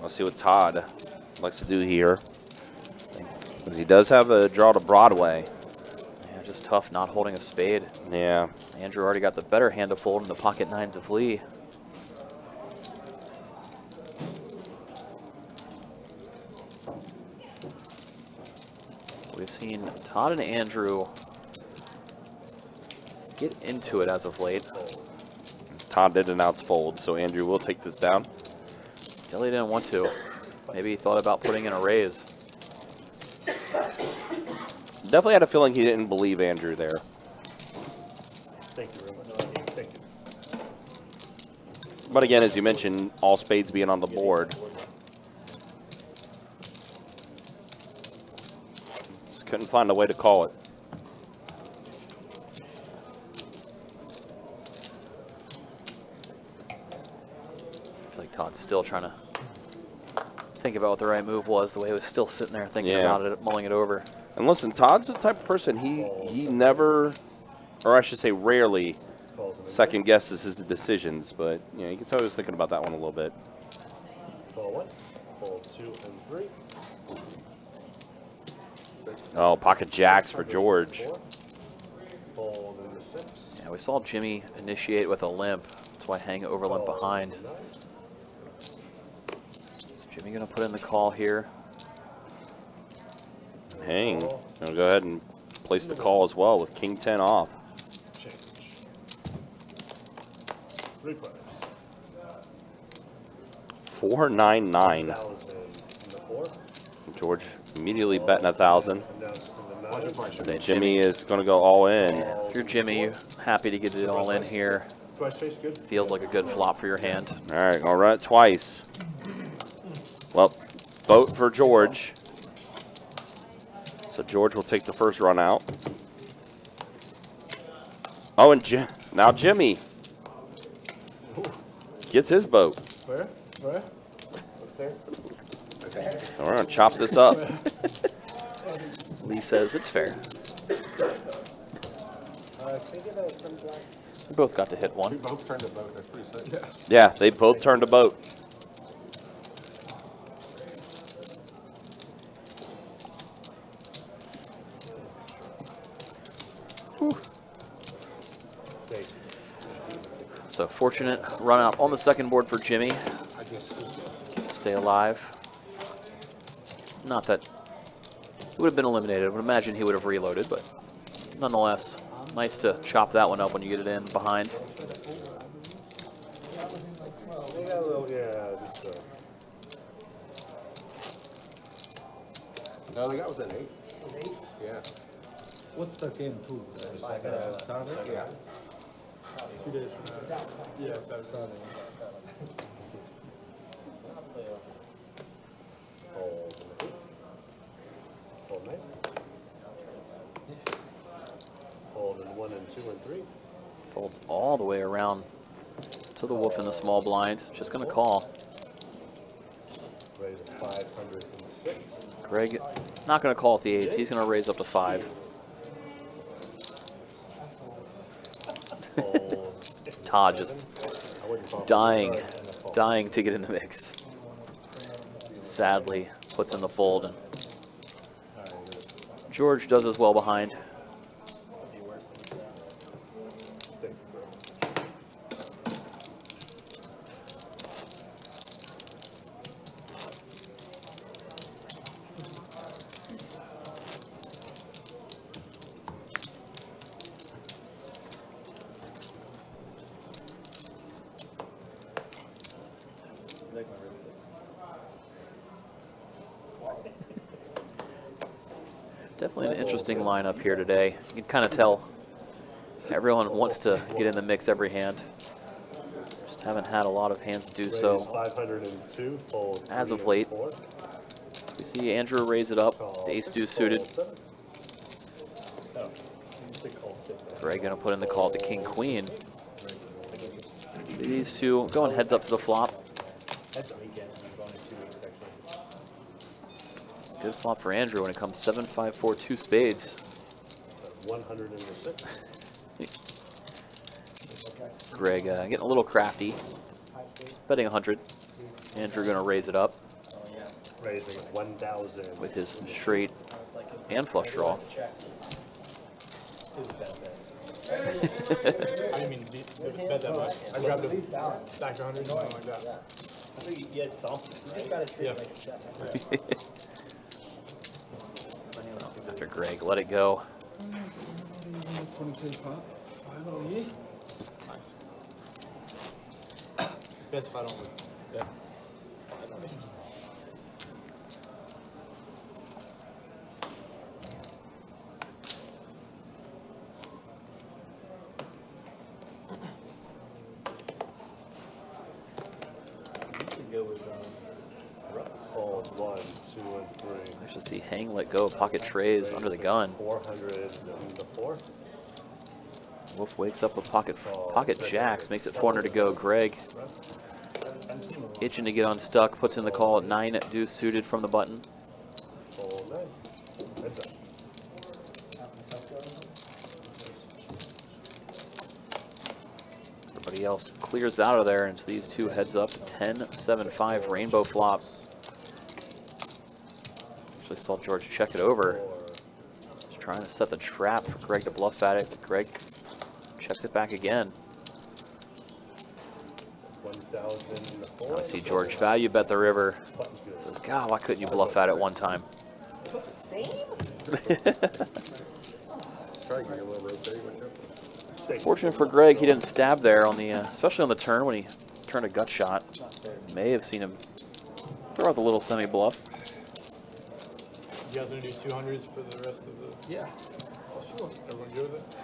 Let's see what Todd likes to do here. Because he does have a draw to Broadway. Yeah, just tough not holding a spade. Yeah. Andrew already got the better hand to fold in the pocket 9s of Lee. We've seen Todd and Andrew get into it as of late. Todd did announce fold, so Andrew will take this down. Dilly didn't want to. Maybe he thought about putting in a raise. Definitely had a feeling he didn't believe Andrew there. Thank you very much. Thank you. But again, as you mentioned, all spades being on the board. Just couldn't find a way to call it. I feel like Todd's still trying to think about what the right move was, the way he was still sitting there thinking about it, mulling it over. And listen, Todd's the type of person, he never, or I should say rarely, second guesses his decisions, but you know, you can tell he was thinking about that one a little bit. Call 1. Fold 2 and 3. Oh, pocket jacks for George. Fold in the 6. Yeah, we saw Jimmy initiate with a limp. That's why Hang over limp behind. Is Jimmy gonna put in the call here? Hang. Gonna go ahead and place the call as well with King 10 off. Change. 3 players. 499. 1,000 in the 4. George immediately betting 1,000. Announced in the So Jimmy is going to go all in. If you're Jimmy, you're happy to get it all in here. Feels like a good flop for your hand. All right, I'll run it twice. Well, vote for George. So George will take the first run out. Oh, and now Jimmy gets his boat. Where? Where? So we're going to chop this up. Lee says it's fair. We both got to hit one. We both turned a boat. That's pretty sick. Yeah, they both turned a boat. So fortunate run out on the second board for Jimmy. Gets to stay alive. Not that he would have been eliminated. I would imagine he would have reloaded, but nonetheless, nice to chop that one up when you get it in behind. No, the guy was an 8. Yeah. What's the game too? Saturday? Yeah. 2 days from now. Yeah, that's Saturday. Hold in 1 and 2 and 3. Folds all the way around to the wolf in the small blind. Just going to call. Raise a 506. Greg not going to call at the 8s. He's going to raise up to 5. Todd just dying to get in the mix. Sadly, puts in the fold. And George does as well behind. Definitely an interesting lineup here today. You can kind of tell everyone wants to get in the mix every hand. Just haven't had a lot of hands do so 502, fold as of late. We see Andrew raise it up, the ace deuce suited. Greg gonna put in the call at the king queen. These two going heads up to the flop. Good flop for Andrew when it comes 7, 5, 4, 2 spades. 106. Greg getting a little crafty. Betting 100. Andrew gonna raise it up Raising 1,000. with his straight and flush draw. I didn't mean to bet that much. I grabbed a stack 100, something like that. I think you had something. You just gotta treat it like a set. After Greg let it go. 20K pop. 508. Best if I don't win. Yeah. Fold 1, 2, and 3. I should see Hang let go of pocket trays under the gun. 400 and the 4. Wolf wakes up with pocket jacks, makes it 400 to go. Greg itching to get unstuck, puts in the call at 9 deuce suited from the button. Fold 9. Heads up. Everybody else clears out of there, and it's these two heads up to 10, 7, 5 rainbow flop. Actually saw George check it over. Just trying to set the trap for Greg to bluff at it. Greg checked it back again. 1,000. Now I see George value bet the river. Says, God, why couldn't you bluff at it one time? Fortunate for Greg, he didn't stab there on the, especially on the turn when he turned a gut shot. May have seen him throw out the little semi bluff. guys want to do 200s for the rest of the? Yeah. Oh, sure. Everyone good with it?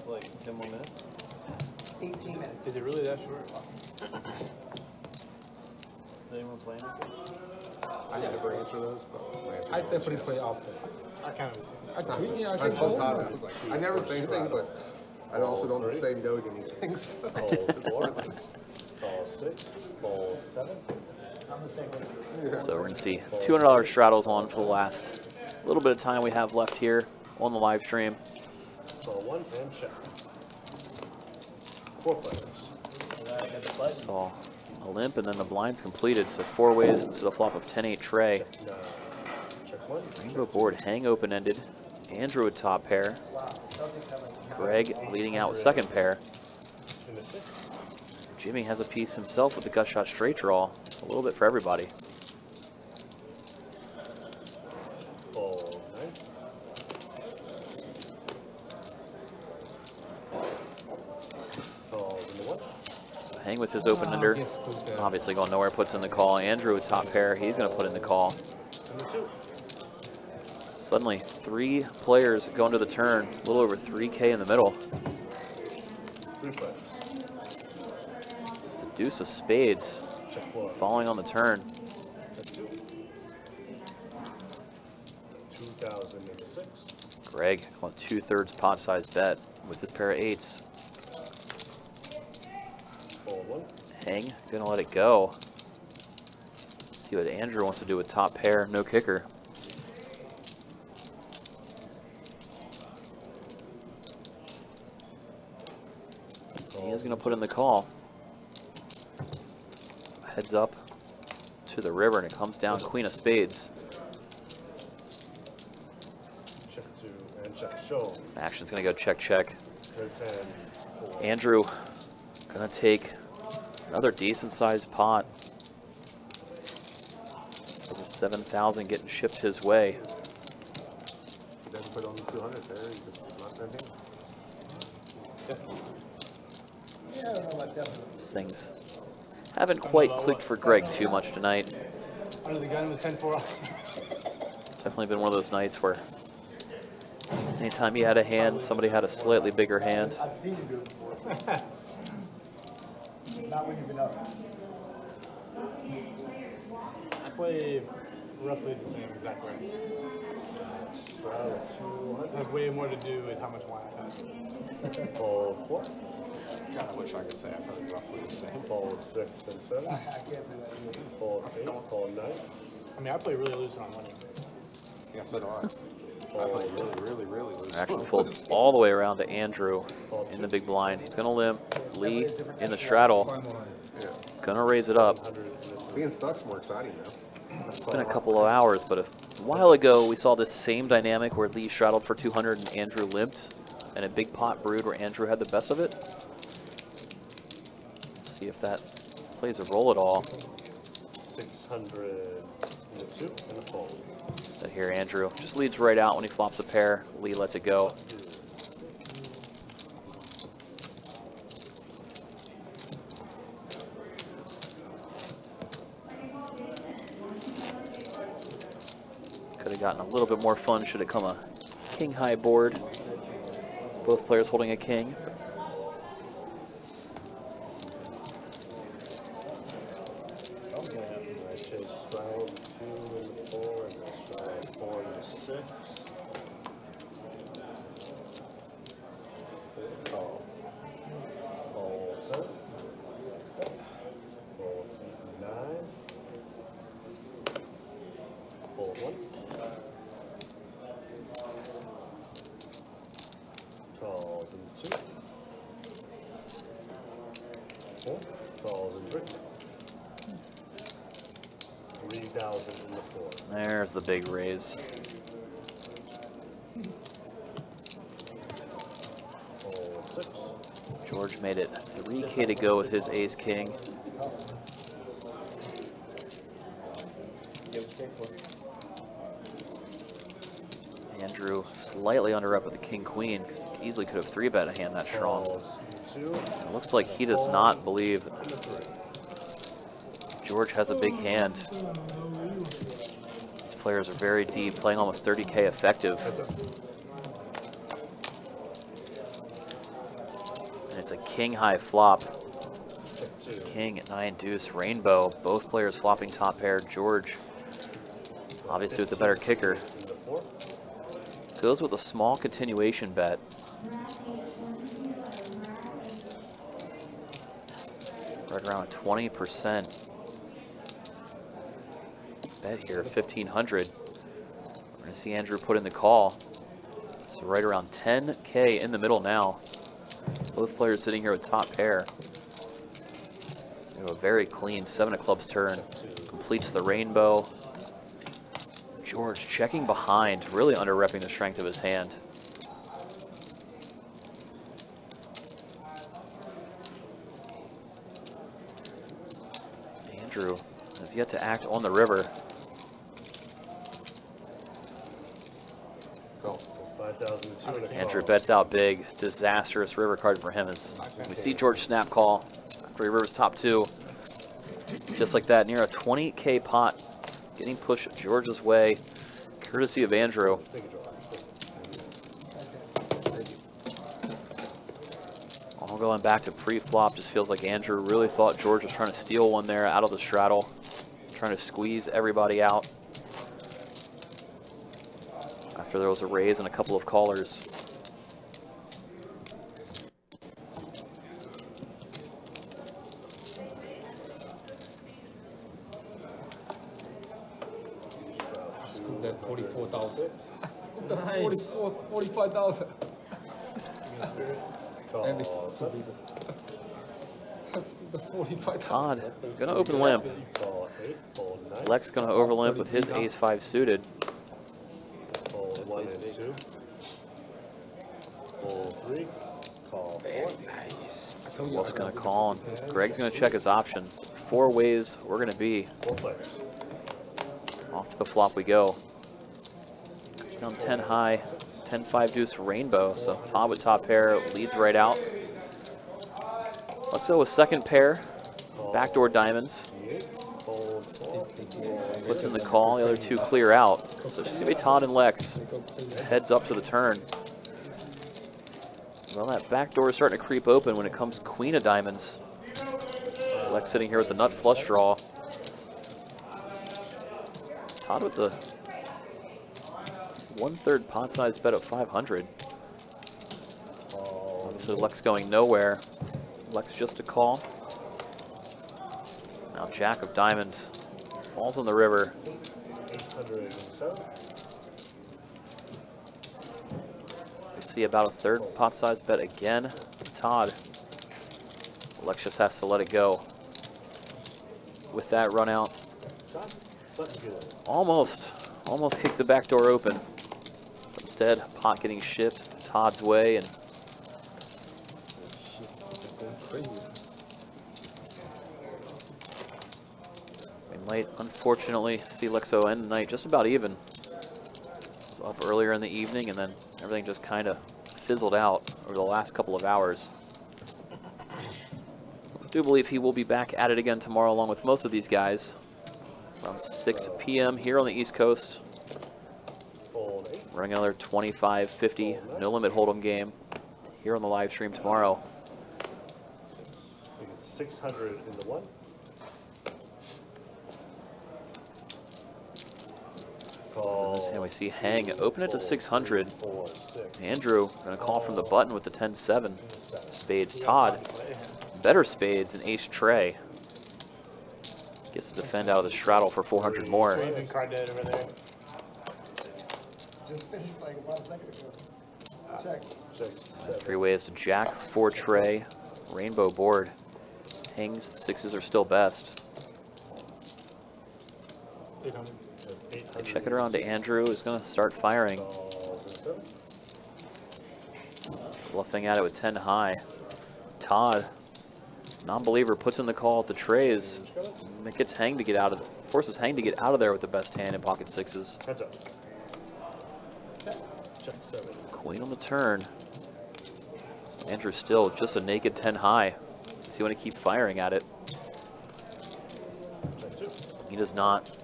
Like 10 more minutes? 18 minutes. Is it really that short? Is anyone playing? I never answer those, but my answer I is definitely yes. play after. I kind of assume. I tweet, I I can told go. Todd, I was like, I never say anything, but I also don't say no to anything, so it's pointless. Call 6, call 7. I'm the same way. So we're going to see $200 straddles on for the last little bit of time we have left here on the live stream. Call 1 and check. 4 players. Saw a limp and then the blind's completed. So 4 ways to the flop of 10-8 tray. Check 9. Check 1. Rainbow board hang open-ended. Andrew with top pair. Greg leading out with second pair. In the 6. Jimmy has a piece himself with the gut shot straight draw. A little bit for everybody. Call 9. Calls in the 1. So hang with his open-ender. Obviously going nowhere, puts in the call. Andrew with top pair, he's going to put in the call. In the 2. Suddenly, 3 players going to the turn. A little over 3K in the middle. 3 players. It's a deuce of spades Check 1. falling on the turn. Check 2. 2,000 in the 6. Greg on 2/3 pot size bet with his pair of 8s. Call 1. Hang, gonna let it go. Let's see what Andrew wants to do with top pair, no kicker. He is gonna put in the call. Heads up to the river and it comes down queen of spades. Check 2 and check show. Action's gonna go check, check. Turn 10. 4. Andrew gonna take another decent sized pot. Over 7,000 getting shipped his way. He doesn't put on the 200 there, he just not that him. Yeah, I don't know about that. These things haven't quite clicked for Greg too much tonight. Under the gun with 10-4. It's definitely been one of those nights where anytime he had a hand, somebody had a slightly bigger hand. I've seen you do it before. Not when you've been up. I play roughly the same exact way. Straddle 200. It has way more to do with how much wine I've had. Call 4. God, I wish I could say I played roughly the same. Call 6 and 7. I can't say that either. Call 8. Call 9. I mean, I play really loose when I'm winning. Yeah, so do I. I play really loose. Action folds all the way around to Andrew in the big blind. He's gonna limp. Lee in the straddle. Yeah. Gonna raise it up. Being stuck's more exciting now. It's been a couple of hours, but a while ago we saw this same dynamic where Lee straddled for 200 and Andrew limped, and a big pot brewed where Andrew had the best of it. See if that plays a role at all. 600 in the 2 and a fold. So here Andrew just leads right out when he flops a pair. Lee lets it go. Could have gotten a little bit more fun should it come a king high board. Both players holding a king. I chase straddle 2 in the 4 and then straddle 4 in the 6. Call. Call 7. Call 9. Call 1. Calls in 2. 4. Calls in 3. 3,000 in the 4. There's the big raise. Call 6. George made it 3K to go with his ace king. Andrew slightly under up with the king queen because he easily could have 3-bet a hand that strong. Calls in 2. It looks like he does not believe George has a big hand. He's players are very deep, playing almost 30K effective. And it's a king high flop. King, 9, deuce, rainbow. Both players flopping top pair. George, obviously with the better kicker, goes with a small continuation bet. Right around 20% bet here, 1,500. We're gonna see Andrew put in the call. So right around 10K in the middle now. Both players sitting here with top pair. So we have a very clean 7 of clubs turn. Completes the rainbow. George checking behind, really under-repping the strength of his hand. Andrew has yet to act on the river. Andrew bets out big. Disastrous river card for him as we see George snap call after he rivers top 2. Just like that, near a 20K pot getting pushed George's way, courtesy of Andrew. All going back to pre-flop, just feels like Andrew really thought George was trying to steal one there out of the straddle, trying to squeeze everybody out. After there was a raise and a couple of callers. Scoop that 44,000. Scoop that 45,000. And it's the 45,000. Todd gonna open limp. Lex gonna over limp with his ace-5 suited. Fold 1 and 2. Fold 3. Call 4. Nice. Wolf's gonna call, and Greg's gonna check his options. 4 ways we're gonna be. 4 players. Off to the flop we go. Down 10 high, 10-5 deuce rainbow. So Todd with top pair leads right out. Let's go with second pair, backdoor diamonds. Puts in the call, the other 2 clear out. So it's gonna be Todd and Lex. Heads up to the turn. Well, that back door is starting to creep open when it comes queen of diamonds. Lex sitting here with the nut flush draw. Todd with the 1/3 pot size bet of 500. Obviously Lex going nowhere. Lex just a call. Now jack of diamonds falls on the river. 807. We see about a 1/3 pot size bet again. Todd. Lex just has to let it go. With that run out, almost kicked the back door open. But instead, pot getting shipped Todd's way, and we might unfortunately see Lexo end the night just about even. It was up earlier in the evening, and then everything just kind of fizzled out over the last couple of hours. I do believe he will be back at it again tomorrow along with most of these guys. Around 6 p.m. here on the East Coast. Running another 25-50 no limit hold'em game here on the live stream tomorrow. 600 in the 1. In this hand we see Hang open it to 600. Andrew gonna call from the button with the 10-7. Spades Todd. Better spades than ace Trey. Gets to defend out of the straddle for 400 more. Just finished like 1 second ago. Check. 3 ways to jack, 4 Trey, rainbow board. Hangs, 6s are still best. They check it around to Andrew, who's gonna start firing. Bluffing at it with 10 high. Todd, non-believer, puts in the call at the trays. It gets Hang to get out of, forces Hang to get out of there with the best hand in pocket 6s. Queen on the turn. Andrew still just a naked 10 high. Does he want to keep firing at it? He does not.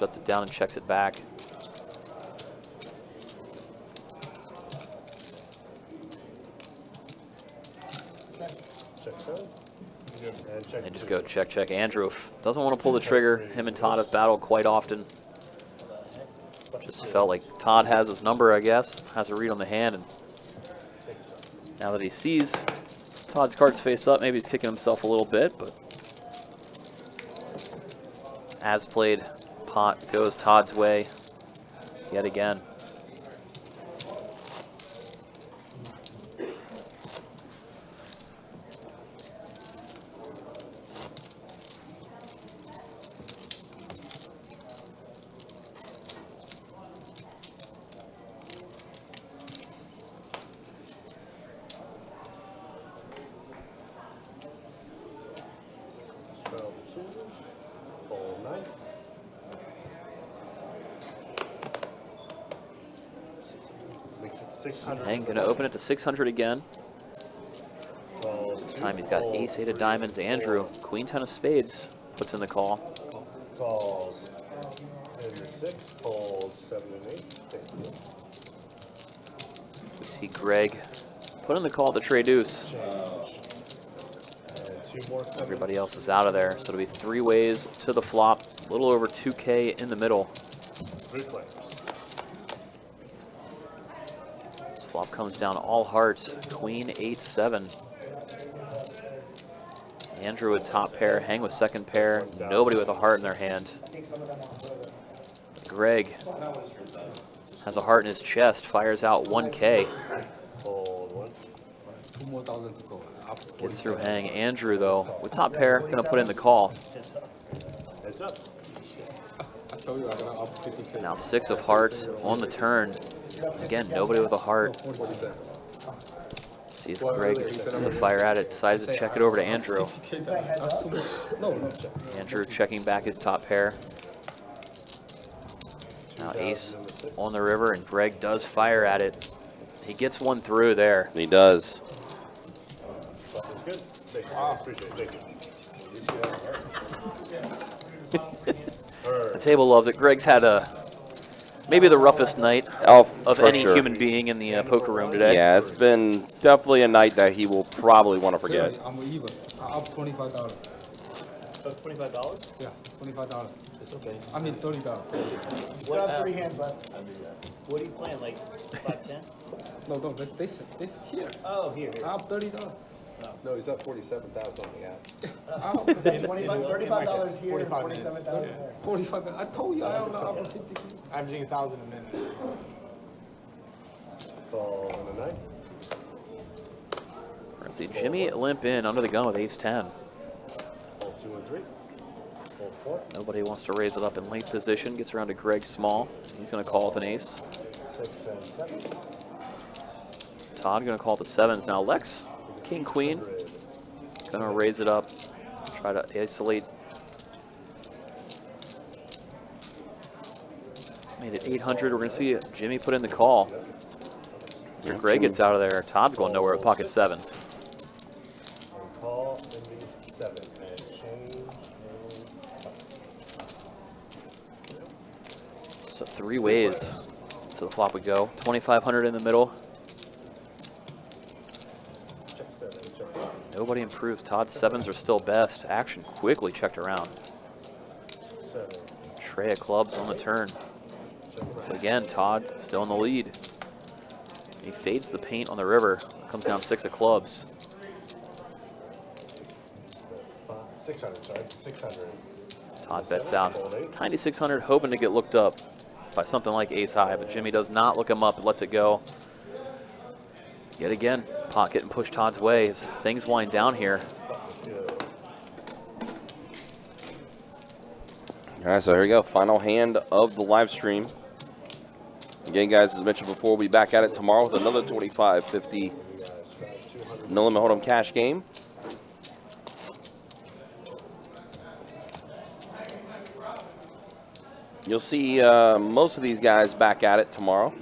shuts it down and checks it back. Check seven. And check They just two. go check, check. Andrew doesn't want to pull the trigger. Him and Todd have battled quite often. Just felt like Todd has his number, I guess. Has a read on the hand. And now that he sees Todd's cards face up, maybe he's kicking himself a little bit. But as played, pot goes Todd's way yet again. Straddle 2. Fold 9. Makes it 600. And gonna open it to 600 again. Calls This 2, time he's got fold, ace, 8 of diamonds. Andrew, queen, 10 of spades, puts in the call. Calls in the 6, folds 7 and 8. Thank you. We see Greg put in the call to Trey Deuce. And 2 more coming. Everybody else is out of there, so it'll be 3 ways to the flop. A little over 2K in the middle. 3 players. This flop comes down all hearts. Queen, 8, 7. Andrew with top pair, hang with second pair. Nobody with a heart in their hand. Greg has a heart in his chest, fires out 1K. Fold 1. 2 more thousand to go. Gets through hang. Andrew, though, with top pair, gonna put in the call. Heads up. I told you I got up 50K. Now 6 of hearts on the turn. Again, nobody with a heart. 47. See if Greg does a fire at it, decides to check it over to Andrew. 50K back. That's too much. No. Andrew checking back his top pair. Now ace on the river, and Greg does fire at it. He gets one through there. He does. That was good. Thank you. Appreciate it. Thank you. The table loves it. Greg's had maybe the roughest night Oh, of for any sure. human being in the poker room today. Yeah, it's been definitely a night that he will probably want to forget. I'm even. I'm up $25. $25? Yeah, $25. It's okay. I mean $30. Still have 3 hands left. What are you playing, like 5-10? No, they here. Oh, here. I have $30. No, he's up 47,000 on the app. $35 here and 27,000 there. 45. I told you I have up 50K. Averaging 1,000 a minute. Call on the 9. We're gonna see Jimmy limp in under the gun with ace-10. Fold 2 and 3. Fold 4. Nobody wants to raise it up in late position. Gets around to Greg Small. He's gonna call with an ace. 6 and 7. Todd gonna call the 7s now. Lex, king, queen, gonna raise it up. Try to isolate. Made it 800. We're gonna see Jimmy put in the call. So Greg gets out of there. Todd's going nowhere with pocket 7s. And call in the 7. And chain. So 3 ways to the flop we go. 2,500 in the middle. Check 7. Check 1. Nobody improves. Todd's 7s are still best. Action quickly checked around. 7. Tray of clubs on the turn. So again, Todd still in the lead. He fades the paint on the river. Comes down 6 of clubs. 600, sorry. 600. Todd bets out. Tiny 600, hoping to get looked up by something like ace high, but Jimmy does not look him up and lets it go. Yet again, pot getting pushed Todd's way as things wind down here. All right, so here we go. Final hand of the live stream. Again, guys, as mentioned before, we'll be back at it tomorrow with another 25-50 no limit hold'em cash game. You'll see most of these guys back at it tomorrow.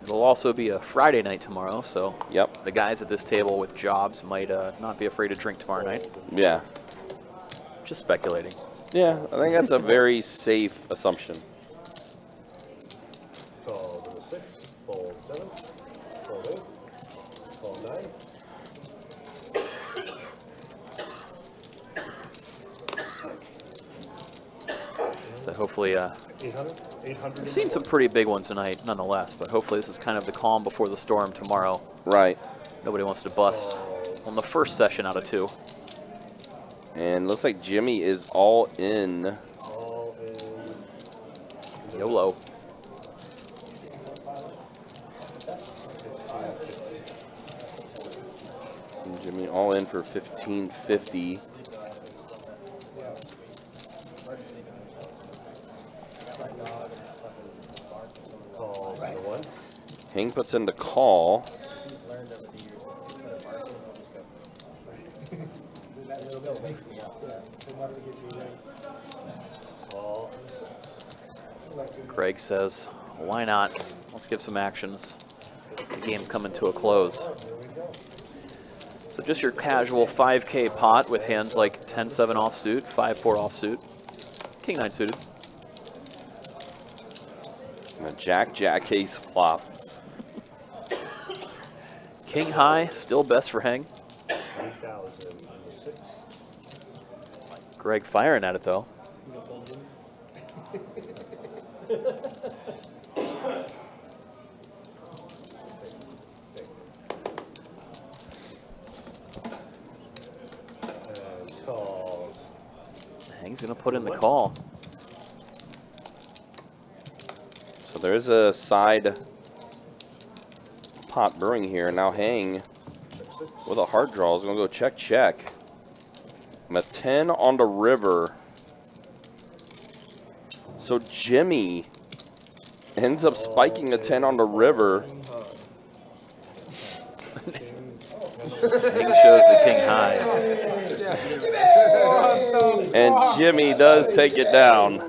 It'll also be a Friday night tomorrow, so yep, the guys at this table with jobs might not be afraid to drink tomorrow night. Yeah. Just speculating. Yeah, I think that's a very safe assumption. Call to the 6, fold 7, fold 8, fold 9. So hopefully, 800? 800. we've seen some pretty big ones tonight, nonetheless. But hopefully, this is kind of the calm before the storm tomorrow. Right. Nobody wants to bust on the first session out of 2. And looks like Jimmy is all in. All in. YOLO. And Jimmy all in for 1550. Call to the 1. Hang puts in the call. Call. Greg says, why not? Let's give some actions. The game's coming to a close. So just your casual 5K pot with hands like 10-7 offsuit, 5-4 offsuit, King-9 suited. And a Jack ace flop. King high, still best for hang. 3,000 in the 6. Greg firing at it though. And calls. Hang's gonna put in the call. So there's a side pot brewing here. Now Hang with a hard draw is going to go check. And a 10 on the river. So Jimmy ends up spiking a 10 on the river. Hang shows the king high. And Jimmy does take it down.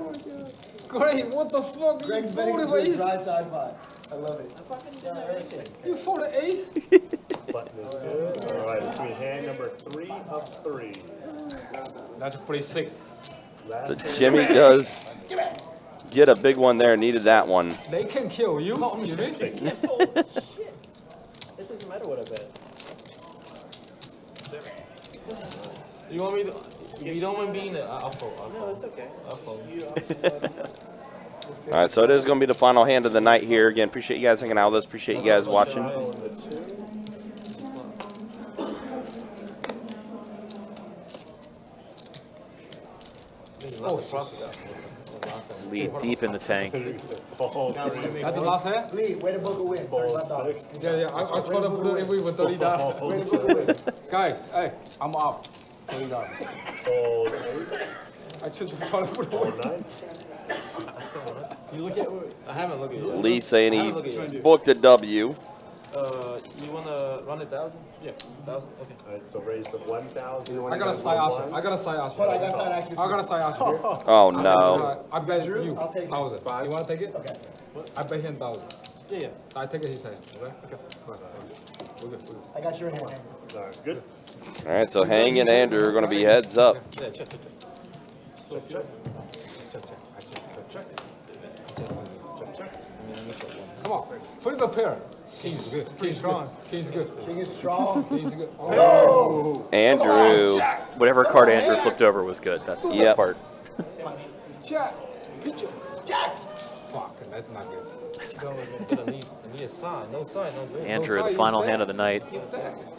Great, what the fuck? Greg's You betting folded for for his ace? dry side pot. I love it. You folded ace? Button is good. All right, it's hand number 3 of 3. That's pretty sick. So Jimmy does get a big one there. Needed that one. They can kill you. You mean? It doesn't matter what I bet. You want me to? You don't want me being I'll fold. No, it's okay. I'll fold. All right, so it is going to be the final hand of the night here. Again, appreciate you guys hanging out with us. Appreciate you guys watching. Lead deep in the tank. That's the last hand? Lee, way to book a win. $35. Yeah, I tried to put it in with $30. Way to book a win. Guys, hey, I'm up. $30. Fold 8, I just tried to put it fold away. 9. You look at? I haven't looked at it. Lee saying I he haven't looked at it. booked a W. You wanna run 1,000? Yeah, 1,000. Okay. All right, so raise to 1,000. I got a side action. I got a side action. Hold on, I got side action. I got a side action. Oh no. I bet you I'll take it. 1,000. You want to take it? Okay. I bet him 1,000. Yeah. I take it, he said. Okay? Okay. We're good. I got your hand. All right, good. All right, so Hang and Andrew are going to be heads up. Yeah, check. Check, check. Come on. Flip a pair. King's good. King's strong. King's good. King is strong. King's good. No. Andrew. Whatever card Andrew flipped over was good. That's the best part. Jack. Pitcher. Jack. Fuck, that's not good. I need a sign. No sign. No sign. Andrew, the final hand of the night.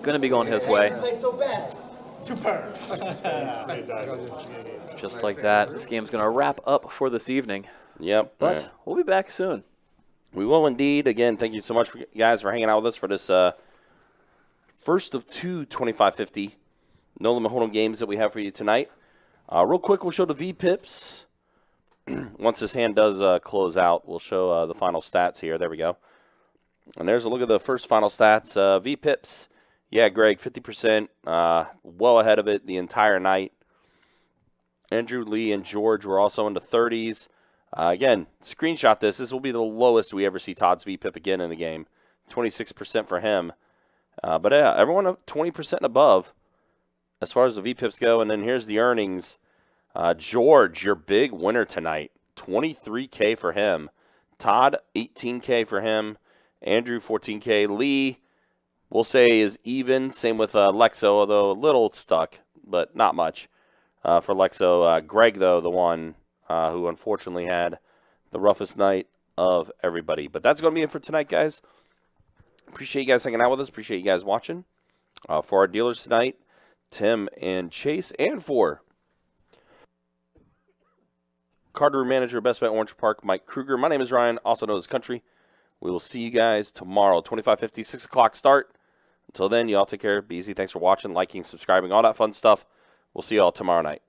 Going to be going his way. Play so bad. Just like that. This game's going to wrap up for this evening. Yep. But we'll be back soon. We will indeed. Again, thank you so much, guys, for hanging out with us for this first of two 2550 No Limit Hold'em games that we have for you tonight. Real quick, we'll show the V-Pips. Once this hand does close out, we'll show the final stats here. There we go. And there's a look at the first final stats. V-Pips, yeah, Greg, 50%, well ahead of it the entire night. Andrew, Lee, and George were also in the 30s. Again, screenshot this. This will be the lowest we ever see Todd's V-Pip again in a game. 26% for him. But yeah, everyone up 20% and above as far as the V-Pips go. And then here's the earnings. George, your big winner tonight. 23K for him. Todd, 18K for him. Andrew, 14K. Lee, we'll say is even. Same with Lexo, although a little stuck, but not much for Lexo. Greg, though, the one who unfortunately had the roughest night of everybody. But that's going to be it for tonight, guys. Appreciate you guys hanging out with us. Appreciate you guys watching. For our dealers tonight, Tim and Chase, and for card room manager, Best Bet Orange Park, Mike Kruger. My name is Ryan, also known as Country. We will see you guys tomorrow, 25:50, 6 o'clock start. Until then, you all take care. Be easy. Thanks for watching, liking, subscribing, all that fun stuff. We'll see you all tomorrow night.